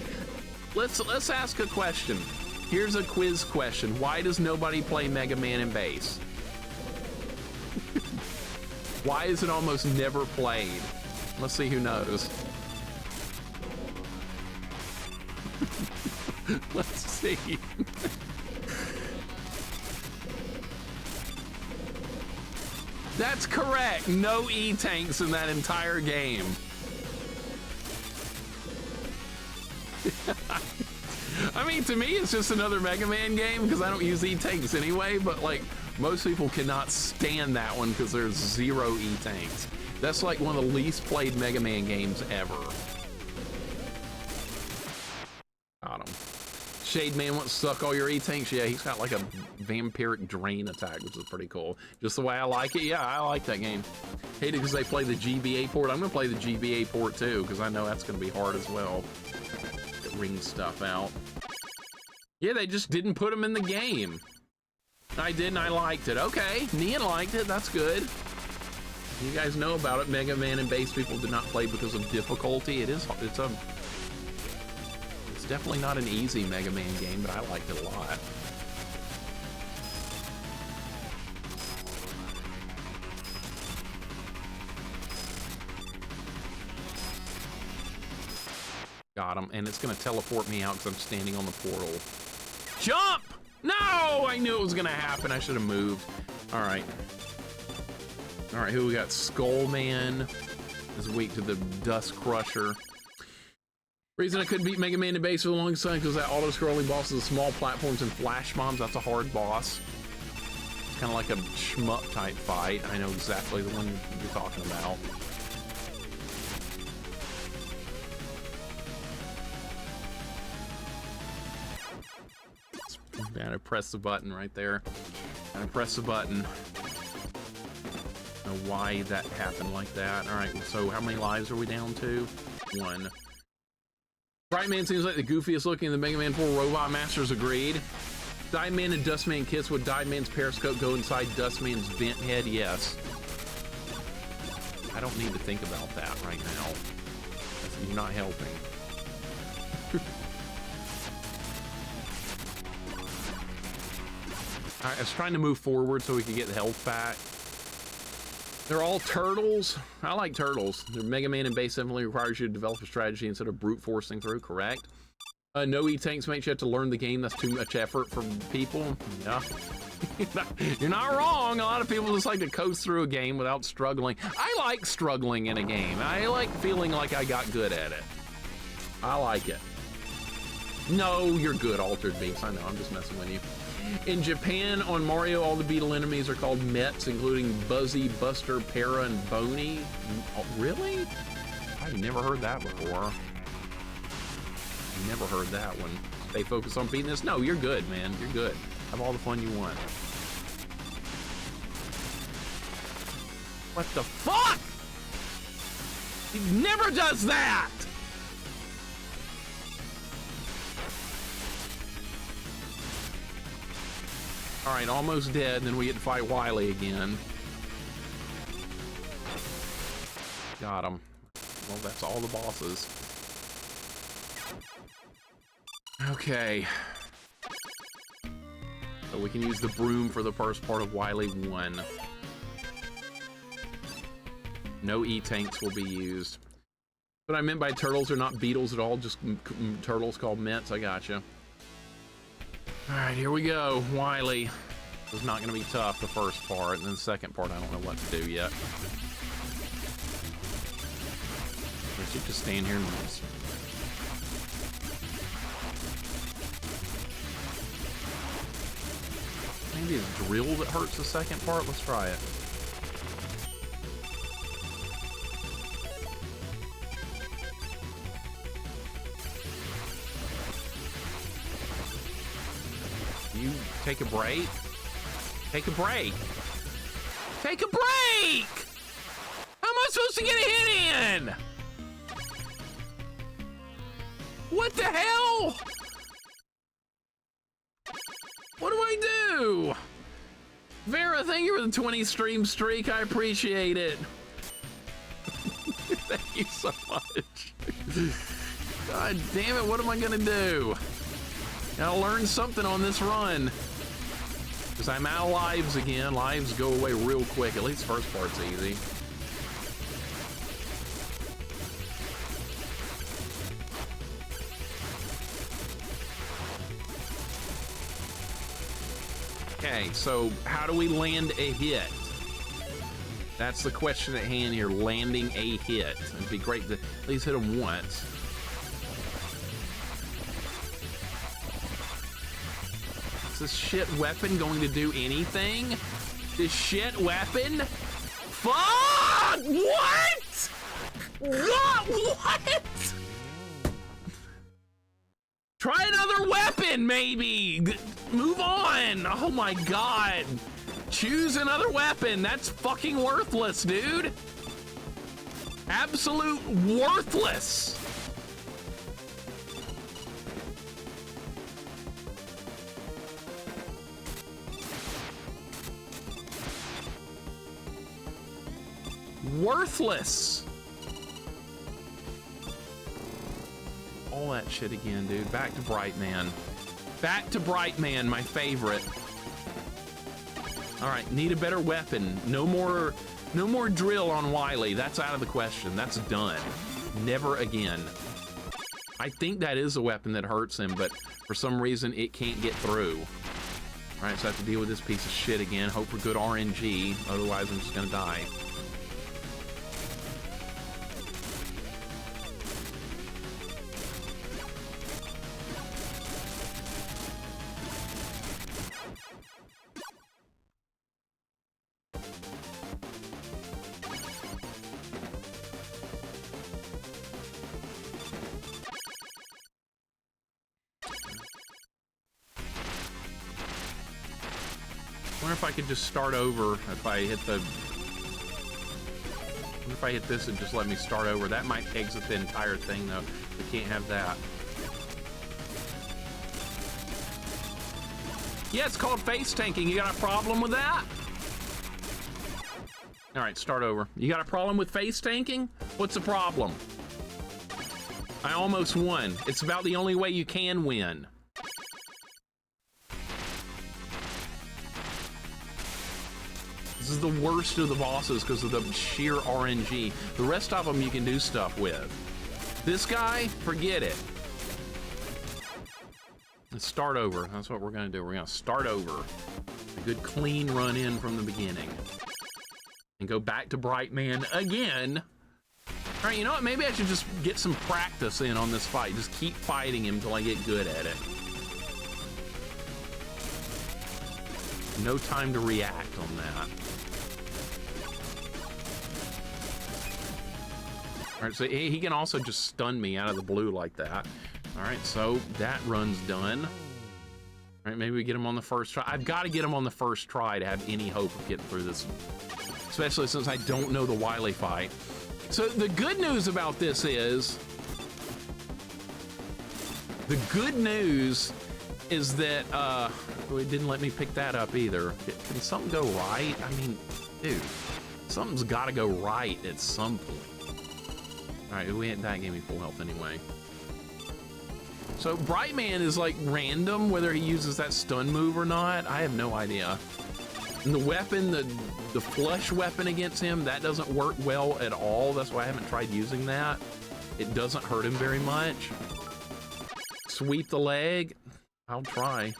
Let's ask a question. Here's a quiz question. Why does nobody play Mega Man and Bass? Why is it almost never played? Let's see who knows. Let's see. That's correct. No E-tanks in that entire game. I mean, to me, it's just another Mega Man game because I don't use E-tanks anyway, but like most people cannot stand that one because there's 0 E-tanks. That's like one of the least played Mega Man games ever. Got him. Shade Man wants to suck all your E-tanks. Yeah, he's got like a vampiric drain attack, which is pretty cool. Just the way I like it. Yeah, I like that game. Hate it because they play the GBA port. I'm gonna play the GBA port too because I know that's gonna be hard as well. It rings stuff out. Yeah, they just didn't put them in the game. I did and I liked it. Okay, Nian liked it. That's good. You guys know about it. Mega Man and Bass people did not play because of difficulty. It's definitely not an easy Mega Man game, but I liked it a lot. Got him, and it's gonna teleport me out because I'm standing on the portal. Jump! No! I knew it was gonna happen. I should have moved. All right. All right, who we got? Skullman is weak to the Dust Crusher. Reason I couldn't beat Mega Man in base for the longest time because that auto-scrolling boss is small platforms and flash bombs. That's a hard boss. It's kind of like a shmup type fight. I know exactly the one you're talking about. Gotta press the button right there. Gotta press the button. Know why that happened like that. All right, so how many lives are we down to? 1. Brightman seems like the goofiest looking of the Mega Man 4 Robot Masters. Agreed. Diveman and Dustman kits. Would Diveman's periscope go inside Dustman's vent head? Yes. I don't need to think about that right now. You're not helping. All right, I was trying to move forward so we could get the health back. They're all turtles. I like turtles. Their Mega Man and base definitely requires you to develop a strategy instead of brute forcing through, correct? No E-tanks makes you have to learn the game. That's too much effort for people. Yeah. You're not wrong. A lot of people just like to coast through a game without struggling. I like struggling in a game. I like feeling like I got good at it. I like it. No, you're good, Altered Beast. I know, I'm just messing with you. In Japan, on Mario, all the beetle enemies are called Mets, including Buzzy, Buster, Para, and Boney. Oh, really? I've never heard that before. Never heard that one. Stay focused on beating this. No, you're good, man. You're good. Have all the fun you want. What the fuck? He never does that! All right, almost dead, then we get to fight Wily again. Got him. Well, that's all the bosses. Okay. So we can use the broom for the first part of Wily 1. No E-tanks will be used. What I meant by turtles are not beetles at all, just turtles called Mets. I gotcha. All right, here we go. Wily. It's not going to be tough, the first part, and then the second part, I don't know what to do yet. I should just stand here and just... Maybe it's drill that hurts the second part. Let's try it. You take a break? Take a break. Take a break! How am I supposed to get a hit in? What the hell? What do I do? Vera, thank you for the 20 stream streak. I appreciate it. Thank you so much. God damn it, what am I gonna do? Gotta learn something on this run. Because I'm out of lives again. Lives go away real quick. At least the first part's easy. Okay, so how do we land a hit? That's the question at hand here, landing a hit. It'd be great to at least hit him once. Is this shit weapon going to do anything? This shit weapon? Fuck! What? What? Try another weapon, maybe. Move on. Oh my god. Choose another weapon. That's fucking worthless, dude. Absolute worthless. Worthless. All that shit again, dude. Back to Brightman. Back to Brightman, my favorite. All right, need a better weapon. No more drill on Wily. That's out of the question. That's done. Never again. I think that is a weapon that hurts him, but for some reason it can't get through. All right, so I have to deal with this piece of shit again. Hope for good RNG, otherwise I'm just gonna die. I wonder if I could just start over if I hit the... I wonder if I hit this and just let me start over. That might exit the entire thing, though. We can't have that. Yeah, it's called face tanking. You got a problem with that? All right, start over. You got a problem with face tanking? What's the problem? I almost won. It's about the only way you can win. This is the worst of the bosses because of the sheer RNG. The rest of them you can do stuff with. This guy, forget it. Let's start over. That's what we're gonna do. We're gonna start over. A good clean run in from the beginning. And go back to Brightman again. All right, you know what? Maybe I should just get some practice in on this fight. Just keep fighting him until I get good at it. No time to react on that. All right, so he can also just stun me out of the blue like that. All right, so that run's done. All right, maybe we get him on the first try. I've got to get him on the first try to have any hope of getting through this, especially since I don't know the Wily fight. So the good news about this is, that it didn't let me pick that up either. Can something go right? I mean, dude, something's got to go right at some point. All right, that gave me full health anyway. So Brightman is like random whether he uses that stun move or not. I have no idea. And the weapon, the flush weapon against him, that doesn't work well at all. That's why I haven't tried using that. It doesn't hurt him very much. Sweep the leg. I'll try.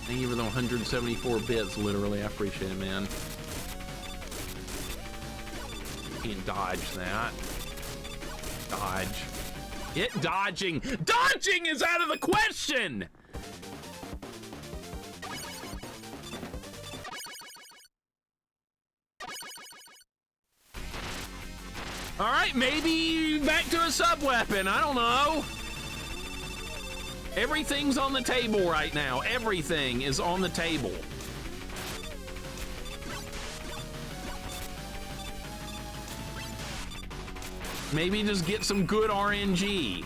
Thank you for the 174 bits, literally. I appreciate it, man. Can't dodge that. Dodge. Get dodging. Dodging is out of the question! All right, maybe back to a sub-weapon. I don't know. Everything's on the table right now. Everything is on the table. Maybe just get some good RNG.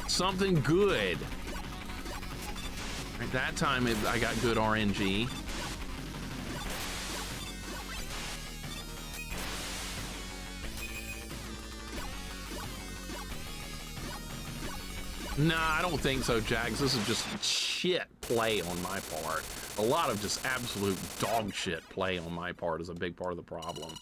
Something good. At that time, I got good RNG. Nah, I don't think so, Jags. This is just shit play on my part. A lot of just absolute dog shit play on my part is a big part of the problem.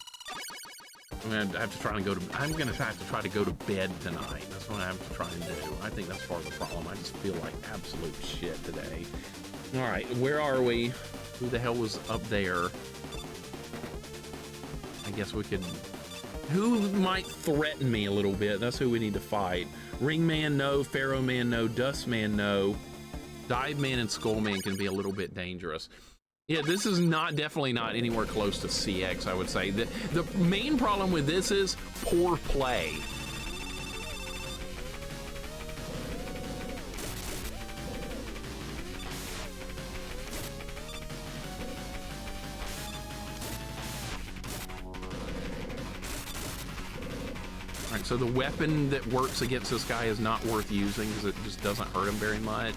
I'm gonna have to try and I'm gonna have to try to go to bed tonight. That's what I have to try and do. I think that's part of the problem. I just feel like absolute shit today. All right, where are we? Who the hell was up there? I guess we could... Who might threaten me a little bit? That's who we need to fight. Ringman, no. Pharaoh Man, no. Dust Man, no. Dive Man and Skull Man can be a little bit dangerous. Yeah, this is definitely not anywhere close to CX, I would say. The main problem with this is poor play. All right, so the weapon that works against this guy is not worth using because it just doesn't hurt him very much.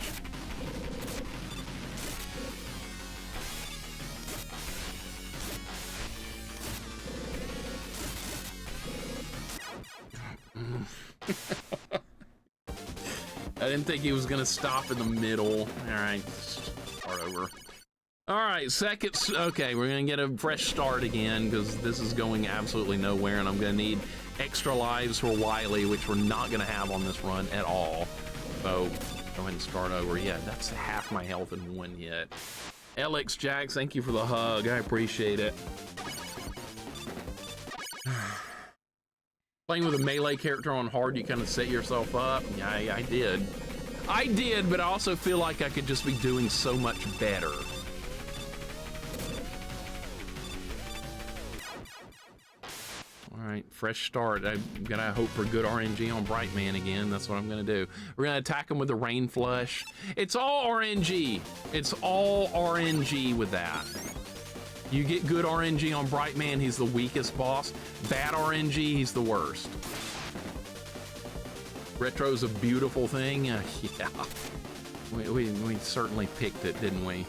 I didn't think he was gonna stop in the middle. All right, start over. All right, second. Okay, we're gonna get a fresh start again because this is going absolutely nowhere, and I'm gonna need extra lives for Wily, which we're not gonna have on this run at all. So go ahead and start over. Yeah, that's half my health in one hit. LX Jax, thank you for the hug. I appreciate it. Playing with a melee character on hard, you kind of set yourself up. Yeah, I did. I did, but I also feel like I could just be doing so much better. All right, fresh start. I'm gonna hope for good RNG on Brightman again. That's what I'm gonna do. We're gonna attack him with the Rain Flush. It's all RNG. It's all RNG with that. You get good RNG on Brightman, he's the weakest boss. Bad RNG, he's the worst. Retro's a beautiful thing. Yeah, we certainly picked it, didn't we?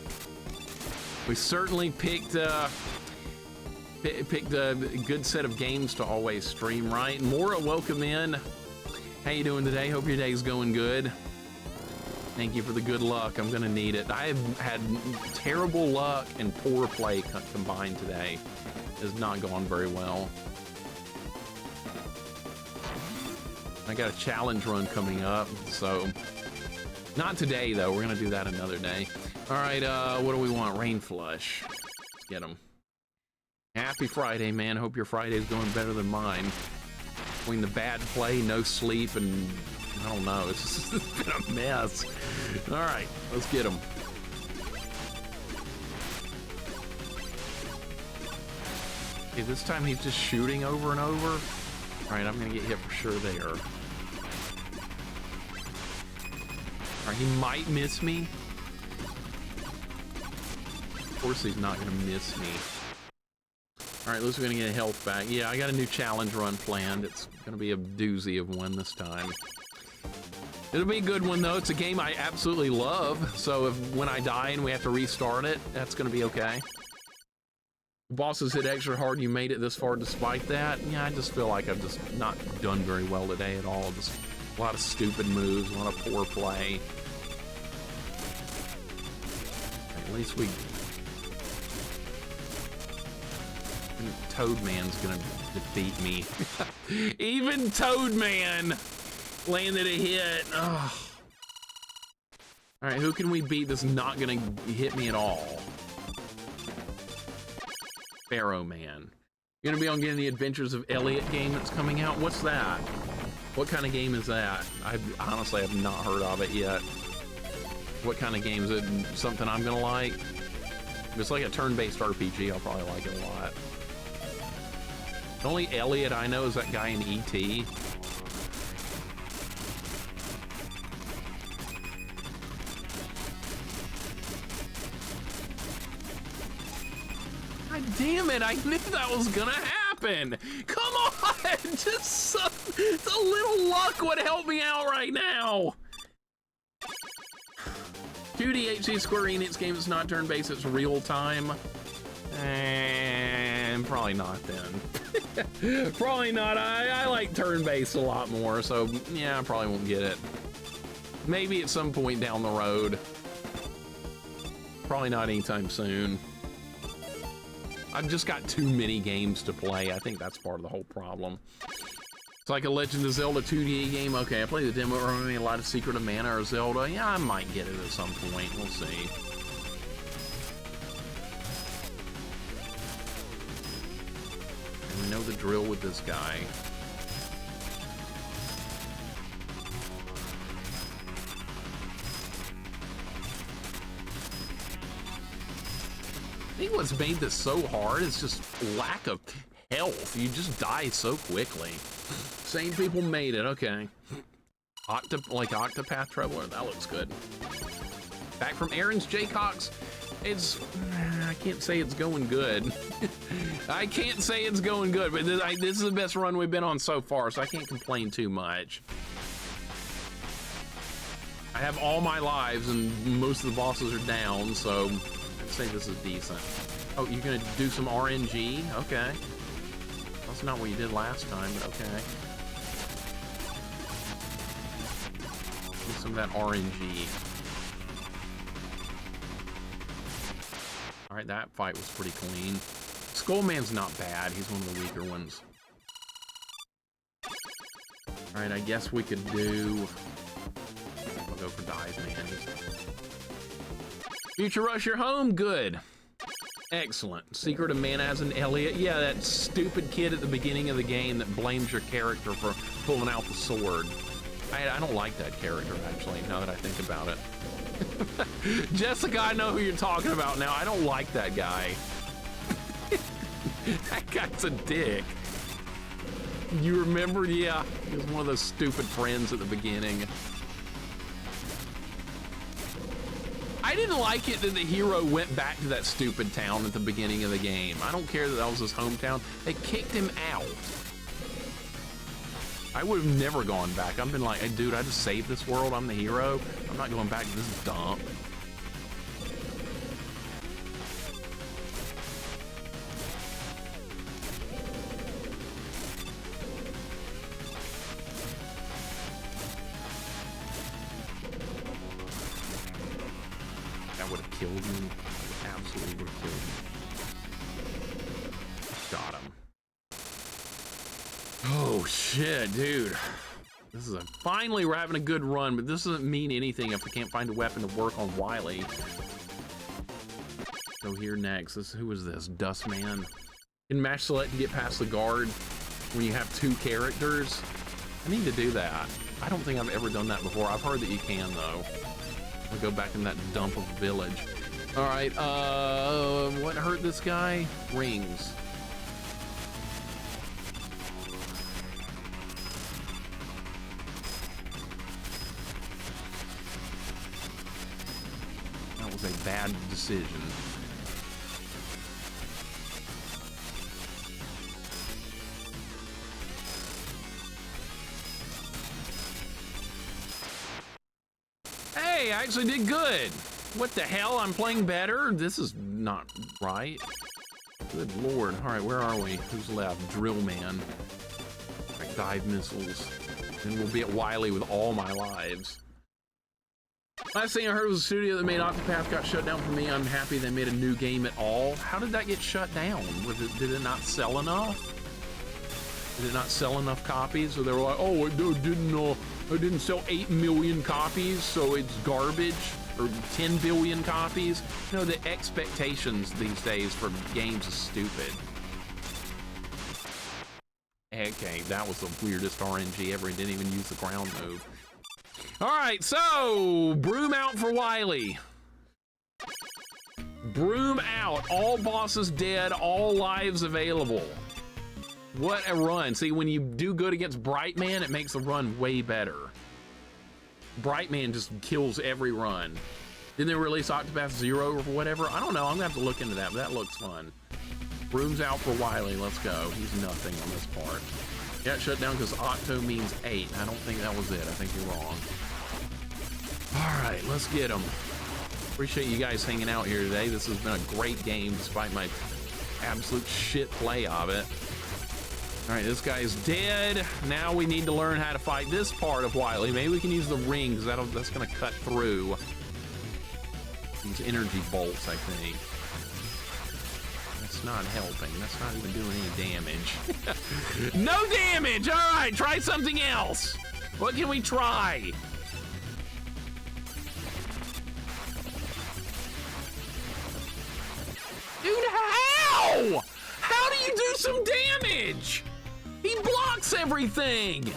We certainly picked a good set of games to always stream, right? Mora, welcome in. How you doing today? Hope your day's going good. Thank you for the good luck. I'm gonna need it. I have had terrible luck and poor play combined today. It has not gone very well. I got a challenge run coming up, so not today though. We're gonna do that another day. All right, what do we want? Rain Flush. Let's get them. Happy Friday, man. Hope your Friday's going better than mine. Between the bad play, no sleep, and I don't know. It's been a mess. All right, let's get him. Okay, this time he's just shooting over and over. All right, I'm gonna get hit for sure there. All right, he might miss me. Of course he's not gonna miss me. All right, at least we're gonna get health back. Yeah, I got a new challenge run planned. It's gonna be a doozy of one this time. It'll be a good one though. It's a game I absolutely love. So when I die and we have to restart it, that's gonna be okay. Bosses hit extra hard. You made it this far despite that. Yeah, I just feel like I've just not done very well today at all. Just a lot of stupid moves, a lot of poor play. At least we... Toadman's gonna defeat me. Even Toadman landed a hit. Ugh. All right, who can we beat that's not gonna hit me at all? Pharaoh Man. You're gonna be on getting the Adventures of Elliot game that's coming out. What's that? What kind of game is that? I honestly have not heard of it yet. What kind of game is it? Something I'm gonna like? If it's like a turn-based RPG, I'll probably like it a lot. The only Elliot I know is that guy in E.T. God damn it, I knew that was gonna happen! Come on! Just a little luck would help me out right now! 2DHC Square Enix game is not turn-based, it's real-time. And probably not then. Probably not. I like turn-based a lot more, so yeah, I probably won't get it. Maybe at some point down the road. Probably not anytime soon. I've just got too many games to play. I think that's part of the whole problem. It's like a Legend of Zelda 2D game. Okay, I played the demo early, a lot of Secret of Mana or Zelda. Yeah, I might get it at some point. We'll see. And we know the drill with this guy. I think what's made this so hard is just lack of health. You just die so quickly. Same people made it, okay. Octopath Traveler, that looks good. Back from Aaron's Jaycox. I can't say it's going good. I can't say it's going good, but this is the best run we've been on so far, so I can't complain too much. I have all my lives and most of the bosses are down, so I'd say this is decent. Oh, you're gonna do some RNG? Okay. That's not what you did last time, but okay. Do some of that RNG. All right, that fight was pretty clean. Skullman's not bad. He's one of the weaker ones. All right, I guess we could do I'll go for Dive Man. Future Rush, you're home. Good. Excellent. Secret of Mana as an Elliot. Yeah, that stupid kid at the beginning of the game that blames your character for pulling out the sword. I don't like that character, actually, now that I think about it. Jessica, I know who you're talking about now. I don't like that guy. That guy's a dick. You remember? Yeah, he was one of those stupid friends at the beginning. I didn't like it that the hero went back to that stupid town at the beginning of the game. I don't care that that was his hometown. They kicked him out. I would have never gone back. I've been like, hey, dude, I just saved this world. I'm the hero. I'm not going back to this dump. That would have killed me. Absolutely would have killed me. Got him. Oh shit, dude. This is finally we're having a good run, but this doesn't mean anything if we can't find a weapon to work on Wily. Go here next. Who is this? Dustman. Can mash select to get past the guard when you have two characters. I need to do that. I don't think I've ever done that before. I've heard that you can though. I'll go back in that dump of a village. All right, what hurt this guy? Rings. That was a bad decision. Hey, I actually did good. What the hell? I'm playing better? This is not right. Good lord. All right, where are we? Who's left? Drill Man. All right, dive missiles. Then we'll be at Wily with all my lives. Last thing I heard was the studio that made Octopath got shut down for me. I'm happy they made a new game at all. How did that get shut down? Did it not sell enough? Did it not sell enough copies? So they were like, oh, it didn't sell 8 million copies, so it's garbage. Or 10 billion copies. You know, the expectations these days for games is stupid. Okay, that was the weirdest RNG ever. It didn't even use the ground move. All right, so broom out for Wily. Broom out. All bosses dead, all lives available. What a run. See, when you do good against Brightman, it makes the run way better. Brightman just kills every run. Didn't they release Octopath Zero or whatever? I don't know. I'm gonna have to look into that, but that looks fun. Broom's out for Wily. Let's go. He's nothing on this part. Got shut down because Octo means 8. I don't think that was it. I think you're wrong. All right, let's get him. Appreciate you guys hanging out here today. This has been a great game despite my absolute shit play of it. All right, this guy's dead. Now we need to learn how to fight this part of Wily. Maybe we can use the rings. That's gonna cut through these energy bolts, I think. That's not helping. That's not even doing any damage. No damage! All right, try something else. What can we try? Dude, how? How do you do some damage? He blocks everything!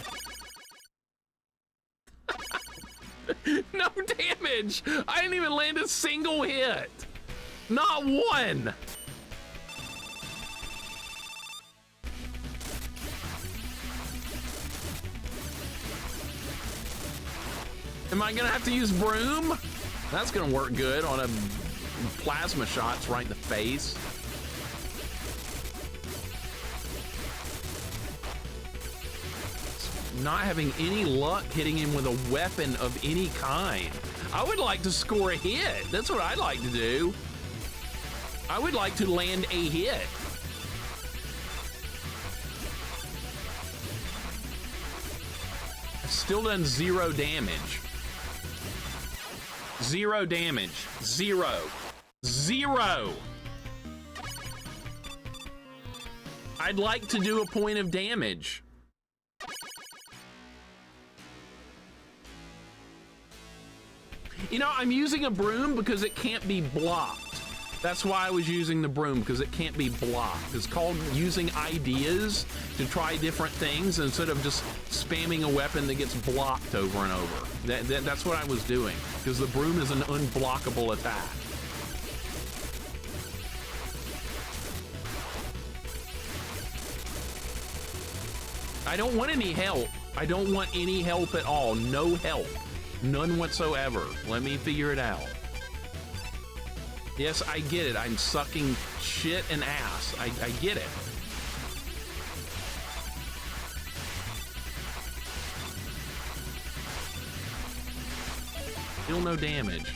No damage! I didn't even land a single hit! Not one! Am I gonna have to use broom? That's gonna work good on a plasma shots right in the face. Not having any luck hitting him with a weapon of any kind. I would like to score a hit. That's what I'd like to do. I would like to land a hit. I've still done 0 damage. 0 damage. 0. 0. I'd like to do a point of damage. You know, I'm using a broom because it can't be blocked. That's why I was using the broom, because it can't be blocked. It's called using ideas to try different things instead of just spamming a weapon that gets blocked over and over. That's what I was doing, because the broom is an unblockable attack. I don't want any help. I don't want any help at all. No help. None whatsoever. Let me figure it out. Yes, I get it. I'm sucking shit and ass. I get it. Still no damage.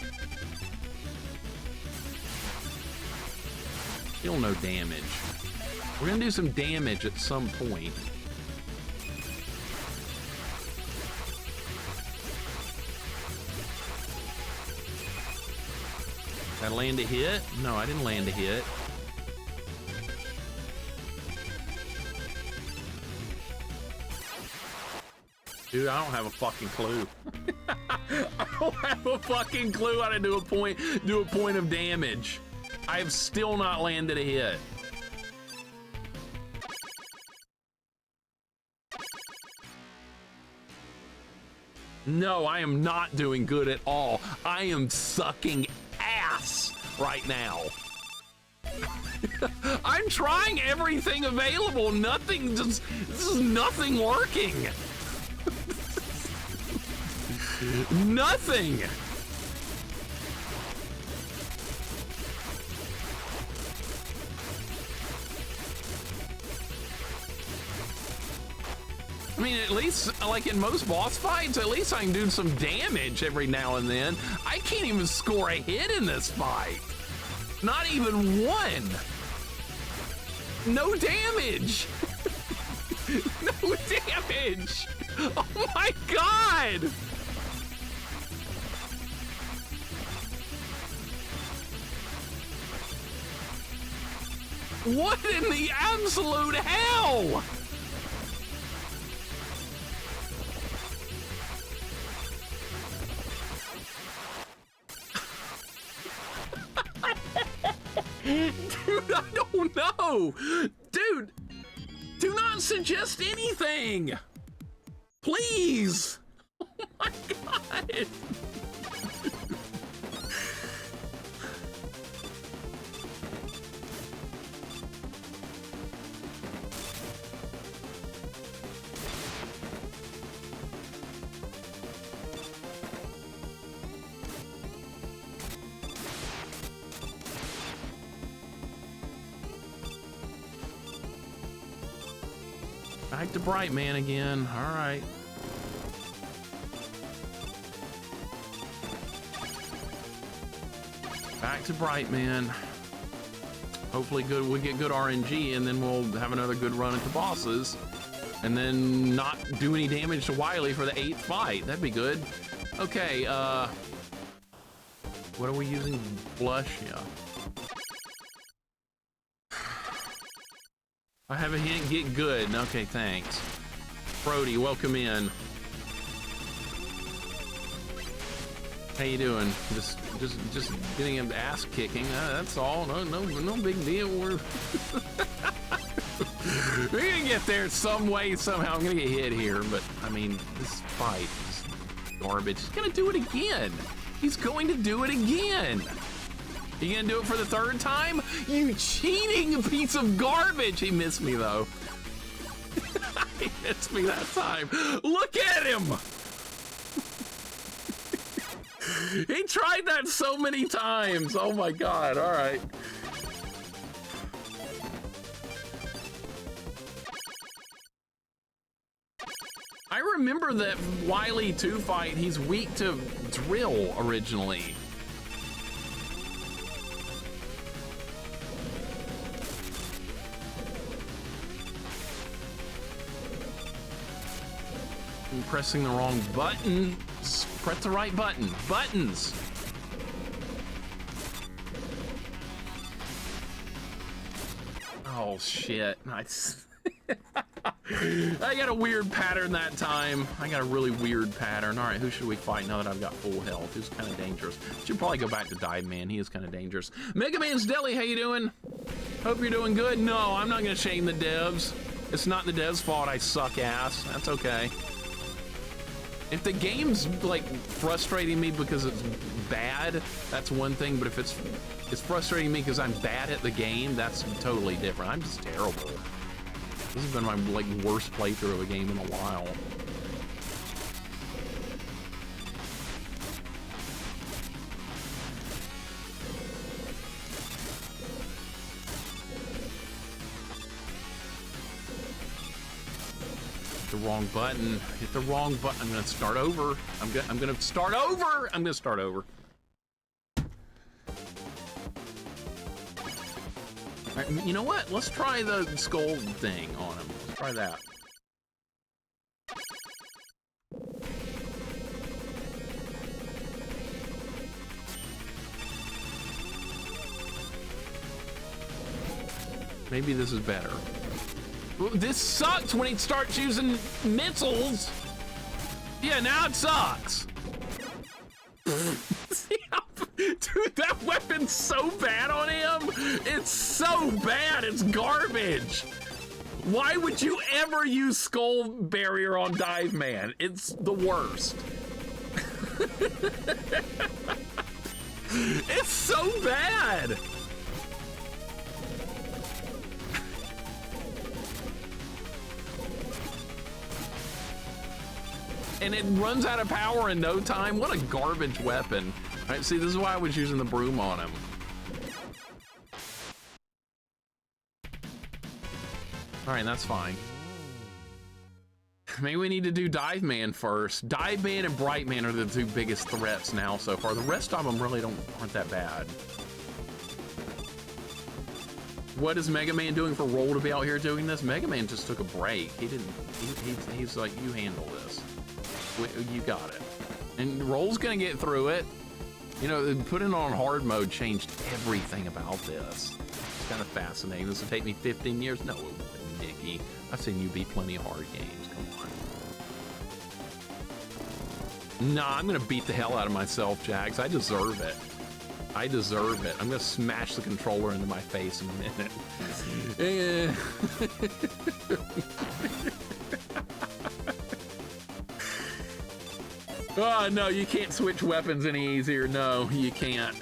Still no damage. We're gonna do some damage at some point. Did I land a hit? No, I didn't land a hit. Dude, I don't have a fucking clue. I don't have a fucking clue how to do a point of damage. I have still not landed a hit. No, I am not doing good at all. I am sucking ass right now. I'm trying everything available. Nothing, this is nothing working. Nothing. I mean, at least, like in most boss fights, at least I can do some damage every now and then. I can't even score a hit in this fight. Not even one. No damage. No damage. Oh my God. What in the absolute hell? Dude, I don't know. Dude, do not suggest anything. Please. Oh my God. Back to Bright Man again. All right. Back to Bright Man. Hopefully good. We get good RNG, and then we'll have another good run at the bosses, and then not do any damage to Wily for the 8th fight. That'd be good. Okay. What are we using? Blush. Yeah. I have a hint, get good. Okay, thanks. Brody, welcome in. How you doing? Just getting him ass kicking. That's all. No big deal. We're gonna get there some way, somehow. I'm gonna get hit here, but I mean, this fight is garbage. He's gonna do it again. He's going to do it again. You gonna do it for the 3rd time? You cheating piece of garbage! He missed me though. He missed me that time. Look at him! He tried that so many times. Oh my God, all right. I remember that Wily 2 fight, he's weak to drill originally. I'm pressing the wrong button. Press the right button. Buttons. Oh shit. Nice. I got a weird pattern that time. I got a really weird pattern. All right, who should we fight now that I've got full health? Who's kind of dangerous? Should probably go back to Dive Man. He is kind of dangerous. Mega Man's Deli, how you doing? Hope you're doing good. No, I'm not gonna shame the devs. It's not the devs' fault I suck ass. That's okay. If the game's like frustrating me because it's bad, that's one thing. But if it's frustrating me because I'm bad at the game, that's totally different. I'm just terrible. This has been my like worst playthrough of a game in a while. The wrong button. Hit the wrong button. I'm gonna start over. I'm gonna start over. I'm gonna start over. All right, you know what? Let's try the skull thing on him. Let's try that. Maybe this is better. This sucks when he starts using missiles. Yeah, now it sucks. Dude, that weapon's so bad on him. It's so bad, it's garbage. Why would you ever use Skull Barrier on Dive Man? It's the worst. It's so bad. And it runs out of power in no time. What a garbage weapon. All right, see, this is why I was using the broom on him. All right, that's fine. Maybe we need to do Dive Man first. Dive Man and Bright Man are the two biggest threats now so far. The rest of them really aren't that bad. What is Mega Man doing for Roll to be out here doing this? Mega Man just took a break. He's like, you handle this. You got it. And Roll's gonna get through it. You know, putting it on hard mode changed everything about this. It's kind of fascinating. This will take me 15 years. No, Nikki. I've seen you beat plenty of hard games. Come on. Nah, I'm gonna beat the hell out of myself, Jags. I deserve it. I deserve it. I'm gonna smash the controller into my face in a minute. Oh, no, you can't switch weapons any easier. No, you can't.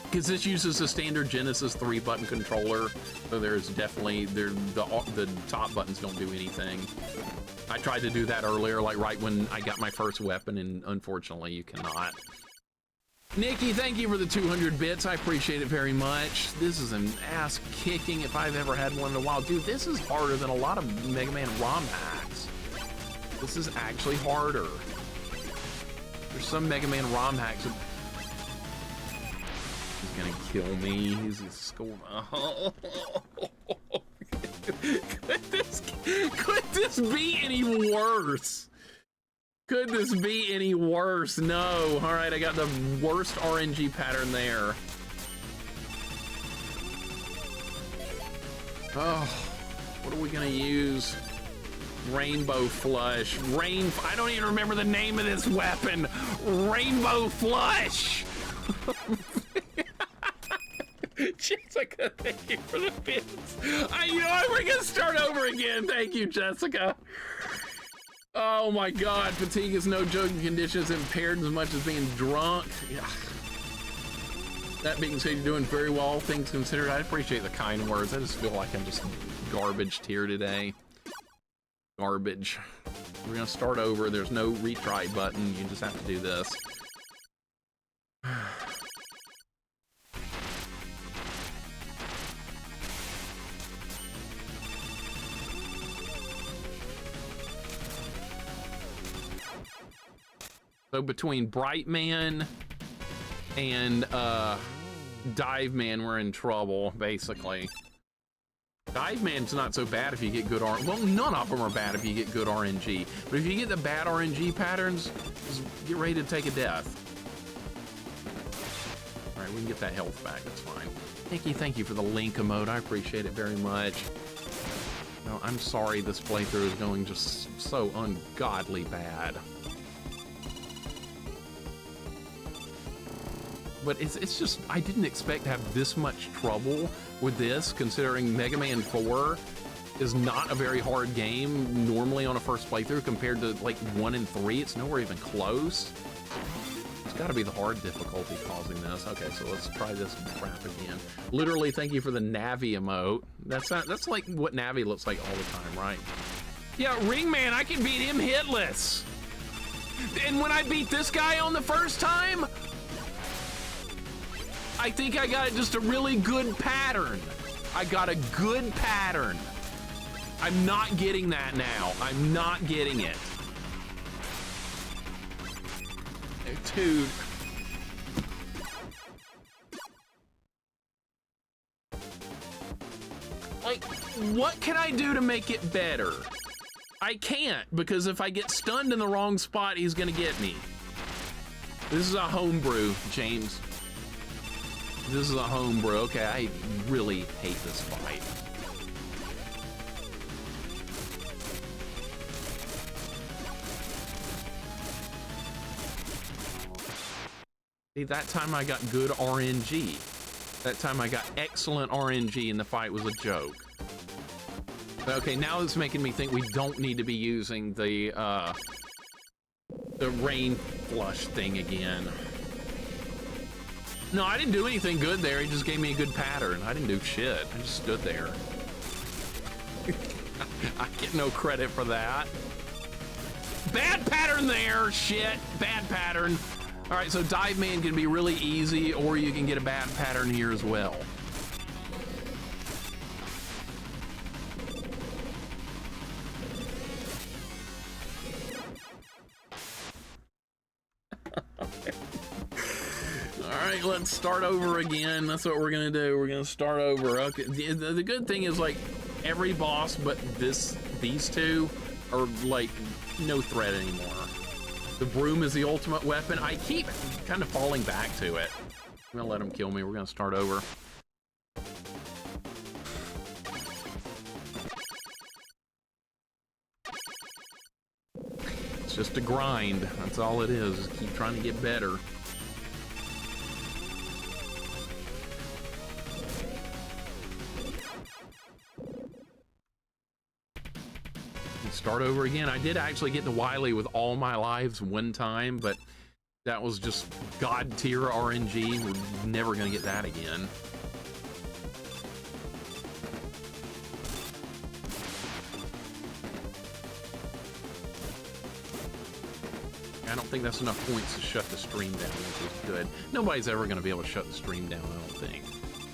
Because this uses a standard Genesis 3-button controller, so there's definitely, the top buttons don't do anything. I tried to do that earlier, like right when I got my first weapon, and unfortunately you cannot. Nikki, thank you for the 200 bits. I appreciate it very much. This is an ass kicking if I've ever had one in a while. Dude, this is harder than a lot of Mega Man ROM hacks. This is actually harder. There's some Mega Man ROM hacks. He's gonna kill me. He's a school. Oh. Could this be any worse? Could this be any worse? No. All right, I got the worst RNG pattern there. Oh, what are we gonna use? Rainbow Flush. I don't even remember the name of this weapon. Rainbow Flush. Jessica, thank you for the bits. You know what? We're gonna start over again. Thank you, Jessica. Oh my God, fatigue is no joking condition. It's impaired as much as being drunk. Yeah. That being said, you're doing very well, all things considered. I appreciate the kind words. I just feel like I'm just garbaged here today. Garbage. We're gonna start over. There's no retry button. You just have to do this. So between Bright Man and Dive Man, we're in trouble, basically. Dive Man's not so bad if you get good RNG. Well, none of them are bad if you get good RNG. But if you get the bad RNG patterns, just get ready to take a death. All right, we can get that health back. That's fine. Nikki, thank you for the link emote. I appreciate it very much. No, I'm sorry this playthrough is going just so ungodly bad. But it's just, I didn't expect to have this much trouble with this, considering Mega Man 4 is not a very hard game normally on a first playthrough compared to like 1 and 3. It's nowhere even close. It's got to be the hard difficulty causing this. Okay, so let's try this crap again. Literally, thank you for the Navi emote. That's like what Navi looks like all the time, right? Yeah, Ringman, I can beat him hitless. And when I beat this guy on the first time, I think I got just a really good pattern. I got a good pattern. I'm not getting that now. I'm not getting it. Dude. Like, what can I do to make it better? I can't, because if I get stunned in the wrong spot, he's gonna get me. This is a homebrew, James. This is a homebrew. Okay, I really hate this fight. See, that time I got good RNG. That time I got excellent RNG and the fight was a joke. Okay, now it's making me think we don't need to be using the rain flush thing again. No, I didn't do anything good there. He just gave me a good pattern. I didn't do shit. I just stood there. I get no credit for that. Bad pattern there, shit. Bad pattern. All right, so Dive Man can be really easy, or you can get a bad pattern here as well. All right, let's start over again. That's what we're gonna do. We're gonna start over. Okay. The good thing is, like, every boss but these two are like no threat anymore. The broom is the ultimate weapon. I keep kind of falling back to it. I'm gonna let him kill me. We're gonna start over. It's just a grind. That's all it is. Just keep trying to get better. Start over again. I did actually get to Wily with all my lives one time, but that was just god tier RNG. We're never gonna get that again. I don't think that's enough points to shut the stream down, which is good. Nobody's ever gonna be able to shut the stream down, I don't think.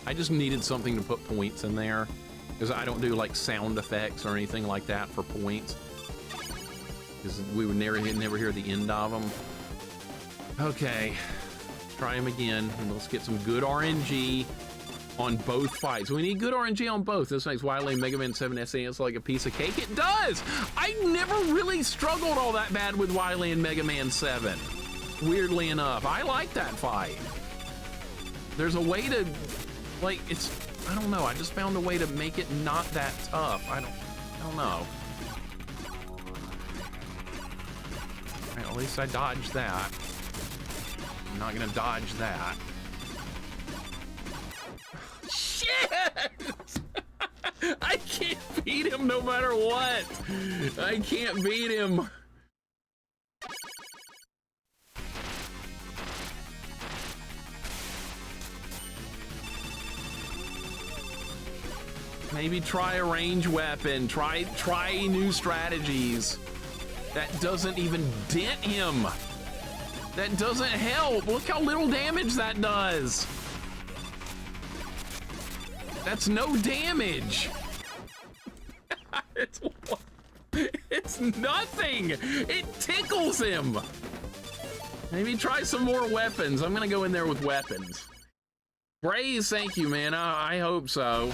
I just needed something to put points in there, because I don't do like sound effects or anything like that for points, because we would never hear the end of them. Okay, try him again, and let's get some good RNG on both fights. We need good RNG on both. This makes Wily Mega Man 7 SNES like a piece of cake. It does! I never really struggled all that bad with Wily and Mega Man 7. Weirdly enough, I like that fight. There's a way to, like, I don't know, I just found a way to make it not that tough. I don't know. Right, at least I dodged that. I'm not gonna dodge that. Shit! I can't beat him no matter what. I can't beat him. Maybe try a range weapon. Try new strategies. That doesn't even dent him. That doesn't help. Look how little damage that does. That's no damage. It's nothing. It tickles him. Maybe try some more weapons. I'm gonna go in there with weapons. Braze, thank you, man. I hope so.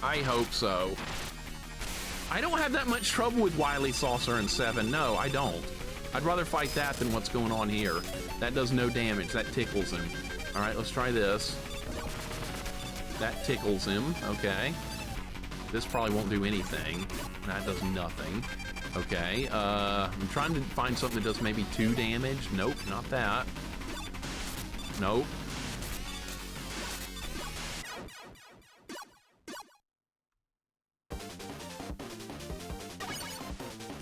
I hope so. I don't have that much trouble with Wily Saucer in 7. No, I don't. I'd rather fight that than what's going on here. That does no damage. That tickles him. All right, let's try this. That tickles him. Okay. This probably won't do anything. That does nothing. Okay, I'm trying to find something that does maybe 2 damage. Nope, not that. Nope.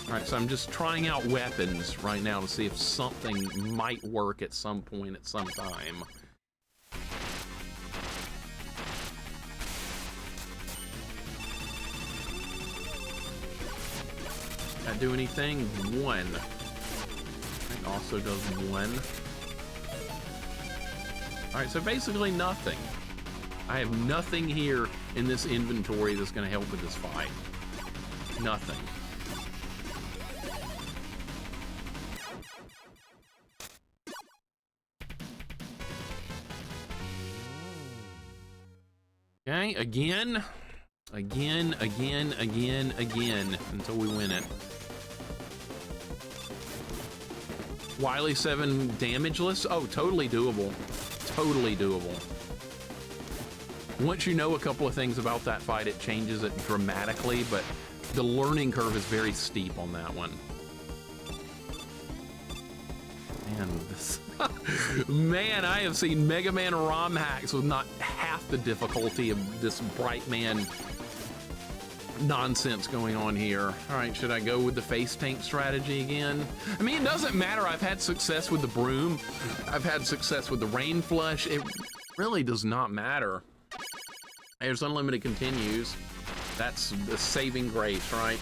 Alright, so I'm just trying out weapons right now to see if something might work at some point at some time. That do anything? 1. It also does 1. Alright, so basically nothing. I have nothing here in this inventory that's going to help with this fight. Nothing. Okay, again, until we win it. Wily 7 damageless? Oh, totally doable. Totally doable. Once you know a couple of things about that fight, it changes it dramatically, but the learning curve is very steep on that one. Man, this... Man, I have seen Mega Man ROM hacks with not half the difficulty of this Bright Man nonsense going on here. All right, should I go with the face tank strategy again? I mean, it doesn't matter. I've had success with the broom. I've had success with the rain flush. It really does not matter. There's unlimited continues. That's the saving grace, right?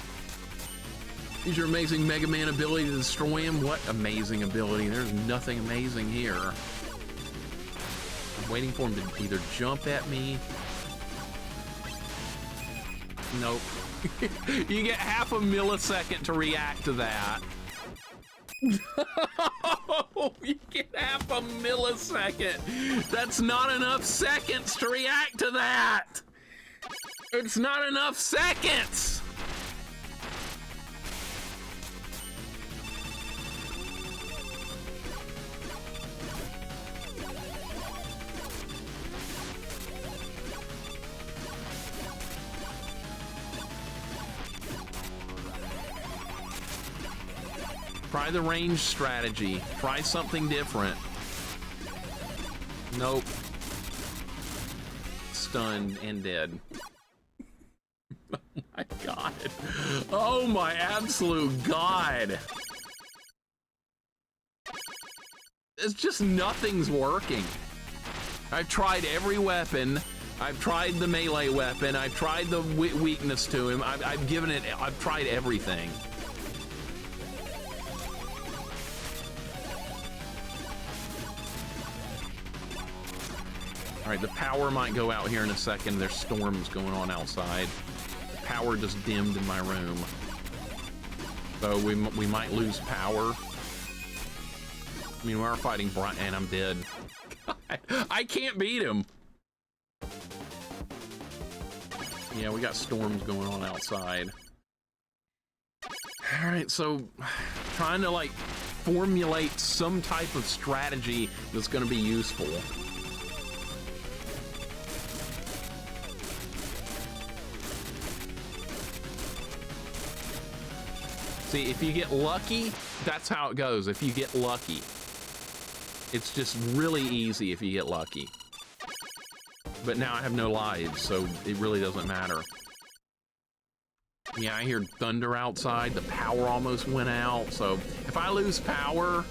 Use your amazing Mega Man ability to destroy him. What amazing ability? There's nothing amazing here. I'm waiting for him to either jump at me. Nope. You get half a millisecond to react to that. You get half a millisecond. That's not enough seconds to react to that. It's not enough seconds. Try the range strategy. Try something different. Nope. Stunned and dead. Oh my god. Oh my absolute god. It's just nothing's working. I've tried every weapon. I've tried the melee weapon. I've tried the weakness to him. I've tried everything. All right, the power might go out here in a second. There's storms going on outside. The power just dimmed in my room. So we might lose power. I mean, we are fighting Brian, and I'm dead. God, I can't beat him. Yeah, we got storms going on outside. All right, so trying to like formulate some type of strategy that's going to be useful. See, if you get lucky, that's how it goes. If you get lucky. It's just really easy if you get lucky. But now I have no lives, so it really doesn't matter. Yeah, I hear thunder outside. The power almost went out. So if I lose power,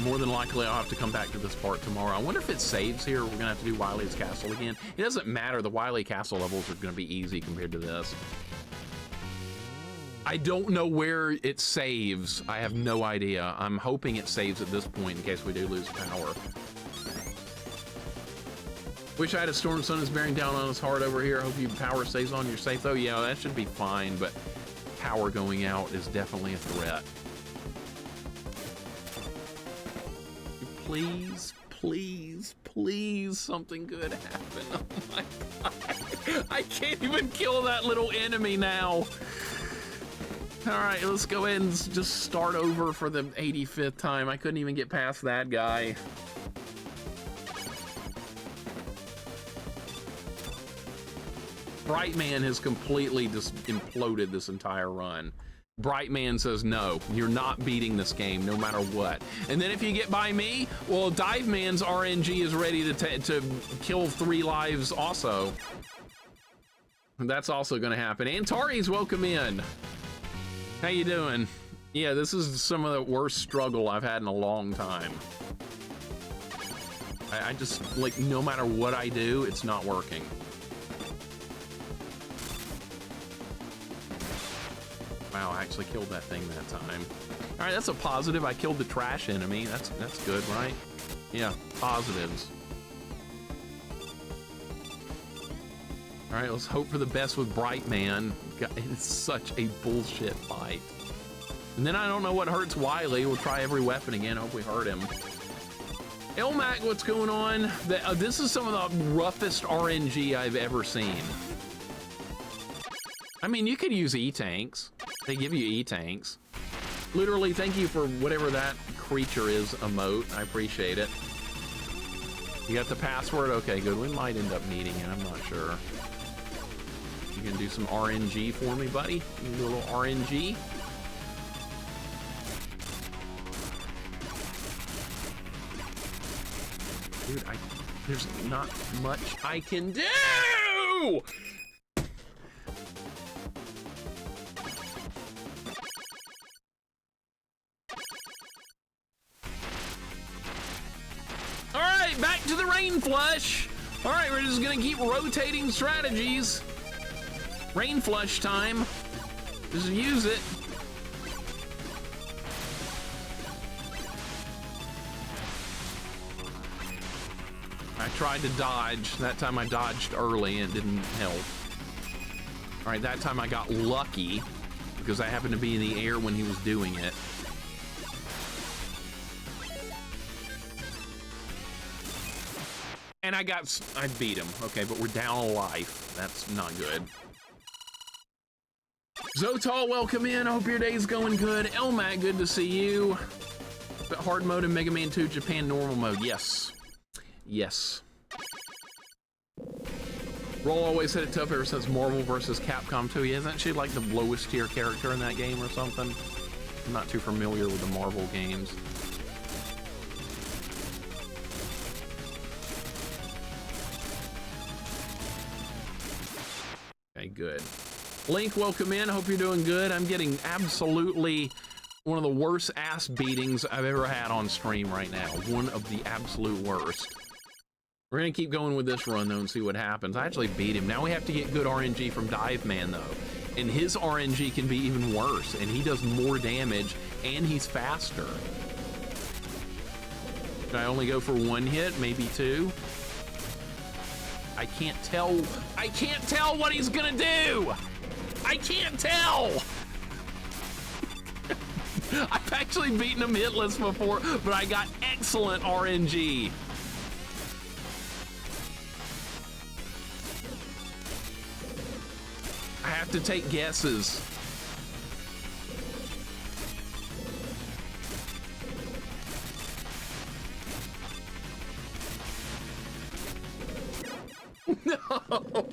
more than likely I'll have to come back to this part tomorrow. I wonder if it saves here. We're going to have to do Wily's Castle again. It doesn't matter. The Wily Castle levels are going to be easy compared to this. I don't know where it saves. I have no idea. I'm hoping it saves at this point in case we do lose power. Wish I had a Storm Sun is bearing down on us hard over here. Hope your power stays on. You're safe though. Yeah, that should be fine, but power going out is definitely a threat. Please, please, please, something good happen. Oh my god. I can't even kill that little enemy now. All right, let's go ahead and just start over for the 85th time. I couldn't even get past that guy. Brightman has completely just imploded this entire run. Brightman says, no, you're not beating this game no matter what. And then if you get by me, well, Dive Man's RNG is ready to kill 3 lives also. That's also gonna happen. Antari's welcome in. How you doing? Yeah, this is some of the worst struggle I've had in a long time. I just, like, no matter what I do, it's not working. Wow, I actually killed that thing that time. All right, that's a positive. I killed the trash enemy. That's good, right? Yeah, positives. All right, let's hope for the best with Brightman. God, it's such a bullshit fight. And then I don't know what hurts Wily. We'll try every weapon again. Hope we hurt him. Elmac, what's going on? This is some of the roughest RNG I've ever seen. I mean, you could use E-tanks. They give you E-tanks. Literally, thank you for whatever that creature is emote. I appreciate it. You got the password? Okay, good. We might end up needing it. I'm not sure. You gonna do some RNG for me, buddy? You can do a little RNG? Dude, there's not much I can do! All right, back to the rain flush. All right, we're just gonna keep rotating strategies. Rain flush time. Just use it. I tried to dodge. That time I dodged early and it didn't help. All right, that time I got lucky because I happened to be in the air when he was doing it. And I beat him. Okay, but we're down a life. That's not good. Zotal, welcome in. I hope your day's going good. Elmac, good to see you. Hard mode in Mega Man 2 Japan normal mode. Yes. Yes. Roll always hit it tough ever since Marvel vs. Capcom 2. Isn't she like the lowest tier character in that game or something? I'm not too familiar with the Marvel games. Okay, good. Link, welcome in. Hope you're doing good. I'm getting absolutely one of the worst ass beatings I've ever had on stream right now. One of the absolute worst. We're gonna keep going with this run though and see what happens. I actually beat him. Now we have to get good RNG from Dive Man though. And his RNG can be even worse and he does more damage and he's faster. Should I only go for 1 hit, maybe 2? I can't tell what he's gonna do! I can't tell! I've actually beaten him hitless before, but I got excellent RNG. I have to take guesses. No.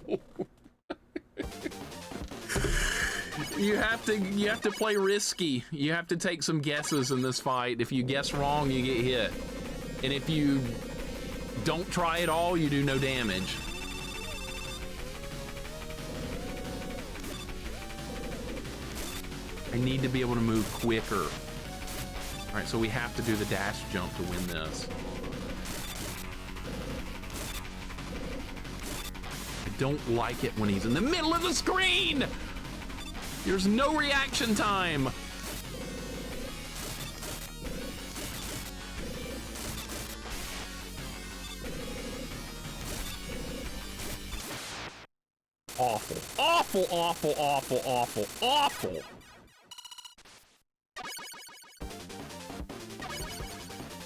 You have to play risky. You have to take some guesses in this fight. If you guess wrong, you get hit. And if you don't try at all, you do no damage. I need to be able to move quicker. All right, so we have to do the dash jump to win this. I don't like it when he's in the middle of the screen. There's no reaction time. Awful, awful, awful, awful, awful, awful.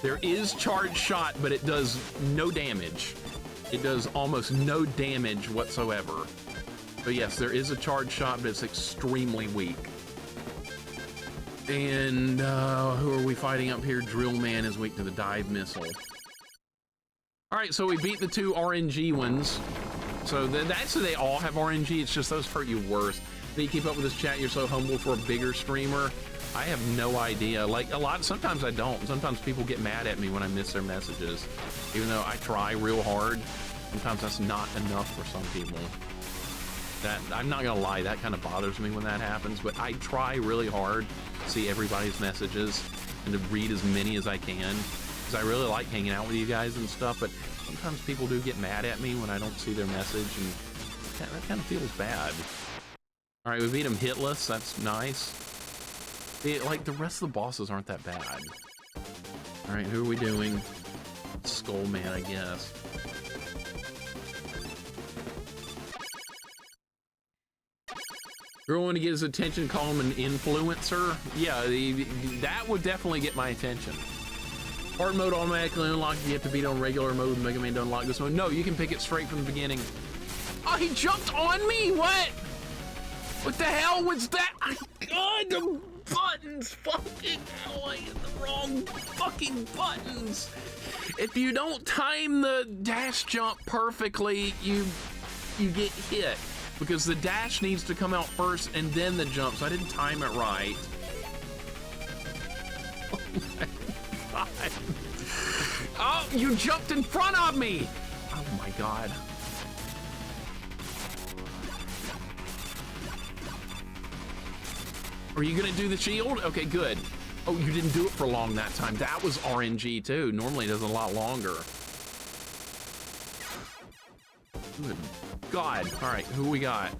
There is charge shot, but it does no damage. It does almost no damage whatsoever. But yes, there is a charge shot, but it's extremely weak. And who are we fighting up here? Drill Man is weak to the dive missile. All right, so we beat the 2 RNG ones. So that's they all have RNG. It's just those hurt you worse. Do you keep up with this chat? You're so humble for a bigger streamer. I have no idea. Like sometimes I don't. Sometimes people get mad at me when I miss their messages. Even though I try real hard, sometimes that's not enough for some people. That, I'm not gonna lie, that kind of bothers me when that happens, but I try really hard to see everybody's messages and to read as many as I can, because I really like hanging out with you guys and stuff, but sometimes people do get mad at me when I don't see their message, and that kind of feels bad. All right, we beat him hitless. That's nice. Like, the rest of the bosses aren't that bad. All right, who are we doing? Skull Man, I guess. Girl want to get his attention, call him an influencer. Yeah, that would definitely get my attention. Hard mode automatically unlocked. You have to beat on regular mode. Mega Man don't unlock this mode. No, you can pick it straight from the beginning. Oh, he jumped on me? What? What the hell was that? God, the buttons. Fucking hell, I hit the wrong fucking buttons. If you don't time the dash jump perfectly, you get hit. Because the dash needs to come out first and then the jump, so I didn't time it right. Oh my God. Oh, you jumped in front of me! Oh my God. Are you gonna do the shield? Okay, good. Oh, you didn't do it for long that time. That was RNG too. Normally it does a lot longer. Good God. All right, who we got?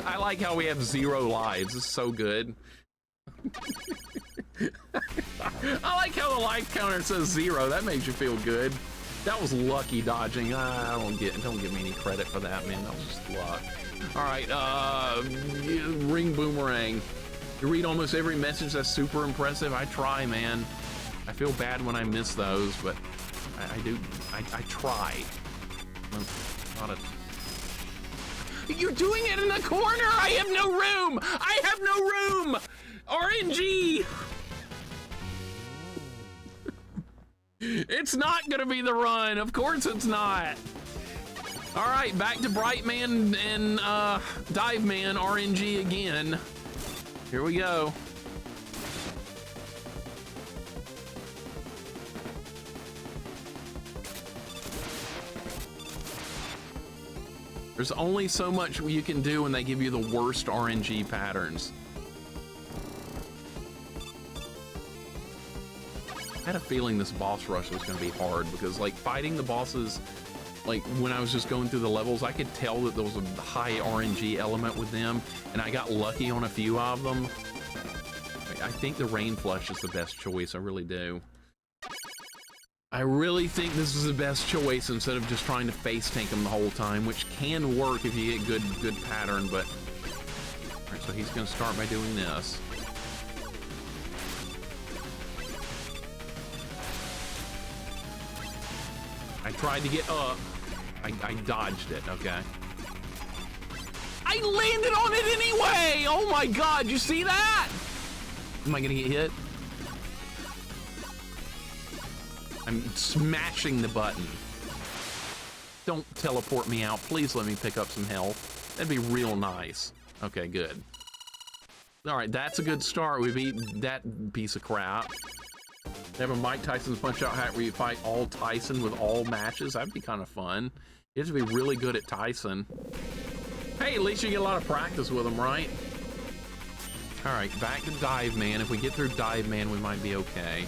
I like how we have 0 lives. This is so good. I like how the life counter says 0. That makes you feel good. That was lucky dodging. Don't give me any credit for that, man. That was just luck. All right, ring boomerang. You read almost every message. That's super impressive. I try, man. I feel bad when I miss those, but I do. I try. Not a... You're doing it in the corner! I have no room! I have no room! RNG! It's not gonna be the run. Of course it's not. All right, back to Bright Man and Dive Man RNG again. Here we go. There's only so much you can do when they give you the worst RNG patterns. I had a feeling this boss rush was gonna be hard because like fighting the bosses, like when I was just going through the levels, I could tell that there was a high RNG element with them, and I got lucky on a few of them. I think the Rain Flush is the best choice, I really do. I really think this is the best choice instead of just trying to face tank him the whole time, which can work if you get good pattern, but... Alright, so he's gonna start by doing this. I tried to get up. I dodged it, okay. I landed on it anyway! Oh my God, you see that? Am I gonna get hit? I'm smashing the button. Don't teleport me out. Please let me pick up some health. That'd be real nice. Okay, good. All right, that's a good start. We beat that piece of crap. They have a Mike Tyson's Punch-Out hat where you fight all Tyson with all matches. That'd be kind of fun. You have to be really good at Tyson. Hey, at least you get a lot of practice with him, right? All right, back to Dive Man. If we get through Dive Man, we might be okay.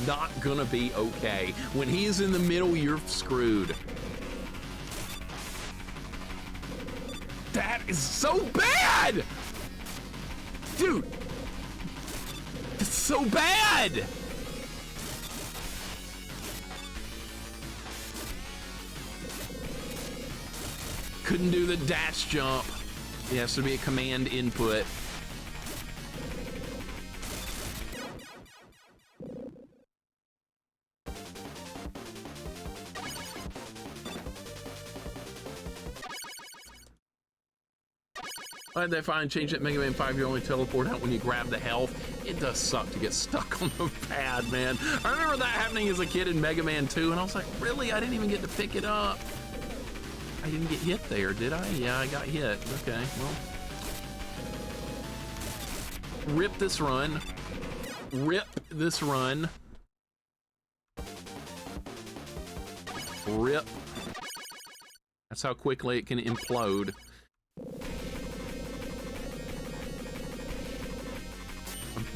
Not gonna be okay. When he is in the middle, you're screwed. That is so bad! Dude! It's so bad! Couldn't do the dash jump. It has to be a command input. Why did they finally change it? Mega Man 5, you only teleport out when you grab the health. It does suck to get stuck on the pad, man. I remember that happening as a kid in Mega Man 2, and I was like, really? I didn't even get to pick it up. I didn't get hit there, did I? Yeah, I got hit. Okay, well. Rip this run. Rip this run. Rip. That's how quickly it can implode.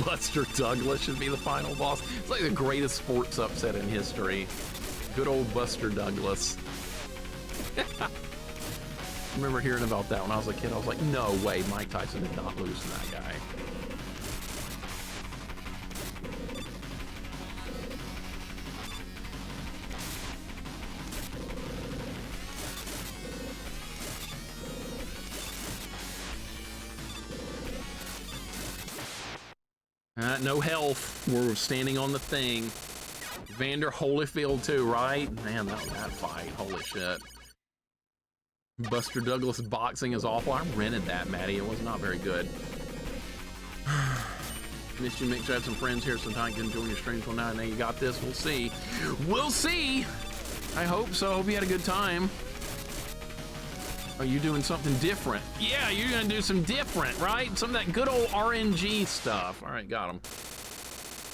Buster Douglas should be the final boss. It's like the greatest sports upset in history. Good old Buster Douglas. I remember hearing about that when I was a kid. I was like, no way, Mike Tyson did not lose to that guy. No health. We're standing on the thing. Vander Holyfield too, right? Man, that fight. Holy shit. Buster Douglas boxing is awful. I rented that, Maddie. It was not very good. Missed you, Mixer. Had some friends here sometime. Can join your streams one night. Now you got this. We'll see. We'll see. I hope so. Hope you had a good time. Are you doing something different? Yeah, you're gonna do some different, right? Some of that good old RNG stuff. All right, got him.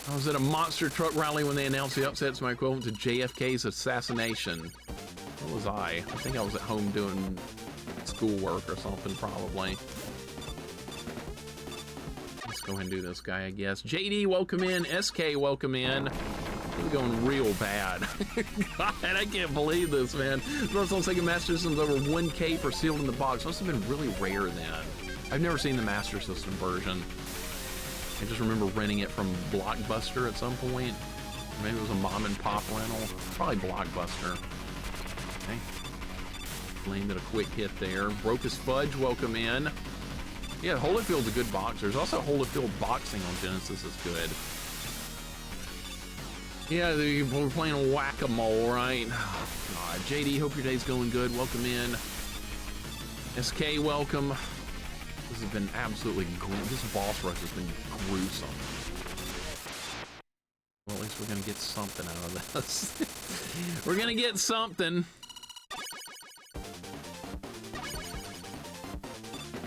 I was at a monster truck rally when they announced the upsets, my equivalent to JFK's assassination. What was I? I think I was at home doing schoolwork or something, probably. Let's go ahead and do this guy, I guess. JD, welcome in. SK, welcome in. We're going real bad. God, I can't believe this, man. Most on Sega Master System's over 1K for sealed in the box. Must have been really rare then. I've never seen the Master System version. I just remember renting it from Blockbuster at some point. Maybe it was a mom and pop rental. Probably Blockbuster. Okay. Landed a quick hit there. Broke his fudge, welcome in. Yeah, Holyfield's a good boxer. There's also Holyfield Boxing on Genesis is good. Yeah, we're playing whack-a-mole, right? Oh, God. JD, hope your day's going good. Welcome in. SK, welcome. This has been absolutely gruesome. This boss rush has been gruesome. Well, at least we're going to get something out of this. We're going to get something.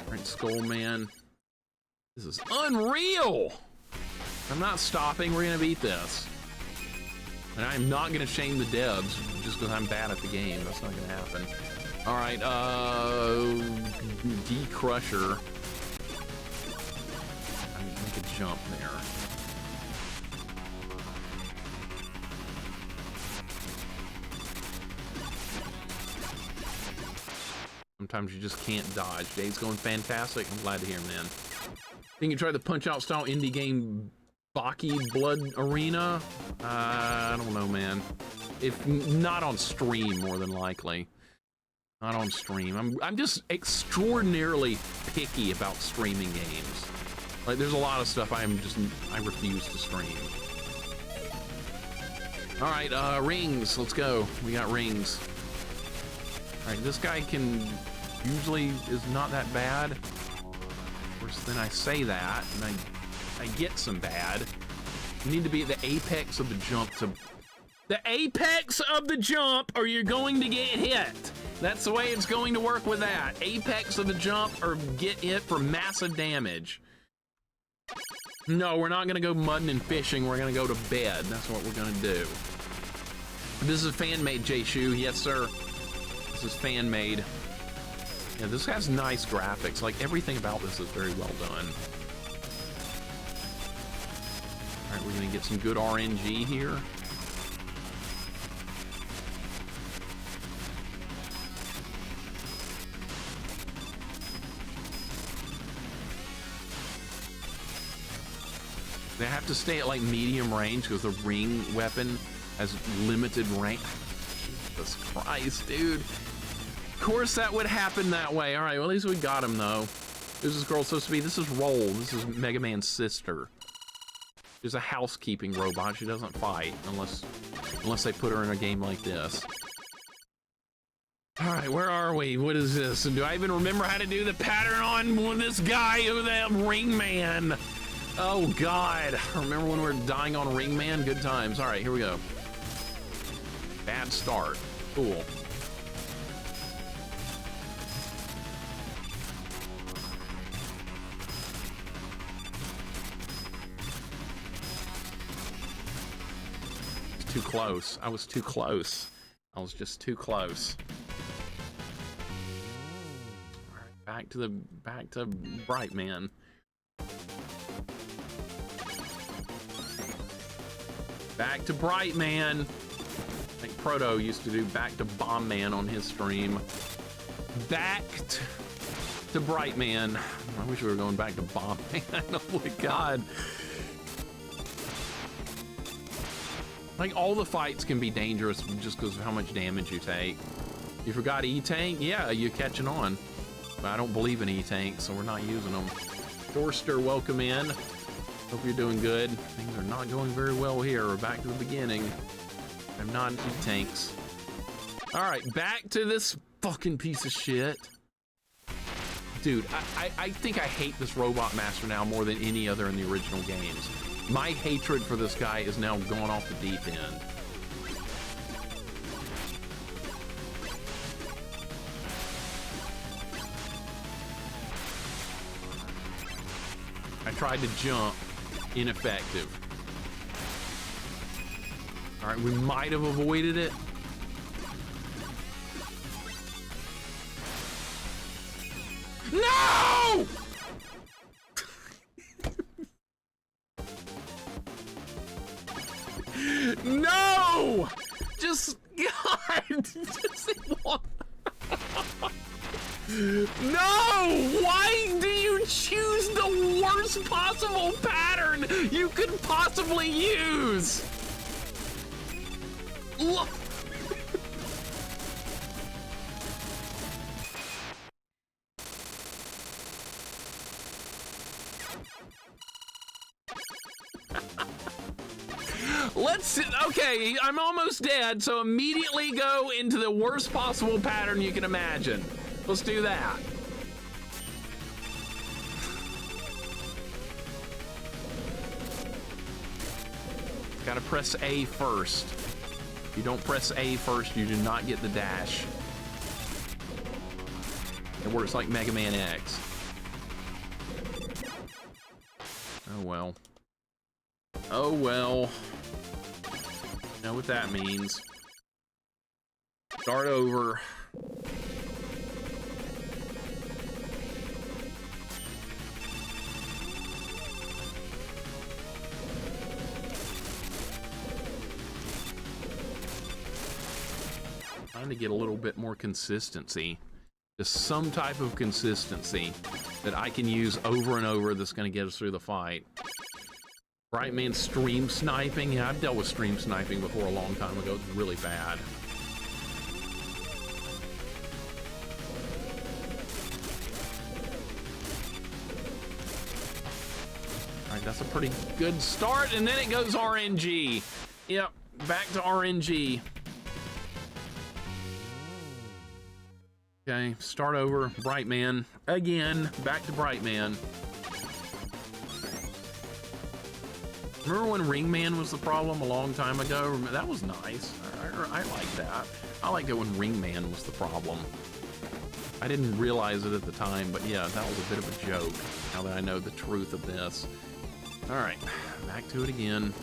All right, Skull Man. This is unreal. I'm not stopping. We're going to beat this. And I'm not gonna shame the devs just because I'm bad at the game. That's not gonna happen. All right, D-Crusher. I mean, make a jump there. Sometimes you just can't dodge. Dave's going fantastic. I'm glad to hear, man. Think you try the Punch-Out style indie game Baki Blood Arena? I don't know, man. If not on stream, more than likely. Not on stream. I'm just extraordinarily picky about streaming games. Like, there's a lot of stuff I refuse to stream. All right, rings. Let's go. We got rings. All right, this guy usually is not that bad. Of course, then I say that, and I get some bad. You need to be at the apex of the jump the apex of the jump, or you're going to get hit. That's the way it's going to work with that. Apex of the jump, or get hit for massive damage. No, we're not gonna go mudding and fishing. We're gonna go to bed. That's what we're gonna do. This is fan-made, J-Shoe. Yes, sir. This is fan-made. Yeah, this has nice graphics. Like, everything about this is very well done. All right, we're gonna get some good RNG here. They have to stay at like medium range because the ring weapon has limited range. Jesus Christ, dude. Of course that would happen that way. All right, well, at least we got him though. Who's this girl supposed to be? This is Roll. This is Mega Man's sister. She's a housekeeping robot. She doesn't fight unless they put her in a game like this. All right, where are we? What is this? Do I even remember how to do the pattern on this guy over that Ring Man? Oh God, remember when we were dying on Ring Man? Good times. All right, here we go. Bad start. Cool. Too close. I was too close. I was just too close. All right, back to Bright Man. Back to Bright Man. I think Proto used to do back to Bomb Man on his stream. Back to Bright Man. I wish we were going back to Bomb Man. Oh my God. Like, all the fights can be dangerous just because of how much damage you take. You forgot E-Tank? Yeah, you're catching on. But I don't believe in E-Tank, so we're not using them. Forster, welcome in. Hope you're doing good. Things are not going very well here. We're back to the beginning. I'm not E-Tanks. All right, back to this fucking piece of shit. Dude, I think I hate this Robot Master now more than any other in the original games. My hatred for this guy is now gone off the deep end. I tried to jump, ineffective. All right, we might have avoided it. No! No! Just, God, just one. No! Why do you choose the worst possible pattern you could possibly use? Look. Let's, okay, I'm almost dead, so immediately go into the worst possible pattern you can imagine. Let's do that. Gotta press A first. If you don't press A first, you do not get the dash. It works like Mega Man X. Oh well. Oh well. Know what that means. Start over. Trying to get a little bit more consistency. Just some type of consistency that I can use over and over that's going to get us through the fight. Bright Man stream sniping. Yeah, I've dealt with stream sniping before a long time ago. It's really bad. All right, that's a pretty good start, and then it goes RNG. Yep, back to RNG. Okay, start over. Bright Man again. Back to Bright Man. Remember when Ring Man was the problem a long time ago? That was nice. I like that. I liked it when Ring Man was the problem. I didn't realize it at the time, but yeah, that was a bit of a joke, now that I know the truth of this. All right, back to it again.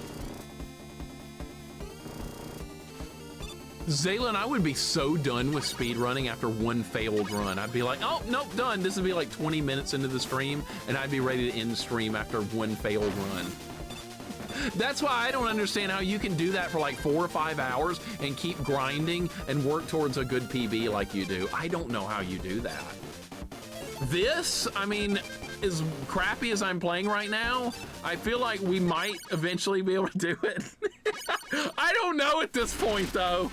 Zaylin, I would be so done with speedrunning after one failed run. I'd be like, oh, nope, done. This would be like 20 minutes into the stream, and I'd be ready to end the stream after one failed run. That's why I don't understand how you can do that for like 4 or 5 hours and keep grinding and work towards a good PB like you do. I don't know how you do that. This, I mean, as crappy as I'm playing right now, I feel like we might eventually be able to do it. I don't know at this point, though.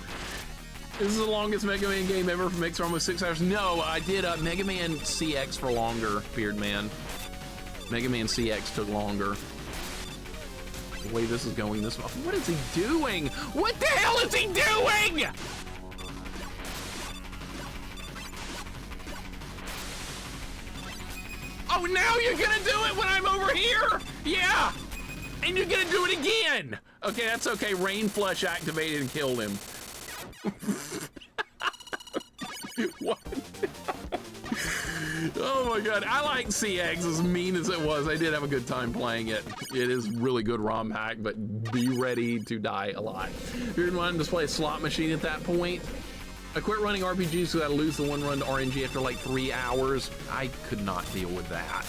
This is the longest Mega Man game ever for Mixer, almost 6 hours. No, I did Mega Man CX for longer, Beard Man. Mega Man CX took longer. The way this is going this way. What is he doing? What the hell is he doing? Oh, now you're gonna do it when I'm over here? Yeah. And you're gonna do it again. Okay, that's okay. Rain Flush activated and killed him. What? Oh my god, I like CX, as mean as it was. I did have a good time playing it. It is really good ROM hack, but be ready to die a lot. You're wanting to play a slot machine at that point. I quit running RPGs so that I lose the one run to RNG after like 3 hours. I could not deal with that.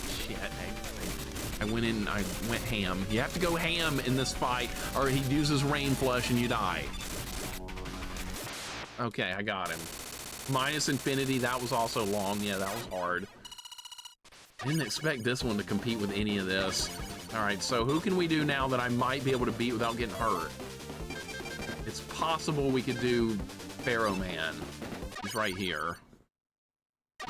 Shit, I went in, I went ham. You have to go ham in this fight, or he uses Rain Flush and you die. Okay, I got him. Minus Infinity, that was also long. Yeah, that was hard. I didn't expect this one to compete with any of this. All right, so who can we do now that I might be able to beat without getting hurt? It's possible we could do Pharaoh Man. He's right here.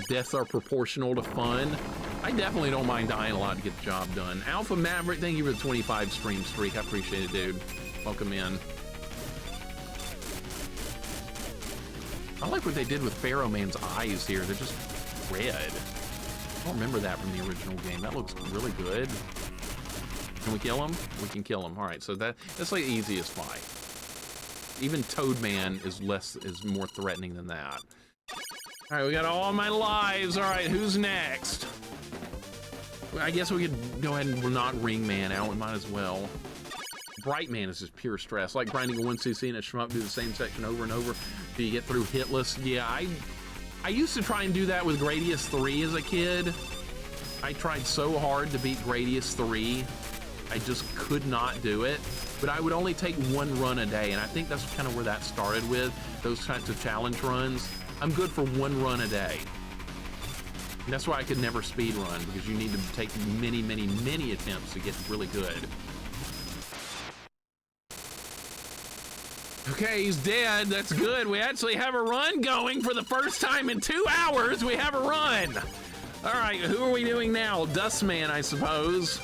Deaths are proportional to fun. I definitely don't mind dying a lot to get the job done. Alpha Maverick, thank you for the 25 stream streak. I appreciate it, dude. Welcome in. I like what they did with Pharaoh Man's eyes here. They're just red. I don't remember that from the original game. That looks really good. Can we kill him? We can kill him. All right, so that's like the easiest fight. Even Toadman is more threatening than that. All right, we got all my lives. All right, who's next? I guess we could go ahead and knock Ring Man out. We might as well. Bright Man is just pure stress, like grinding a 1cc and a shmup, do the same section over and over. Do you get through hitless? Yeah, I used to try and do that with Gradius 3 as a kid. I tried so hard to beat Gradius 3. I just could not do it. But I would only take one run a day, and I think that's kind of where that started with, those types of challenge runs. I'm good for one run a day. And that's why I could never speed run, because you need to take many, many, many attempts to get really good. Okay, he's dead. That's good. We actually have a run going for the first time in 2 hours. We have a run. All right, who are we doing now? Dustman, I suppose.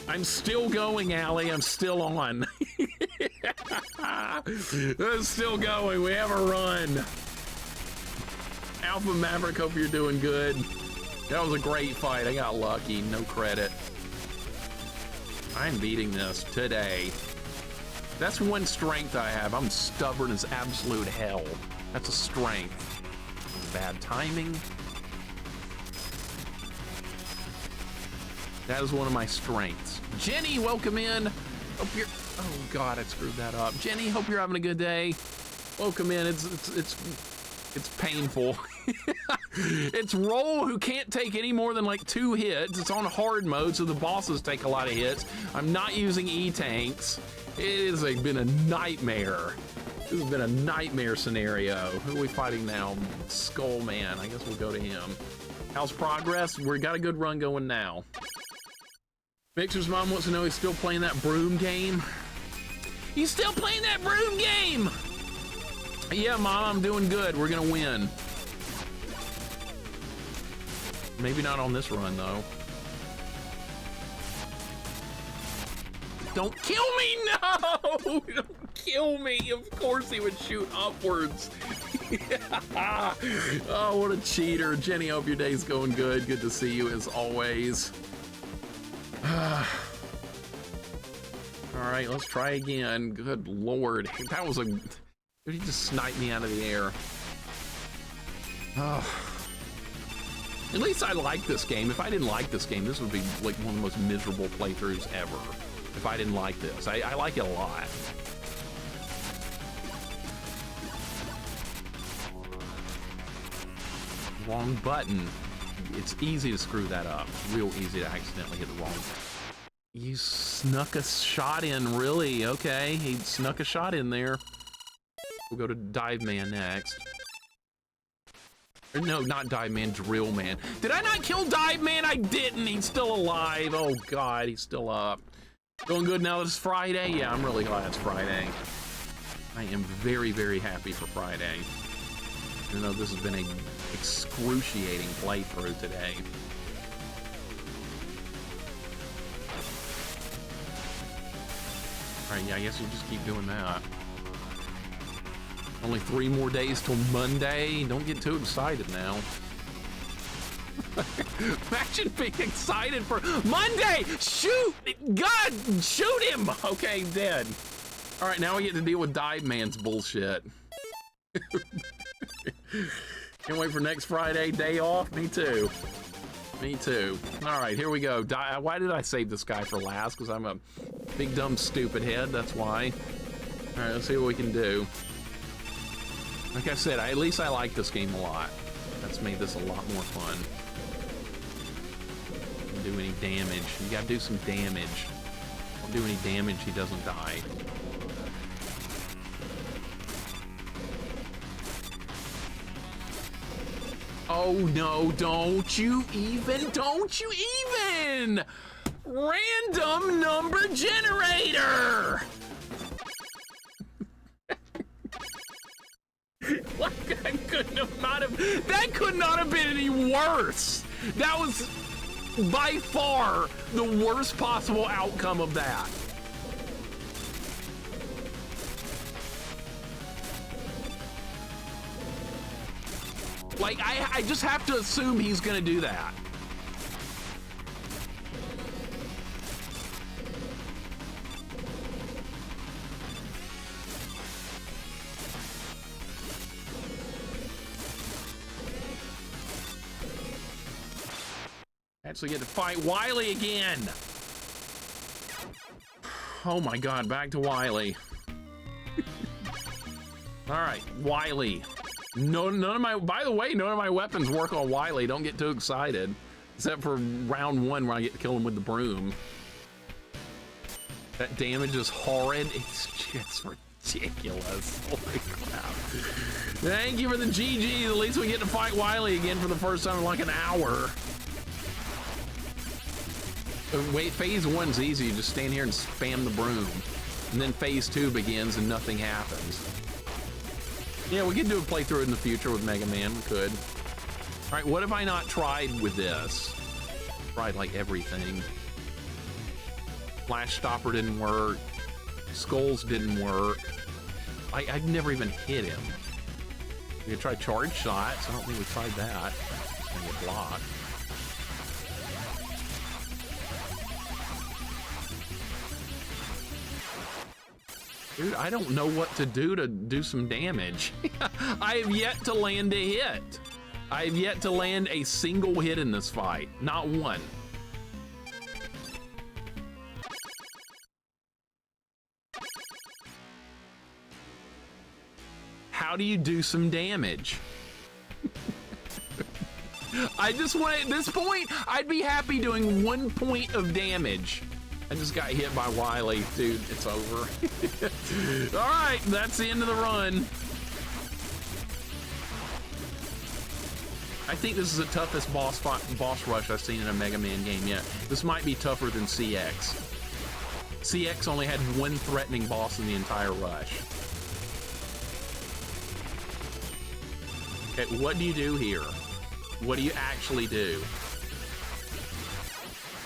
I'm still going, Allie. I'm still on. I'm still going. We have a run. Alpha Maverick, hope you're doing good. That was a great fight. I got lucky. No credit. I'm beating this today. That's one strength I have. I'm stubborn as absolute hell. That's a strength. Bad timing. That is one of my strengths. Jenny, welcome in. Hope you're, oh God, I screwed that up. Jenny, hope you're having a good day. Welcome in. It's painful. It's Roll, who can't take any more than like 2 hits. It's on hard mode, so the bosses take a lot of hits. I'm not using E-tanks. It has been a nightmare. This has been a nightmare scenario. Who are we fighting now? Skull Man. I guess we'll go to him. How's progress? We got a good run going now. Mixer's mom wants to know he's still playing that broom game. He's still playing that broom game! Yeah, Mom, I'm doing good. We're gonna win. Maybe not on this run, though. Don't kill me, no! Don't kill me. Of course he would shoot upwards. Oh, what a cheater. Jenny, hope your day's going good. Good to see you as always. All right, let's try again. Good Lord. That was a... Did he just snipe me out of the air? Oh. At least I like this game. If I didn't like this game, this would be like one of the most miserable playthroughs ever. If I didn't like this. I like it a lot. Wrong button. It's easy to screw that up. Real easy to accidentally hit the wrong button. You snuck a shot in, really? Okay, he snuck a shot in there. We'll go to Dive Man next. Or no, not Dive Man, Drill Man. Did I not kill Dive Man? I didn't. He's still alive. Oh, God, he's still up. Going good now that it's Friday? Yeah, I'm really glad it's Friday. I am very, very happy for Friday. Even though this has been an excruciating playthrough today. Alright, yeah, I guess we'll just keep doing that. Only 3 more days till Monday. Don't get too excited now. Imagine being excited for Monday. Shoot! God, shoot him! Okay, dead. All right, now we get to deal with Dive Man's bullshit. Can't wait for next Friday, day off. Me too. Me too. All right, here we go. Why did I save this guy for last? Because I'm a big, dumb, stupid head. That's why. All right, let's see what we can do. Like I said, at least I like this game a lot. That's made this a lot more fun. Don't do any damage. You gotta do some damage. Don't do any damage, he doesn't die. Oh no, don't you even! Random number generator! Like, that could not have been any worse! That was by far the worst possible outcome of that. Like, I just have to assume he's gonna do that. Actually get to fight Wily again. Oh my God, back to Wily. All right, Wily. None of my, by the way, none of my weapons work on Wily. Don't get too excited. Except for round 1 where I get to kill him with the broom. That damage is horrid. It's just ridiculous. Holy crap. Thank you for the GG. At least we get to fight Wily again for the first time in like an hour. Wait, phase 1's easy. You just stand here and spam the broom. And then phase 2 begins and nothing happens. Yeah, we could do a playthrough in the future with Mega Man. We could. All right, what have I not tried with this? Tried like everything. Flash Stopper didn't work. Skulls didn't work. I've never even hit him. We could try Charge Shots. I don't think we tried that. Just gonna get blocked. Dude, I don't know what to do some damage. I have yet to land a hit. I have yet to land a single hit in this fight. Not one. How do you do some damage? I just want, at this point, I'd be happy doing 1 point of damage. I just got hit by Wily, dude. It's over. All right, that's the end of the run. I think this is the toughest boss rush I've seen in a Mega Man game yet. This might be tougher than CX. CX only had 1 threatening boss in the entire rush. Okay, what do you do here? What do you actually do?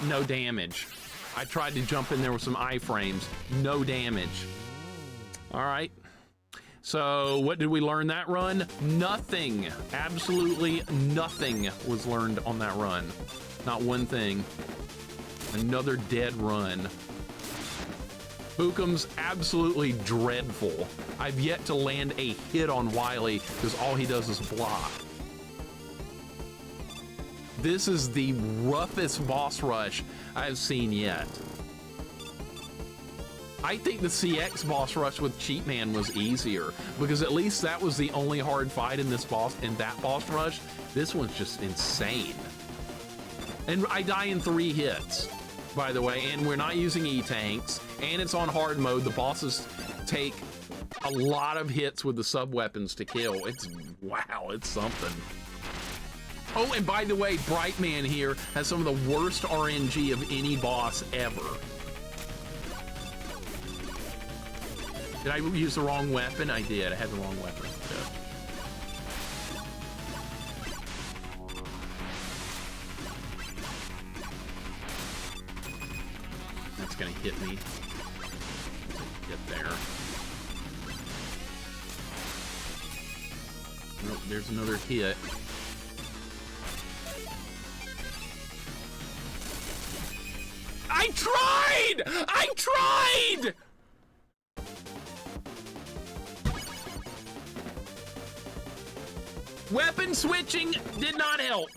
No damage. I tried to jump in there with some iframes. No damage. All right. So what did we learn that run? Nothing. Absolutely nothing was learned on that run. Not one thing. Another dead run. Bookum's absolutely dreadful. I've yet to land a hit on Wily because all he does is block. This is the roughest boss rush I've seen yet. I think the CX boss rush with Cheat Man was easier because at least that was the only hard fight in this boss, in that boss rush. This one's just insane. And I die in 3 hits, by the way, and we're not using E-tanks, and it's on hard mode. The bosses take a lot of hits with the sub-weapons to kill. It's, wow, it's something. Oh, and by the way, Brightman here has some of the worst RNG of any boss ever. Did I use the wrong weapon? I did. I had the wrong weapon. Yeah. That's gonna hit me. Get there. Nope, there's another hit. I tried! I tried! Weapon switching did not help.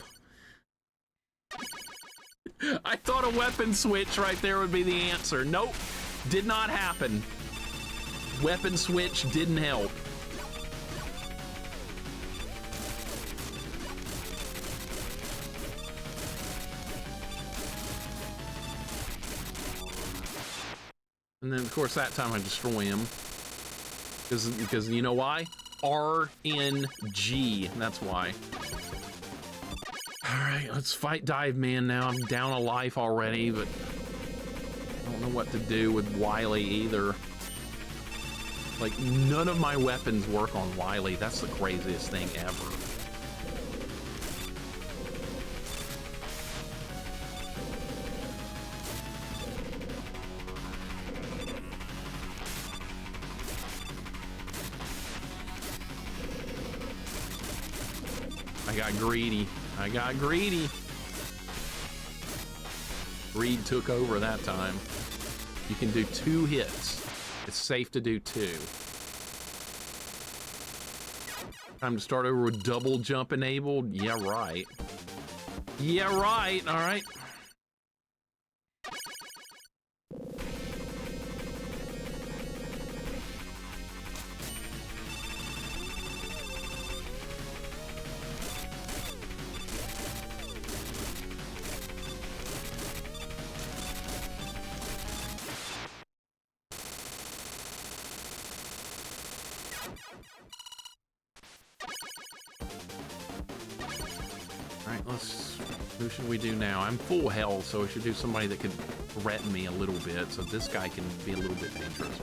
I thought a weapon switch right there would be the answer. Nope, did not happen. Weapon switch didn't help. And then, of course, that time I destroy him. Because you know why? RNG. That's why. Alright, let's fight Dive Man now. I'm down a life already, but I don't know what to do with Wily either. Like, none of my weapons work on Wily. That's the craziest thing ever. I got greedy. I got greedy. Greed took over that time. You can do 2 hits. It's safe to do 2. Time to start over with double jump enabled. Yeah, right. Yeah, right. All right. Who should we do now? I'm full health, so we should do somebody that could threaten me a little bit, so this guy can be a little bit dangerous.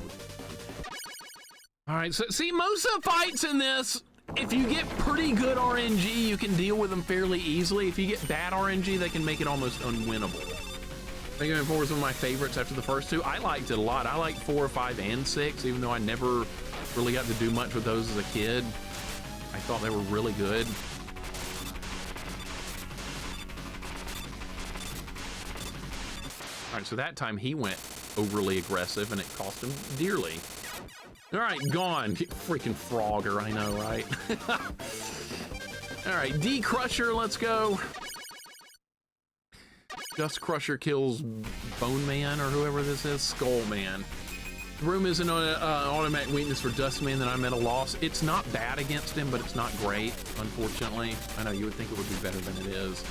All right, so see, most of the fights in this, if you get pretty good RNG, you can deal with them fairly easily. If you get bad RNG, they can make it almost unwinnable. Megaman 4 was one of my favorites after the first 2. I liked it a lot. I liked 4, 5, and 6, even though I never really got to do much with those as a kid. I thought they were really good. All right, so that time he went overly aggressive and it cost him dearly. All right, gone. Freaking Frogger, I know, right? All right, D-Crusher, let's go. Dust Crusher kills Bone Man or whoever this is, Skull Man. The room isn't an automatic weakness for Dust Man that I'm at a loss. It's not bad against him, but it's not great, unfortunately. I know you would think it would be better than it is.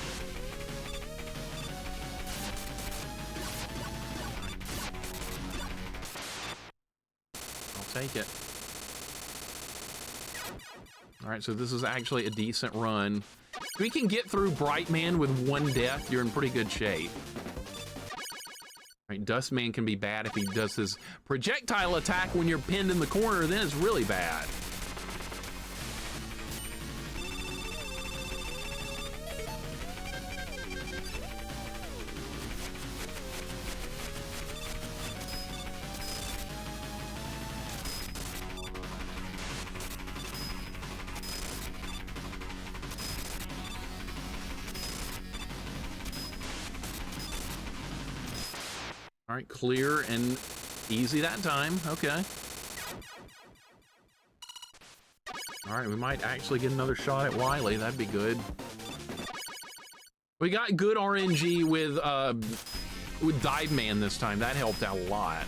Take it. All right, so this is actually a decent run. If we can get through Bright Man with 1 death, you're in pretty good shape. All right, Dust Man can be bad if he does his projectile attack when you're pinned in the corner, then it's really bad. All right, clear and easy that time. Okay. All right, we might actually get another shot at Wily. That'd be good. We got good RNG with Dive Man this time. That helped out a lot.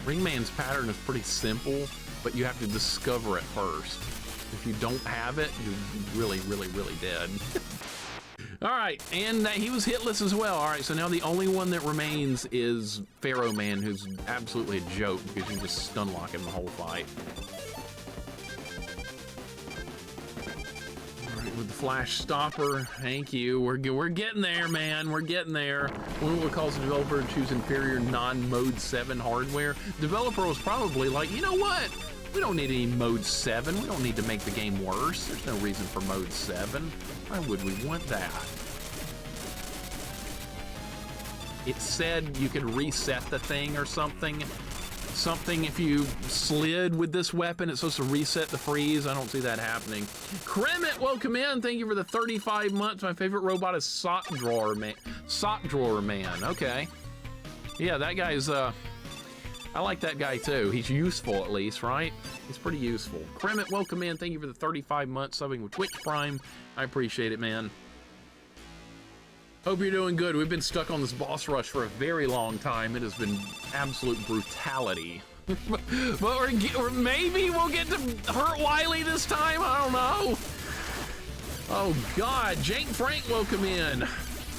Ringman's pattern is pretty simple, but you have to discover it first. If you don't have it, you're really, really, really dead. All right, and he was hitless as well. All right, so now the only one that remains is Pharaoh Man, who's absolutely a joke because you just stun lock him the whole fight. All right, with the flash stopper, thank you. We're getting there, man. We're getting there. One what calls the developer to choose inferior non-Mode 7 hardware. Developer was probably like, you know what? We don't need any mode 7. We don't need to make the game worse. There's no reason for mode 7. Why would we want that? It said you could reset the thing or something. Something if you slid with this weapon, it's supposed to reset the freeze. I don't see that happening. Kremet, welcome in. Thank you for the 35 months. My favorite robot is Sock Drawer Man. Sock Drawer Man. Okay. Yeah, that guy's I like that guy too. He's useful at least, right? He's pretty useful. Kremet, welcome in. Thank you for the 35 months subbing with Twitch Prime. I appreciate it, man. Hope you're doing good. We've been stuck on this boss rush for a very long time. It has been absolute brutality. or maybe we'll get to hurt Wily this time. I don't know. Oh God, Jake Frank, welcome in.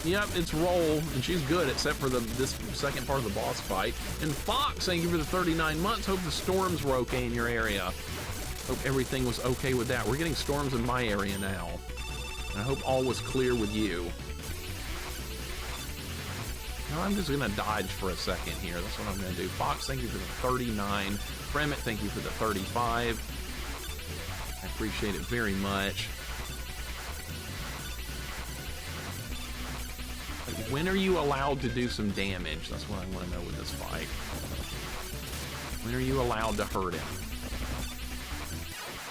Yep, it's Roll, and she's good except for this second part of the boss fight. And Fox, thank you for the 39 months. Hope the storms were okay in your area. Hope everything was okay with that. We're getting storms in my area now. And I hope all was clear with you. No, I'm just gonna dodge for a second here. That's what I'm gonna do. Fox, thank you for the 39. Kremet, thank you for the 35. I appreciate it very much. When are you allowed to do some damage? That's what I want to know with this fight. When are you allowed to hurt him?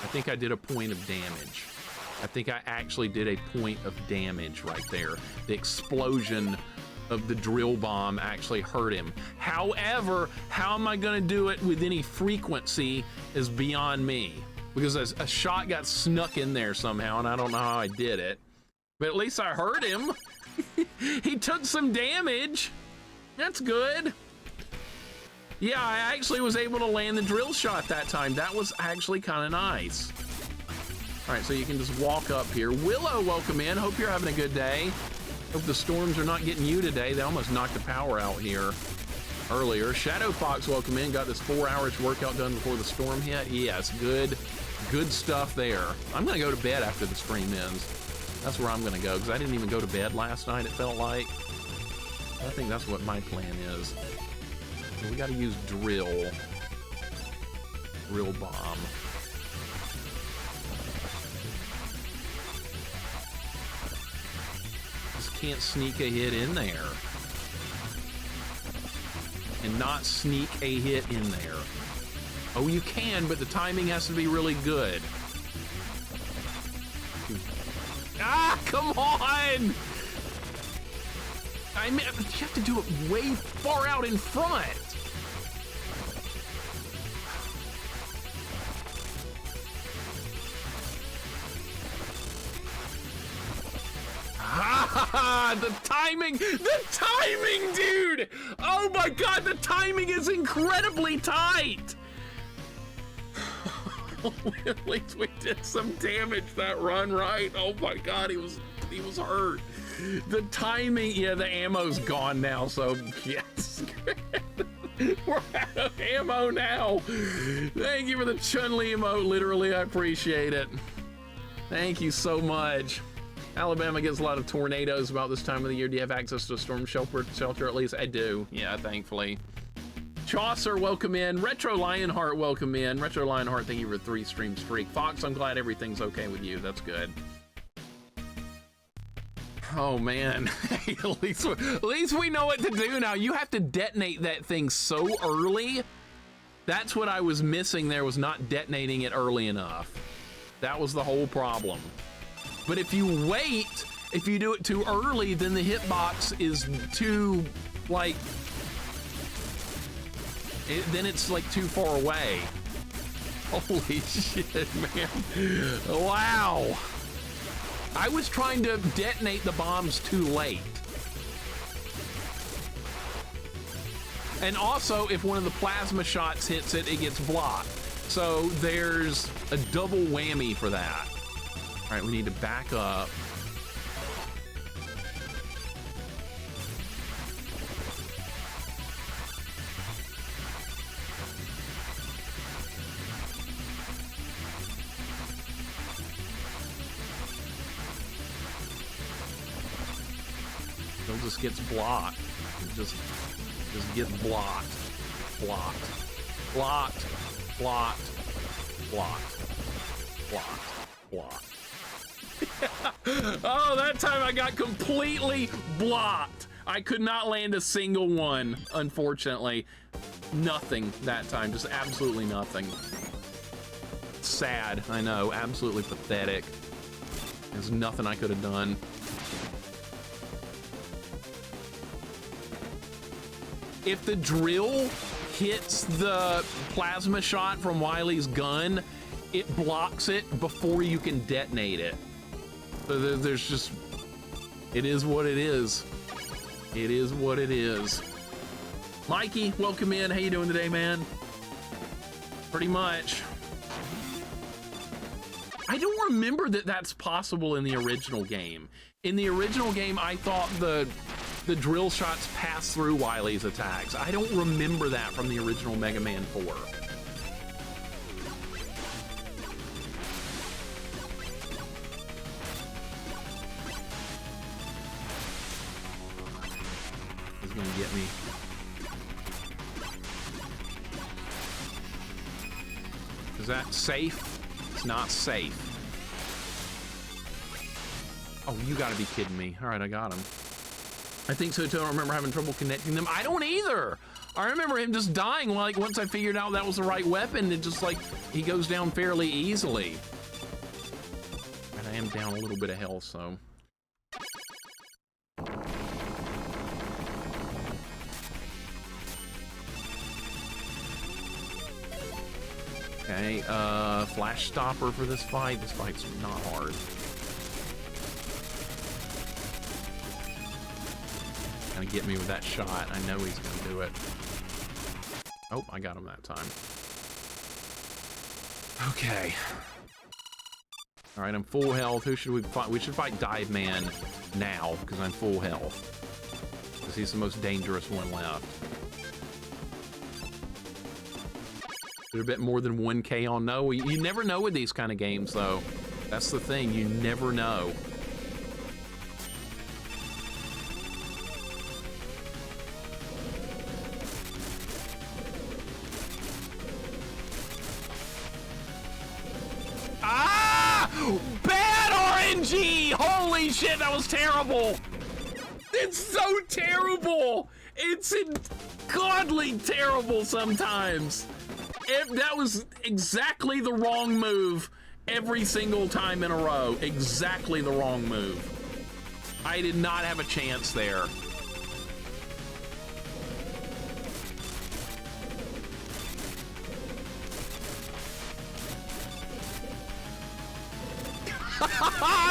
I think I did a point of damage. I think I actually did a point of damage right there. The explosion of the drill bomb actually hurt him. However, how am I going to do it with any frequency is beyond me. Because a shot got snuck in there somehow, and I don't know how I did it. But at least I hurt him. He took some damage. That's good. Yeah, I actually was able to land the drill shot that time. That was actually kind of nice. All right, so you can just walk up here. Willow, welcome in. Hope you're having a good day. Hope the storms are not getting you today. They almost knocked the power out here earlier. Shadow Fox, welcome in. Got this 4 hours workout done before the storm hit. Yes, good stuff there. I'm gonna go to bed after the stream ends. That's where I'm gonna go, because I didn't even go to bed last night, it felt like. I think that's what my plan is. So we gotta use drill bomb. Just can't sneak a hit in there. And not sneak a hit in there. Oh, you can, but the timing has to be really good. Ah, come on! I mean, you have to do it way far out in front. Ah, the timing, dude! Oh my God, the timing is incredibly tight. At least we did some damage that run, right? Oh my God, he was hurt. The timing, yeah, the ammo's gone now, so yes. We're out of ammo now. Thank you for the Chun-Li emote, literally, I appreciate it. Thank you so much. Alabama gets a lot of tornadoes about this time of the year. Do you have access to a storm shelter at least? I do, yeah, thankfully. Chaucer, welcome in. Retro Lionheart, welcome in. Retro Lionheart, thank you for 3 stream streak. Fox, I'm glad everything's okay with you. That's good. Oh man, at least we know what to do now. You have to detonate that thing so early. That's what I was missing there, was not detonating it early enough. That was the whole problem. But if you wait, if you do it too early, then the hitbox is too, like, then it's like too far away. Holy shit, man. Wow. I was trying to detonate the bombs too late. And also, if one of the plasma shots hits it, it gets blocked. So there's a double whammy for that. All right, we need to back up. It just gets blocked. It just gets blocked. Blocked. Blocked. Blocked. Blocked. Blocked. Blocked. Oh, that time I got completely blocked. I could not land a single one, unfortunately. Nothing that time, just absolutely nothing. Sad, I know, absolutely pathetic. There's nothing I could have done. If the drill hits the plasma shot from Wily's gun, it blocks it before you can detonate it. So there's just, it is what it is. It is what it is. Mikey, welcome in. How you doing today, man? Pretty much. I don't remember that that's possible in the original game. In the original game, I thought the drill shots pass through Wily's attacks. I don't remember that from the original Mega Man 4. He's gonna get me. Is that safe? It's not safe. Oh, you gotta be kidding me. All right, I got him. I think so too. I don't remember having trouble connecting them. I don't either. I remember him just dying like once I figured out that was the right weapon. It just like, he goes down fairly easily. And I am down a little bit of health, so. Okay, flash stopper for this fight. This fight's not hard. Gonna get me with that shot. I know he's gonna do it. Oh, I got him that time. Okay. All right, I'm full health. Who should we fight? We should fight Dive Man now because I'm full health. Because he's the most dangerous one left. A bit more than 1K on no. You never know with these kind of games, though. That's the thing. You never know. Ah! Bad RNG! Holy shit, that was terrible! It's so terrible! It's godly terrible sometimes. That was exactly the wrong move every single time in a row. Exactly the wrong move. I did not have a chance there.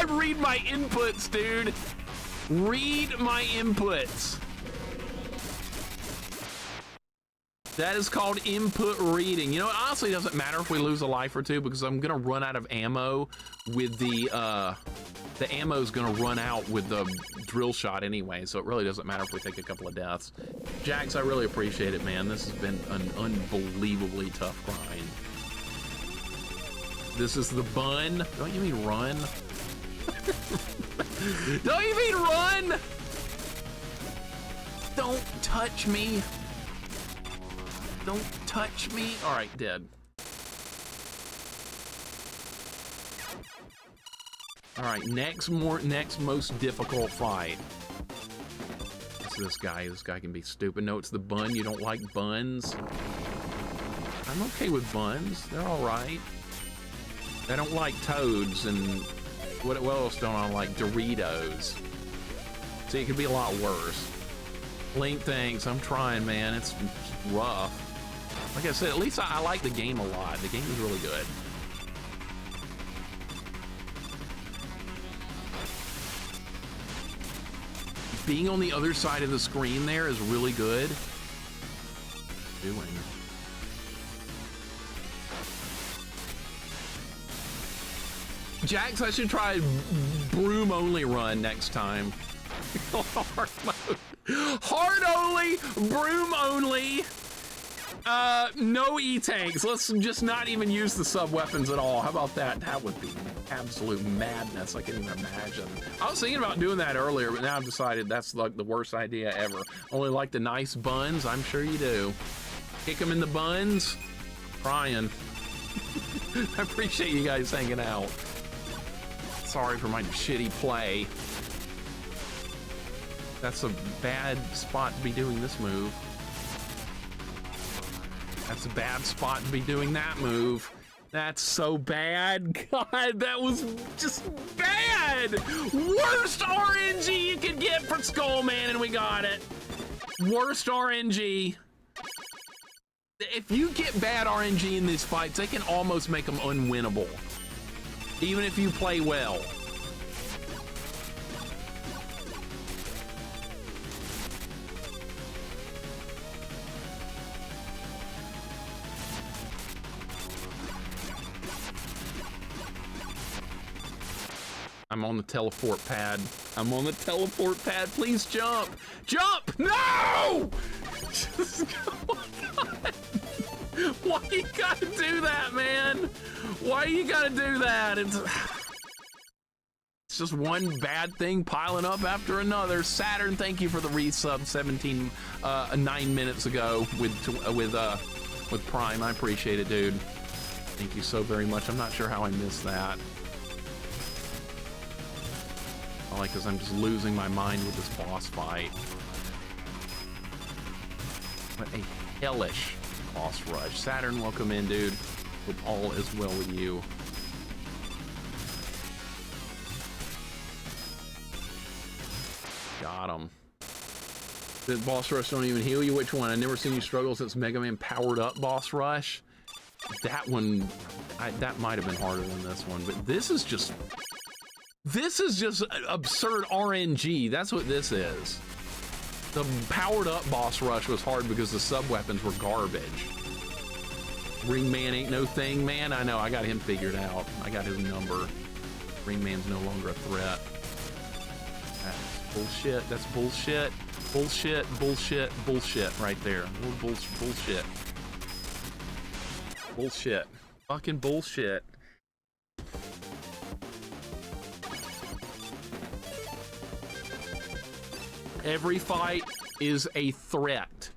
Read my inputs, dude. Read my inputs. That is called input reading. You know, it honestly doesn't matter if we lose a life or two because I'm gonna run out of ammo with the ammo's gonna run out with the drill shot anyway, so it really doesn't matter if we take a couple of deaths. Jax, I really appreciate it, man. This has been an unbelievably tough grind. This is the bun. Don't you mean run? Don't you mean run? Don't touch me. Don't touch me. All right, dead. All right, next most difficult fight. It's this guy. This guy can be stupid. No, it's the bun. You don't like buns? I'm okay with buns. They're all right. I don't like toads and what else don't I like? Doritos. See, it could be a lot worse. Link, thanks. I'm trying, man. It's rough. Like I said, at least I like the game a lot. The game is really good. Being on the other side of the screen there is really good. Doing. Jax, I should try broom only run next time. Hard mode. Hard only, broom only. No E-tanks. Let's just not even use the sub-weapons at all. How about that? That would be absolute madness. I can't even imagine. I was thinking about doing that earlier, but now I've decided that's like the worst idea ever. Only like the nice buns? I'm sure you do. Kick them in the buns? Crying. I appreciate you guys hanging out. Sorry for my shitty play. That's a bad spot to be doing this move. That's a bad spot to be doing that move. That's so bad. God, that was just bad. Worst RNG you could get for Skullman, and we got it. Worst RNG. If you get bad RNG in these fights, they can almost make them unwinnable, even if you play well. I'm on the teleport pad. I'm on the teleport pad. Please jump. Jump! No! Just, oh my God. Why you gotta do that, man? Why you gotta do that? It's just one bad thing piling up after another. Saturn, thank you for the resub 9 minutes ago with Prime. I appreciate it, dude. Thank you so very much. I'm not sure how I missed that. Probably because I'm just losing my mind with this boss fight. What a hellish boss rush. Saturn, welcome in, dude. Hope all is well with you. Got him. The boss rush don't even heal you? Which one? I've never seen you struggle since Mega Man powered up boss rush. That one, that might have been harder than this one, but this is just absurd RNG. That's what this is. The powered up boss rush was hard because the sub weapons were garbage. Ring Man ain't no thing, man. I know, I got him figured out. I got his number. Ring Man's no longer a threat. That's bullshit. That's bullshit. Bullshit, bullshit, bullshit right there. Bullshit. Bullshit. Fucking bullshit. Every fight is a threat.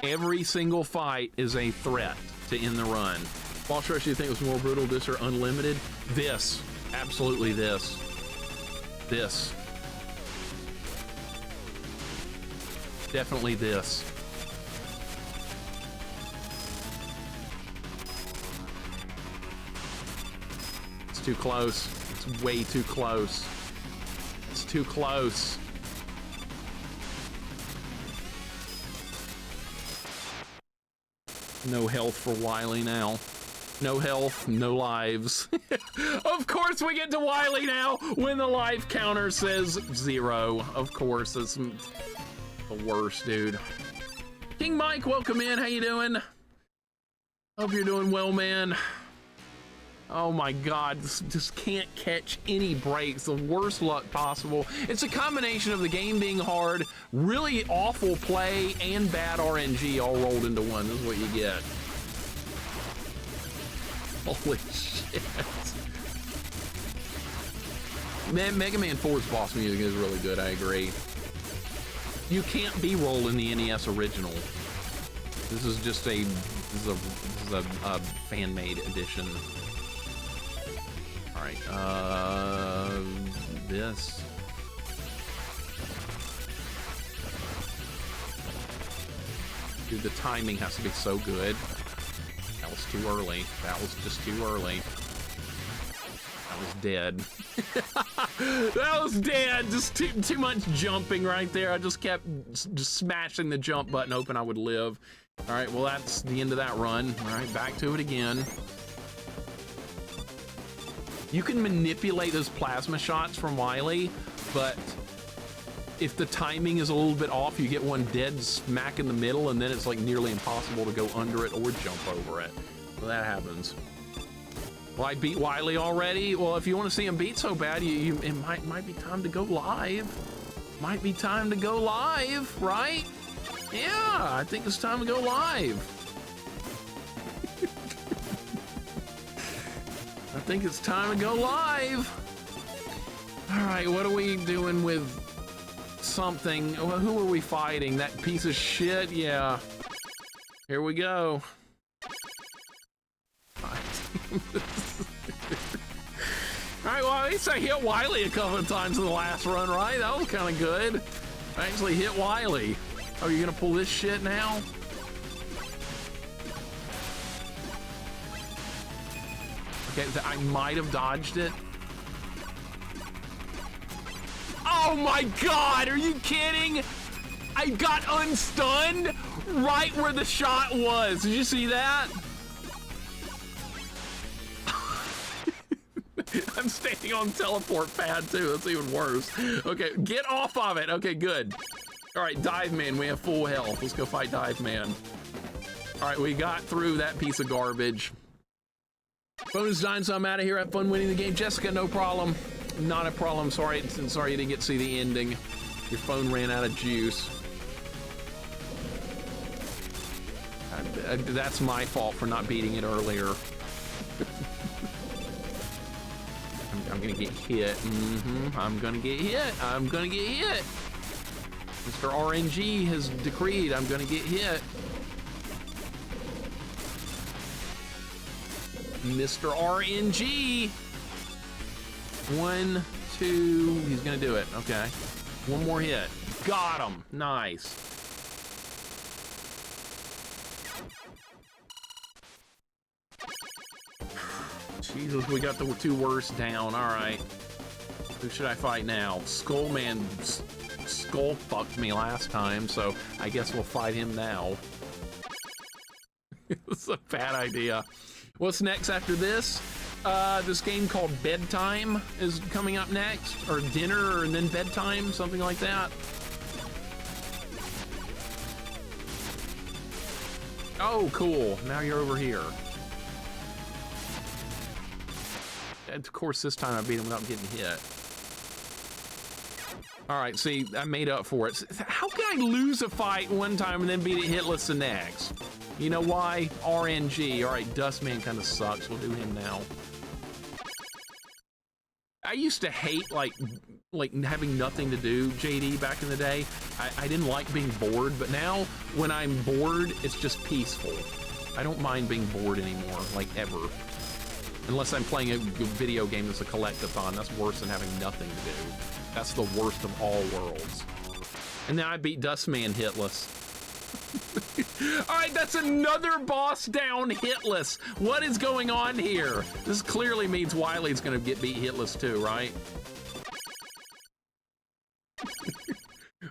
Every single fight is a threat to end the run. Boss rush, do you think was more brutal, this or unlimited? This. Absolutely this. This. Definitely this. It's too close. It's way too close. It's too close. No health for Wily now. No health, no lives. Of course we get to Wily now when the life counter says 0. Of course, it's the worst, dude. King Mike, welcome in. How you doing? Hope you're doing well, man. Oh my God, just can't catch any breaks. The worst luck possible. It's a combination of the game being hard, really awful play, and bad RNG all rolled into one. This is what you get. Holy shit. Man, Mega Man 4's boss music is really good, I agree. You can't be-roll in the NES original. This is just a fan-made edition. All right, this. Dude, the timing has to be so good. That was too early. That was just too early. That was dead. That was dead. Just too much jumping right there. I just kept just smashing the jump button, hoping I would live. All right, well, that's the end of that run. All right, back to it again. You can manipulate those plasma shots from Wily, but if the timing is a little bit off, you get one dead smack in the middle, and then it's like nearly impossible to go under it or jump over it. So that happens. Well, I beat Wily already. Well, if you want to see him beat so bad, it might be time to go live. Might be time to go live, right? Yeah, I think it's time to go live. I think it's time to go live. All right, what are we doing with something? Who are we fighting? That piece of shit? Yeah. Here we go. All right, well, at least I hit Wily a couple of times in the last run, right? That was kind of good. I actually hit Wily. Oh, you're gonna pull this shit now? Okay, I might have dodged it. Oh my God, are you kidding? I got unstunned right where the shot was. Did you see that? I'm standing on teleport pad too. That's even worse. Okay, get off of it. Okay, good. All right, Dive Man, we have full health. Let's go fight Dive Man. All right, we got through that piece of garbage. Phone is dying, so I'm out of here. Have fun winning the game. Jessica, no problem. Not a problem. Sorry you didn't get to see the ending. Your phone ran out of juice. That's my fault for not beating it earlier. I'm gonna get hit. I'm gonna get hit. I'm gonna get hit. Mr. RNG has decreed I'm gonna get hit. Mr. RNG. 1, 2. He's gonna do it. Okay. One more hit. Got him. Nice. Jesus, we got the 2 worst down. All right. Who should I fight now? Skullman skull fucked me last time, so I guess we'll fight him now. It's a bad idea. What's next after this? This game called Bedtime is coming up next, or dinner and then bedtime, something like that. Oh, cool. Now you're over here. Of course, this time I beat him without getting hit. All right, see, I made up for it. How can I lose a fight one time and then beat it hitless the next? You know why? RNG. All right, Dustman kind of sucks. We'll do him now. I used to hate like having nothing to do, JD, back in the day. I didn't like being bored, but now when I'm bored, it's just peaceful. I don't mind being bored anymore, like ever. Unless I'm playing a video game that's a collectathon. That's worse than having nothing to do. That's the worst of all worlds. And then I beat Dustman hitless. All right, that's another boss down hitless. What is going on here? This clearly means Wily's gonna get beat hitless too, right?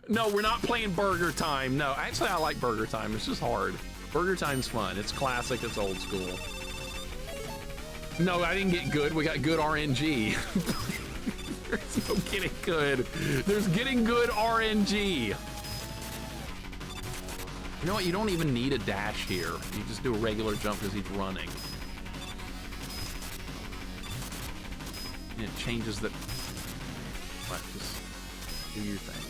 No, we're not playing Burger Time. No, actually I like Burger Time. It's just hard. Burger Time's fun. It's classic, it's old school. No, I didn't get good. We got good RNG. There's no getting good. There's getting good RNG. You know what? You don't even need a dash here. You just do a regular jump because he's running. And it changes the... What? Just do your thing.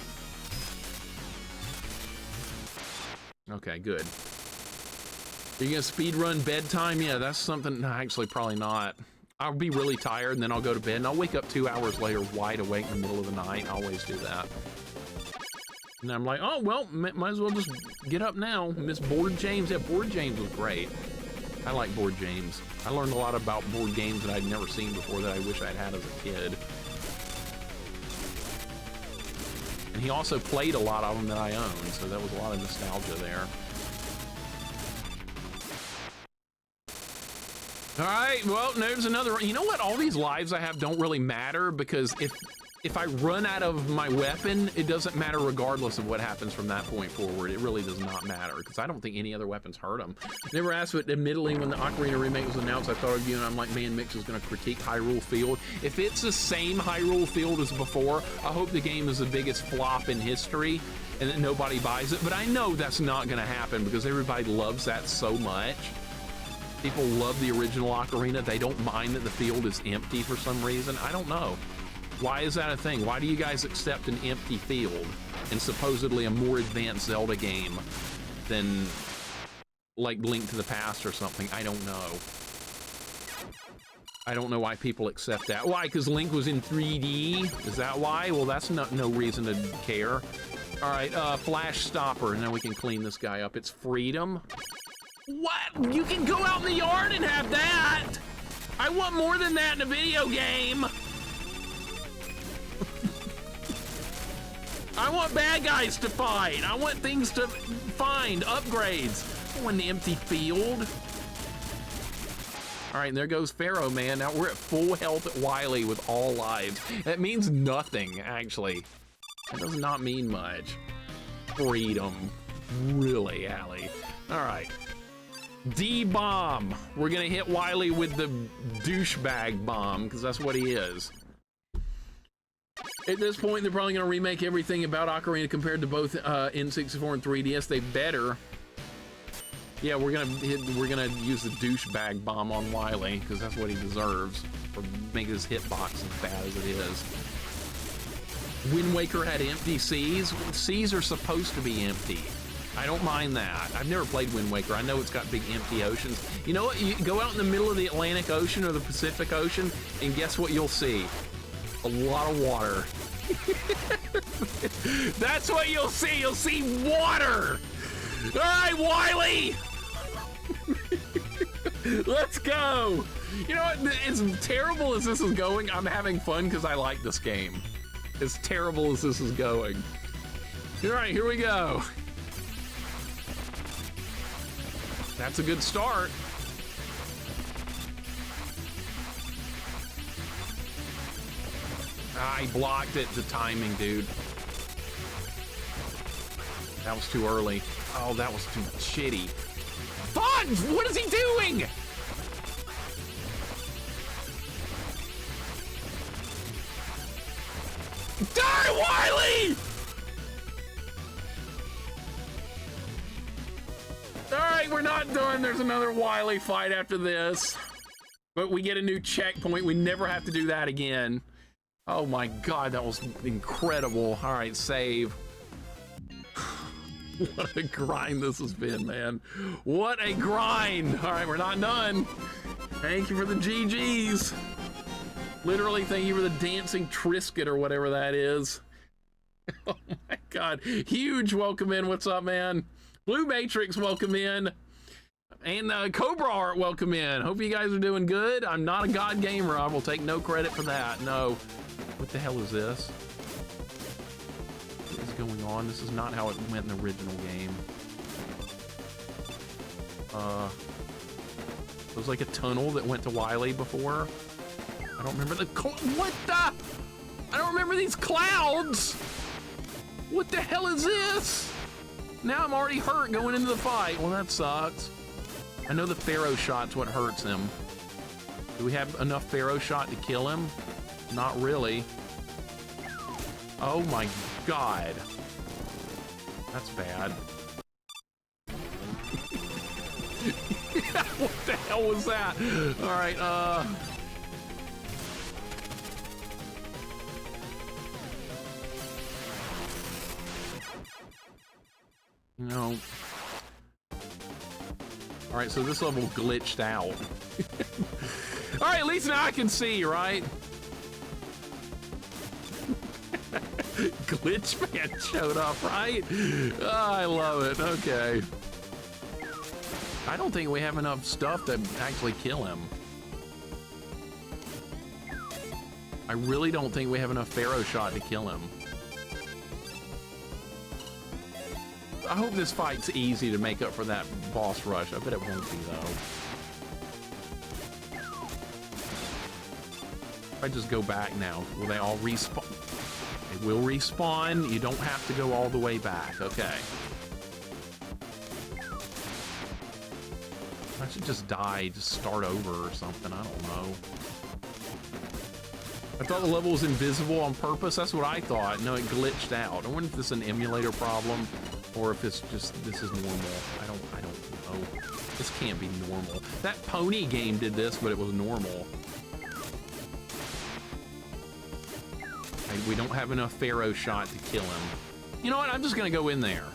Okay, good. Are you gonna speed run bedtime? Yeah, that's something. No, actually, probably not. I'll be really tired and then I'll go to bed and I'll wake up 2 hours later wide awake in the middle of the night. I always do that. And I'm like, oh, well, might as well just get up now. Miss Board James. Yeah, Board James was great. I like Board James. I learned a lot about board games that I'd never seen before that I wish I'd had as a kid. And he also played a lot of them that I owned, so that was a lot of nostalgia there. All right, well, there's another. You know what? All these lives I have don't really matter because if I run out of my weapon, it doesn't matter regardless of what happens from that point forward. It really does not matter because I don't think any other weapons hurt him. Never asked, but admittedly, when the Ocarina remake was announced, I thought of you and I'm like, man, Mix is going to critique Hyrule Field. If it's the same Hyrule Field as before, I hope the game is the biggest flop in history and that nobody buys it. But I know that's not going to happen because everybody loves that so much. People love the original Ocarina. They don't mind that the field is empty for some reason. I don't know. Why is that a thing? Why do you guys accept an empty field in supposedly a more advanced Zelda game than like Link to the Past or something? I don't know. I don't know why people accept that. Why? Because Link was in 3D? Is that why? Well, that's no reason to care. All right, Flash Stopper. Now we can clean this guy up. It's freedom. What? You can go out in the yard and have that? I want more than that in a video game. I want bad guys to fight. I want things to find, upgrades. I want an empty field. All right, and there goes Pharaoh, man. Now we're at full health at Wily with all lives. That means nothing, actually. That does not mean much. Freedom. Really, Allie. All right. D-bomb. We're gonna hit Wily with the douchebag bomb, because that's what he is. At this point, they're probably gonna remake everything about Ocarina compared to both N64 and 3DS. They better. Yeah, we're gonna use the douchebag bomb on Wily, because that's what he deserves for making his hitbox as bad as it is. Wind Waker had empty seas. Seas are supposed to be empty. I don't mind that. I've never played Wind Waker. I know it's got big empty oceans. You know what? You go out in the middle of the Atlantic Ocean or the Pacific Ocean, and guess what you'll see? A lot of water. That's what you'll see. You'll see water. All right, Wily. Let's go. You know what? As terrible as this is going, I'm having fun because I like this game. As terrible as this is going. All right, here we go. That's a good start. I blocked it. The timing, dude. That was too early. Oh, that was too shitty. Fonz, what is he doing? Die, Wily! All right, we're not done. There's another Wily fight after this. But we get a new checkpoint. We never have to do that again. Oh my God, that was incredible. All right, save. What a grind this has been, man. What a grind. All right, we're not done. Thank you for the GGs. Literally, thank you for the dancing Trisket or whatever that is. Oh my God. Huge welcome in. What's up, man? Blue Matrix, welcome in. And Cobra Art, welcome in. Hope you guys are doing good. I'm not a god gamer. I will take no credit for that. No. What the hell is this? What is going on? This is not how it went in the original game. It was like a tunnel that went to Wily before. I don't remember the what the? I don't remember these clouds. What the hell is this? Now I'm already hurt going into the fight. Well, that sucks. I know the Pharaoh shot's what hurts him. Do we have enough Pharaoh shot to kill him? Not really. Oh my God. That's bad. What the hell was that? All right, no. All right, so this level glitched out. All right, at least now I can see, right? Glitch Man showed up, right? Oh, I love it. Okay. I don't think we have enough stuff to actually kill him. I really don't think we have enough Pharaoh shot to kill him. I hope this fight's easy to make up for that boss rush. I bet it won't be, though. If I just go back now, will they all respawn? They will respawn. You don't have to go all the way back. Okay. I should just die, just start over or something. I don't know. I thought the level was invisible on purpose. That's what I thought. No, it glitched out. I wonder if this is an emulator problem or if it's just, this is normal. I don't know. This can't be normal. That Pony game did this, but it was normal. We don't have enough Pharaoh shot to kill him. You know what? I'm just gonna go in there.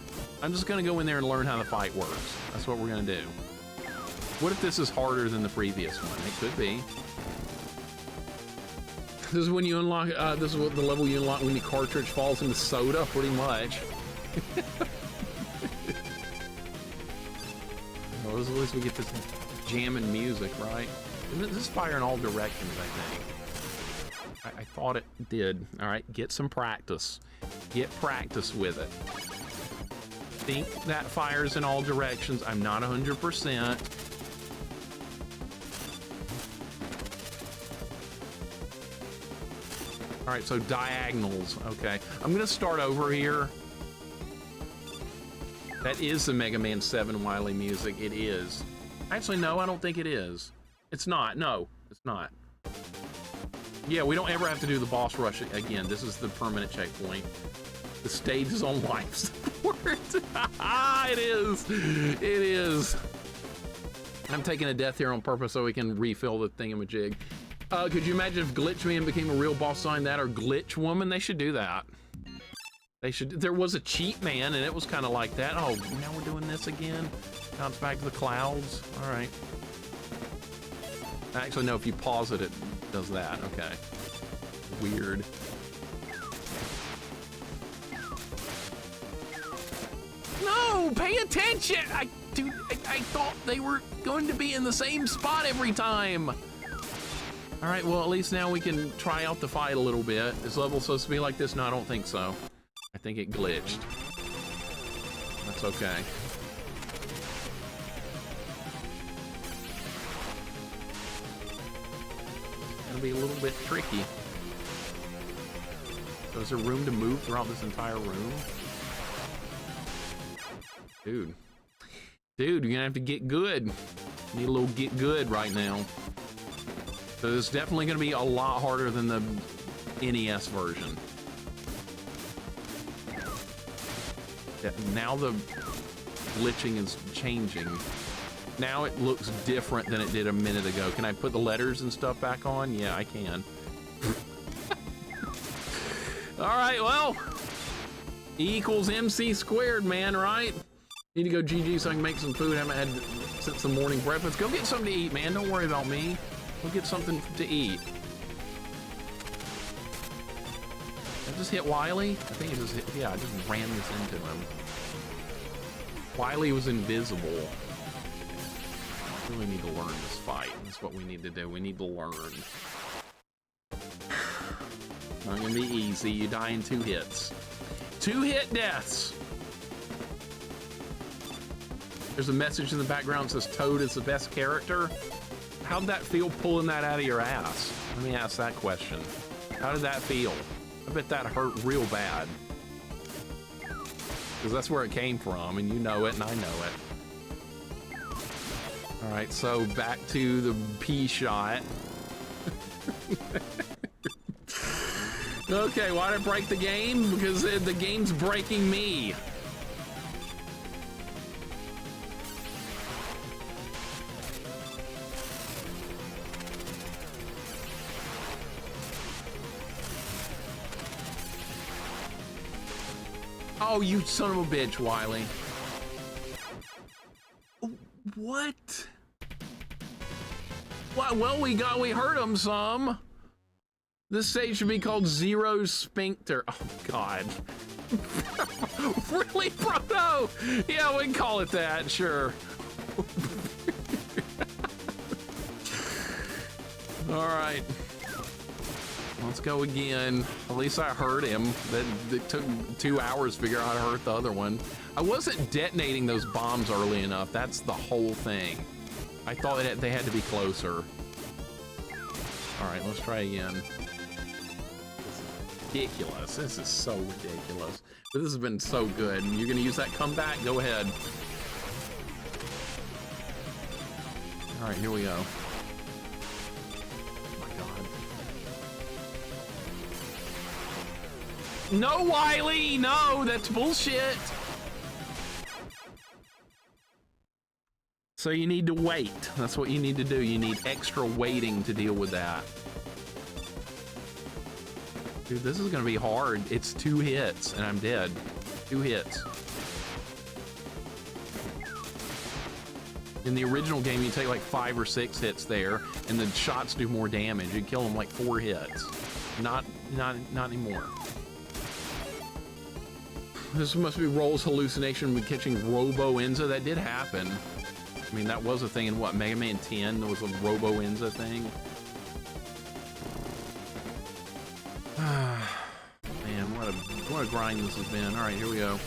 I'm just gonna go in there and learn how the fight works. That's what we're gonna do. What if this is harder than the previous one? It could be. This is when you unlock, this is what the level you unlock when the cartridge falls into soda, pretty much. Well, at least we get this jamming music, right? This is fire in all directions, I think. I thought it did. All right, get some practice. Get practice with it. Think that fires in all directions. I'm not 100%. All right, so diagonals. Okay, I'm gonna start over here. That is the Mega Man 7 Wily music. It is. Actually, no, I don't think it is. It's not. No, it's not. Yeah, we don't ever have to do the boss rush again. This is the permanent checkpoint. The stage is on life support. It is. It is. I'm taking a death here on purpose so we can refill the thingamajig. Could you imagine if Glitch Man became a real boss sign that, or Glitch Woman? They should do that. They should. There was a Cheat Man, and it was kind of like that. Oh, now we're doing this again. Now it's back to the clouds. All right. Actually, no. If you pause it, it does that. Okay. Weird. No, pay attention. Dude, I thought they were going to be in the same spot every time. All right, well, at least now we can try out the fight a little bit. Is level supposed to be like this? No, I don't think so. I think it glitched. That's okay. It's gonna be a little bit tricky. So is there room to move throughout this entire room? Dude. Dude, you're gonna have to get good. Need a little get good right now. So it's definitely going to be a lot harder than the NES version. Yeah, now the glitching is changing. Now it looks different than it did a minute ago. Can I put the letters and stuff back on? Yeah, I can. All right, well, E equals MC squared, man, right? Need to go GG so I can make some food. I haven't had since the morning breakfast. Go get something to eat, man. Don't worry about me. We'll get something to eat. I just hit Wily? I think it just hit, yeah, I just ran this into him. Wily was invisible. We really need to learn this fight. That's what we need to do. We need to learn. Not gonna be easy. You die in 2 hits. 2-hit deaths. There's a message in the background that says Toad is the best character. How'd that feel pulling that out of your ass? Let me ask that question. How did that feel? I bet that hurt real bad. Because that's where it came from, and you know it, and I know it. All right, so back to the P shot. Okay, why did I break the game? Because the game's breaking me. Oh, you son of a bitch, Wily. What? Well, we hurt him some. This stage should be called Zero Sphincter. Oh, God. Really, Proto? Yeah, we can call it that, sure. All right. Let's go again. At least I hurt him. It took 2 hours to figure out how to hurt the other one. I wasn't detonating those bombs early enough. That's the whole thing. I thought they had to be closer. All right, let's try again. Ridiculous. This is so ridiculous. But this has been so good. You're gonna use that comeback? Go ahead. All right, here we go. No, Wily! No, that's bullshit! So you need to wait. That's what you need to do. You need extra waiting to deal with that. Dude, this is gonna be hard. It's 2 hits, and I'm dead. 2 hits. In the original game, you take like 5 or 6 hits there, and the shots do more damage. You kill them like 4 hits. Not anymore. This must be Roll's hallucination with catching Robo Enza. That did happen. I mean, that was a thing in what, Mega Man 10? There was a Robo Enza thing. grind this has been. All right, here we go.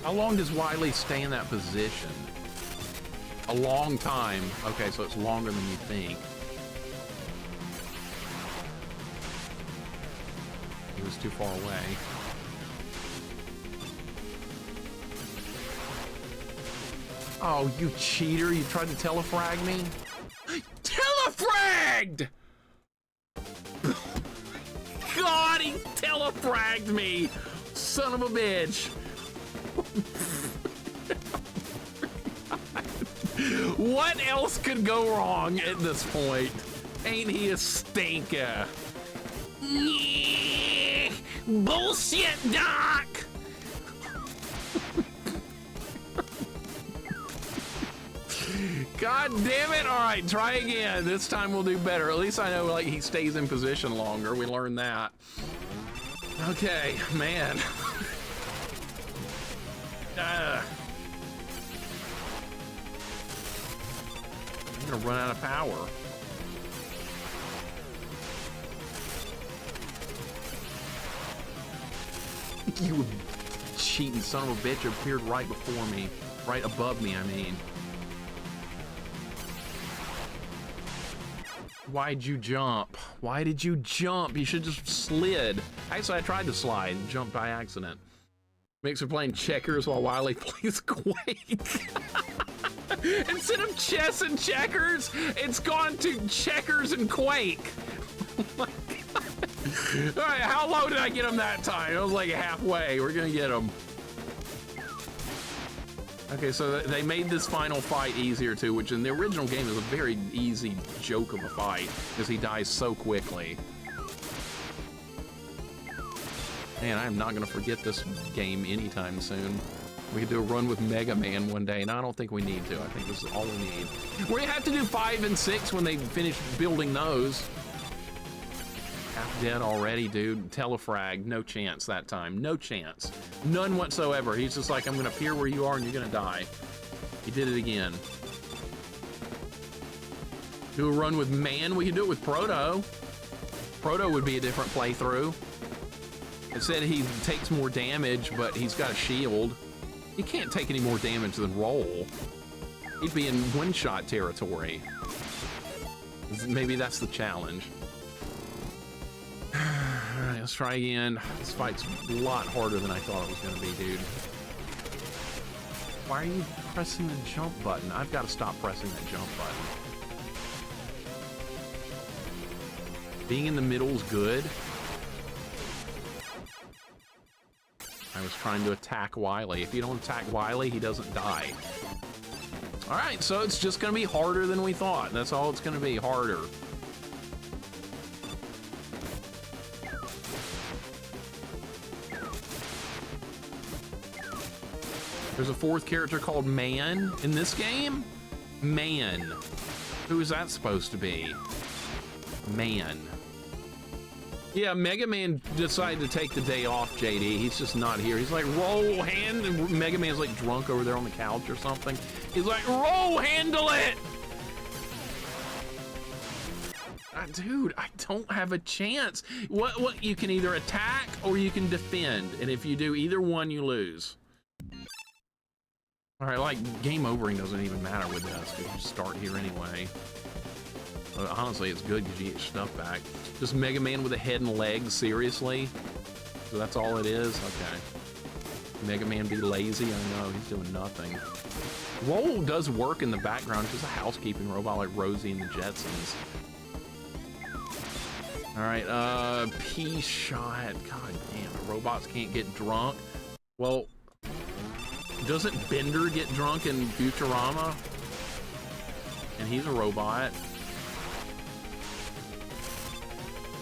How long does Wily stay in that position? A long time. Okay, so it's longer than you think. He was too far away. Oh, you cheater. You tried to telefrag me? Telefragged! God, he telefragged me! Son of a bitch! What else could go wrong at this point? Ain't he a stinker? Bullshit, Doc! God damn it! All right, try again. This time we'll do better. At least I know, like, he stays in position longer. We learned that. Okay, man. I'm gonna run out of power. You cheating son of a bitch appeared right before me. Right above me, I mean. Why'd you jump? Why did you jump? You should just slid. Actually, I tried to slide and jumped by accident. Mixer playing checkers while Wily plays Quake. Instead of chess and checkers, it's gone to checkers and Quake. Oh my God. All right, how low did I get him that time? It was like halfway. We're gonna get him. Okay, so they made this final fight easier too, which in the original game is a very easy joke of a fight because he dies so quickly. Man, I am not gonna forget this game anytime soon. We could do a run with Mega Man one day, and I don't think we need to. I think this is all we need. We're gonna have to do 5 and 6 when they finish building those. Half dead already, dude. Telefrag, no chance that time. No chance. None whatsoever. He's just like, I'm gonna appear where you are and you're gonna die. He did it again. Do a run with Man? We could do it with Proto. Proto would be a different playthrough. It said he takes more damage, but he's got a shield. He can't take any more damage than Roll. He'd be in one-shot territory. Maybe that's the challenge. All right, let's try again. This fight's a lot harder than I thought it was gonna be, dude. Why are you pressing the jump button? I've got to stop pressing that jump button. Being in the middle is good. I was trying to attack Wily. If you don't attack Wily, he doesn't die. All right, so it's just gonna be harder than we thought. That's all it's gonna be, harder. There's a 4th character called Man in this game? Man. Who is that supposed to be? Man. Yeah, Mega Man decided to take the day off, JD. He's just not here. He's like, roll hand, and Mega Man's like drunk over there on the couch or something. He's like, roll handle it! Dude, I don't have a chance. What? You can either attack or you can defend. And if you do either one, you lose. All right, like, game overing doesn't even matter with this because you start here anyway. But honestly, it's good because you get your stuff back. Just Mega Man with a head and legs, seriously? So that's all it is? Okay. Mega Man be lazy? I know, he's doing nothing. Roll does work in the background, just a housekeeping robot like Rosie and the Jetsons. All right, P-Shot. God damn, robots can't get drunk. Well, doesn't Bender get drunk in Futurama? And he's a robot.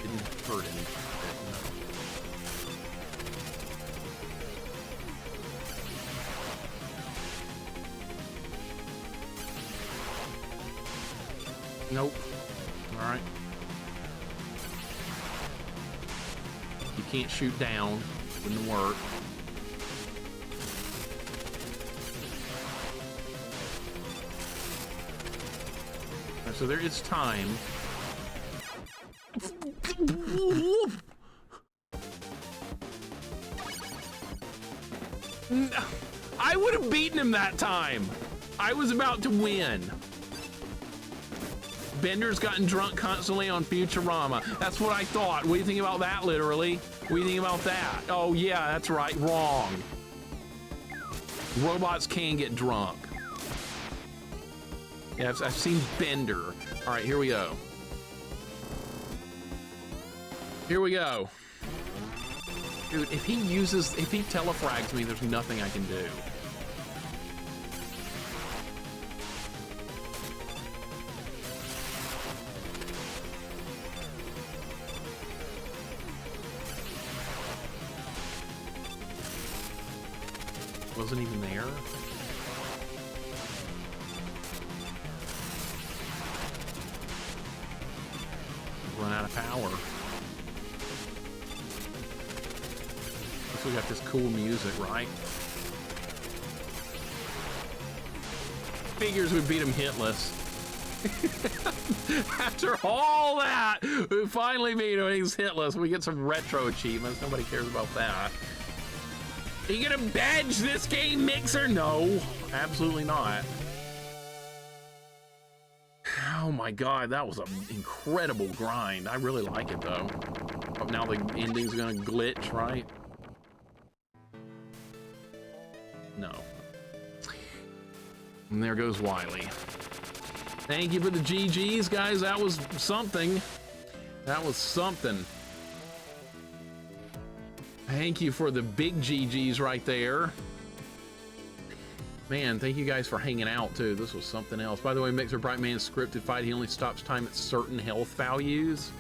Didn't hurt him. Nope. All right. You can't shoot down. Wouldn't work. so there is time. I would have beaten him that time. I was about to win. Bender's gotten drunk constantly on Futurama. That's what I thought. What do you think about that, literally? What do you think about that? Oh, yeah, that's right. Wrong. Robots can get drunk. Yeah, I've seen Bender. All right, here we go. Here we go. Dude, if he telefrags me, there's nothing I can do. Wasn't even there. Run out of power. Guess we got this cool music, right? Figures we beat him hitless. After all that, we finally beat him. He's hitless. We get some retro achievements. Nobody cares about that. Are you gonna badge this game, Mixer? No, absolutely not. Oh my god, that was an incredible grind. I really like it though. But now the ending's gonna glitch, right? No. And there goes Wiley. Thank you for the GGs, guys. That was something. That was something. Thank you for the big GGs right there. Man, thank you guys for hanging out too. This was something else. By the way, Mixer Brightman's scripted fight, he only stops time at certain health values.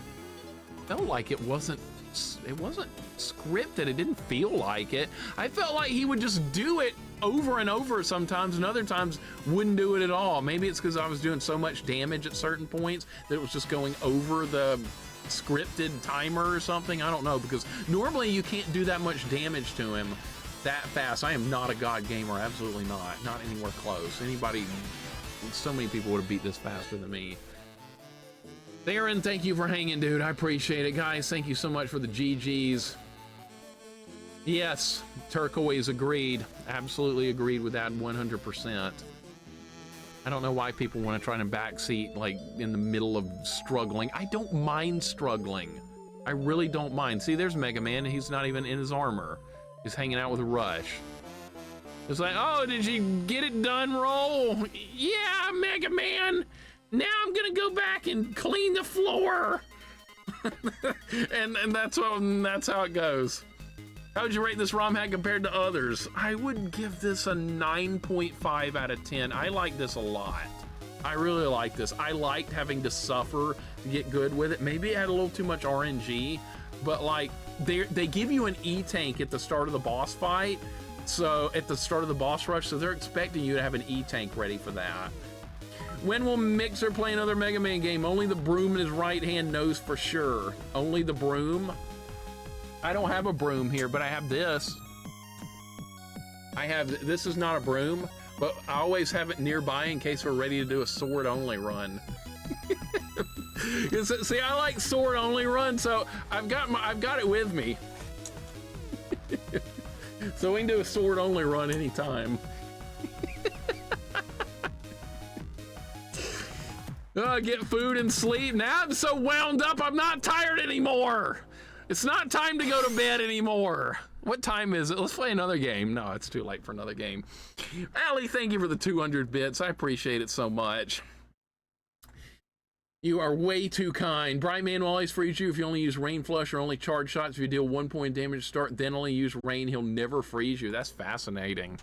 Felt like it wasn't scripted. It didn't feel like it. I felt like he would just do it over and over sometimes, and other times wouldn't do it at all. Maybe it's because I was doing so much damage at certain points that it was just going over the scripted timer or something. I don't know, because normally you can't do that much damage to him that fast. I am not a god gamer, absolutely not anywhere close. Anybody, so many people would have beat this faster than me. Darren, thank you for hanging, dude. I appreciate it. Guys, thank you so much for the GGs. Yes, Turquoise agreed. Absolutely agreed with that 100%. I don't know why people want to try and backseat like in the middle of struggling. I don't mind struggling. I really don't mind. See, there's Mega Man. He's not even in his armor. He's hanging out with Rush. It's like, oh, did you get it done, roll? Yeah, Mega Man. Now I'm gonna go back and clean the floor. and that's how it goes. How would you rate this ROM hack compared to others? I would give this a 9.5 out of 10. I like this a lot. I really like this. I liked having to suffer to get good with it. Maybe it had a little too much RNG, but like they give you an E-tank at the start of the boss fight. So at the start of the boss rush, so they're expecting you to have an E-tank ready for that. When will Mixer play another Mega Man game? Only the broom in his right hand knows for sure. Only the broom? I don't have a broom here, but I have this. This is not a broom, but I always have it nearby in case we're ready to do a sword only run. See, I like sword only run, so I've got it with me. So we can do a sword only run anytime. Get food and sleep. Now I'm so wound up, I'm not tired anymore. It's not time to go to bed anymore. What time is it? Let's play another game. No, it's too late for another game. Allie, thank you for the 200 bits. I appreciate it so much. You are way too kind. Brightman will always freeze you if you only use Rain Flush or only charge shots. If you deal 1 point damage to start, then only use Rain, he'll never freeze you. That's fascinating.